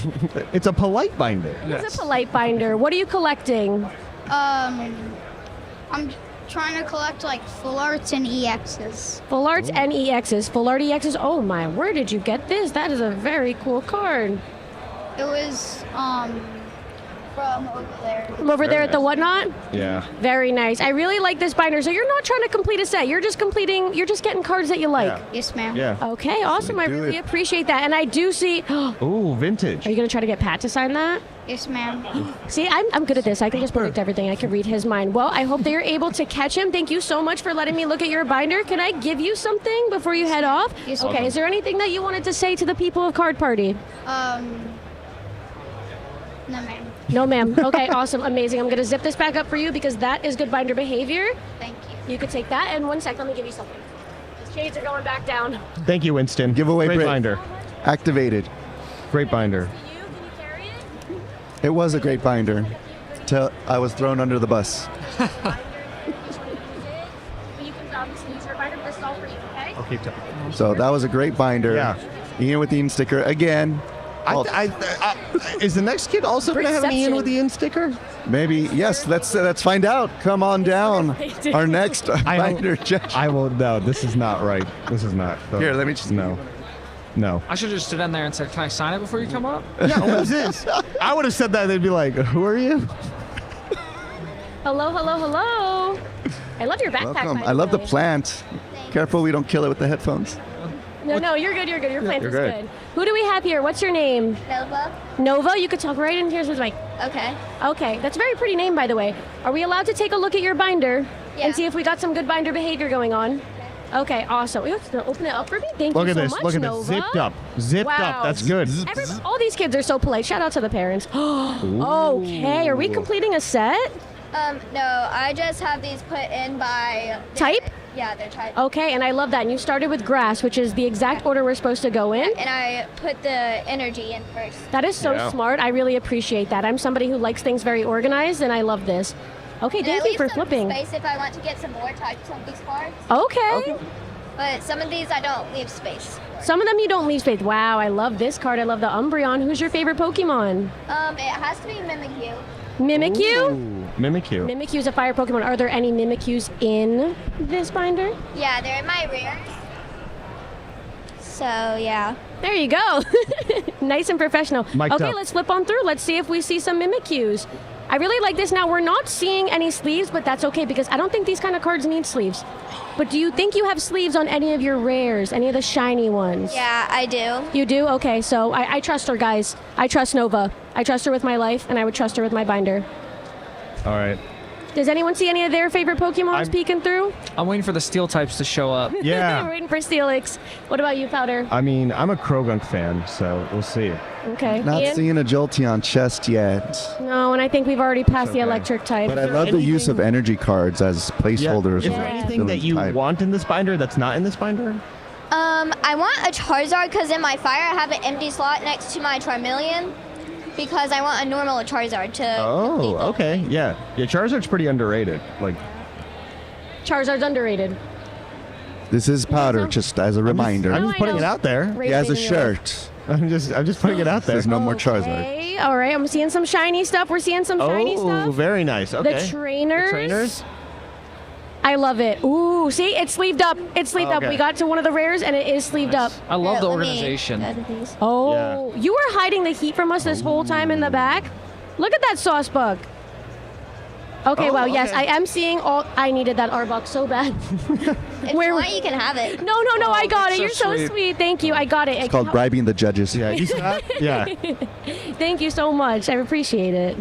It's a polite binder. It's a polite binder. What are you collecting? I'm trying to collect like full arts and EXs. Full arts and EXs. Full art EXs. Oh my, where did you get this? That is a very cool card. It was from over there. From over there at the whatnot? Yeah. Very nice. I really like this binder. So you're not trying to complete a set. You're just getting cards that you like. Yes, ma'am. Yeah. Okay, awesome. I do really it. appreciate that. And I do see. Ooh, vintage. Are you going to try to get Pat to sign that? Yes, ma'am. See, I'm good at this. I can just predict everything. I can read his mind. Well, I hope they're able to catch him. Thank you so much for letting me look at your binder. Can I give you something before you head off? Yes, Okay, ma'am. is there anything that you wanted to say to the people of Card Party? No, ma'am. No, ma'am. Okay, awesome, amazing. I'm going to zip this back up for you because that is good binder behavior. Thank you. You could take that. And 1 sec, let me give you something. The shades are going back down. Thank you, Winston. Giveaway Great Brit. binder. Activated. Great binder. It was a great binder. Till I was thrown under the bus. You can obviously use your binder, but this is all for you, okay? Okay. So that was a great binder. Yeah. Ian with the Ian sticker again. Is the next kid also going to have an Ian with the Ian sticker? Maybe. Yes. Let's find out. Come on down. Our next binder judge. I will. No, this is not right. This is not. Here, let me just. No. I should have just stood in there and said, "Can I sign it before you come up?" Yeah, what is this? I would have said that. They'd be like, "Who are you?" Hello, hello, hello. I love your backpack. Welcome. by I love the way. plant. Careful we don't kill it with the headphones. No, you're good. Your plant You're is good. good. Who do we have here? What's your name? Nova. Nova. You could talk right in here with Mike. Okay. Okay, that's a very pretty name, by the way. Are we allowed to take a look at your binder and see if we got some good binder behavior going on? Okay, awesome. You have to open it up for me. Thank Look you at so this. much, Look at Nova. this. Zipped up. Zipped Wow. up. That's good. All these kids are so polite. Shout out to the parents. Okay, are we completing a set? No, I just have these put in by Type? Yeah, they're type. Okay, and I love that. And you started with grass, which is the exact order we're supposed to go in. And I put the energy in first. That is so Yeah. smart. I really appreciate that. I'm somebody who likes things very organized, and I love this. Okay, And I thank you leave for some flipping. space if I want to get some more types on these cards. Okay. But some of these I don't leave space. Some of them you don't leave space. Wow, I love this card. I love the Umbreon. Who's your favorite Pokemon? It has to be Mimikyu. Mimikyu? Mimikyu. Mimikyu is a fire Pokemon. Are there any Mimikyus in this binder? Yeah, they're in my rear. So yeah. There you go. Nice and professional. Mic'd Okay, up. let's flip on through. Let's see if we see some Mimikyus. I really like this. Now, we're not seeing any sleeves, but that's okay because I don't think these kind of cards need sleeves. But do you think you have sleeves on any of your rares, any of the shiny ones? Yeah, I do. You do? Okay, so I trust her, guys. I trust Nova. I trust her with my life, and I would trust her with my binder. All right. Does anyone see any of their favorite Pokemon peeking through? I'm waiting for the steel types to show up. Yeah. We're waiting for Steelix. What about you, Powder? I mean, I'm a Krogunk fan, so we'll see. Okay. Not Ian? seeing a Jolteon chest yet. No, and I think we've already passed the okay. electric type. But I love the use of energy cards as placeholders. Is there anything that you want in this binder that's not in this binder? I want a Charizard because in my fire I have an empty slot next to my Charmeleon because I want a normal Charizard to. Oh, okay. Yeah. Yeah, Charizard's pretty underrated. Like, Charizard's underrated. This is powder, just as a reminder. I'm just putting it out there. He has a Raising your- shirt. I'm just putting it out there. There's no more Charizard. Okay, all right. I'm seeing some shiny stuff. We're seeing some shiny Oh, stuff. very nice. Okay. The trainers. The trainers. I love it. Ooh, see, it's sleeved up. It's sleeved up. Okay. We got to one of the rares, and it is sleeved up. I love the organization. Oh, you were hiding the heat from us this whole time in the back. Look at that sauce bug. Okay, Oh, well, yes, okay. I am seeing all. I needed that Arbok so bad. If you want, you can have it. No, I got it. so You're so sweet. sweet. Thank you. I got it. It's called bribing the judges. Yeah, yeah. Thank you so much. I appreciate it.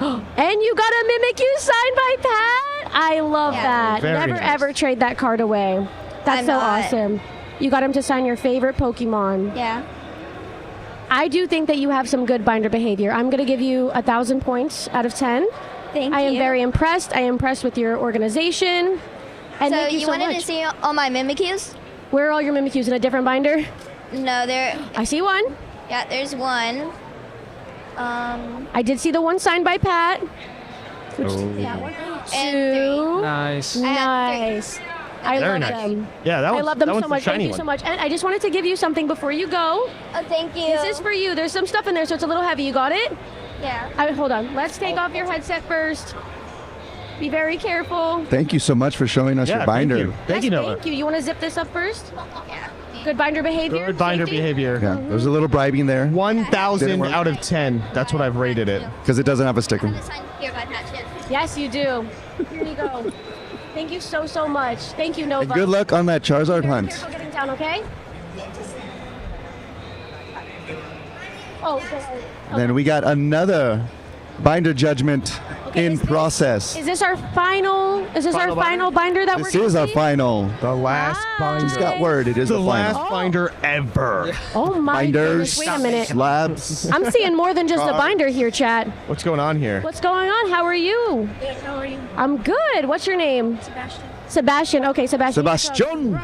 And you got a Mimikyu signed by Pat. I love that. Very Never nice. ever trade that card away. That's I'm so not. awesome. You got him to sign your favorite Pokemon. Yeah. I do think that you have some good binder behavior. I'm going to give you 1,000 points out of 10. Thank I am you. very impressed. I am impressed with your organization. And So thank you you so wanted much. to see all my Mimikyus? Where are all your Mimikyus? In a different binder? No, there. I see one. Yeah, there's one. I did see the one signed by Pat. Two. Nice. Nice. I Very love nice. them. Yeah, that I one's- love them that so one's the much. Thank shiny you one. so much. And I just wanted to give you something before you go. Oh, thank you. This is for you. There's some stuff in there, so it's a little heavy. You got it? Yeah. Hold on. Let's take off your headset first. Be very careful. Thank you so much for showing us your binder. Thank you, Nova. Thank you. You want to zip this up first? Yeah. Good binder behavior. Good binder Safety? behavior. Yeah, there's a little bribing there. 1,000 out of 10. That's what I've rated it. Because it doesn't have a sticker. Here, by Pat. Yes, you do. Here you go. Thank you so, so much. Thank you, Nova. And good luck on that Charizard hunt. Careful getting down, okay? Oh, Then we got another binder judgment in process. is this our final? Is this our final binder that This we're is gonna our see? final. The last binder. Just got word. It is the, last final. binder ever. Oh my Binders, goodness! Wait a minute. slabs. I'm seeing more than just a binder here, chat. What's going on here? What's going on? How are you? Good, how are you? I'm good. What's your name? Sebastian. Sebastian. Okay, Sebastian. Sebastian.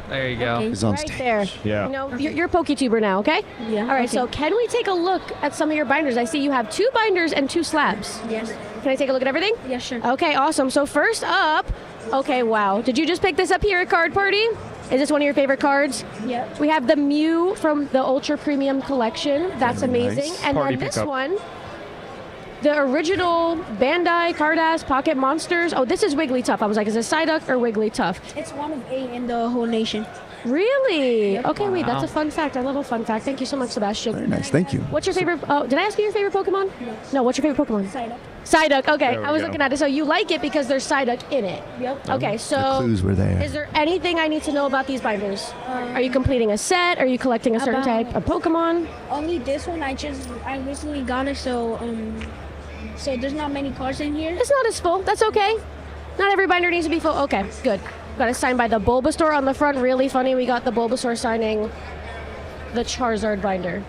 There you go. Okay, He's on right stage. there. Yeah. You know, you're a PokeTuber now, okay? Yeah. All right. okay. So can we take a look at some of your binders? I see you have 2 binders and 2 slabs. Yes. Can I take a look at everything? Yeah, sure. Okay, awesome. So first up, okay, wow. Did you just pick this up here at Card Party? Is this one of your favorite cards? Yep. We have the Mew from the Ultra Premium Collection. That's Very amazing. nice. And Party then this pickup. one, the original Bandai Cardass Pocket Monsters. Oh, this is Wigglytuff. I was like, is it Psyduck or Wigglytuff? It's one of 8 in the whole nation. Really? Okay, wait, that's Wow. a fun fact. I love a fun fact. Thank you so much, Sebastian. Very nice. Thank you. What's your favorite? Oh, did I ask you your favorite Pokemon? No. What's your favorite Pokemon? Psyduck. Psyduck. Okay, There we I was go. looking at it. So you like it because there's Psyduck in it. Yep. Okay, so The clues were there. is there anything I need to know about these binders? Are you completing a set? Are you collecting a certain About- type of Pokemon? Only this one, I recently got it, so there's not many cards in here. It's not as full. That's okay. Not every binder needs to be full. Okay, good. Got it signed by the Bulbasaur on the front. Really funny. We got the Bulbasaur signing the Charizard binder.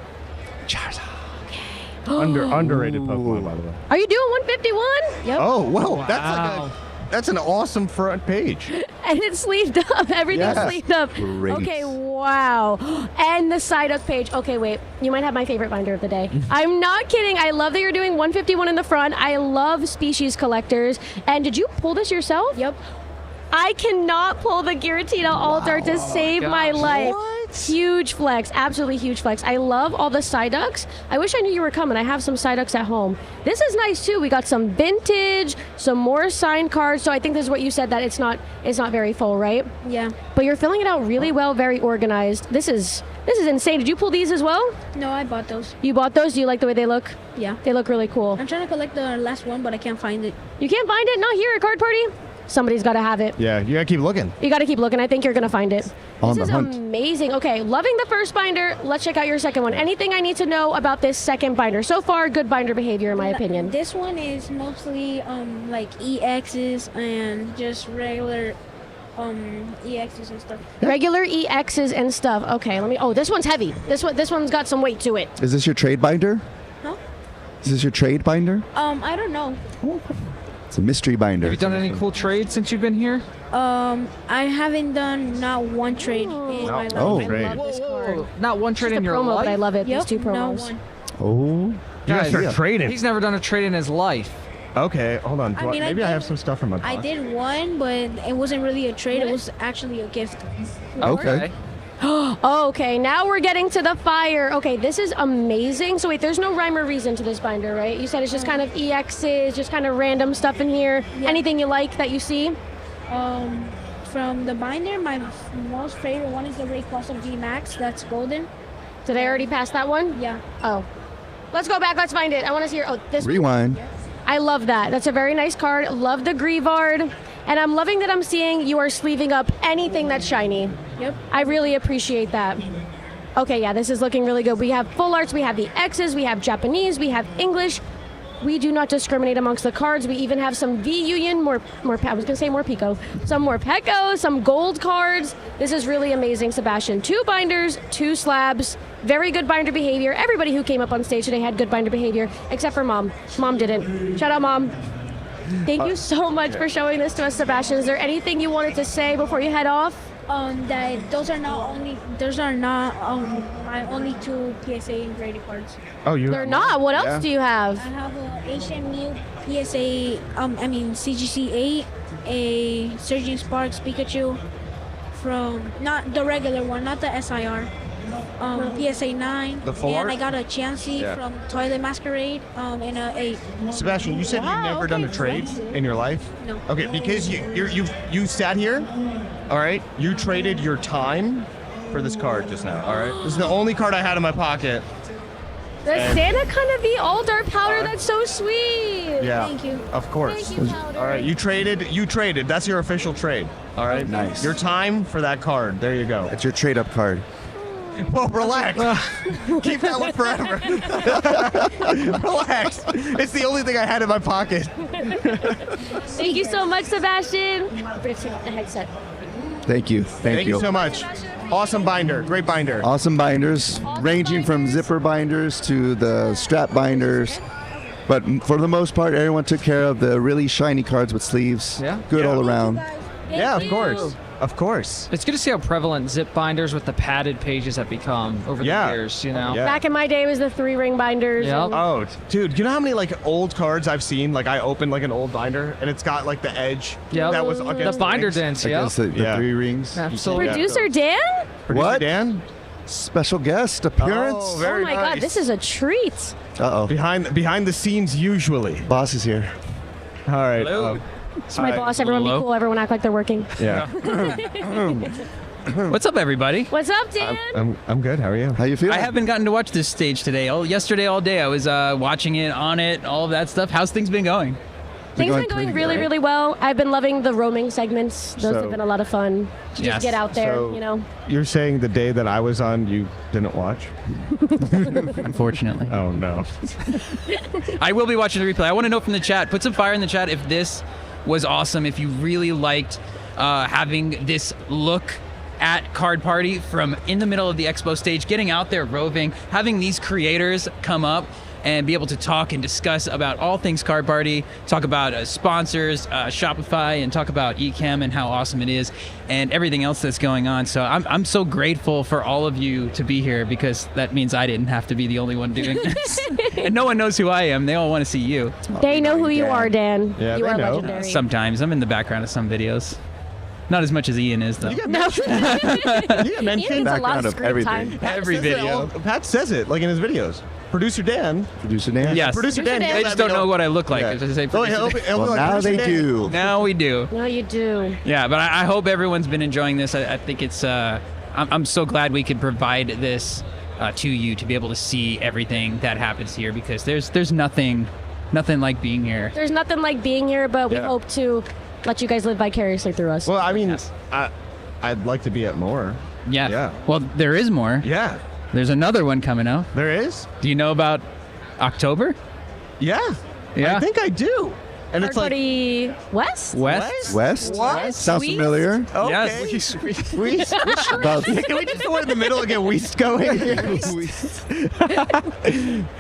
Underrated Pokemon, by the way. Are you doing 151? Yep. Oh, whoa. That's an awesome front page. And it's sleeved up. Everything's Yes. sleeved up. Great. Okay, wow. And the Psyduck page. Okay, wait. You might have my favorite binder of the day. I'm not kidding. I love that you're doing 151 in the front. I love species collectors. And did you pull this yourself? Yep. I cannot pull the Giratina altar to save my life. Huge flex, absolutely huge flex. I love all the Psyducks. I wish I knew you were coming. I have some Psyducks at home. This is nice too. We got some vintage, some more signed cards. So I think this is what you said, that it's not very full, right? Yeah. But you're filling it out really well, very organized. This is insane. Did you pull these as well? No, I bought those. You bought those? Do you like the way they look? Yeah. They look really cool. I'm trying to collect the last one, but I can't find it. You can't find it? Not here at Card Party? Somebody's got to have it. Yeah, you gotta keep looking. You got to keep looking. I think you're going to find it. On This the is hunt. amazing. Okay, loving the first binder. Let's check out your second one. Anything I need to know about this second binder? So far, good binder behavior, in my opinion. This one is mostly like EXs and just regular EXs and stuff. Regular EXs and stuff. Okay, let me. Oh, this one's heavy. This one's got some weight to it. Is this your trade binder? Huh? Is this your trade binder? I don't know. It's a mystery binder. Have you done any cool trades since you've been here? I haven't done not one trade in my life. Oh. I love this card. Not one trade Just in a your promo, life? but I love it. Yep, These two not promos. one. Oh. You gotta start trading. He's never done a trade in his life. Okay, hold on. I mean, Maybe I have some stuff from my I box. did one, but it wasn't really a trade. It was actually a gift. Okay. Oh, okay, now we're getting to the fire. Okay, this is amazing. So wait, there's no rhyme or reason to this binder, right? You said it's just kind of EXs, just kind of random stuff in here. Yeah. Anything you like that you see? From the binder, my most favorite one is the Rayquaza G Max. That's golden. Did I already pass that one? Yeah. Oh. Let's go back. Let's find it. I want to see your. Oh, this. Rewind. I love that. That's a very nice card. Love the Greavard. And I'm loving that I'm seeing you are sleeving up anything that's shiny. Yep. I really appreciate that. Okay, yeah, this is looking really good. We have full arts, we have the X's, we have Japanese, we have English. We do not discriminate amongst the cards. We even have some V-Union, I was going to say more Pico. Some more Peko, some gold cards. This is really amazing, Sebastian. 2 binders, 2 slabs. Very good binder behavior. Everybody who came up on stage today had good binder behavior, except for Mom. Mom didn't. Shout out, Mom. Thank you so much for showing this to us, Sebastian. Is there anything you wanted to say before you head off? That those are not my only 2 PSA graded cards. Oh, you? They're not. What else do you have? I have a Asian Mew PSA, CGC 8, a Surging Sparks Pikachu from, not the regular one, not the SIR. PSA 9. The full and art? I got a Chansey from Toilet Masquerade in a 8. Sebastian, you said you've never done a trade in your life? No. Okay, because you sat here, all right? You traded your time for this card just now, all right? This is the only card I had in my pocket. The Santa kind of be all dark powder. That's so sweet. Yeah. Thank you. Of course. Thank you, Powder. All right, you traded. That's your official trade. All right? Nice. Your time for that card. There you go. That's your trade-up card. Well, relax. Keep that one forever. Relax. It's the only thing I had in my pocket. Thank you so much, Sebastian. The headset. Thank you. Thank you so much. Awesome binder. Great binder. Awesome binders, ranging from zipper binders to the strap binders. But for the most part, everyone took care of the really shiny cards with sleeves. Yeah. Good all around. Yeah, of course. Of course. It's good to see how prevalent zip binders with the padded pages have become over the years, you know? Yeah. Back in my day, it was the 3-ring binders. and- Oh, dude, you know how many old cards I've seen? I opened an old binder and it's got the edge that was against the binder rings. dents, Against the 3 rings. Absolutely. Producer Dan? What? Dan? Special guest appearance. Oh, very Oh my nice. God, this is a treat. Uh-oh. Behind the scenes usually. Boss is here. All right. It's my boss. Everyone be cool. Everyone act like they're working. Yeah. What's up, everybody? What's up, Dan? I'm good. How are you? How you feeling? I haven't gotten to watch this stage today. Yesterday all day I was watching it, on it, all of that stuff. How's things been going? Things have been going really, really well. I've been loving the roaming segments. Those So- have been a lot of fun. To just get out there, So, You're saying the day that I was on, you didn't watch? Unfortunately. Oh, no. I will be watching the replay. I want to know from the chat. Put some fire in the chat if this was awesome. If you really liked having this look at Card Party from in the middle of the expo stage, getting out there, roving, having these creators come up and be able to talk and discuss about all things Card Party, talk about sponsors, Shopify, and talk about eChem and how awesome it is, and everything else that's going on. So I'm so grateful for all of you to be here, because that means I didn't have to be the only one doing this. And no one knows who I am. They all want to see you. They know who you are, Dan. Yeah, you they are know. legendary. Sometimes. I'm in the background of some videos. Not as much as Ian is, though. No. Yeah, man. Ian gets a lot of screen time. Every video. Pat says it, in his videos. Producer Dan. Producer Dan. Yes. Producer Dan. They just don't know what I look like. Yeah. If I say Oh, producer Dan. Well, now they do. Now we do. No, you do. Yeah, but I hope everyone's been enjoying this. I think it's. I'm so glad we could provide this to you to be able to see everything that happens here, because there's nothing like being here. There's nothing like being here, but we hope to let you guys live vicariously through us. Well, I mean, I'd like to be at more. Yeah. Yeah. Well, there is more. Yeah. There's another one coming out. There is? Do you know about October? Yeah. Yeah. I think I do. And Card it's like Party West? West? What? Sounds Sweet? familiar. Okay. Yes. Weast. About- Can we just go in the middle and get Weast going?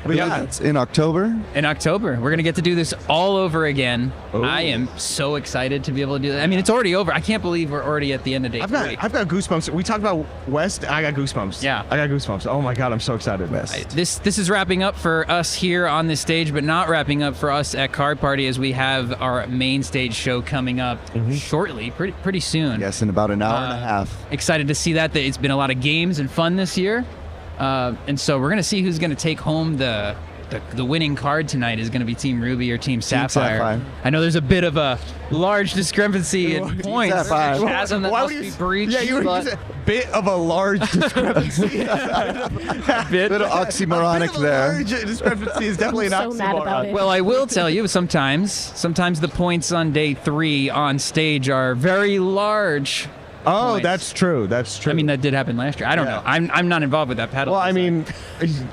But yeah. It's in October. In October, we're gonna get to do this all over again. I am so excited to be able to do that. I mean, it's already over. I can't believe we're already at the end of day I've three. got goosebumps. We talked about West. I got goosebumps. Yeah. I got goosebumps. Oh my God, I'm so excited. West. This is wrapping up for us here on this stage, but not wrapping up for us at Card Party, as we have our main stage show coming up shortly, pretty soon. Yes, in about an hour and a half. Excited to see that. It's been a lot of games and fun this year. And so we're going to see who's going to take home the winning card tonight. Is going to be Team Ruby or Team Sapphire. I know there's a bit of a large discrepancy in points. Sapphire. Chasm that must be breached. Yeah, you were but- a bit of a large discrepancy. Bit of oxymoronic there. Large discrepancy is definitely an I'm so mad about oxymoron. it. Well, I will tell you, sometimes the points on day 3 on stage are very large. Oh, points. that's true. That's true. I mean, that did happen last year. I don't know. I'm not involved with that paddle. Well, I mean,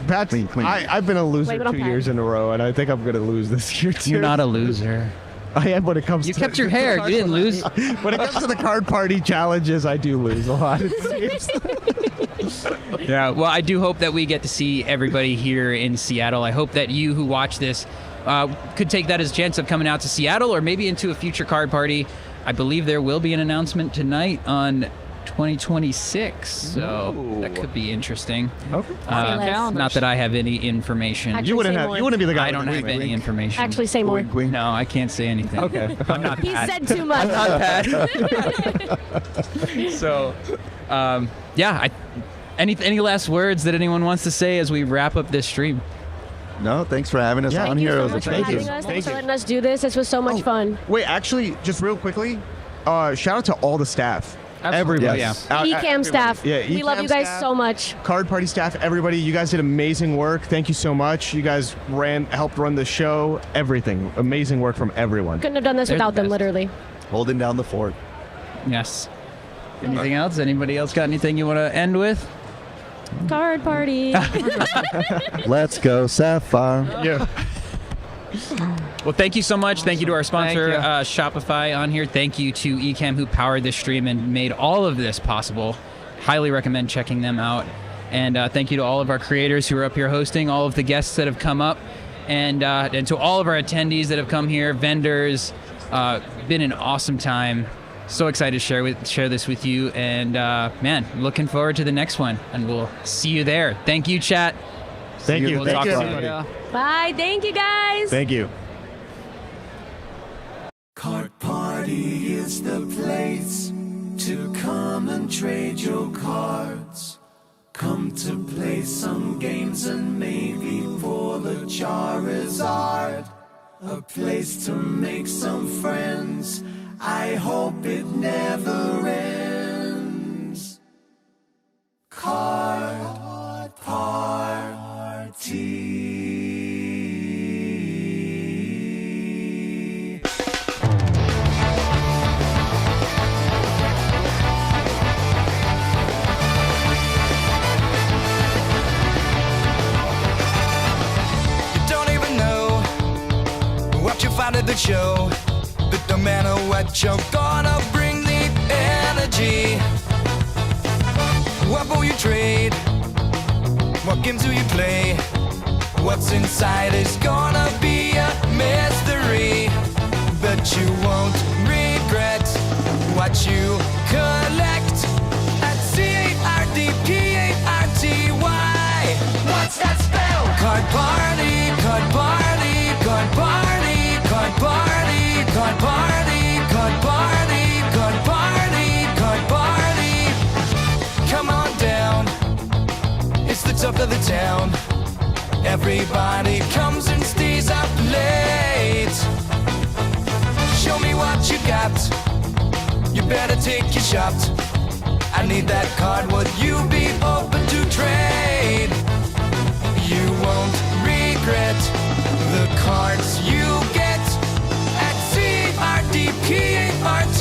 Pat, Clean. I've been a loser Blame it on 2 Pat. years in a row, and I think I'm going to lose this year too. You're not a loser. I am when it comes You to kept your hair. You didn't lose. When it comes to the card party challenges, I do lose a lot. It seems. Yeah, well, I do hope that we get to see everybody here in Seattle. I hope that you who watch this could take that as a chance of coming out to Seattle or maybe into a future card party. I believe there will be an announcement tonight on 2026, so that could be interesting. Okay. Not that I have any information. Actually, you wouldn't be the guy. I don't have any information. Actually, say more. No, I can't say anything. Okay. I'm not He Pat. said too much. I'm not Pat. So, yeah. Any last words that anyone wants to say as we wrap up this stream? No, thanks for having us on Thank here. you It so was a much for pleasure. having us. Thanks Thank for you. letting us do this. This was so much fun. Wait, actually, just real quickly, shout out to all the staff. Absolutely. Everybody. Yes. Ecamm staff. Yeah, we love Ecamm you guys staff. so much. Card party staff, everybody, you guys did amazing work. Thank you so much. You guys helped run the show. Everything. Amazing work from everyone. Couldn't have done this They're without the them, best. literally. Holding down the fort. Yes. Anything else? Anybody else got anything you want to end with? Card party. Let's go, Sapphire. Yeah. Well, thank you so much. Thank you to our sponsor, Thank you. Shopify, on here. Thank you to Ecamm, who powered this stream and made all of this possible. Highly recommend checking them out. And thank you to all of our creators who are up here hosting, all of the guests that have come up, and to all of our attendees that have come here, vendors. Been an awesome time. So excited to share this with you. And man, looking forward to the next one. And we'll see you there. Thank you, chat. Thank you. We'll Thank talk you, soon. everybody. Bye. Thank you, guys. Thank you. Card Party is the place to come and trade your cards. Come to play some games and maybe pull the Charizard. A place to make some friends. I hope it never ends. Card Party. Don't even know what you find at the show, but no matter what, you're gonna bring the energy. What will you trade? What games do you play? What's inside is gonna be a mystery, but you won't regret what you collect at CARDPARTY. What's that spell? Card party, card party, card party, card party, card party, card party, card party, card party. Come on down, it's the top of the town. Everybody comes and stays up late. Show me what you got, you better take your shot. I need that card, would you be open to trade? You won't regret the cards you get at CRDPART.